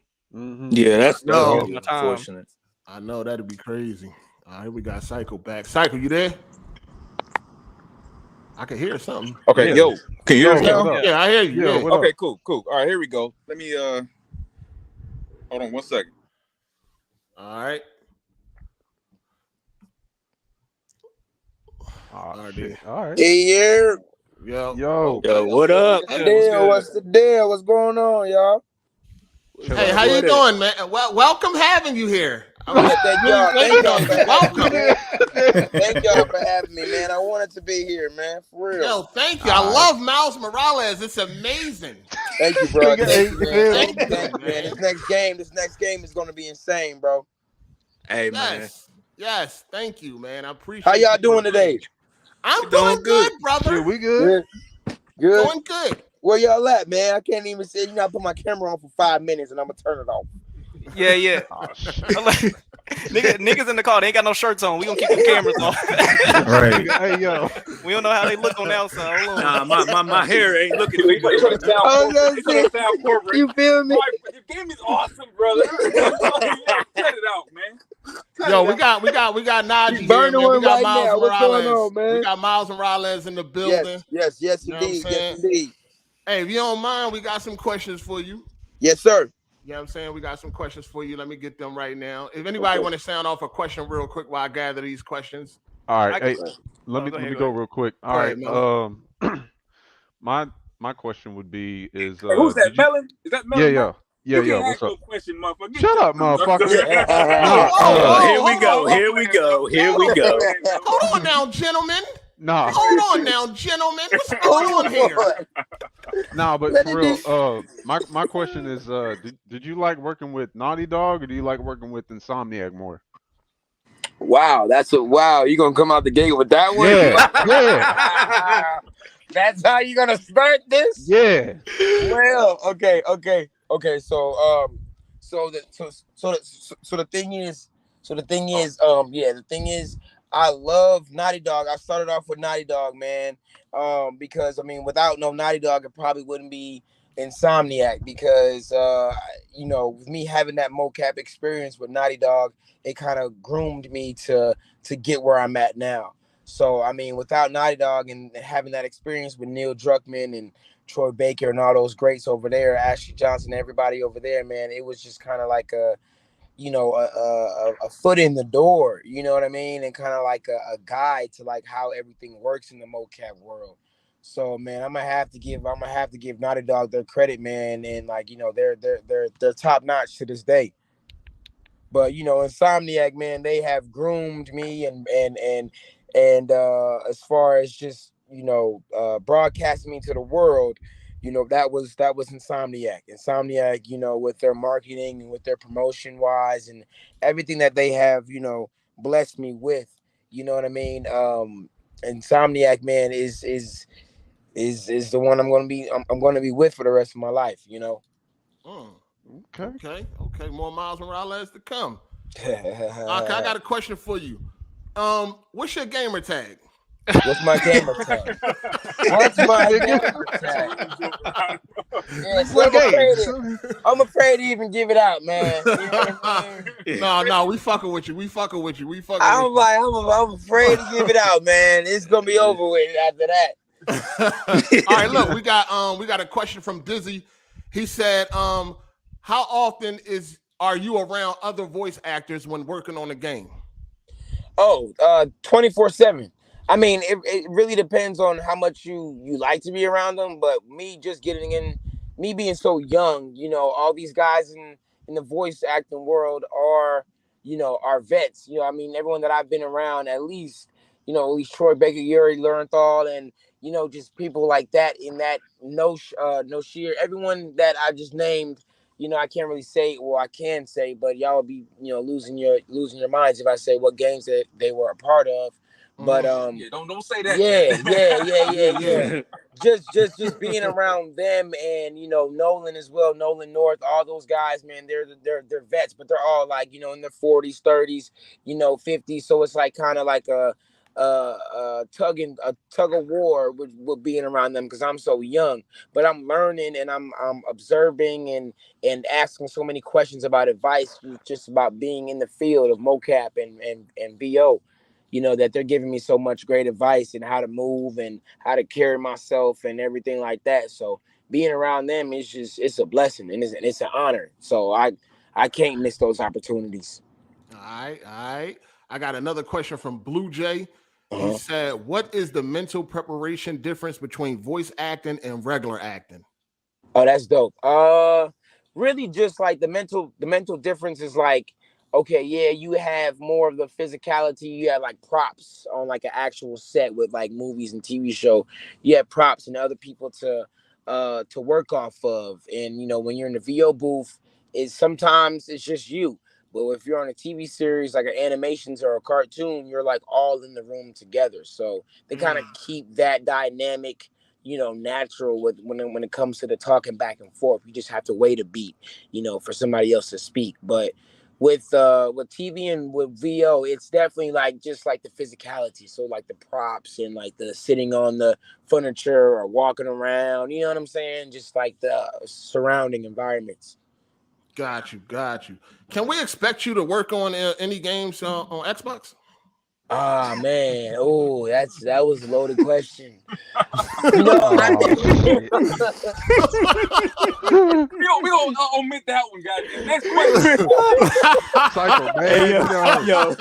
Yeah, that's unfortunate. I know that'd be crazy. All right, we got Cycle back. Cycle, you there? I can hear something. Okay, yeah. Yo, can you hear us now? Yeah, I hear you. Yeah. Okay, cool. All right, here we go. Let me hold on 1 second. All right. All right. Hey, yo, what up? What's the deal? What's going on, y'all? Hey, how you doing, man? Well, welcome having you here. Thank y'all for having me, man. I wanted to be here, man. For real. Yo, thank you. I love Miles Morales. It's amazing. Thank you, bro. Thank you, man. This next game is going to be insane, bro. Hey, man. Yes. Thank you, man. I appreciate. How y'all doing today? I'm doing good, brother. Yeah, we good. Good. Going good. Where y'all at, man? I can't even say. You know, I put my camera on for 5 minutes and I'm gonna turn it off. Yeah. Niggas in the car, they ain't got no shirts on. We gonna keep the cameras on. Right. Hey yo. We don't know how they look on the outside. Hold on. Nah, my hair ain't looking. You feel me? The game is awesome, brother. Cut it out, man. Yo, we got Nadji here, Burning man. We one got right Miles now. What's going Morales. on, man? We got Miles Morales in the building. Yes, You know what I'm indeed. saying? Yes, indeed. Hey, if you don't mind, we got some questions for you. Yes, sir. You know what I'm saying? We got some questions for you. Let me get them right now. If anybody want to sound off a question real quick while I gather these questions. All right. Hey, let me go real quick. All right. My question would be is Hey, who's that? Melon? Is that Melon? Yeah. You can't What's ask no up? question, motherfucker. Shut up, motherfucker. Here we go. Hold on now, gentlemen. Nah. Hold on now, gentlemen. What's going on here? Nah, but for real, my question is, did you like working with Naughty Dog or do you like working with Insomniac more? Wow, you gonna come out the gate with that one? Yeah. That's how you gonna start this? Yeah. Well, okay. So the thing is, I love Naughty Dog. I started off with Naughty Dog, man. Because I mean, without no Naughty Dog, it probably wouldn't be Insomniac. Because with me having that mocap experience with Naughty Dog, it kind of groomed me to get where I'm at now. So I mean, without Naughty Dog and having that experience with Neil Druckmann and Troy Baker and all those greats over there, Ashley Johnson, everybody over there, man, it was just kind of like a foot in the door, you know what I mean, and kind of like a guide to like how everything works in the mocap world. So man, I'm gonna have to give Naughty Dog their credit, man, and like they're top notch to this day. But Insomniac, man, they have groomed me and as far as just broadcasting me to the world, that was Insomniac. Insomniac, with their marketing and with their promotion wise and everything that they have, blessed me with. You know what I mean? Insomniac, man, is the one I'm gonna be with for the rest of my life. Okay. More Miles Morales to come. Okay, I got a question for you. What's your gamer tag? What's my gamer tag? What's my gamer tag? I'm afraid to even give it out, man. You know what I mean? No, we fucking with you. I'm afraid to give it out, man. It's gonna be over with after that. All right, look, we got a question from Dizzy. He said, how often are you around other voice actors when working on a game? 24/7. I mean, it really depends on how much you like to be around them. But me just getting in, me being so young, all these guys in the voice acting world are vets. I mean, everyone that I've been around, at least Troy Baker, Yuri Lowenthal, and just people like that in that no sheer. Everyone that I just named, I can't really say. Well, I can say, but y'all will be losing your minds if I say what games that they were a part of. But don't say that. Yeah. just being around them and Nolan as well, Nolan North, all those guys, man, they're vets, but they're all like in their 40s, 30s, 50s. So it's like kind of like a tug of war with being around them because I'm so young. But I'm learning and I'm observing and asking so many questions about advice, just about being in the field of mocap and VO. That they're giving me so much great advice and how to move and how to carry myself and everything like that. So being around them it's a blessing and it's an honor. So I can't miss those opportunities. All right. I got another question from Blue Jay. He said, what is the mental preparation difference between voice acting and regular acting? Oh, that's dope. Really just like the mental difference is like, okay, yeah, you have more of the physicality. You have like props on like an actual set with like movies and TV show. You have props and other people to work off of. And when you're in the VO booth, sometimes it's just you. But if you're on a TV series like an animations or a cartoon, you're like all in the room together. So they kind of keep that dynamic natural when it comes to the talking back and forth. You just have to wait a beat, for somebody else to speak. But with TV and with VO, it's definitely just like the physicality. So like the props and like the sitting on the furniture or walking around, you know what I'm saying? Just like the surrounding environments. Got you. Can we expect you to work on any games on Xbox? Ah, man. Oh, that was a loaded question. We gonna omit that one, goddamn. Next question. Psycho, man. Hey, yo.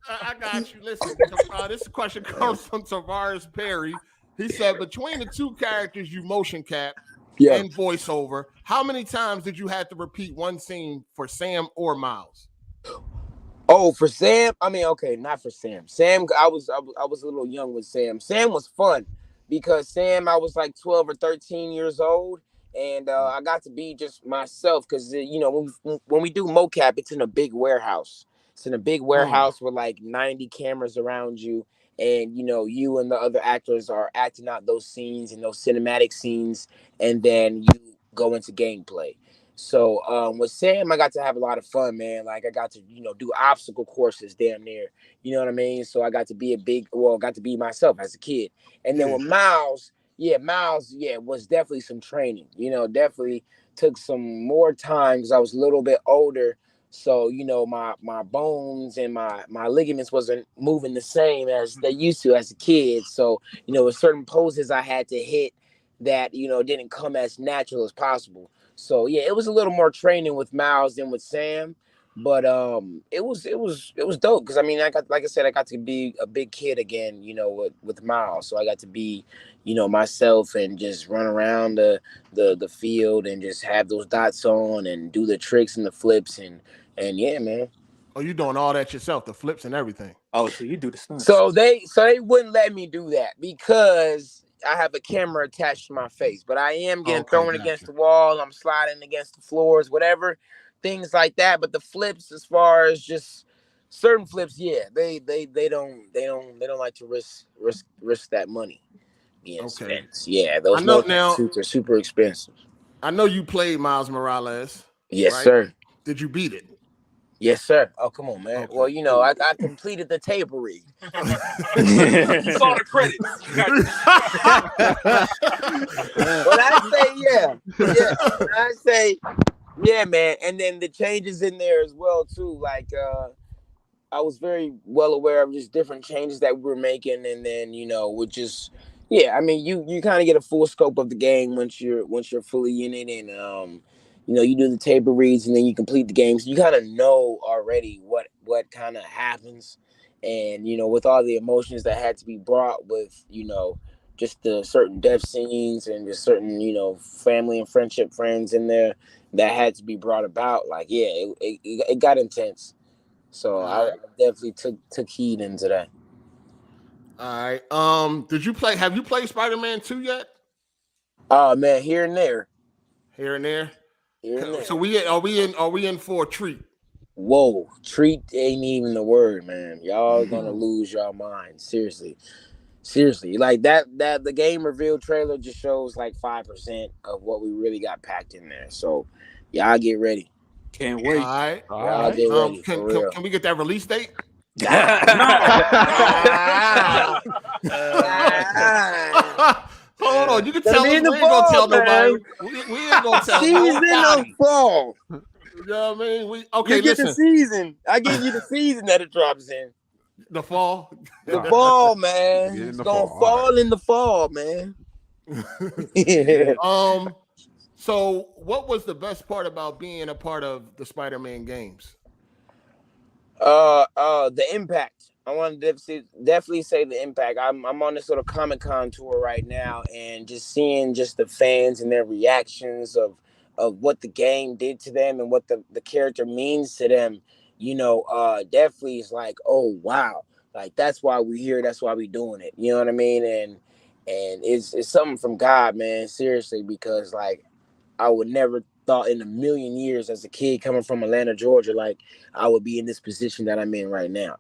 I got you. Listen, this question comes from Tavares Perry. He said, between the two characters you motion cap and voiceover, how many times did you have to repeat one scene for Sam or Miles? Oh, for Sam, okay, not for Sam. Sam, I was a little young with Sam. Sam was fun because Sam, I was like 12 or 13 years old, and I got to be just myself because when we do mocap, it's in a big warehouse. It's in a big warehouse with like 90 cameras around you, and you and the other actors are acting out those scenes and those cinematic scenes, and then you go into gameplay. So with Sam, I got to have a lot of fun, man. Like I got to, do obstacle courses damn near. You know what I mean? So I got to be got to be myself as a kid. And then with Miles, was definitely some training. Definitely took some more time because I was a little bit older. So, my bones and my ligaments wasn't moving the same as they used to as a kid. So, with certain poses I had to hit that, didn't come as natural as possible. So yeah, it was a little more training with Miles than with Sam, but it was dope because I got to be a big kid again, with Miles. So I got to be, myself and just run around the field and just have those dots on and do the tricks and the flips and yeah, man. Oh, you doing all that yourself, the flips and everything? Oh, so you do the stunts. So they wouldn't let me do that because I have a camera attached to my face, but I am getting thrown against the wall. I'm sliding against the floors, whatever, things like that. But the flips, as far as just certain flips, yeah, they don't like to risk that money being spent. Yeah, those suits are super expensive. I know you played Miles Morales. Yes, right? sir. Did you beat it? Yes, sir. Oh, come on, man. Well, I completed the table read. You saw the credits. When I say yeah, man. And then the changes in there as well too. Like I was very well aware of just different changes that we were making, and then with just you kind of get a full scope of the game once you're fully in it, and you do the table reads and then you complete the game. So you kind of know already what kind of happens. And, with all the emotions that had to be brought with, just the certain death scenes and just certain, family and friendship friends in there that had to be brought about. Like, yeah, it got intense. So I definitely took heed into that. All right. Have you played Spider-Man 2 yet? Oh, man, here and there. Here and there? So are we in for a treat? Whoa, treat ain't even the word, man. Y'all gonna lose your mind. Seriously. Like that the game reveal trailer just shows like 5% of what we really got packed in there. So y'all get ready. Can't wait. All right. Get ready. Can we get that release date? Hold on, you can tell us. We ain't gonna tell nobody. We ain't gonna tell Season of fall. You know what I mean? You get the season. I give you the season that it drops in. The fall? The fall, man. It's gonna fall in the fall, man. So what was the best part about being a part of the Spider-Man games? The impact. I want to definitely say the impact. I'm on this little Comic-Con tour right now, and just seeing just the fans and their reactions of what the game did to them and what the character means to them, definitely is like, oh wow, like that's why we're here, that's why we're doing it. You know what I mean? And it's something from God, man, seriously, because like I would never thought in a million years as a kid coming from Atlanta, Georgia, like I would be in this position that I'm in right now.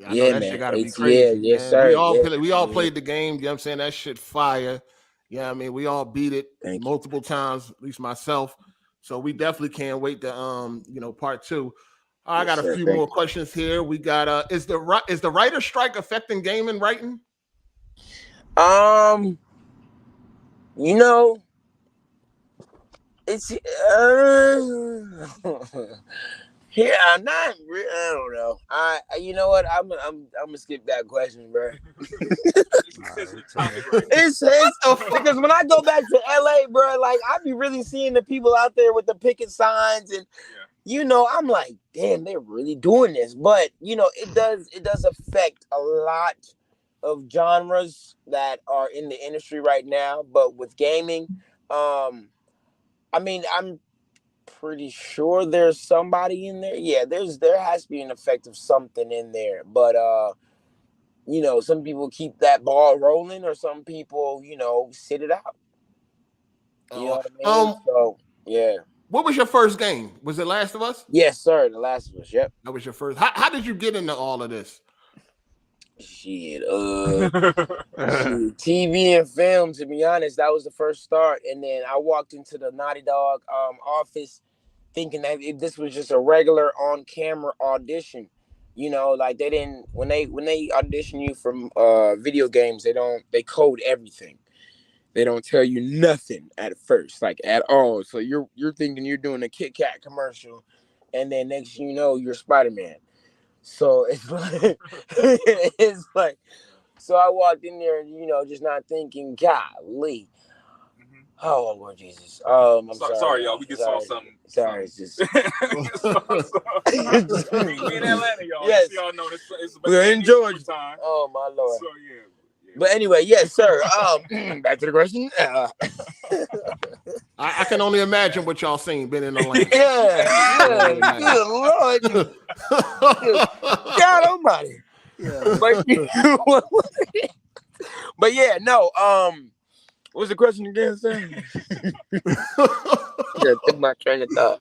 I know that shit gotta be ATL, crazy. yes, Man. sir. We all played the game. You know what I'm saying? That shit fire. Yeah, I mean, we all beat it multiple times, at least myself. So we definitely can't wait to part 2. I got a few more questions here. We got is the writer strike affecting gaming writing? It's here. I'm not. I don't know. You know what? I'm gonna skip that question, bro. It's because when I go back to LA, bro, like I be really seeing the people out there with the picket signs, and I'm like, damn, they're really doing this. But it does affect a lot of genres that are in the industry right now. But with gaming, I mean, I'm pretty sure there's somebody in there. Yeah, there has to be an effect of something in there. But some people keep that ball rolling, or some people, sit it out. You know what I mean? So yeah. What was your first game? Was it Last of Us? Yes, sir. The Last of Us. Yep. That was your first. How did you get into all of this? Shit, TV and film, to be honest, that was the first start. And then I walked into the Naughty Dog office thinking that this was just a regular on-camera audition. Like they didn't, when they audition you from video games, they code everything. They don't tell you nothing at first, like at all. So you're thinking you're doing a Kit Kat commercial, and then next thing you know, you're Spider-Man. So it's like, so I walked in there, just not thinking, golly. Oh, Lord Jesus. I'm sorry, y'all. We just saw something. Sorry, it's just. We in Atlanta, y'all. Yes. Y'all know it's We're in Georgia. time. Oh, my Lord. So, yeah. But anyway, yes, sir. Back to the question. I can only imagine what y'all seen been in the land. Good Lord. God almighty. But yeah, no. What was the question again, sir? Took my train of thought.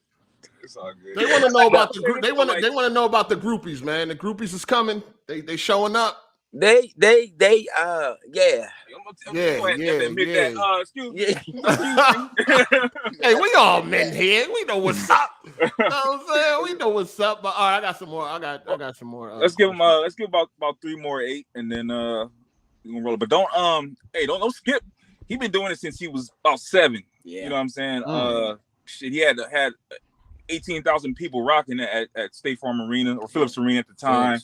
It's all good. They want to know about they want to know about the groupies, man. The groupies is coming. They showing up. Yeah. Excuse me. Hey, we all men here. We know what's up. You know what I'm saying? We know what's up. But all right, I got some more. I got some more. Let's give about 3 more 8, and then we're gonna roll it. But don't skip. He been doing it since he was about 7. Yeah. You know what I'm saying? Shit, he had 18,000 people rocking at State Farm Arena or Phillips Arena at the time.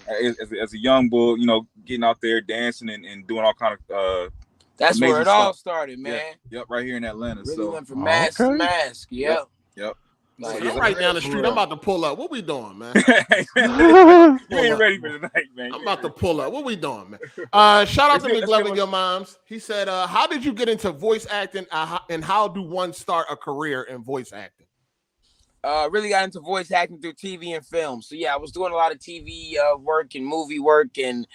As a young bull, getting out there dancing and doing all kind of that's where it all stuff. started, man. Yep, right here in Atlanta. Really went from mask to mask. Yep. Like, I'm right down the street. I'm about to pull up. What we doing, man? You ain't ready for tonight, man. I'm about to pull up. What we doing, man? Shout out to McLovin Your Moms. He said, how did you get into voice acting, and how do one start a career in voice acting? Really got into voice acting through TV and film. So yeah, I was doing a lot of TV work and movie work, and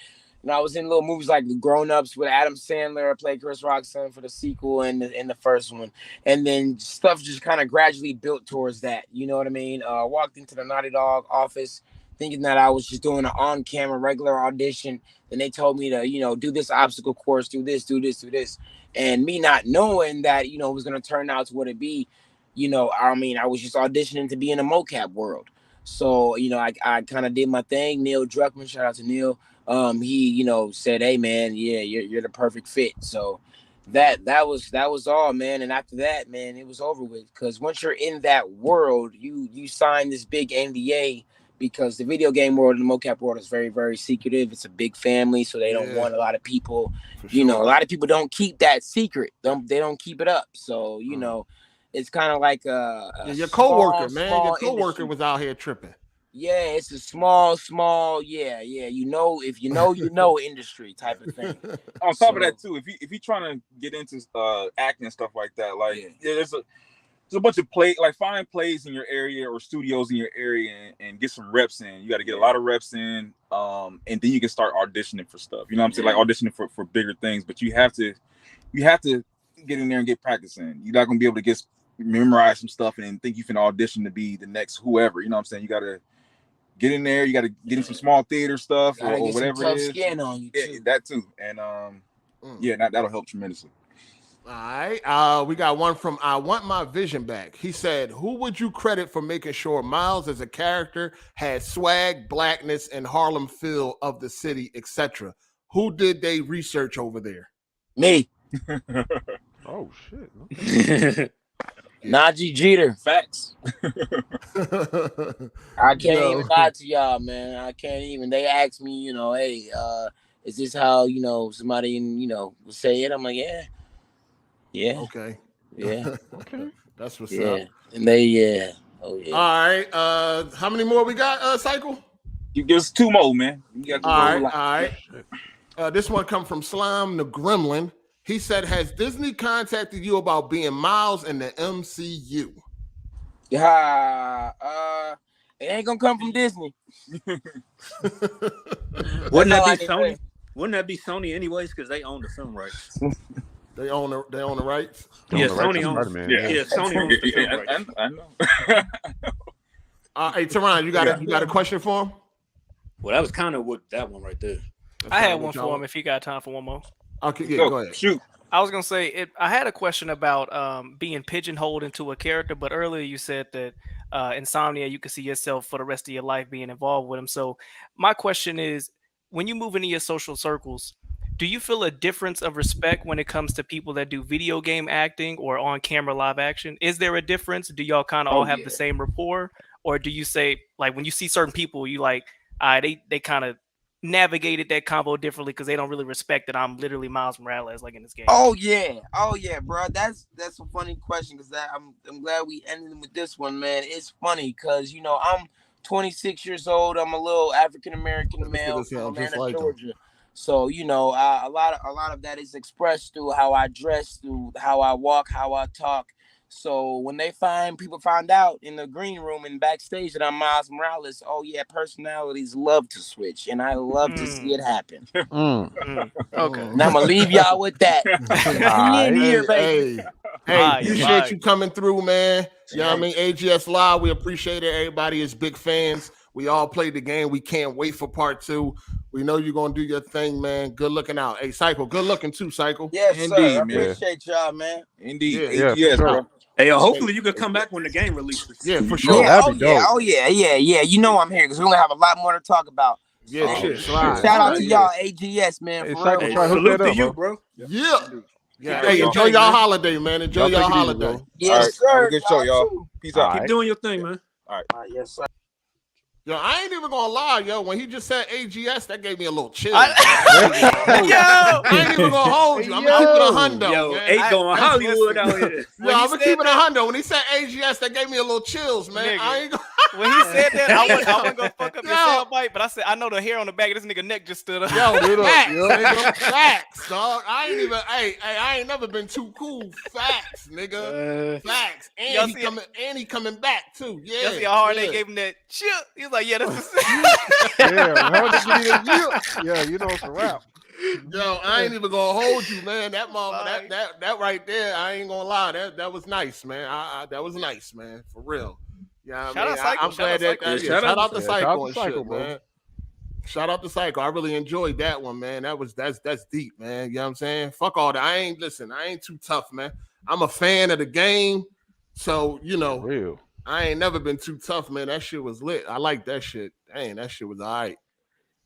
I was in little movies like The Grown Ups with Adam Sandler. I played Chris Rock's son for the sequel and the first one, and then stuff just kind of gradually built towards that. You know what I mean? Walked into the Naughty Dog office thinking that I was just doing an on-camera regular audition. Then they told me to do this obstacle course, do this, and me not knowing that it was going to turn out to what it be. I was just auditioning to be in a mocap world. So, I kind of did my thing. Neil Druckmann, shout out to Neil. He, said, hey man, yeah, you're the perfect fit. So that was all, man. And after that, man, it was over with. Cause once you're in that world, you sign this big NDA, because the video game world and the mocap world is very, very secretive. It's a big family. So they don't want a lot of people, a lot of people don't keep that secret. They don't keep it up. So, it's kind of like your coworker, man. Your coworker was out here tripping. Yeah, it's a small, yeah. If you know industry type of thing. On top of that too, if you trying to get into acting and stuff like that, there's a bunch of find plays in your area or studios in your area and get some reps in. You got to get a lot of reps in, and then you can start auditioning for stuff. You know what I'm saying? Like auditioning for bigger things, but you have to get in there and get practicing. You're not gonna be able to memorize some stuff and then think you can audition to be the next whoever. You know what I'm saying? You gotta get in there. You got to get in some small theater stuff or get whatever some tough it is. Skin on you too. Yeah, that too. And yeah, that'll help tremendously. All right. We got one from I Want My Vision Back. He said, who would you credit for making sure Miles as a character had swag, blackness, and Harlem feel of the city, etc.? Who did they research over there? Me. Oh shit. Nadji Jeter. Facts. I can't even lie to y'all, man. I can't even. They asked me, hey, is this how, somebody, would say it? I'm like, yeah. Yeah. Okay. Yeah. Okay. That's what's Yeah. up. And they, oh yeah. All right. How many more we got, Cycle? You give us 2 more, man. You got all right. This one come from Slime the Gremlin. He said, has Disney contacted you about being Miles in the MCU? Yeah. It ain't gonna come from Disney. Wouldn't that be Sony? Wouldn't that be Sony anyways? Because they own the film rights. They own the rights. Yeah, Sony owns. Yeah, Sony owns the film rights. I know. Hey, Teron, you got a question for him? Well, that was kind of what that one right there. I had one for him. If you got time for one more. Okay, yeah, go ahead. Shoot. I was gonna say I had a question about being pigeonholed into a character, but earlier you said that Insomnia, you could see yourself for the rest of your life being involved with him. So my question is, when you move into your social circles, do you feel a difference of respect when it comes to people that do video game acting or on camera live action? Is there a difference? Do y'all kind of all have the same rapport, or do you say, like, when you see certain people, you like, they kind of navigated that combo differently because they don't really respect that I'm literally Miles Morales like in this game? Oh yeah, bro. That's a funny question because I'm glad we ended with this one, man. It's funny because I'm 26 years old. I'm a little African American male from Atlanta, Georgia. So a lot of that is expressed through how I dress, through how I walk, how I talk. So when people find out in the green room and backstage that I'm Miles Morales, oh yeah, personalities love to switch, and I love to see it happen. Okay, and I'm gonna leave y'all with that. Hey, appreciate you coming through, man. You know what I mean? AGS Live, we appreciate it. Everybody is big fans. We all played the game. We can't wait for part 2. We know you're gonna do your thing, man. Good looking out. Hey, Cycle, good looking too, Cycle. Yes, Indeed, sir. I man. appreciate y'all, man. Indeed. Yeah, AGS, bro. Hey, hopefully you can come back when the game releases. Yeah, for sure. Yeah, oh yeah. You know I'm here because we're gonna have a lot more to talk about. Yeah, shit. Shout out to y'all, AGS, man. Hey, For Cycle, real. try to hook Salute that to up, you, bro. bro. Yeah. Hey, enjoy y'all holiday, man. Enjoy y'all holiday. Yes, All right, sir. have a good show, y'all. Peace out. Keep doing your thing, man. All right. Yes, sir. Yo, I ain't even gonna lie, yo. When he just said AGS, that gave me a little chill. I ain't even gonna hold you. I'm gonna keep it a hundo. Yo, man. 8 going Hollywood out here. Yo, I'm gonna keep it a hundo. When he said AGS, that gave me a little chills, man. I ain't gonna... When he said that, I wasn't gonna fuck up your sound bite, but I said I know the hair on the back of this nigga neck just stood up. Yo, facts, dog. I ain't even. Hey, I ain't never been too cool. Facts, nigga. Facts. And he coming back too. Yeah. Y'all see how hard they gave him that chill? He was like, yeah, that's the Yeah, you know it's a wrap. Yo, I ain't even gonna hold you, man. That mama, that right there, I ain't gonna lie. That was nice, man. That was nice, man. For real. Yeah, shout out Psycho. I'm glad that. Shout out to Psycho and shit, bro. man. Shout out to Psycho. I really enjoyed that one, man. That's deep, man. You know what I'm saying? Fuck all that. I ain't too tough, man. I'm a fan of the game, so real. I ain't never been too tough, man. That shit was lit. I like that shit. Dang, that shit was all right.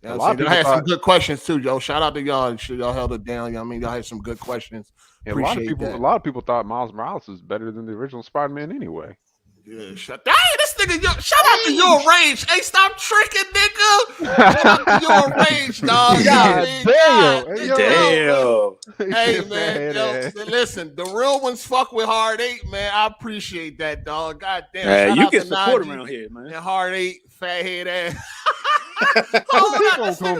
You know I had some good questions too, yo. Shout out to y'all and shit. Y'all held it down. You know what I mean? Y'all had some good questions. Yeah, a lot of people thought Miles Morales was better than the original Spider-Man anyway. Yeah, this nigga, shout out to your range. Hey, stop tricking, nigga. Shout out to your range, dog. Damn. Hey, man. Yo, listen, the real ones fuck with Hard 8, man. I appreciate that, dog. God damn. You get support around here, man. And Hard 8, fat head ass. Come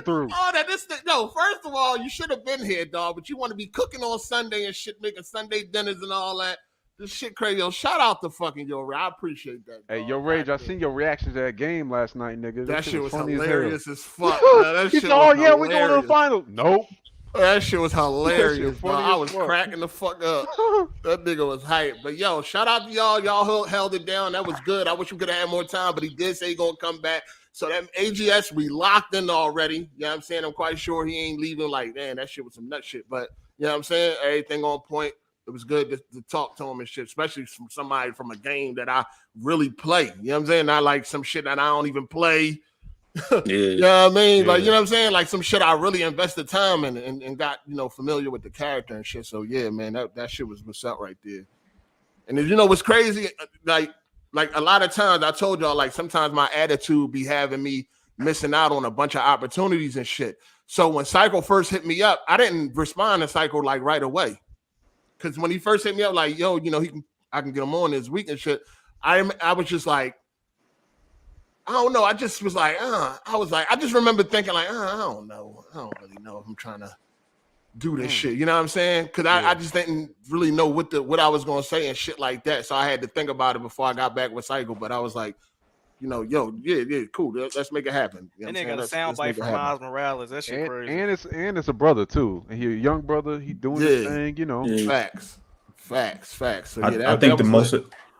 through. First of all, you should have been here, dog. But you want to be cooking on Sunday and shit, making Sunday dinners and all that. This shit crazy. Yo, shout out to fucking Yo Rage. I appreciate that. Hey, Yo Rage, I seen your reaction to that game last night, nigga. That shit was hilarious as fuck. He said, "Oh yeah, we going to the final." Nope. That shit was hilarious, bro. I was cracking the fuck up. That nigga was hype. But yo, shout out to y'all. Y'all held it down. That was good. I wish we could have had more time, but he did say he gonna come back. So that AGS, we locked in already. You know what I'm saying? I'm quite sure he ain't leaving like, man, that shit was some nut shit. But you know what I'm saying? Everything on point. It was good to talk to him and shit, especially from somebody from a game that I really play. You know what I'm saying? Not like some shit that I don't even play. You know what I mean? Like, you know what I'm saying? Like some shit I really invested time in and got, familiar with the character and shit. So yeah, man, that shit was what's up right there. And then, what's crazy? Like a lot of times I told y'all, like sometimes my attitude be having me missing out on a bunch of opportunities and shit. So when Psycho first hit me up, I didn't respond to Psycho like right away. Cause when he first hit me up, like, yo, I can get him on this week and shit. I was just like, I don't know. I just was like, I just remember thinking like, I don't know. I don't really know if I'm trying to do this shit. You know what I'm saying? Because I just didn't really know what I was going to say and shit like that. So I had to think about it before I got back with Cycle. But I was like, cool. Let's make it happen. You know and they got a soundbite from Miles Morales. That shit crazy. And it's a brother too. And he a young brother. He doing his thing. Facts. So,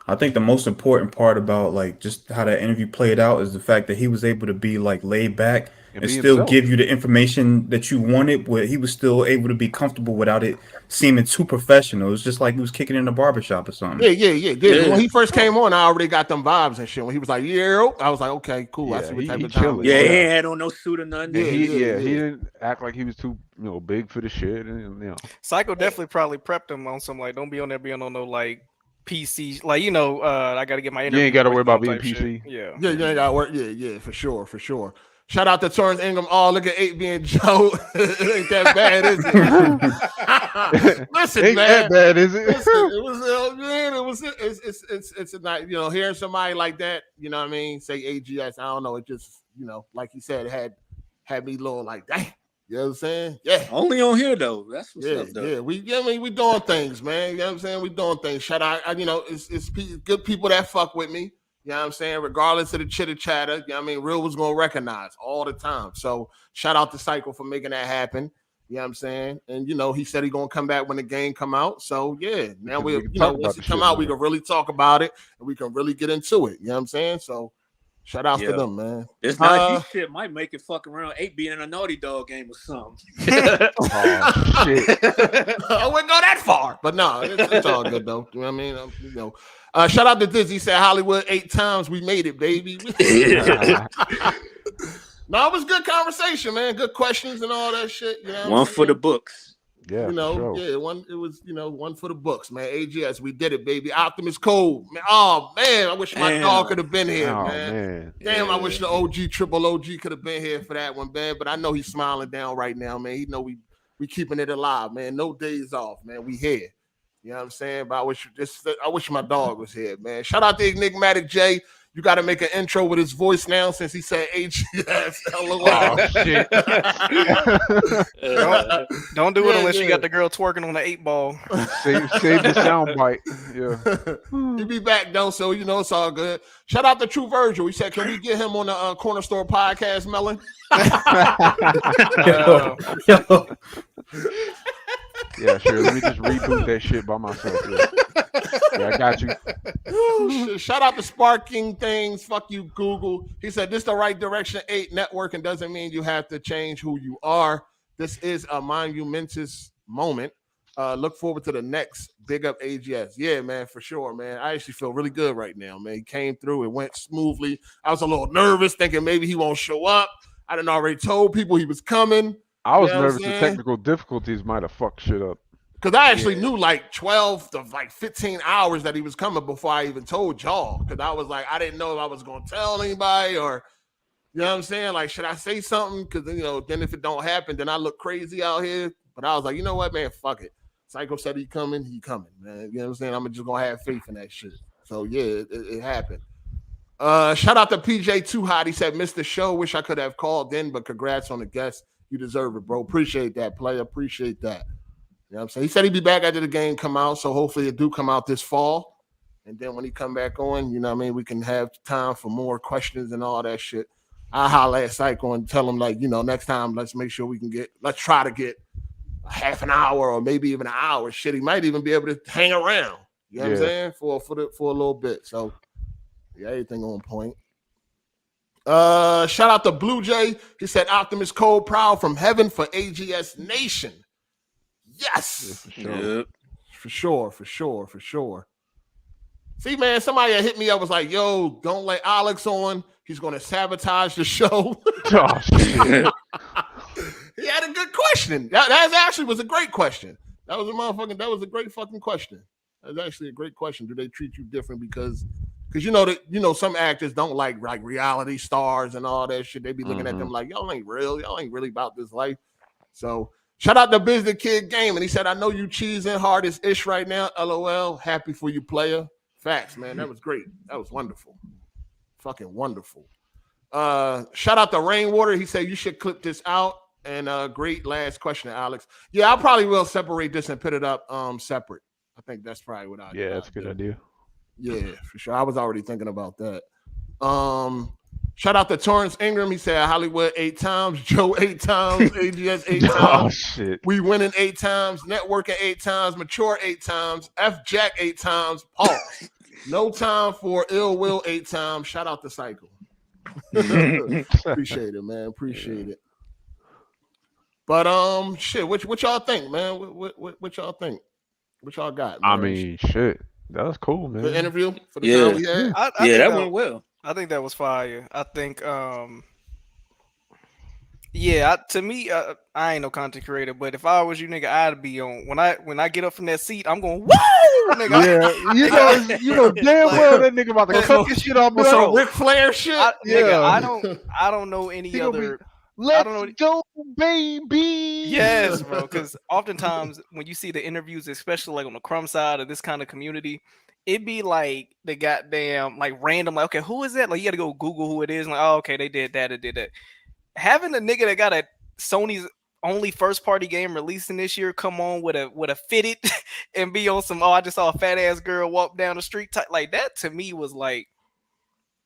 I think the most important part about like just how that interview played out is the fact that he was able to be like laid back and still give you the information that you wanted, but he was still able to be comfortable without it seeming too professional. It was just like he was kicking in a barbershop or something. Yeah. When he first came on, I already got them vibes and shit. When he was like, I was like, okay, cool. I see what type of time. He ain't had on no suit or nothing. He didn't act like he was too big for the shit. And, Psycho definitely probably prepped him on some like, don't be on there being on no like PC, like I gotta get my interview. You ain't gotta worry about being Shit. PC. Yeah, you ain't gotta work. Yeah, for sure. Shout out to Torrance Ingram. Oh, look at 8 being Joe. It ain't that bad, is it? Listen, ain't man. that bad, is it? Listen, it was. It's a night. Hearing somebody like that. You know what I mean? Say AGS. I don't know. It just like you said, it had me little like, dang. You know what I'm saying? Yeah. Only on here though. That's what's up though. Yeah. We doing things, man. You know what I'm saying? We doing things. Shout out, it's good people that fuck with me. You know what I'm saying? Regardless of the chitter chatter, you know what I mean? Real was gonna recognize all the time. So shout out to Cycle for making that happen. You know what I'm saying? And he said he gonna come back when the game come out. So yeah, now we once it come out, we can really talk about it and we can really get into it. You know what I'm saying? So shout out to them, man. This Nadji shit might make it fuck around 8 being in a Naughty Dog game or something. Oh, shit. I wouldn't go that far, but no, it's all good though. You know what I mean? Shout out to Dizzy. Said Hollywood 8 times. We made it, baby. No, it was good conversation, man. Good questions and all that shit. One for the books. Yeah, one for the books, man. AGS, we did it, baby. Optimus Code, man. Oh man, I wish my dog could have been here, man. Damn, I wish the OG Triple OG could have been here for that one, man. But I know he's smiling down right now, man. He know we keeping it alive, man. No days off, man. We here. You know what I'm saying? But I wish my dog was here, man. Shout out to Enigmatic J. You got to make an intro with his voice now since he said AGS. Oh, shit. Don't do it unless you got the girl twerking on the 8 ball. Save the sound bite. Yeah. He'll be back, though, so it's all good. Shout out to True Virgil. He said, can we get him on the Corner Store podcast, Melon? Yeah, sure. Let me just reboot that shit by myself. Yeah, I got you. Oh, shout out to Sparking Things. Fuck you, Google. He said, this the right direction. 8 networking doesn't mean you have to change who you are. This is a monumentous moment. Look forward to the next. Big up AGS. Yeah, man, for sure, man. I actually feel really good right now, man. He came through. It went smoothly. I was a little nervous thinking maybe he won't show up. I done already told people he was coming. I was nervous the technical difficulties might have fucked shit up. Because I actually knew like 12 to like 15 hours that he was coming before I even told y'all. Because I was like, I didn't know if I was going to tell anybody or, you know what I'm saying? Like, should I say something? Because, then if it don't happen, then I look crazy out here. But I was like, you know what, man? Fuck it. Psycho said he coming, man. You know what I'm saying? I'm just going to have faith in that shit. So, yeah, it happened. Shout out to PJ Too Hot. He said, missed the show. Wish I could have called in, but congrats on the guest. You deserve it, bro. Appreciate that, player. Appreciate that. You know what I'm saying? He said he'd be back after the game come out, so hopefully it do come out this fall. And then when he come back on, you know what I mean, we can have time for more questions and all that shit. I holler at Psycho and tell him, like, next time let's make sure let's try to get half an hour or maybe even an hour. Shit, he might even be able to hang around. You know what I'm saying? For a little bit. So yeah, everything on point. Shout out to Blue Jay. He said Optimus Code proud from heaven for AGS Nation. Yes. Yeah, for sure. See, man, somebody that hit me up was like, yo, don't let Alex on. He's gonna sabotage the show. Oh, shit. He had a good question. That actually was a great question. That was a great fucking question. That was actually a great question. Do they treat you different because some actors don't like reality stars and all that shit. They be looking at them like, y'all ain't real. Y'all ain't really about this life. So shout out to Business Kid Game. And he said, I know you cheesing hard as ish right now. LOL. Happy for you, player. Facts, man. That was great. That was wonderful. Fucking wonderful. Shout out to Rainwater. He said you should clip this out. And great last question, Alex. Yeah, I probably will separate this and put it up separate. I think that's probably what I do. Yeah, that's a good idea. Yeah, for sure. I was already thinking about that. Shout out to Torrance Ingram. He said Hollywood 8 times, Joe 8 times, AGS 8 times. Oh, shit. We winning 8 times, networking 8 times, mature 8 times, F Jack 8 times, Paul. No time for ill will 8 times. Shout out to Cycle. Appreciate it, man. Appreciate it. But shit, what y'all think, man? What y'all think? What y'all got? Man? I mean, shit. That was cool, man. The interview for the time we had. I think that went well. I think that was fire. I think, to me, I ain't no content creator, but if I was you, nigga, I'd be on. When I get up from that seat, I'm going, woo, nigga. Yeah, you know damn well that nigga about to cut this shit off. Some Ric Flair shit. Nigga, I don't know any other. Let's go, baby. Yes, bro. Because oftentimes when you see the interviews, especially like on the crumb side of this kind of community, it be like the goddamn like random, like, okay, who is that? Like you got to go Google who it is. Like, oh, okay, they did that, or did that. Having a nigga that got a Sony's only first party game releasing this year come on with a fitted and be on some, I just saw a fat ass girl walk down the street type, like that to me was like,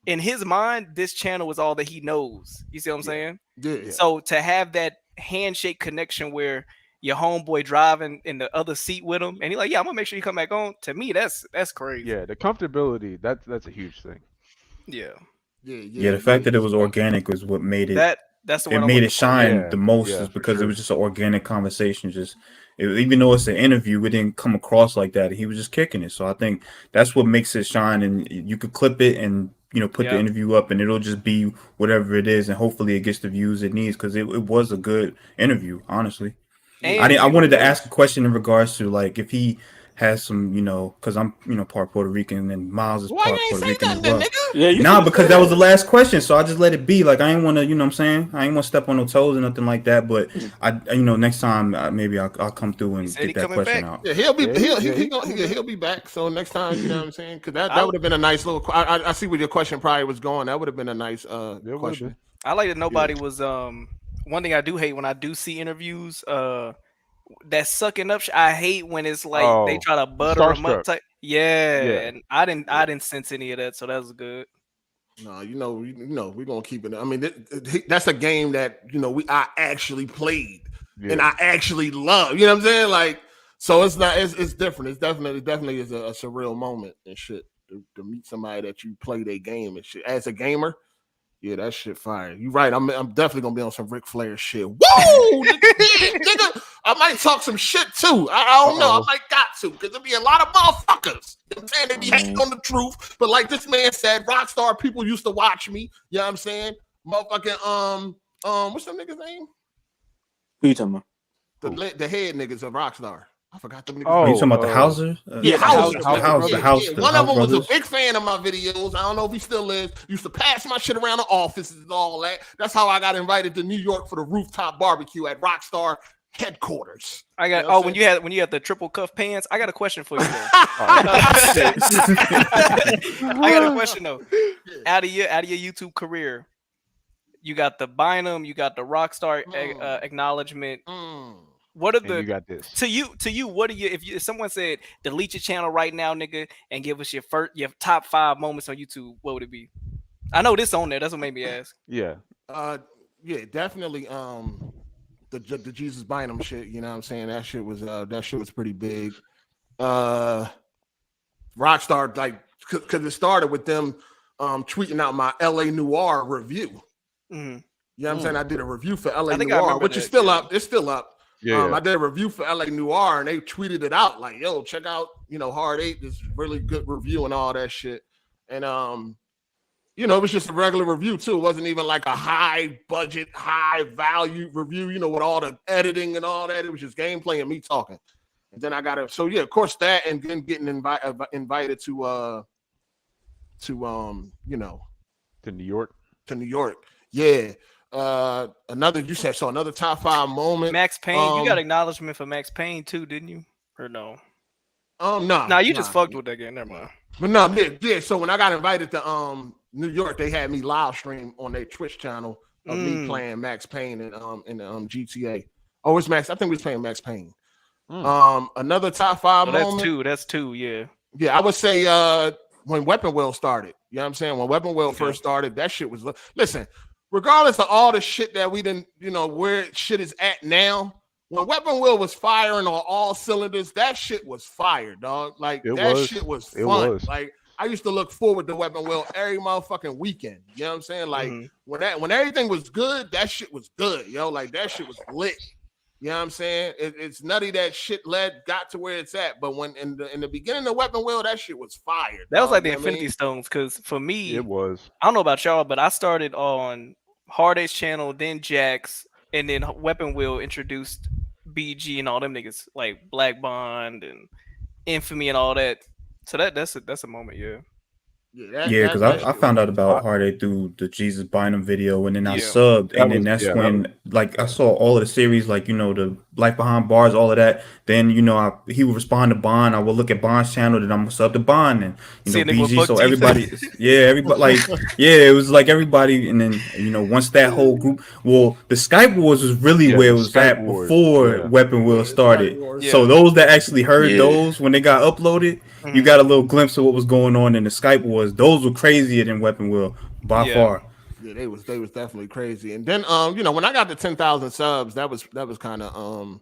in his mind, this channel was all that he knows. You see what I'm saying? Yeah. So to have that handshake connection where your homeboy driving in the other seat with him, and he's like, "Yeah, I'm gonna make sure you come back on." To me, that's crazy. Yeah, the comfortability that's a huge thing. Yeah. Yeah, the fact that it was organic was what made it. That's the it one made it shine Yeah, the most yeah, is for because sure. it was just an organic conversation. Even though it's an interview, it didn't come across like that. He was just kicking it. So I think that's what makes it shine. And you could clip it and put the interview up, and it'll just be whatever it is, and hopefully it gets the views it needs because it was a good interview, honestly. I wanted to ask a question in regards to like if he has some, because I'm part Puerto Rican and Miles is part Puerto Rican as well. Yeah, because that was the last question, so I just let it be. Like I ain't want to, what I'm saying, I ain't want to step on no toes or nothing like that. But next time maybe I'll come through and get that question out. Yeah, he'll be back. So next time, you know what I'm saying? Because that would have been a nice little. I see where your question probably was going. That would have been a nice question. I like that nobody was. One thing I do hate when I do see interviews. That sucking up. I hate when it's like they try to butter them up. And I didn't sense any of that, so that was good. No, we're gonna keep it. I mean, that's a game that I actually played and I actually love. You know what I'm saying? Like, so it's not. It's different. It's definitely is a surreal moment and shit to meet somebody that you play their game and shit as a gamer. Yeah, that shit fire. You right. I'm definitely gonna be on some Ric Flair shit. Whoa, nigga, I might talk some shit too. I don't know. I might got to because there'll be a lot of motherfuckers. You know what I'm saying? They be hating on the truth. But like this man said, Rockstar people used to watch me. You know what I'm saying? Motherfucking what's that nigga's name? Who you talking about? The head niggas of Rockstar. I forgot them niggas. Oh, you talking about the Hauser? The House. One of them was brothers. a big fan of my videos. I don't know if he still is. Used to pass my shit around the offices and all that. That's how I got invited to New York for the rooftop barbecue at Rockstar headquarters. I got when you had the triple cuff pants. I got a question for you. I got a question though. Out of your YouTube career, you got the Bynum, you got the Rockstar acknowledgement. What are you got this to you? What are you? If someone said delete your channel right now, nigga, and give us your top 5 moments on YouTube, what would it be? I know this on there. That's what made me ask. Yeah. Yeah, definitely. the Jesus Bynum shit. You know what I'm saying? That shit was pretty big. Rockstar, like, because it started with them tweeting out my LA Noire review. Mm-hmm. You know what I'm saying? I did a review for LA Noire, which is still up. It's still up. Yeah. I did a review for LA Noire, and they tweeted it out like, "Yo, check out, Hard 8, this really good review and all that shit." And it was just a regular review too. It wasn't even like a high budget, high value review, with all the editing and all that. It was just gameplay and me talking. And then I got it. So yeah, of course that, and then getting invited to New York. To New York, yeah. Another top 5 moment. Max Payne, you got acknowledgement for Max Payne too, didn't you? Or no? No. You just fucked with that game. Never mind. But no, yeah. So when I got invited to New York, they had me live stream on their Twitch channel of me playing Max Payne and GTA. Oh, it's Max. I think we was playing Max Payne. Another top 5 moment. That's two. Yeah. Yeah, I would say when Weapon Wheel started. You know what I'm saying? When Weapon Wheel first started, that shit was. Listen, regardless of all the shit that we didn't, where shit is at now. When Weapon Wheel was firing on all cylinders, that shit was fire, dog. Like shit was fun. Like I used to look forward to Weapon Wheel every motherfucking weekend. You know what I'm saying? Like when everything was good, that shit was good, yo. Like that shit was lit. You know what I'm saying? It's nutty that shit got to where it's at. But when in the beginning of Weapon Wheel, that shit was fire. That was like the Infinity Stones, because for me, it was. I don't know about y'all, but I started on Hard 8's channel, then Jax, and then Weapon Wheel introduced BG and all them niggas like Black Bond and Infamy and all that. So that's a moment, yeah. Yeah, because I found out about Hard 8 through the Jesus Bynum video, and then I subbed, and then that's when I saw all of the series, like the Life Behind Bars, all of that. Then he would respond to Bond. I would look at Bond's channel, then I'm sub to Bond, and BG. So everybody, it was like everybody, and then once that whole group, the Skype Wars was really where it was at before Weapon Wheel started. So those that actually heard those when they got uploaded, you got a little glimpse of what was going on in the Skype Wars. Those were crazier than Weapon Wheel by far. Yeah, they was definitely crazy. And then when I got to 10,000 subs, that was kind of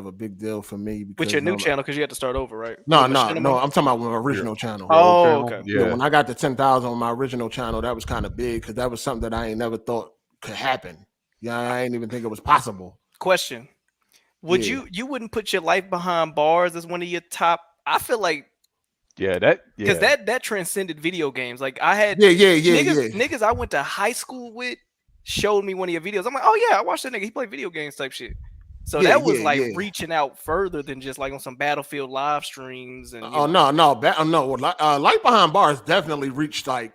a big deal for me. With your new channel, because you had to start over, right? No. I'm talking about my original channel. Oh, okay. Yeah. When I got to 10,000 on my original channel, that was kind of big because that was something that I ain't never thought could happen. Yeah, I ain't even think it was possible. Question: Would you wouldn't put your Life Behind Bars as one of your top? I feel like. Because that transcended video games. Like I had niggas I went to high school with showed me one of your videos. I'm like, oh yeah, I watched that nigga. He played video games type shit. So that was reaching out further than just like on some Battlefield live streams. And Life Behind Bars definitely reached like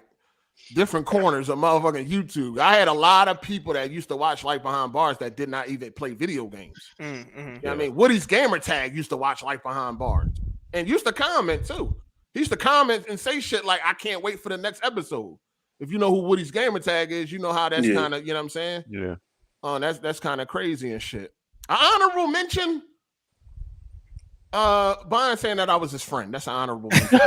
different corners of motherfucking YouTube. I had a lot of people that used to watch Life Behind Bars that did not even play video games. You know what I mean? Woody's gamer tag used to watch Life Behind Bars and used to comment too. He used to comment and say shit like, I can't wait for the next episode. If you know who Woody's gamer tag is, you know how that's kind of, you know what I'm saying? Yeah. That's kind of crazy and shit. An honorable mention. Bond saying that I was his friend. That's an honorable mention.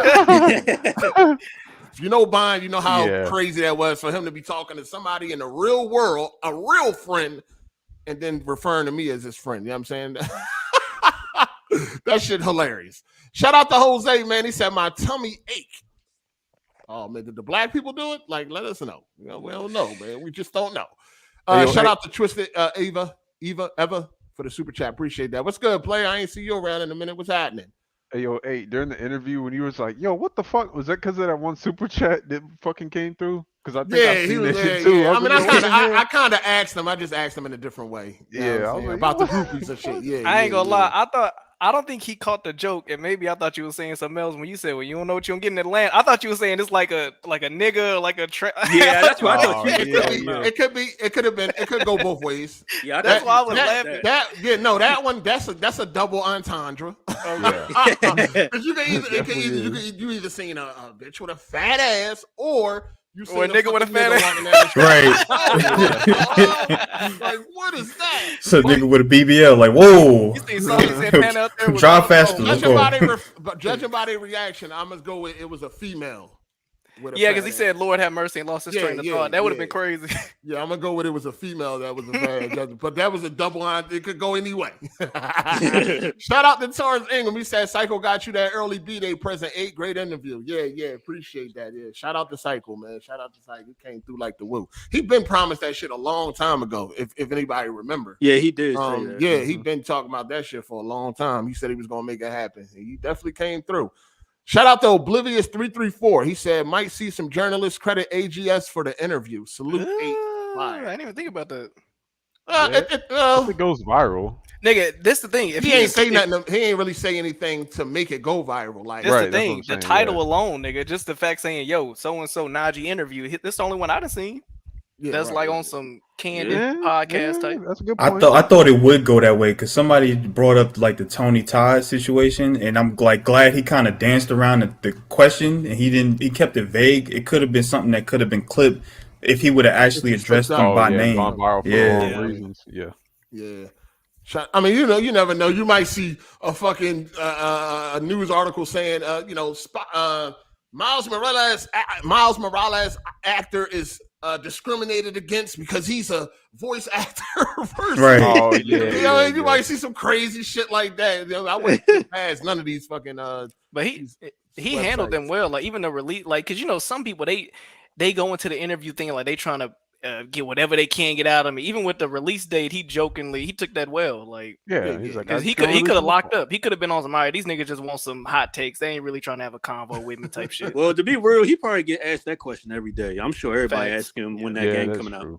If you know Bond, you know how crazy that was for him to be talking to somebody in the real world, a real friend, and then referring to me as his friend. You know what I'm saying? That shit hilarious. Shout out to Jose, man. He said my tummy ache. Oh man, did the black people do it? Like, let us know. We don't know, man. We just don't know. Shout out to Twisted Eva for the super chat. Appreciate that. What's good, player? I ain't see you around in a minute. What's happening? Hey, during the interview when you was like, yo, what the fuck? Was that because of that one super chat that fucking came through? Because I think I seen that shit too. I mean, I kind of asked him. I just asked him in a different way. About the groupies and shit. Yeah, I ain't gonna lie. I don't think he caught the joke, and maybe I thought you were saying something else when you said, "Well, you don't know what you're gonna get in Atlanta." I thought you were saying it's like a nigga, like a Yeah, that's what I thought. It could have been. It could go both ways. Yeah, that's why I was laughing. That one. That's a double entendre. Because you either seen a bitch with a fat ass or. You or a nigga with a fat ass. Right. Like, what is that? So nigga with a BBL, like, whoa. You see somebody out there drive faster. Judging by their reaction, I must go with it was a female. Yeah, because he said, "Lord have mercy," and lost his train of thought. That would have been crazy. Yeah, I'm gonna go with it was a female that was a bad judgment, but that was a double on. It could go any way. Shout out to Torrance Ingram. He said Psycho got you that early B-Day present 8. Great interview. Yeah, appreciate that. Yeah, shout out to Psycho, man. Shout out to Psycho. He came through like the woo. He'd been promised that shit a long time ago. If anybody remember. Yeah, he did. Say that. Yeah, he'd been talking about that shit for a long time. He said he was gonna make it happen. He definitely came through. Shout out to Oblivious334. He said, might see some journalists credit AGS for the interview. Salute 8. I didn't even think about that. If it goes viral. Nigga, this the thing. If he ain't say nothing, he ain't really say anything to make it go viral. Like that's the thing. The title alone, nigga, just the fact saying, yo, so-and-so Nadji interview. This the only one I done seen. Yeah, that's like on some candid podcast type. That's a good point. I thought it would go that way because somebody brought up like the Tony Todd situation, and I'm like glad he kind of danced around the question and he kept it vague. It could have been something that could have been clipped if he would have actually addressed them by name. Yeah. I mean, you never know. You might see a fucking a news article saying, Miles Morales actor is discriminated against because he's a voice actor. Right. Oh yeah. You might see some crazy shit like that. I wouldn't pass none of these fucking. But he handled them well. Like even the release, like because some people they go into the interview thinking like they trying to get whatever they can get out of me. Even with the release date, he took that well. Like he's like, because he could have locked up. He could have been on some. All right, these niggas just want some hot takes. They ain't really trying to have a convo with me type shit. Well, to be real, he probably get asked that question every day. I'm sure everybody asks him when that game coming out.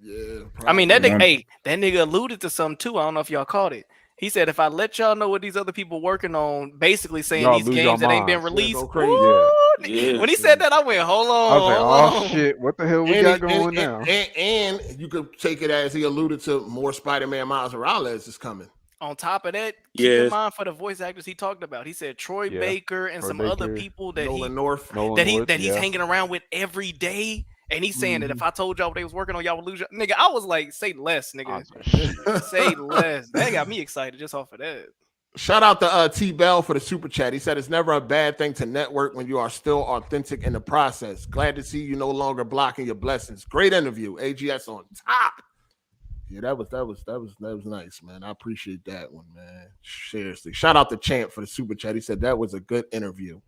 Yeah, I mean that nigga alluded to something too. I don't know if y'all caught it. He said, if I let y'all know what these other people working on, basically saying y'all these games that ain't been released. When he said that, I went, hold on. I was like, oh shit, what the hell we got going now? And you could take it as he alluded to more Spider-Man Miles Morales is coming. On top of that, keep in mind for the voice actors he talked about. He said Troy Baker and some other people that he's hanging around with every day. And he's saying that if I told y'all what they was working on, y'all would lose y'all. Nigga, I was like, say less, nigga. Say less. That got me excited just off of that. Shout out to T Bell for the super chat. He said it's never a bad thing to network when you are still authentic in the process. Glad to see you no longer blocking your blessings. Great interview. AGS on top. Yeah, that was nice, man. I appreciate that one, man. Seriously. Shout out to Champ for the super chat. He said that was a good interview.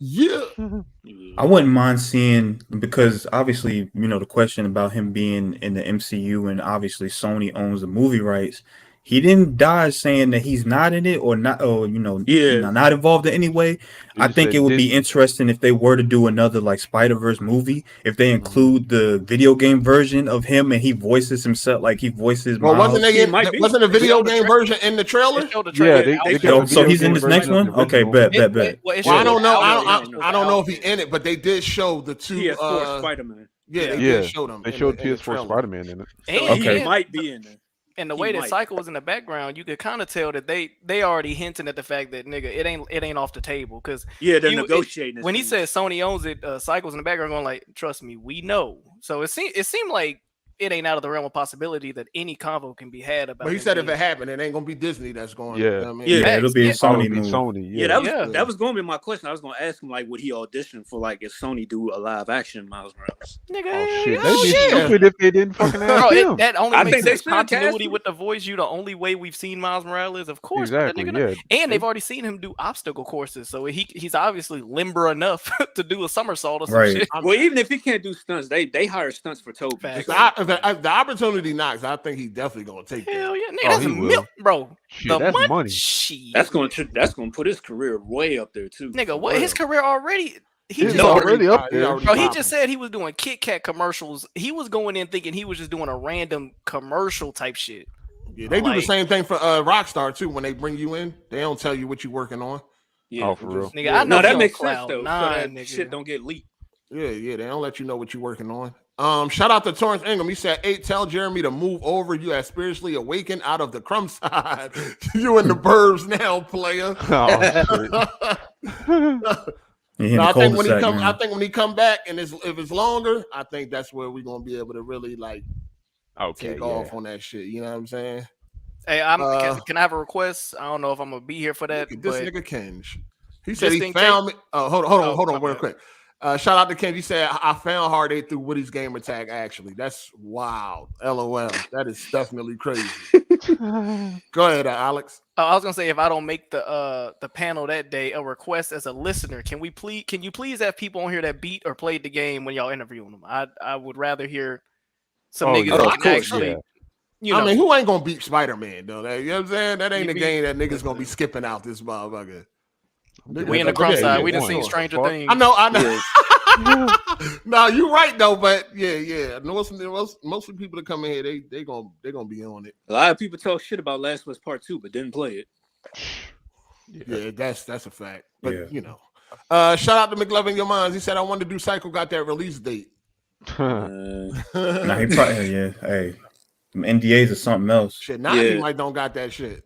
Yeah. I wouldn't mind seeing, because obviously, the question about him being in the MCU and obviously Sony owns the movie rights. He didn't die saying that he's not in it or not, not involved in any way. I think it would be interesting if they were to do another like Spider-Verse movie, if they include the video game version of him and he voices himself, like he voices. Well, wasn't a video game version in the trailer? Yeah, so he's in this next one. Okay, bet. Well, I don't know. I don't know if he's in it, but they did show the two PS4 Spider-Man. Yeah, they did show them. They showed PS4 Spider-Man in it. Okay, he might be in there. And the way that Cycle was in the background, you could kind of tell that they already hinting at the fact that nigga, it ain't off the table. Because they're negotiating. When he said Sony owns it, Cycle's in the background going like, trust me, we know. So it seemed like it ain't out of the realm of possibility that any convo can be had about. But he said if it happened, it ain't gonna be Disney that's going. It'll be a Sony movie. That was gonna be my question. I was gonna ask him like, would he audition for like if Sony do a live action Miles Morales? Nigga, shit, they'd be stupid if they didn't fucking ask him. That only makes sense. Continuity with the voice. You the only way we've seen Miles Morales, of course. Exactly. And they've already seen him do obstacle courses, so he's obviously limber enough to do a somersault or some shit. Well, even if he can't do stunts, they hire stunts for Toby. The opportunity knocks. I think he's definitely gonna take that. Hell yeah, nigga, that's bro. That's money. That's gonna put his career way up there too. Nigga, what his career already? He's already up there. Bro, he just said he was doing Kit Kat commercials. He was going in thinking he was just doing a random commercial type shit. Yeah, they do the same thing for Rockstar too. When they bring you in, they don't tell you what you're working on. Yeah, for real. Nigga, I know that makes sense though. So that shit don't get leaked. Yeah, they don't let you know what you're working on. Shout out to Torrance Ingram. He said, 8, tell Jeremy to move over. You have spiritually awakened out of the crumb side. You in the burbs now, player. I think when he come back and if it's longer, I think that's where we're gonna be able to really take off on that shit. You know what I'm saying? Hey, can I have a request? I don't know if I'm gonna be here for that. This nigga Kenj. He said he found me. Hold on, real quick. Shout out to Ken. He said, I found Hard 8 through Woody's gamer tag, actually. That's wild. LOL. That is definitely crazy. Go ahead, Alex. I was gonna say, if I don't make the panel that day, a request as a listener, can you please have people on here that beat or played the game when y'all interviewing them? I would rather hear some niggas that can actually. You know. I mean, who ain't gonna beat Spider-Man though? You know what I'm saying? That ain't a game that niggas gonna be skipping out this motherfucker. We in the crumb side. We done seen Stranger Things. I know. No, you're right though, but yeah. Mostly people that come in here, they gonna be on it. A lot of people talk shit about Last of Us Part 2, but didn't play it. Yeah, that's a fact. But you know, shout out to McLovin Your Minds. He said, I wanted to do Cycle got that release date. Nah, he probably Hey, NDAs or something else. Shit, Nadji like don't got that shit.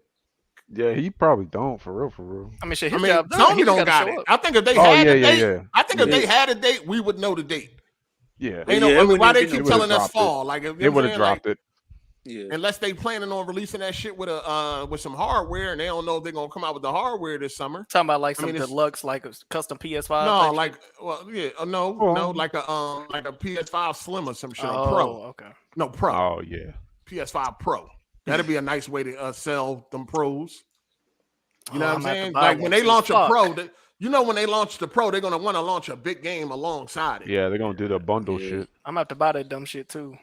Yeah, he probably don't for real. I mean, shit. Tony don't got it. I think if they had a date, I think if they had a date, we would know the date. Yeah. I mean, why they keep telling us fall? Like they would have dropped it. Yeah. Unless they planning on releasing that shit with with some hardware, and they don't know if they're gonna come out with the hardware this summer. Talking about like some deluxe, like a custom PS5. No, like no, like a PS5 Slim or some shit. Oh, Pro. Okay. No, Pro. Oh yeah. PS5 Pro. That'd be a nice way to sell them pros. You know what I'm saying? buy Like one when they too. launch a Fuck. pro, when they launch the pro, they're gonna want to launch a big game alongside it. Yeah, they're gonna do the bundle shit. I'm gonna have to buy that dumb shit too.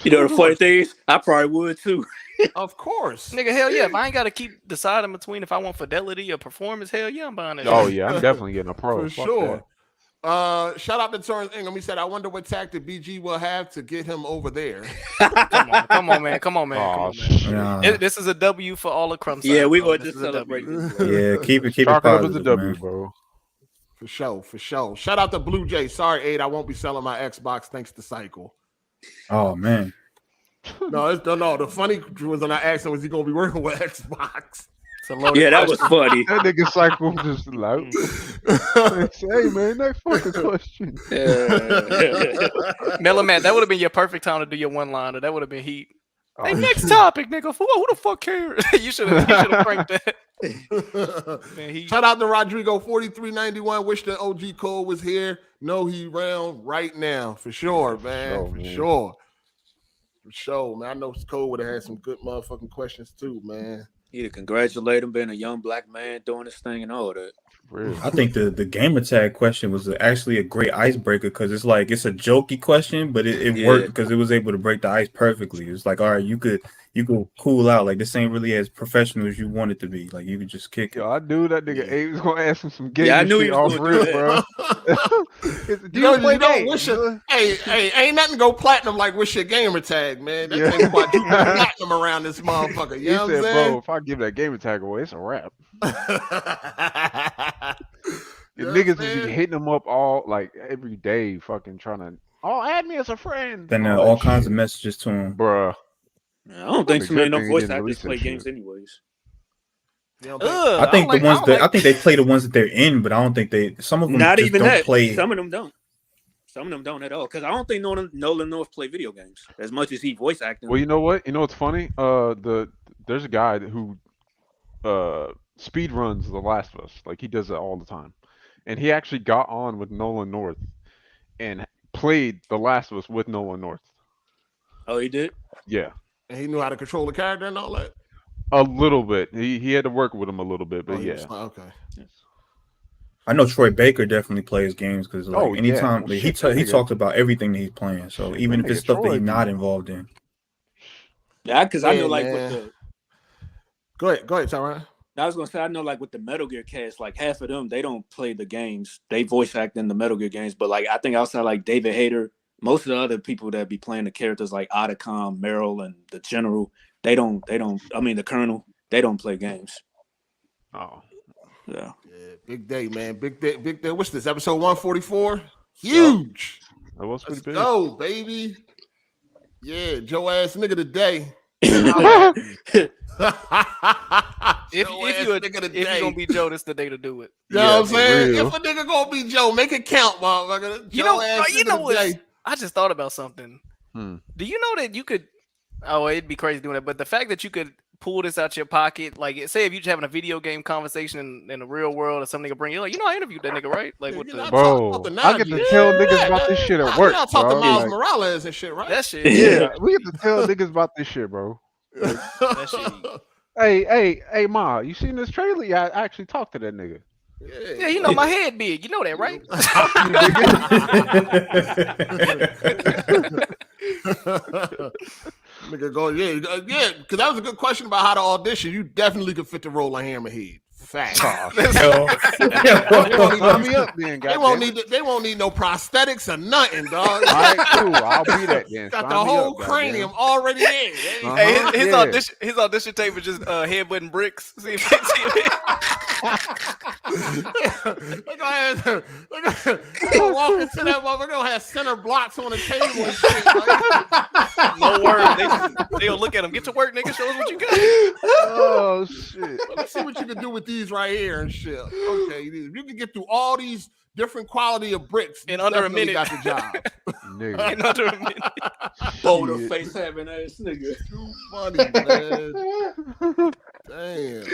You know the funny thing is, I probably would too. Of course. Nigga, hell yeah. If I ain't gotta keep deciding between if I want fidelity or performance, hell yeah, I'm buying that. Oh shit. yeah, I'm definitely getting a pro. For Fuck sure. Shout out to Torrance Ingham. He said, I wonder what tactic BG will have to get him over there. Come on, man. Oh, This is a W for all the crumbs. Yeah, we gonna just celebrate this. Yeah, keep it Chalk it up as positive, a W, man. bro. For sure. Shout out to Blue Jay. Sorry, Aid, I won't be selling my Xbox thanks to Cycle. Oh man. No, the funny was when I asked him, was he gonna be working with Xbox? Yeah, that was funny. That nigga Cycle just loud. Hey man, next fucking question. Mellow Man, that would have been your perfect time to do your one-liner. That would have been heat. Hey, next topic, nigga. Who the fuck cares? you should have pranked that. Man, Shout out to Rodrigo 4391. Wish the OG Cole was here. No, he round right now for sure, man. For sure, man. I know Cole would have had some good motherfucking questions too, man. Yeah, congratulate him being a young black man doing this thing and all that. I think the gamer tag question was actually a great icebreaker because it's like it's a jokey question, but it worked because it was able to break the ice perfectly. It's like, all right, you could cool out. Like this ain't really as professional as you want it to be. Like you could just kick it. Yo, I knew that nigga Abe was gonna ask him some games. Yeah, I knew he was off gonna do real, that. bro. You don't wish hey, ain't nothing go platinum like wish your gamer tag, man. That thing quadruple platinum around this motherfucker. You know what I'm saying? Bro, if I give that gamer tag away, it's a wrap. The niggas will be hitting them up all like every day, fucking trying to add me as a friend. Then all kinds of messages to him, bruh. I don't think so many no voice actors play games anyways. I think the ones I think they play the ones that they're in, but I don't think some of them Not just even don't that. play. Some of them don't. Some of them don't at all. Because I don't think Nolan North play video games as much as he voice acting. Well, you know what? You know what's funny? There's a guy who speed runs The Last of Us. Like he does it all the time, and he actually got on with Nolan North and played The Last of Us with Nolan North. Oh, he did? Yeah. And he knew how to control the character and all that. A little bit. He had to work with him a little bit, but Okay. I know Troy Baker definitely plays games because anytime Well, he talks about everything that he's playing. So even if it's stuff that he's not involved in. Yeah, because I know like with the. Go ahead, Tyron. I was gonna say I know like with the Metal Gear cast, like half of them they don't play the games. They voice act in the Metal Gear games, but like I think outside like David Hayter, most of the other people that be playing the characters like Otacon, Meryl, and the General, they don't. I mean the Colonel, they don't play games. Oh, yeah. Big day, man. Big day. What's this? Episode 144? Huge. That was pretty big. Go, baby. Yeah, Joe ass nigga today. If you're gonna be Joe, this the day to do it. You know what I'm saying? If a nigga gonna be Joe, make it count, motherfucker. You know what? I just thought about something. Do you know that you could? Oh, it'd be crazy doing that. But the fact that you could pull this out your pocket? Like, say if you're having a video game conversation in the real world, or some nigga bring you, like, I interviewed that nigga, right? Like, what the Bro, I get to tell niggas about this shit at work. Y'all talk to Miles Like, Morales and shit, right? That shit. yeah, we get to tell niggas about this shit, bro. Like, That shit. Hey, Ma, you seen this trailer? Yeah, I actually talked to that nigga. Yeah, you know my head big. You know that, right? Nigga go, yeah, because that was a good question about how to audition. You definitely could fit the role of Hammerhead. Fact. They won't need no prosthetics or nothing, dog. All right, cool. I'll be that then. Got Sign the me whole up, cranium already there. Hey, his audition tape is just headbutting bricks. See if Look at walk into that motherfucker, gonna have center blocks on the table and shit. Like. No word. They'll look at him. Get to work, nigga. Show us what you got. Oh shit. Let's see what you can do with these right here and shit. Okay, if you can get through all these different quality of bricks in under a minute, got the job. In under a minute. Boulder face having ass nigga. Too funny, man. Damn.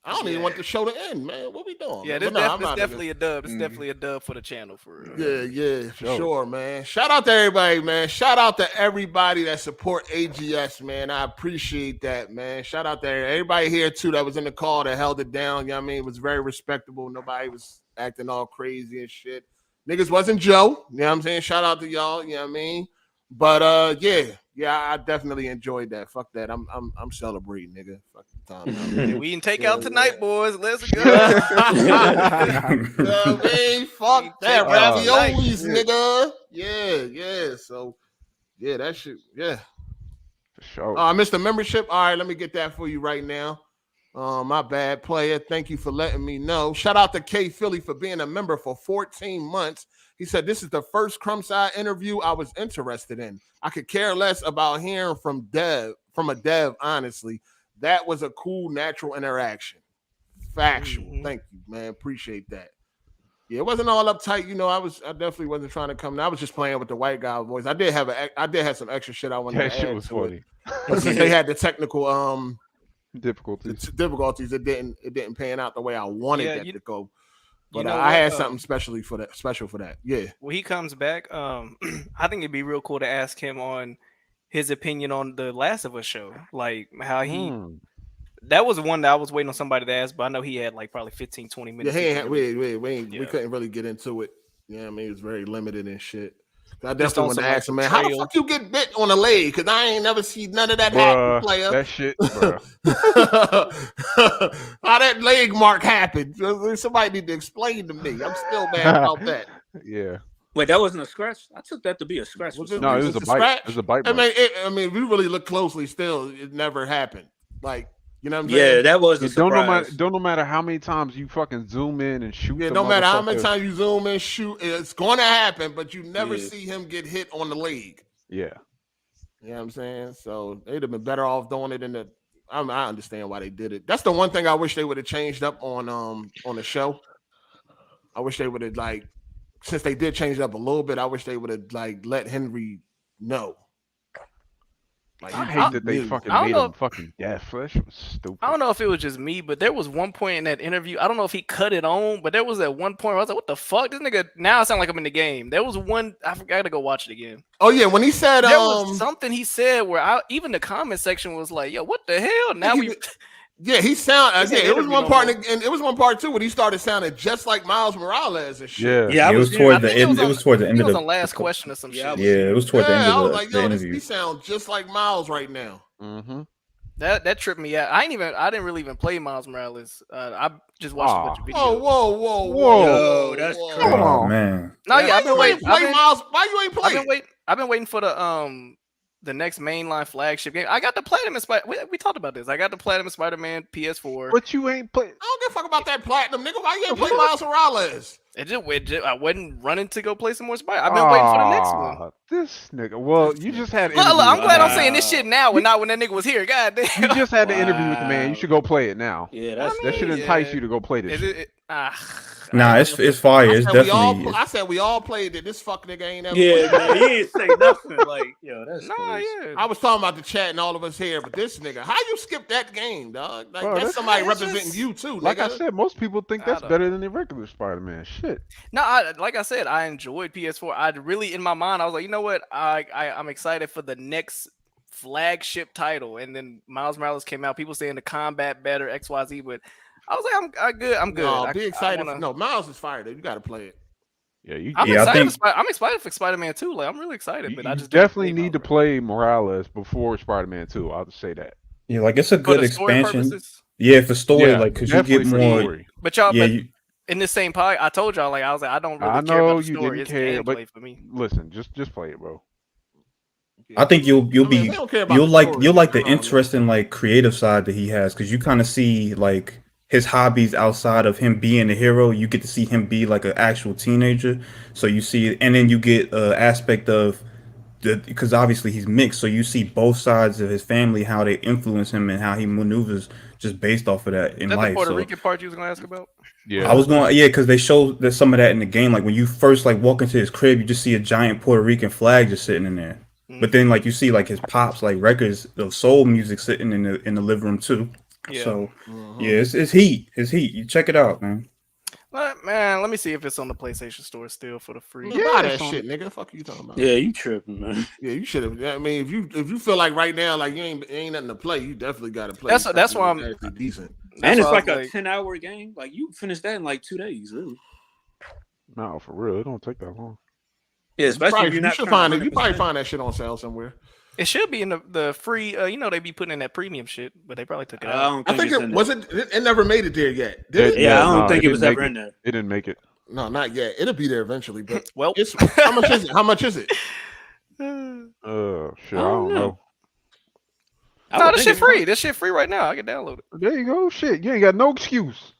I don't even want the show to end, man. What we doing? Yeah, this definitely a dub. It's definitely a dub for the channel, for real. Yeah, for sure, man. Shout out to everybody, man. Shout out to everybody that support AGS, man. I appreciate that, man. Shout out to everybody here, too, that was in the call that held it down. You know what I mean? It was very respectable. Nobody was acting all crazy and shit. Niggas wasn't Joe. You know what I'm saying? Shout out to y'all. You know what I mean? But, yeah, I definitely enjoyed that. Fuck that. I'm celebrating, nigga. Fuck the time. Yeah, we can take out tonight, boys. Let's go. Fuck that. Raviolis, nigga. Yeah. So, yeah, that shit. Yeah. For sure. I missed the membership. All right, let me get that for you right now. My bad, player. Thank you for letting me know. Shout out to K Philly for being a member for 14 months. He said, this is the first Crumbside interview I was interested in. I could care less about hearing from a dev, honestly. That was a cool, natural interaction. Factual. Thank you, man. Appreciate that. Yeah, it wasn't all uptight. You know, I definitely wasn't trying to come. I was just playing with the white guy voice. I did have some extra shit I wanted to add. That shit was funny. Since they had the technical difficulties, it didn't pan out the way I wanted that to go. But you know I had something special for that. Yeah. When he comes back, I think it'd be real cool to ask him on his opinion on the Last of Us show, like how he. That was one that I was waiting on somebody to ask, but I know he had like probably 15-20 minutes. Yeah, we couldn't really get into it. Yeah, I mean, it was very limited and shit. I definitely wanted to ask him, man, how the fuck you get bit on the leg? Because I ain't never seen none of that happen, player. That shit, bro. How that leg mark happened? Somebody need to explain to me. I'm still mad about that. Yeah. Wait, that wasn't a scratch? I took that to be a scratch. No, it was a bite. It was a bite. I mean, if we really look closely, still, it never happened. Like, you know what I'm saying? Yeah, that was a surprise. No matter how many times you fucking zoom in and shoot. Yeah, no matter how many times you zoom in, shoot, it's going to happen, but you never see him get hit on the leg. Yeah. You know what I'm saying? So they'd have been better off doing it in the. I understand why they did it. That's the one thing I wish they would have changed up on the show. I wish they would have, like, since they did change it up a little bit, I wish they would have, like, let Henry know. Like, I hate that they fucking made him fucking deaf. That shit was stupid. I don't know if it was just me, but there was one point in that interview. I don't know if he cut it on, but there was at one point where I was like, "What the fuck, this nigga?" Now I sound like I'm in the game. There was one. I forgot to go watch it again. Oh yeah, when he said there was something he said where even the comment section was like, "Yo, what the hell?" Now yeah, he sounded. Yeah, it was one part, and it was one part too when he started sounding just like Miles Morales and shit. Yeah, it was toward the end. It was toward the end of the last question or some shit. Yeah, it was toward the end of the interview. He sounds just like Miles right now. Mm-hmm. That tripped me out. I didn't really even play Miles Morales. I just watched a bunch of videos. Whoa! That's crazy. Come on, man. No, yeah, I've been waiting. Miles. Why you ain't playing? I've been waiting for the next mainline flagship game. I got the platinum we talked about this. I got the platinum Spider-Man PS4. But you ain't play. I don't give a fuck about that platinum, nigga. Why you ain't play Miles Morales? I wasn't running to go play some more Spider. I've been waiting for the next one. This nigga. Well, you just had. Look, I'm glad I'm saying this shit now, and not when that nigga was here. God damn. You just had the interview with the man. You should go play it now. Yeah, that should entice you to go play this. Is it? Nah, it's fire. It's definitely. I said we all played it. This fuck nigga ain't never. Yeah, man, he ain't say nothing. Like, yo, that's I was talking about the chat and all of us here, but this nigga, how you skip that game, dog? Like, that's somebody representing you too. Like nigga. I said, most people think that's better than the regular Spider-Man. Shit. No, like I said, I enjoyed PS4. I really, in my mind, I was like, you know what? I'm excited for the next flagship title. And then Miles Morales came out. People saying the combat better, XYZ, but I was like, I'm good. I'm good. No, be excited. No, Miles is fired. You got to play it. Yeah, I'm excited for Spider-Man 2. Like, I'm really excited, but I just definitely need to play Morales before Spider-Man 2. I'll just say that. Yeah, like it's a good expansion. Yeah, for story, like because you get more. Story. But y'all, in this same pod, I told y'all, like I was like, I don't really care about the story. It's gameplay for me. Listen, just play it, bro. I think you'll like the interesting like creative side that he has because you kind of see like his hobbies outside of him being a hero. You get to see him be like an actual teenager. So you see, and then you get aspect of because obviously he's mixed. So you see both sides of his family, how they influence him and how he maneuvers just based off of that in life. The Puerto Rican part you was gonna ask about? Yeah, I was going. Yeah, because they showed there's some of that in the game. Like when you first like walk into his crib, you just see a giant Puerto Rican flag just sitting in there. But then like you see like his pops like records of soul music sitting in the living room too. Yeah. So yeah, it's heat. It's heat. You check it out, man. But man, let me see if it's on the PlayStation Store still for the free. Buy that shit, nigga. Fuck you talking about? Yeah, you tripping, man. Yeah, you should have. I mean, if you feel like right now like you ain't nothing to play, you definitely got to play. That's why I'm actually decent. And it's like a 10-hour game. Like you finish that in like 2 days, really. No, for real, it don't take that long. Yeah, especially if you're not. You probably find that shit on sale somewhere. It should be in the free. They be putting in that premium shit, but they probably took it out. I think it wasn't. It never made it there yet. Did it? Yeah, I don't think it was ever in there. It didn't make it. No, not yet. It'll be there eventually. But well, how much is it? How much is it? Shit, I don't know. No, this shit free. This shit free right now. I can download it. There you go. Shit, you ain't got no excuse.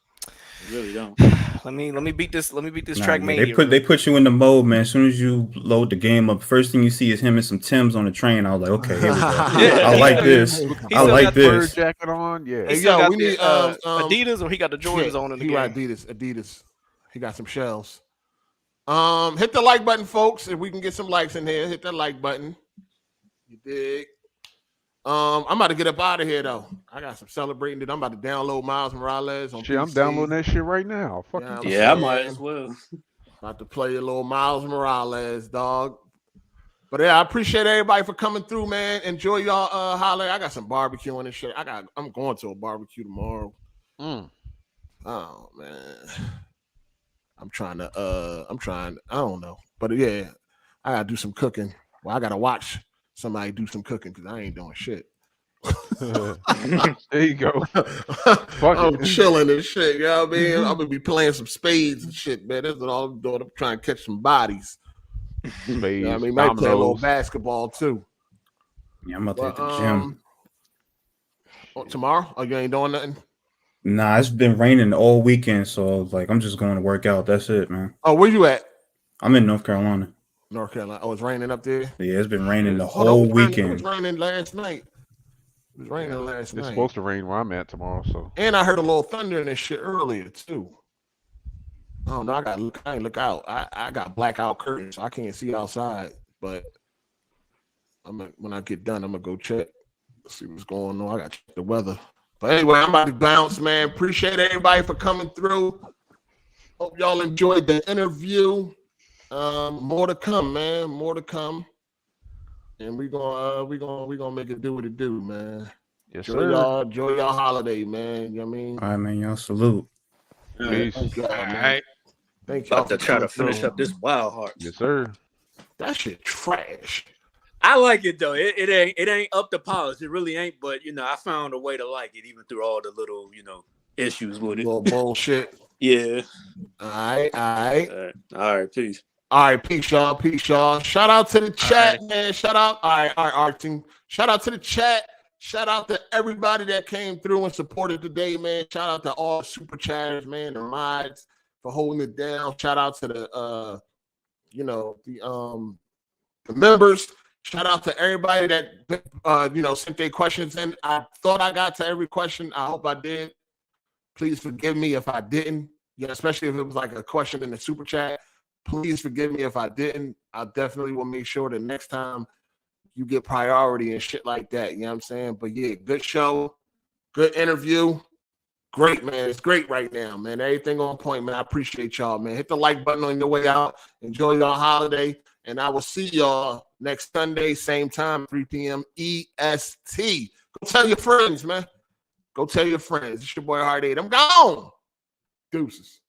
You really don't. Let me beat this. Let me beat this track mania. They put you in the mode, man. As soon as you load the game up, first thing you see is him and some Timbs on the train. I was like, okay, here we go. I like this. I like this. Jacket on, yeah. Hey, yo, we need Adidas, or he got the Jordans on in the game. Got Adidas. He got some shells. Hit the like button, folks. If we can get some likes in here, hit that like button. You dig? I'm about to get up out of here though. I got some celebrating that I'm about to download Miles Morales on PC. I'm downloading that shit right now. Yeah, I might as well. About to play a little Miles Morales, dog. But yeah, I appreciate everybody for coming through, man. Enjoy y'all holiday. I got some barbecue and shit. I'm going to a barbecue tomorrow. Oh man. I'm trying. I don't know. But yeah, I gotta do some cooking. Well, I gotta watch somebody do some cooking because I ain't doing shit. There you go. I'm chilling and shit. You know what I mean? I'm gonna be playing some spades and shit, man. That's what I'm doing. I'm trying to catch some bodies. Spades, you know what I mean, might play a little basketball too. Yeah, I'm about to hit the gym. Tomorrow? Oh, you ain't doing nothing? Nah, it's been raining all weekend, so like I'm just going to work out. That's it, man. Oh, where you at? I'm in North Carolina. North Carolina. Oh, it's raining up there? Yeah, it's been raining the whole weekend. It was raining last night. It was raining last night. It's supposed to rain where I'm at tomorrow, so. And I heard a little thunder and shit earlier too. Oh no, I ain't look out. I got blackout curtains, so I can't see outside. But when I get done, I'm gonna go check, see what's going on. I got to check the weather. But anyway, I'm about to bounce, man. Appreciate everybody for coming through. Hope y'all enjoyed the interview. More to come, man. More to come. And we gonna make it do what it do, man. Yes, enjoy sir. Enjoy y'all holiday, man. You know what I mean? All right, man. Y'all salute. Peace. Thank y'all, man. All right. Thank y'all. About to try to finish up this Wild Hearts. Yes, sir. That shit trash. I like it though. It ain't up to polish. It really ain't. But I found a way to like it, even through all the little issues with it. Little bullshit. Yeah. All right. Peace. All right, peace, y'all. Peace, y'all. Shout out to the chat, man. Shout out. All right, our team. Shout out to the chat. Shout out to everybody that came through and supported today, man. Shout out to all super chatters, man, the mods for holding it down. Shout out to the the members. Shout out to everybody that sent their questions in. I thought I got to every question. I hope I did. Please forgive me if I didn't. Yeah, especially if it was like a question in the super chat. Please forgive me if I didn't. I definitely will make sure that next time you get priority and shit like that. You know what I'm saying? But yeah, good show, good interview. Great, man. It's great right now, man. Everything on point, man. I appreciate y'all, man. Hit the like button on your way out. Enjoy your holiday. And I will see y'all next Sunday, same time, 3 p.m. EST. Go tell your friends, man. Go tell your friends. It's your boy Hard8. I'm gone. Deuces.